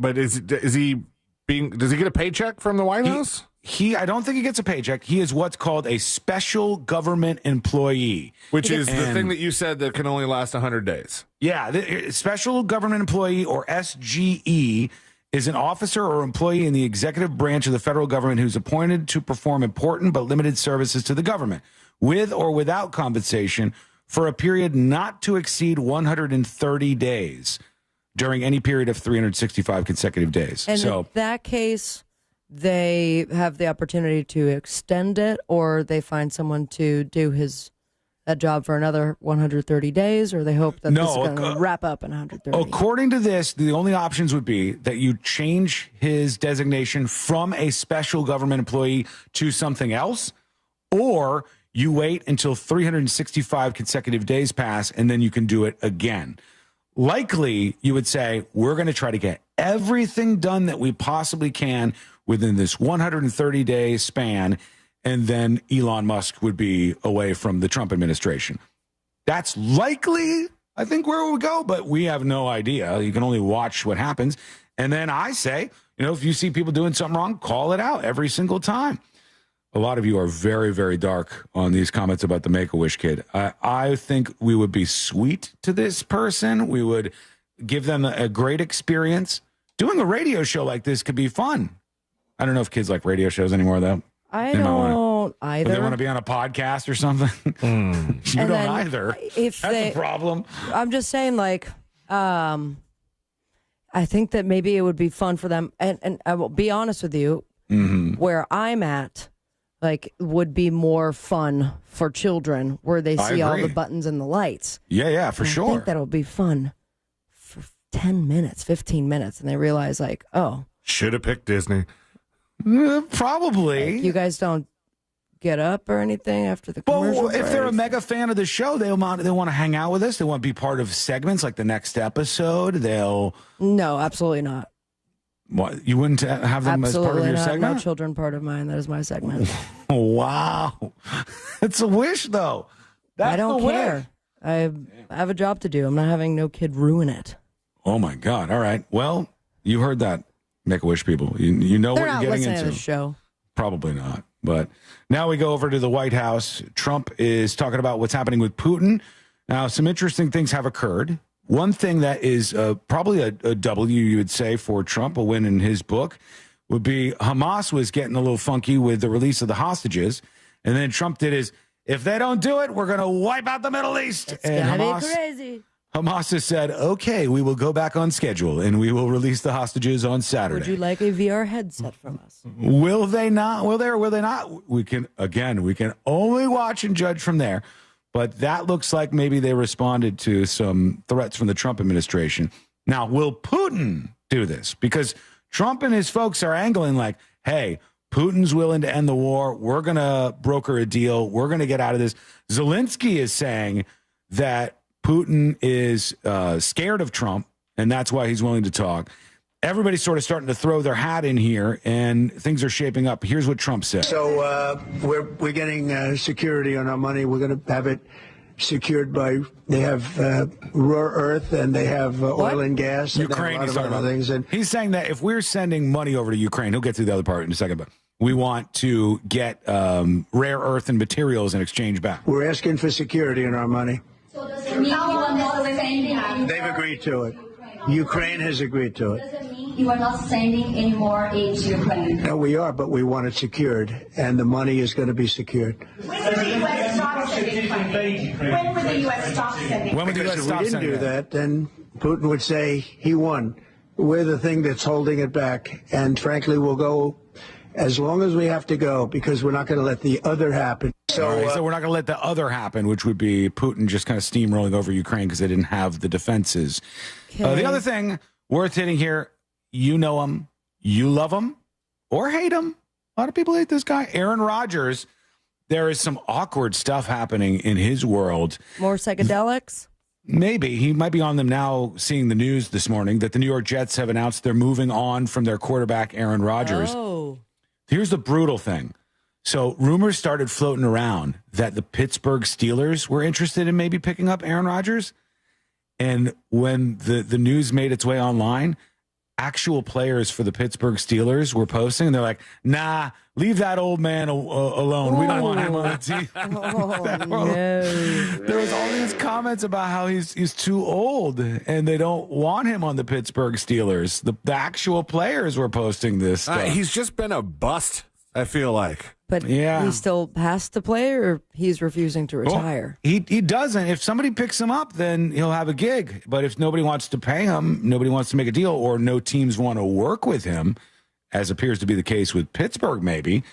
But is he Does he get a paycheck from the White House? I don't think he gets a paycheck. He is what's called a special government employee. Which is the thing that you said that can only last 100 days. Yeah, the special government employee, or SGE, is an officer or employee in the executive branch of the federal government who's appointed to perform important but limited services to the government, with or without compensation, for a period not to exceed 130 days during any period of 365 consecutive days. And in that case, they have the opportunity to extend it, or they find someone to do that job for another 130 days, or they hope that this is going to wrap up in 130. According to this, the only options would be that you change his designation from a special government employee to something else, or you wait until 365 consecutive days pass, and then you can do it again. Likely, you would say, we're going to try to get everything done that we possibly can within this 130-day span, and then Elon Musk would be away from the Trump administration. That's likely, I think, where it would go, but we have no idea. You can only watch what happens. And then I say, if you see people doing something wrong, call it out every single time. A lot of you are very, very dark on these comments about the Make-A-Wish kid. I think we would be sweet to this person. We would give them a great experience. Doing a radio show like this could be fun. I don't know if kids like radio shows anymore, though. I don't either. They want to be on a podcast or something. You don't either. That's a problem. I'm just saying, I think that maybe it would be fun for them. And I will be honest with you, where I'm at, would be more fun for children, where they see all the buttons and the lights. Yeah, for sure. I think that'll be fun for 10 minutes, 15 minutes. And they realize, should have picked Disney. Probably. You guys don't get up or anything after the commercial break? If they're a mega fan of the show, they want to hang out with us. They want to be part of segments like the next episode. No, absolutely not. What, you wouldn't have them as part of your segment? No children part of mine. That is my segment. Wow. It's a wish, though. I don't care. I have a job to do. I'm not having no kid ruin it. Oh, my God. All right. Well, you heard that. Make-A-Wish people. You know what you're getting into. To the show. Probably not. But now we go over to the White House. Trump is talking about what's happening with Putin. Now, some interesting things have occurred. One thing that is probably a W, you would say, for Trump, a win in his book, would be Hamas was getting a little funky with the release of the hostages. And then Trump did his, if they don't do it, we're going to wipe out the Middle East. It's going to be crazy. Hamas has said, okay, we will go back on schedule and we will release the hostages on Saturday. Would you like a VR headset from us? Will they not? Will they or will they not? We can only watch and judge from there. But that looks like maybe they responded to some threats from the Trump administration. Now, will Putin do this? Because Trump and his folks are angling like, hey, Putin's willing to end the war. We're going to broker a deal. We're going to get out of this. Zelensky is saying that Putin is scared of Trump, and that's why he's willing to talk. Everybody's sort of starting to throw their hat in here, and things are shaping up. Here's what Trump said. So we're getting security on our money. We're going to have it secured by, they have rare earth, and they have oil and gas. And Ukraine, he's talking about things. And he's saying that if we're sending money over to Ukraine, he'll get to the other part in a second, but we want to get rare earth and materials in exchange back. We're asking for security on our money. So does it mean you are not sending? They've agreed to it. Ukraine has agreed to it. Does it mean you are not sending any more aid to Ukraine? No, we are, but we want it secured, and the money is going to be secured. When will the U.S. stop sending money? When will the U.S. stop sending money? Because if we didn't do that, then Putin would say he won. We're the thing that's holding it back, and frankly, we'll go as long as we have to go, because we're not going to let the other happen. So we're not going to let the other happen, which would be Putin just kind of steamrolling over Ukraine because they didn't have the defenses. Okay. The other thing worth hitting here, you know him, you love him, or hate him. A lot of people hate this guy. Aaron Rodgers, there is some awkward stuff happening in his world. More psychedelics? Maybe. He might be on them now, seeing the news this morning that the New York Jets have announced they're moving on from their quarterback, Aaron Rodgers. Oh. Here's the brutal thing. So rumors started floating around that the Pittsburgh Steelers were interested in maybe picking up Aaron Rodgers. And when the news made its way online, actual players for the Pittsburgh Steelers were posting, and they're like, nah, leave that old man alone. We don't want him on the team. There was all these comments about how he's too old, and they don't want him on the Pittsburgh Steelers. The actual players were posting this stuff. He's just been a bust, I feel like. But he still has to play, or he's refusing to retire? Well, he doesn't. If somebody picks him up, then he'll have a gig. But if nobody wants to pay him, nobody wants to make a deal, or no teams want to work with him, as appears to be the case with Pittsburgh maybe,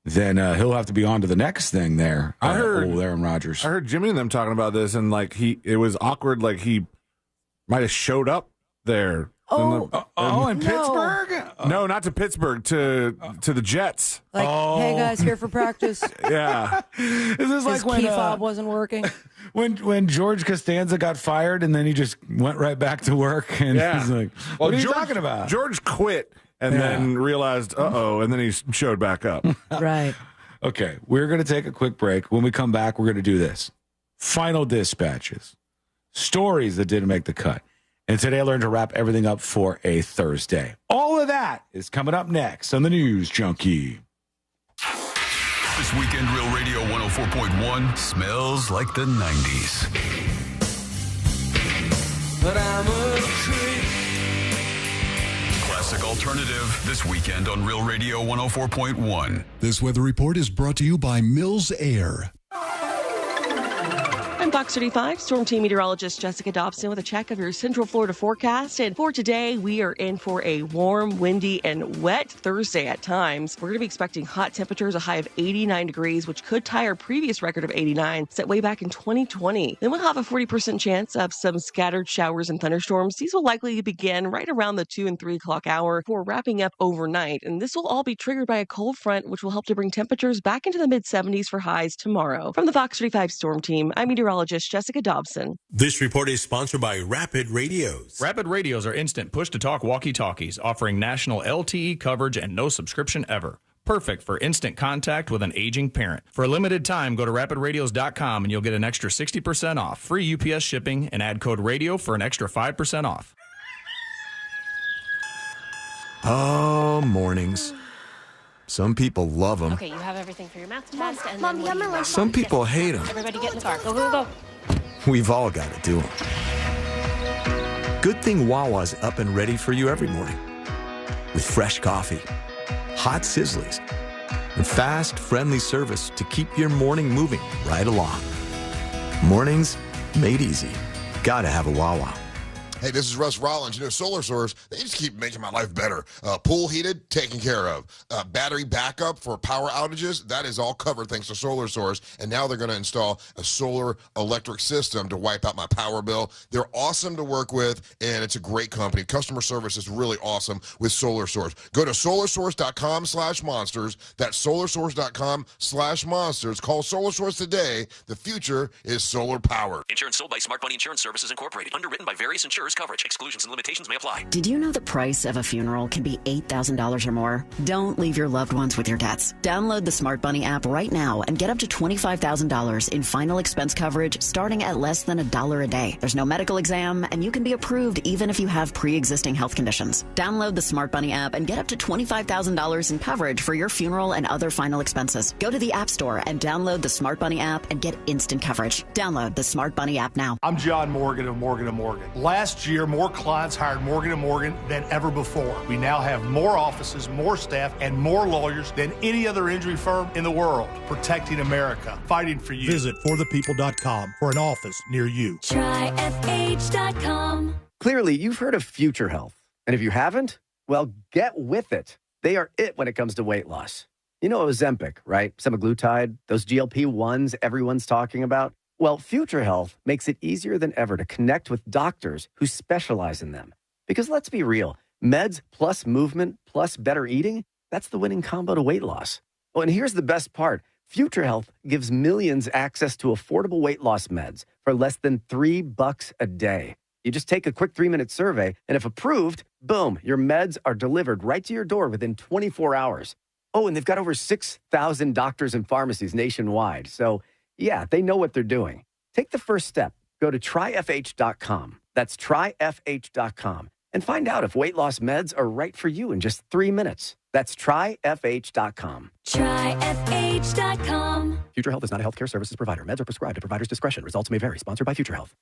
then he'll have to be on to the next thing there. I heard Aaron Rodgers. I heard Jimmy and them talking about this, and like it was awkward. Like he might have showed up there. In Pittsburgh? No, not to Pittsburgh, to the Jets. Like, hey guys, here for practice. Yeah. This is like when key fob wasn't working. When George Costanza got fired and then he just went right back to work, and he's like, what are you talking about? George quit and then realized, and then he showed back up. Right. Okay, we're going to take a quick break. When we come back, we're going to do this. Final dispatches. Stories that didn't make the cut. And today I learned to wrap everything up for a Thursday. All of that is coming up next on the News Junkie. This weekend, Real Radio 104.1 smells like the 90s. But I'm a creep. Classic alternative this weekend on Real Radio 104.1. This weather report is brought to you by Mills Air. I'm Fox 35 Storm Team meteorologist Jessica Dobson with a check of your Central Florida forecast. And for today, we are in for a warm, windy, and wet Thursday at times. We're going to be expecting hot temperatures, a high of 89 degrees, which could tie our previous record of 89, set way back in 2020. Then we'll have a 40% chance of some scattered showers and thunderstorms. These will likely begin right around the 2 and 3 o'clock hour before wrapping up overnight. And this will all be triggered by a cold front, which will help to bring temperatures back into the mid-70s for highs tomorrow. From the Fox 35 Storm Team, I'm meteorologist Jessica Dobson. This report is sponsored by Rapid Radios. Rapid Radios are instant push-to-talk walkie-talkies offering national LTE coverage and no subscription ever. Perfect for instant contact with an aging parent. For a limited time, go to rapidradios.com and you'll get an extra 60% off, free UPS shipping, and add code RADIO for an extra 5% off. Oh, mornings. Some people love them. Okay, you have everything for your math test. And Mom, you have my lunch. Some people hate them. Everybody get in the car. Go, go, go. We've all got to do them. Good thing Wawa's up and ready for you every morning. With fresh coffee, hot sizzlies, and fast, friendly service to keep your morning moving right along. Mornings made easy. Gotta have a Wawa. Hey, this is Russ Rollins. You know, Solar Source, they just keep making my life better. Pool heated, taken care of. Battery backup for power outages, that is all covered thanks to Solar Source. And now they're going to install a solar electric system to wipe out my power bill. They're awesome to work with, and it's a great company. Customer service is really awesome with Solar Source. Go to solarsource.com/monsters. That's solarsource.com/monsters. Call Solar Source today. The future is solar powered. Insurance sold by Smart Money Insurance Services Incorporated. Underwritten by various insurers. Coverage. Exclusions and limitations may apply. Did you know the price of a funeral can be $8,000 or more? Don't leave your loved ones with your debts. Download the Smart Bunny app right now and get up to $25,000 in final expense coverage starting at less than $1 a day. There's no medical exam, and you can be approved even if you have pre-existing health conditions. Download the Smart Bunny app and get up to $25,000 in coverage for your funeral and other final expenses. Go to the App Store and download the Smart Bunny app and get instant coverage. Download the Smart Bunny app now. I'm John Morgan of Morgan & Morgan. Last year, more clients hired Morgan & Morgan than ever before. We now have more offices, more staff, and more lawyers than any other injury firm in the world. Protecting America, fighting for you. Visit forthepeople.com for an office near you. Try FH.com. Clearly, you've heard of Future Health. And if you haven't, well, get with it. They are it when it comes to weight loss. You know Ozempic, right? Semaglutide, those GLP-1s everyone's talking about. Well, Future Health makes it easier than ever to connect with doctors who specialize in them. Because let's be real, meds plus movement plus better eating, that's the winning combo to weight loss. Oh, and here's the best part. Future Health gives millions access to affordable weight loss meds for less than $3 a day. You just take a quick 3-minute survey, and if approved, boom, your meds are delivered right to your door within 24 hours. Oh, and they've got over 6,000 doctors and pharmacies nationwide. So, yeah, they know what they're doing. Take the first step. Go to tryfh.com. That's tryfh.com. and find out if weight loss meds are right for you in just 3 minutes. That's tryfh.com. Tryfh.com. Future Health is not a healthcare services provider. Meds are prescribed at provider's discretion. Results may vary. Sponsored by Future Health.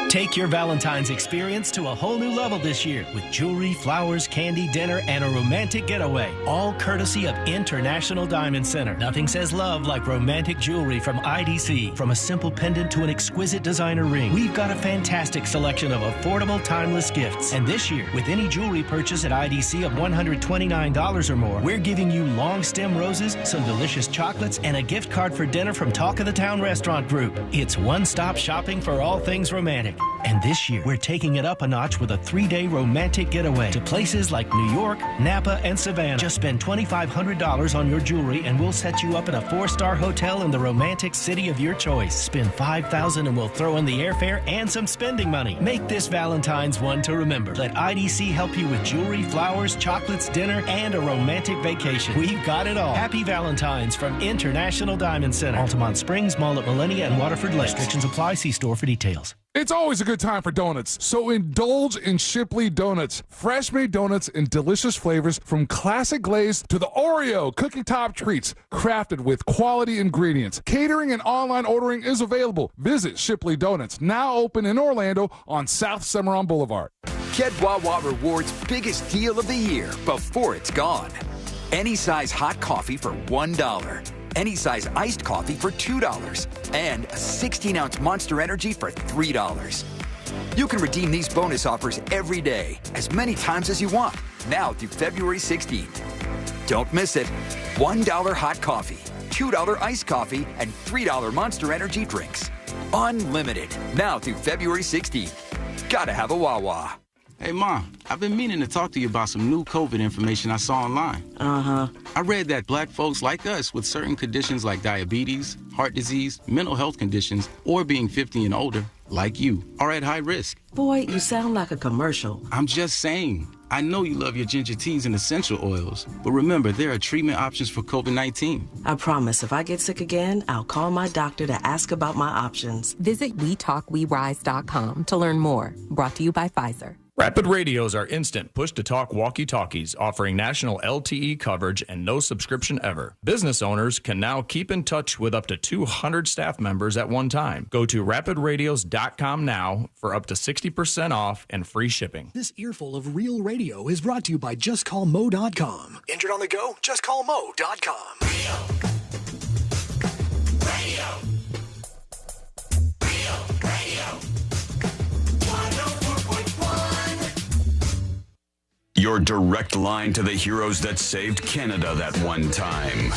Take your Valentine's experience to a whole new level this year with jewelry, flowers, candy, dinner, and a romantic getaway. All courtesy of International Diamond Center. Nothing says love like romantic jewelry from IDC. From a simple pendant to an exquisite designer ring, we've got a fantastic selection of affordable, timeless gifts. And this year, with any jewelry purchase at IDC of $129 or more, we're giving you long stem roses, some delicious chocolates, and a gift card for dinner from Talk of the Town Restaurant Group. It's one-stop shopping for all things romantic. And this year, we're taking it up a notch with a 3-day romantic getaway to places like New York, Napa, and Savannah. Just spend $2,500 on your jewelry and we'll set you up in a 4-star hotel in the romantic city of your choice. Spend $5,000 and we'll throw in the airfare and some spending money. Make this Valentine's one to remember. Let IDC help you with jewelry, flowers, chocolates, dinner, and a romantic vacation. We've got it all. Happy Valentine's from International Diamond Center. Altamont Springs, Mall at Millennia, and Waterford Lakes. Restrictions apply. See store for details. It's always a good time for donuts, so indulge in Shipley Donuts. Fresh-made donuts in delicious flavors from classic glaze to the Oreo cookie top treats, crafted with quality ingredients. Catering and online ordering is available. Visit Shipley Donuts, now open in Orlando on South Cimarron Boulevard. Get Wawa Rewards' biggest deal of the year before it's gone. Any size hot coffee for $1. Any size iced coffee for $2. And a 16-ounce Monster Energy for $3. You can redeem these bonus offers every day, as many times as you want, now through February 16th. Don't miss it. $1 hot coffee, $2 iced coffee, and $3 Monster Energy drinks. Unlimited, now through February 16th. Gotta have a Wawa. Hey, Mom, I've been meaning to talk to you about some new COVID information I saw online. Uh-huh. I read that black folks like us with certain conditions like diabetes, heart disease, mental health conditions, or being 50 and older, like you, are at high risk. Boy, you sound like a commercial. I'm just saying. I know you love your ginger teas and essential oils, but remember, there are treatment options for COVID-19. I promise if I get sick again, I'll call my doctor to ask about my options. Visit WeTalkWeRise.com to learn more. Brought to you by Pfizer. Rapid Radios are instant push-to-talk walkie-talkies offering national LTE coverage and no subscription ever. Business owners can now keep in touch with up to 200 staff members at one time. Go to rapidradios.com now for up to 60% off and free shipping. This earful of real radio is brought to you by JustCallMo.com. Injured on the go? JustCallMo.com. Radio. Your direct line to the heroes that saved Canada that one time.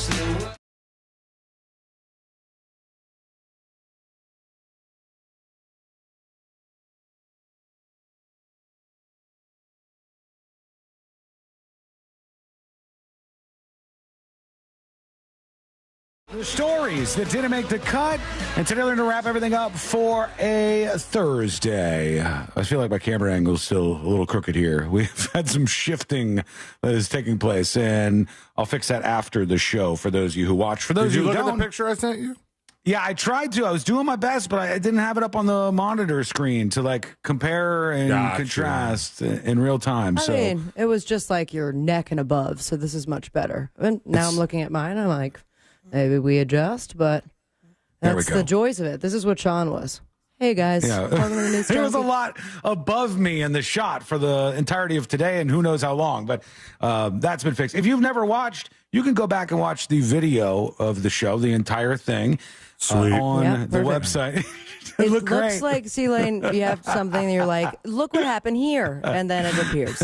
The stories that didn't make the cut, and today we're going to wrap everything up for a Thursday. I feel like my camera angle is still a little crooked here. We've had some shifting that is taking place, and I'll fix that after the show for those of you who watch. For those Did you who look don't, at the picture I sent you? Yeah, I tried to. I was doing my best, but I didn't have it up on the monitor screen to like compare and contrast in real time. I mean, it was just like your neck and above, so this is much better. And now I'm looking at mine, I'm like, maybe we adjust, but that's the joys of it. This is what Sean was. Hey, guys. Yeah. It was a lot above me in the shot for the entirety of today and who knows how long, but that's been fixed. If you've never watched, you can go back and watch the video of the show, the entire thing, on the website. It looks great. Like, C-Lane, you have something and you're like, look what happened here, and then it appears.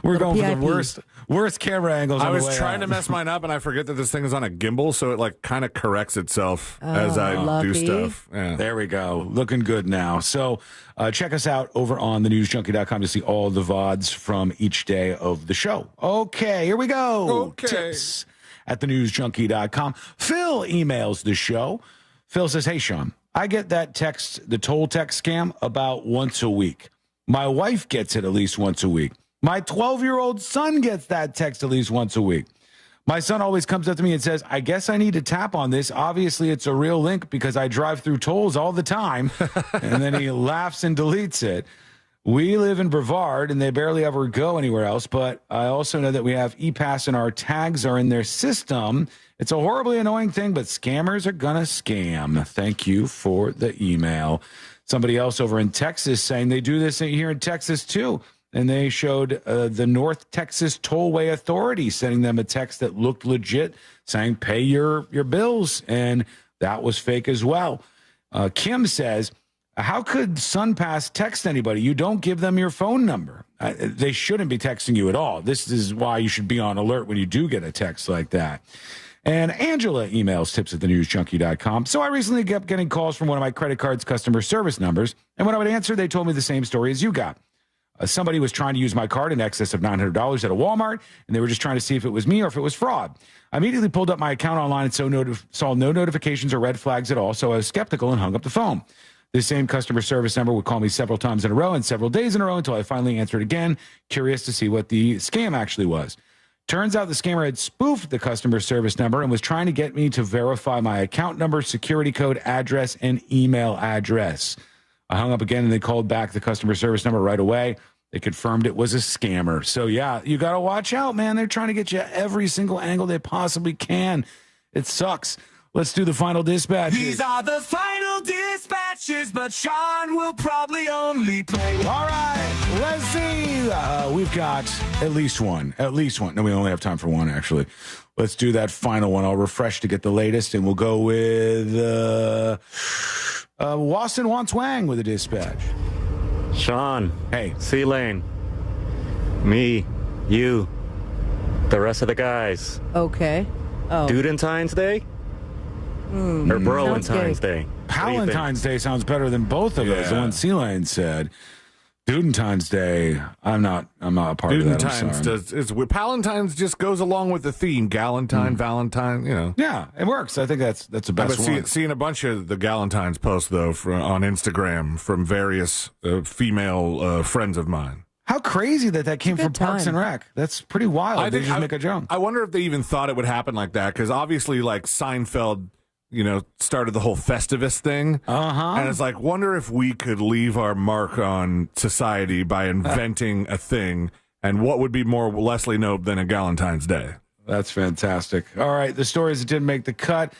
We're going for the worst camera angles. I was trying to mess mine up, and I forget that this thing is on a gimbal, so it like kind of corrects itself as I do stuff. Yeah. There we go. Looking good now. So check us out over on thenewsjunkie.com to see all the VODs from each day of the show. Okay, here we go. Okay. Tips at thenewsjunkie.com. Phil emails the show. Phil says, hey, Sean, I get that text, the toll text scam, about once a week. My wife gets it at least once a week. My 12-year-old son gets that text at least once a week. My son always comes up to me and says, I guess I need to tap on this. Obviously, it's a real link because I drive through tolls all the time. And then he laughs and deletes it. We live in Brevard, and they barely ever go anywhere else, but I also know that we have e-pass and our tags are in their system. It's a horribly annoying thing, but scammers are going to scam. Thank you for the email. Somebody else over in Texas saying they do this here in Texas, too. And they showed the North Texas Tollway Authority sending them a text that looked legit, saying, pay your bills. And that was fake as well. Kim says, how could SunPass text anybody? You don't give them your phone number. They shouldn't be texting you at all. This is why you should be on alert when you do get a text like that. And Angela emails tips@thenewsjunkie.com. So I recently kept getting calls from one of my credit card's customer service numbers. And when I would answer, they told me the same story as you got. Somebody was trying to use my card in excess of $900 at a Walmart, and they were just trying to see if it was me or if it was fraud. I immediately pulled up my account online and saw no notifications or red flags at all, so I was skeptical and hung up the phone. This same customer service number would call me several times in a row and several days in a row until I finally answered again, curious to see what the scam actually was. Turns out the scammer had spoofed the customer service number and was trying to get me to verify my account number, security code, address, and email address. I hung up again and they called back the customer service number right away. They confirmed it was a scammer. So, yeah, you got to watch out, man. They're trying to get you every single angle they possibly can. It sucks. Let's do the final dispatches. These are the final dispatches, but Sean will probably only play. All right, let's see. We've got at least one. No, we only have time for one, actually. Let's do that final one. I'll refresh to get the latest, and we'll go with Wasson wants Wang with a dispatch. Sean. Hey. C-Lane. Me. You. The rest of the guys. Okay. Oh. Dudentine's Day? Or Burlentine's Day? Palentine's Day sounds better than both of those. The one C-Lane said. Dudentine's Day, I'm not a part of that. Palentine's just goes along with the theme. Galentine, Valentine, you know. Yeah, it works. I think that's the best one. Seeing a bunch of the Galentines posts, though, on Instagram from various female friends of mine. How crazy that came from Parks and Rec. That's pretty wild. They just make a joke. I wonder if they even thought it would happen like that, because obviously, like, Seinfeld, started the whole Festivus thing. And it's like, wonder if we could leave our mark on society by inventing a thing, and what would be more Leslie Knope than a Galentine's Day? That's fantastic. All right, the stories that didn't make the cut.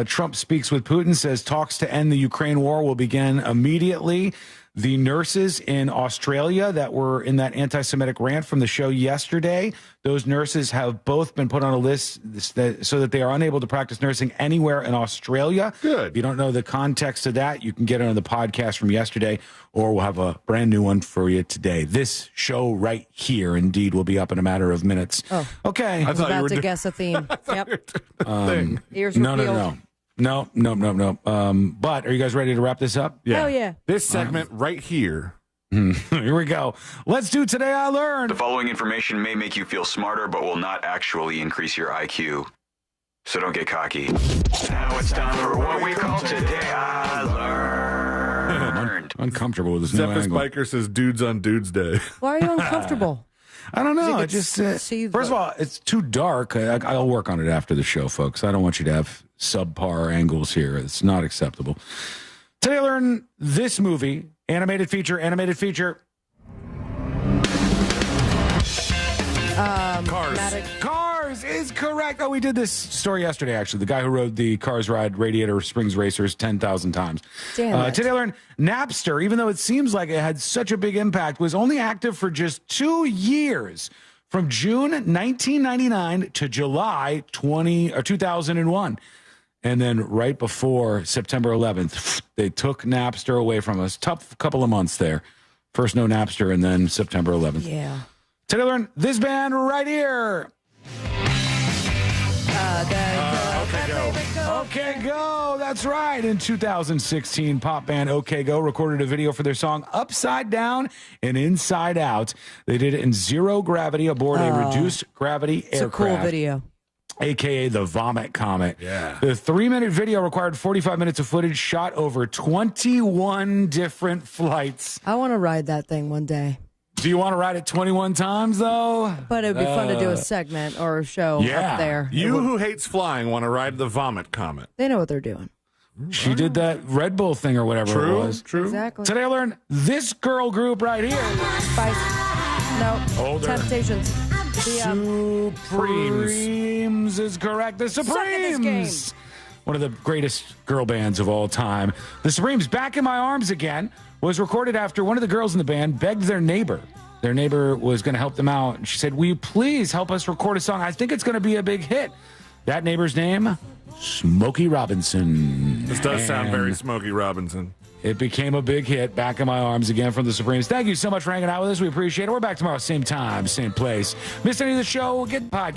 Trump speaks with Putin, says talks to end the Ukraine war will begin immediately. The nurses in Australia that were in that anti-Semitic rant from the show yesterday, those nurses have both been put on a list so that they are unable to practice nursing anywhere in Australia. Good. If you don't know the context of that, you can get it on the podcast from yesterday, or we'll have a brand new one for you today. This show right here, indeed, will be up in a matter of minutes. Oh, okay. I was about to guess a theme. Yep. Ears No. But are you guys ready to wrap this up? Yeah. Hell yeah. This segment right here. Here we go. Let's do Today I Learned. The following information may make you feel smarter, but will not actually increase your IQ. So don't get cocky. Now it's time for what we call Today I Learned. I'm uncomfortable with this new Zephyr's angle. Biker says dudes on dudes day. Why are you uncomfortable? I don't know. I just first of all, it's too dark. I'll work on it after the show, folks. I don't want you to have subpar angles here. It's not acceptable. Today I learned this movie, animated feature. Cars is correct. Oh, we did this story yesterday, actually. The guy who rode the Cars Ride Radiator Springs Racers 10,000 times. Damn it. Today I learned Napster, even though it seems like it had such a big impact, was only active for just 2 years, from June 1999 to July 2001. And then right before September 11th, they took Napster away from us. Tough couple of months there. First no Napster, and then September 11th. Yeah. Today I learned this band right here. OK Go. That's right. In 2016, pop band OK Go recorded a video for their song Upside Down and Inside Out. They did it in zero gravity aboard a reduced gravity aircraft. It's a cool video. AKA the Vomit Comet. Yeah. The 3-minute video required 45 minutes of footage shot over 21 different flights. I want to ride that thing one day. Do you want to ride it 21 times, though? But it would be fun to do a segment or a show up there. You who hates flying want to ride the Vomit Comet. They know what they're doing. She did that Red Bull thing or whatever it was. True. Exactly. Today I learned this girl group right here. Spice. No. Older. Temptations. The, Supremes is correct. The Suck at this Supremes. One of the greatest girl bands of all time. The Supremes, Back in My Arms Again, was recorded after one of the girls in the band begged their neighbor. Their neighbor was going to help them out. And she said, will you please help us record a song? I think it's going to be a big hit. That neighbor's name? Smokey Robinson. This does sound very Smokey Robinson. It became a big hit. Back in My Arms Again from the Supremes. Thank you so much for hanging out with us. We appreciate it. We're back tomorrow, same time, same place. Missed any of the show? Get podcast.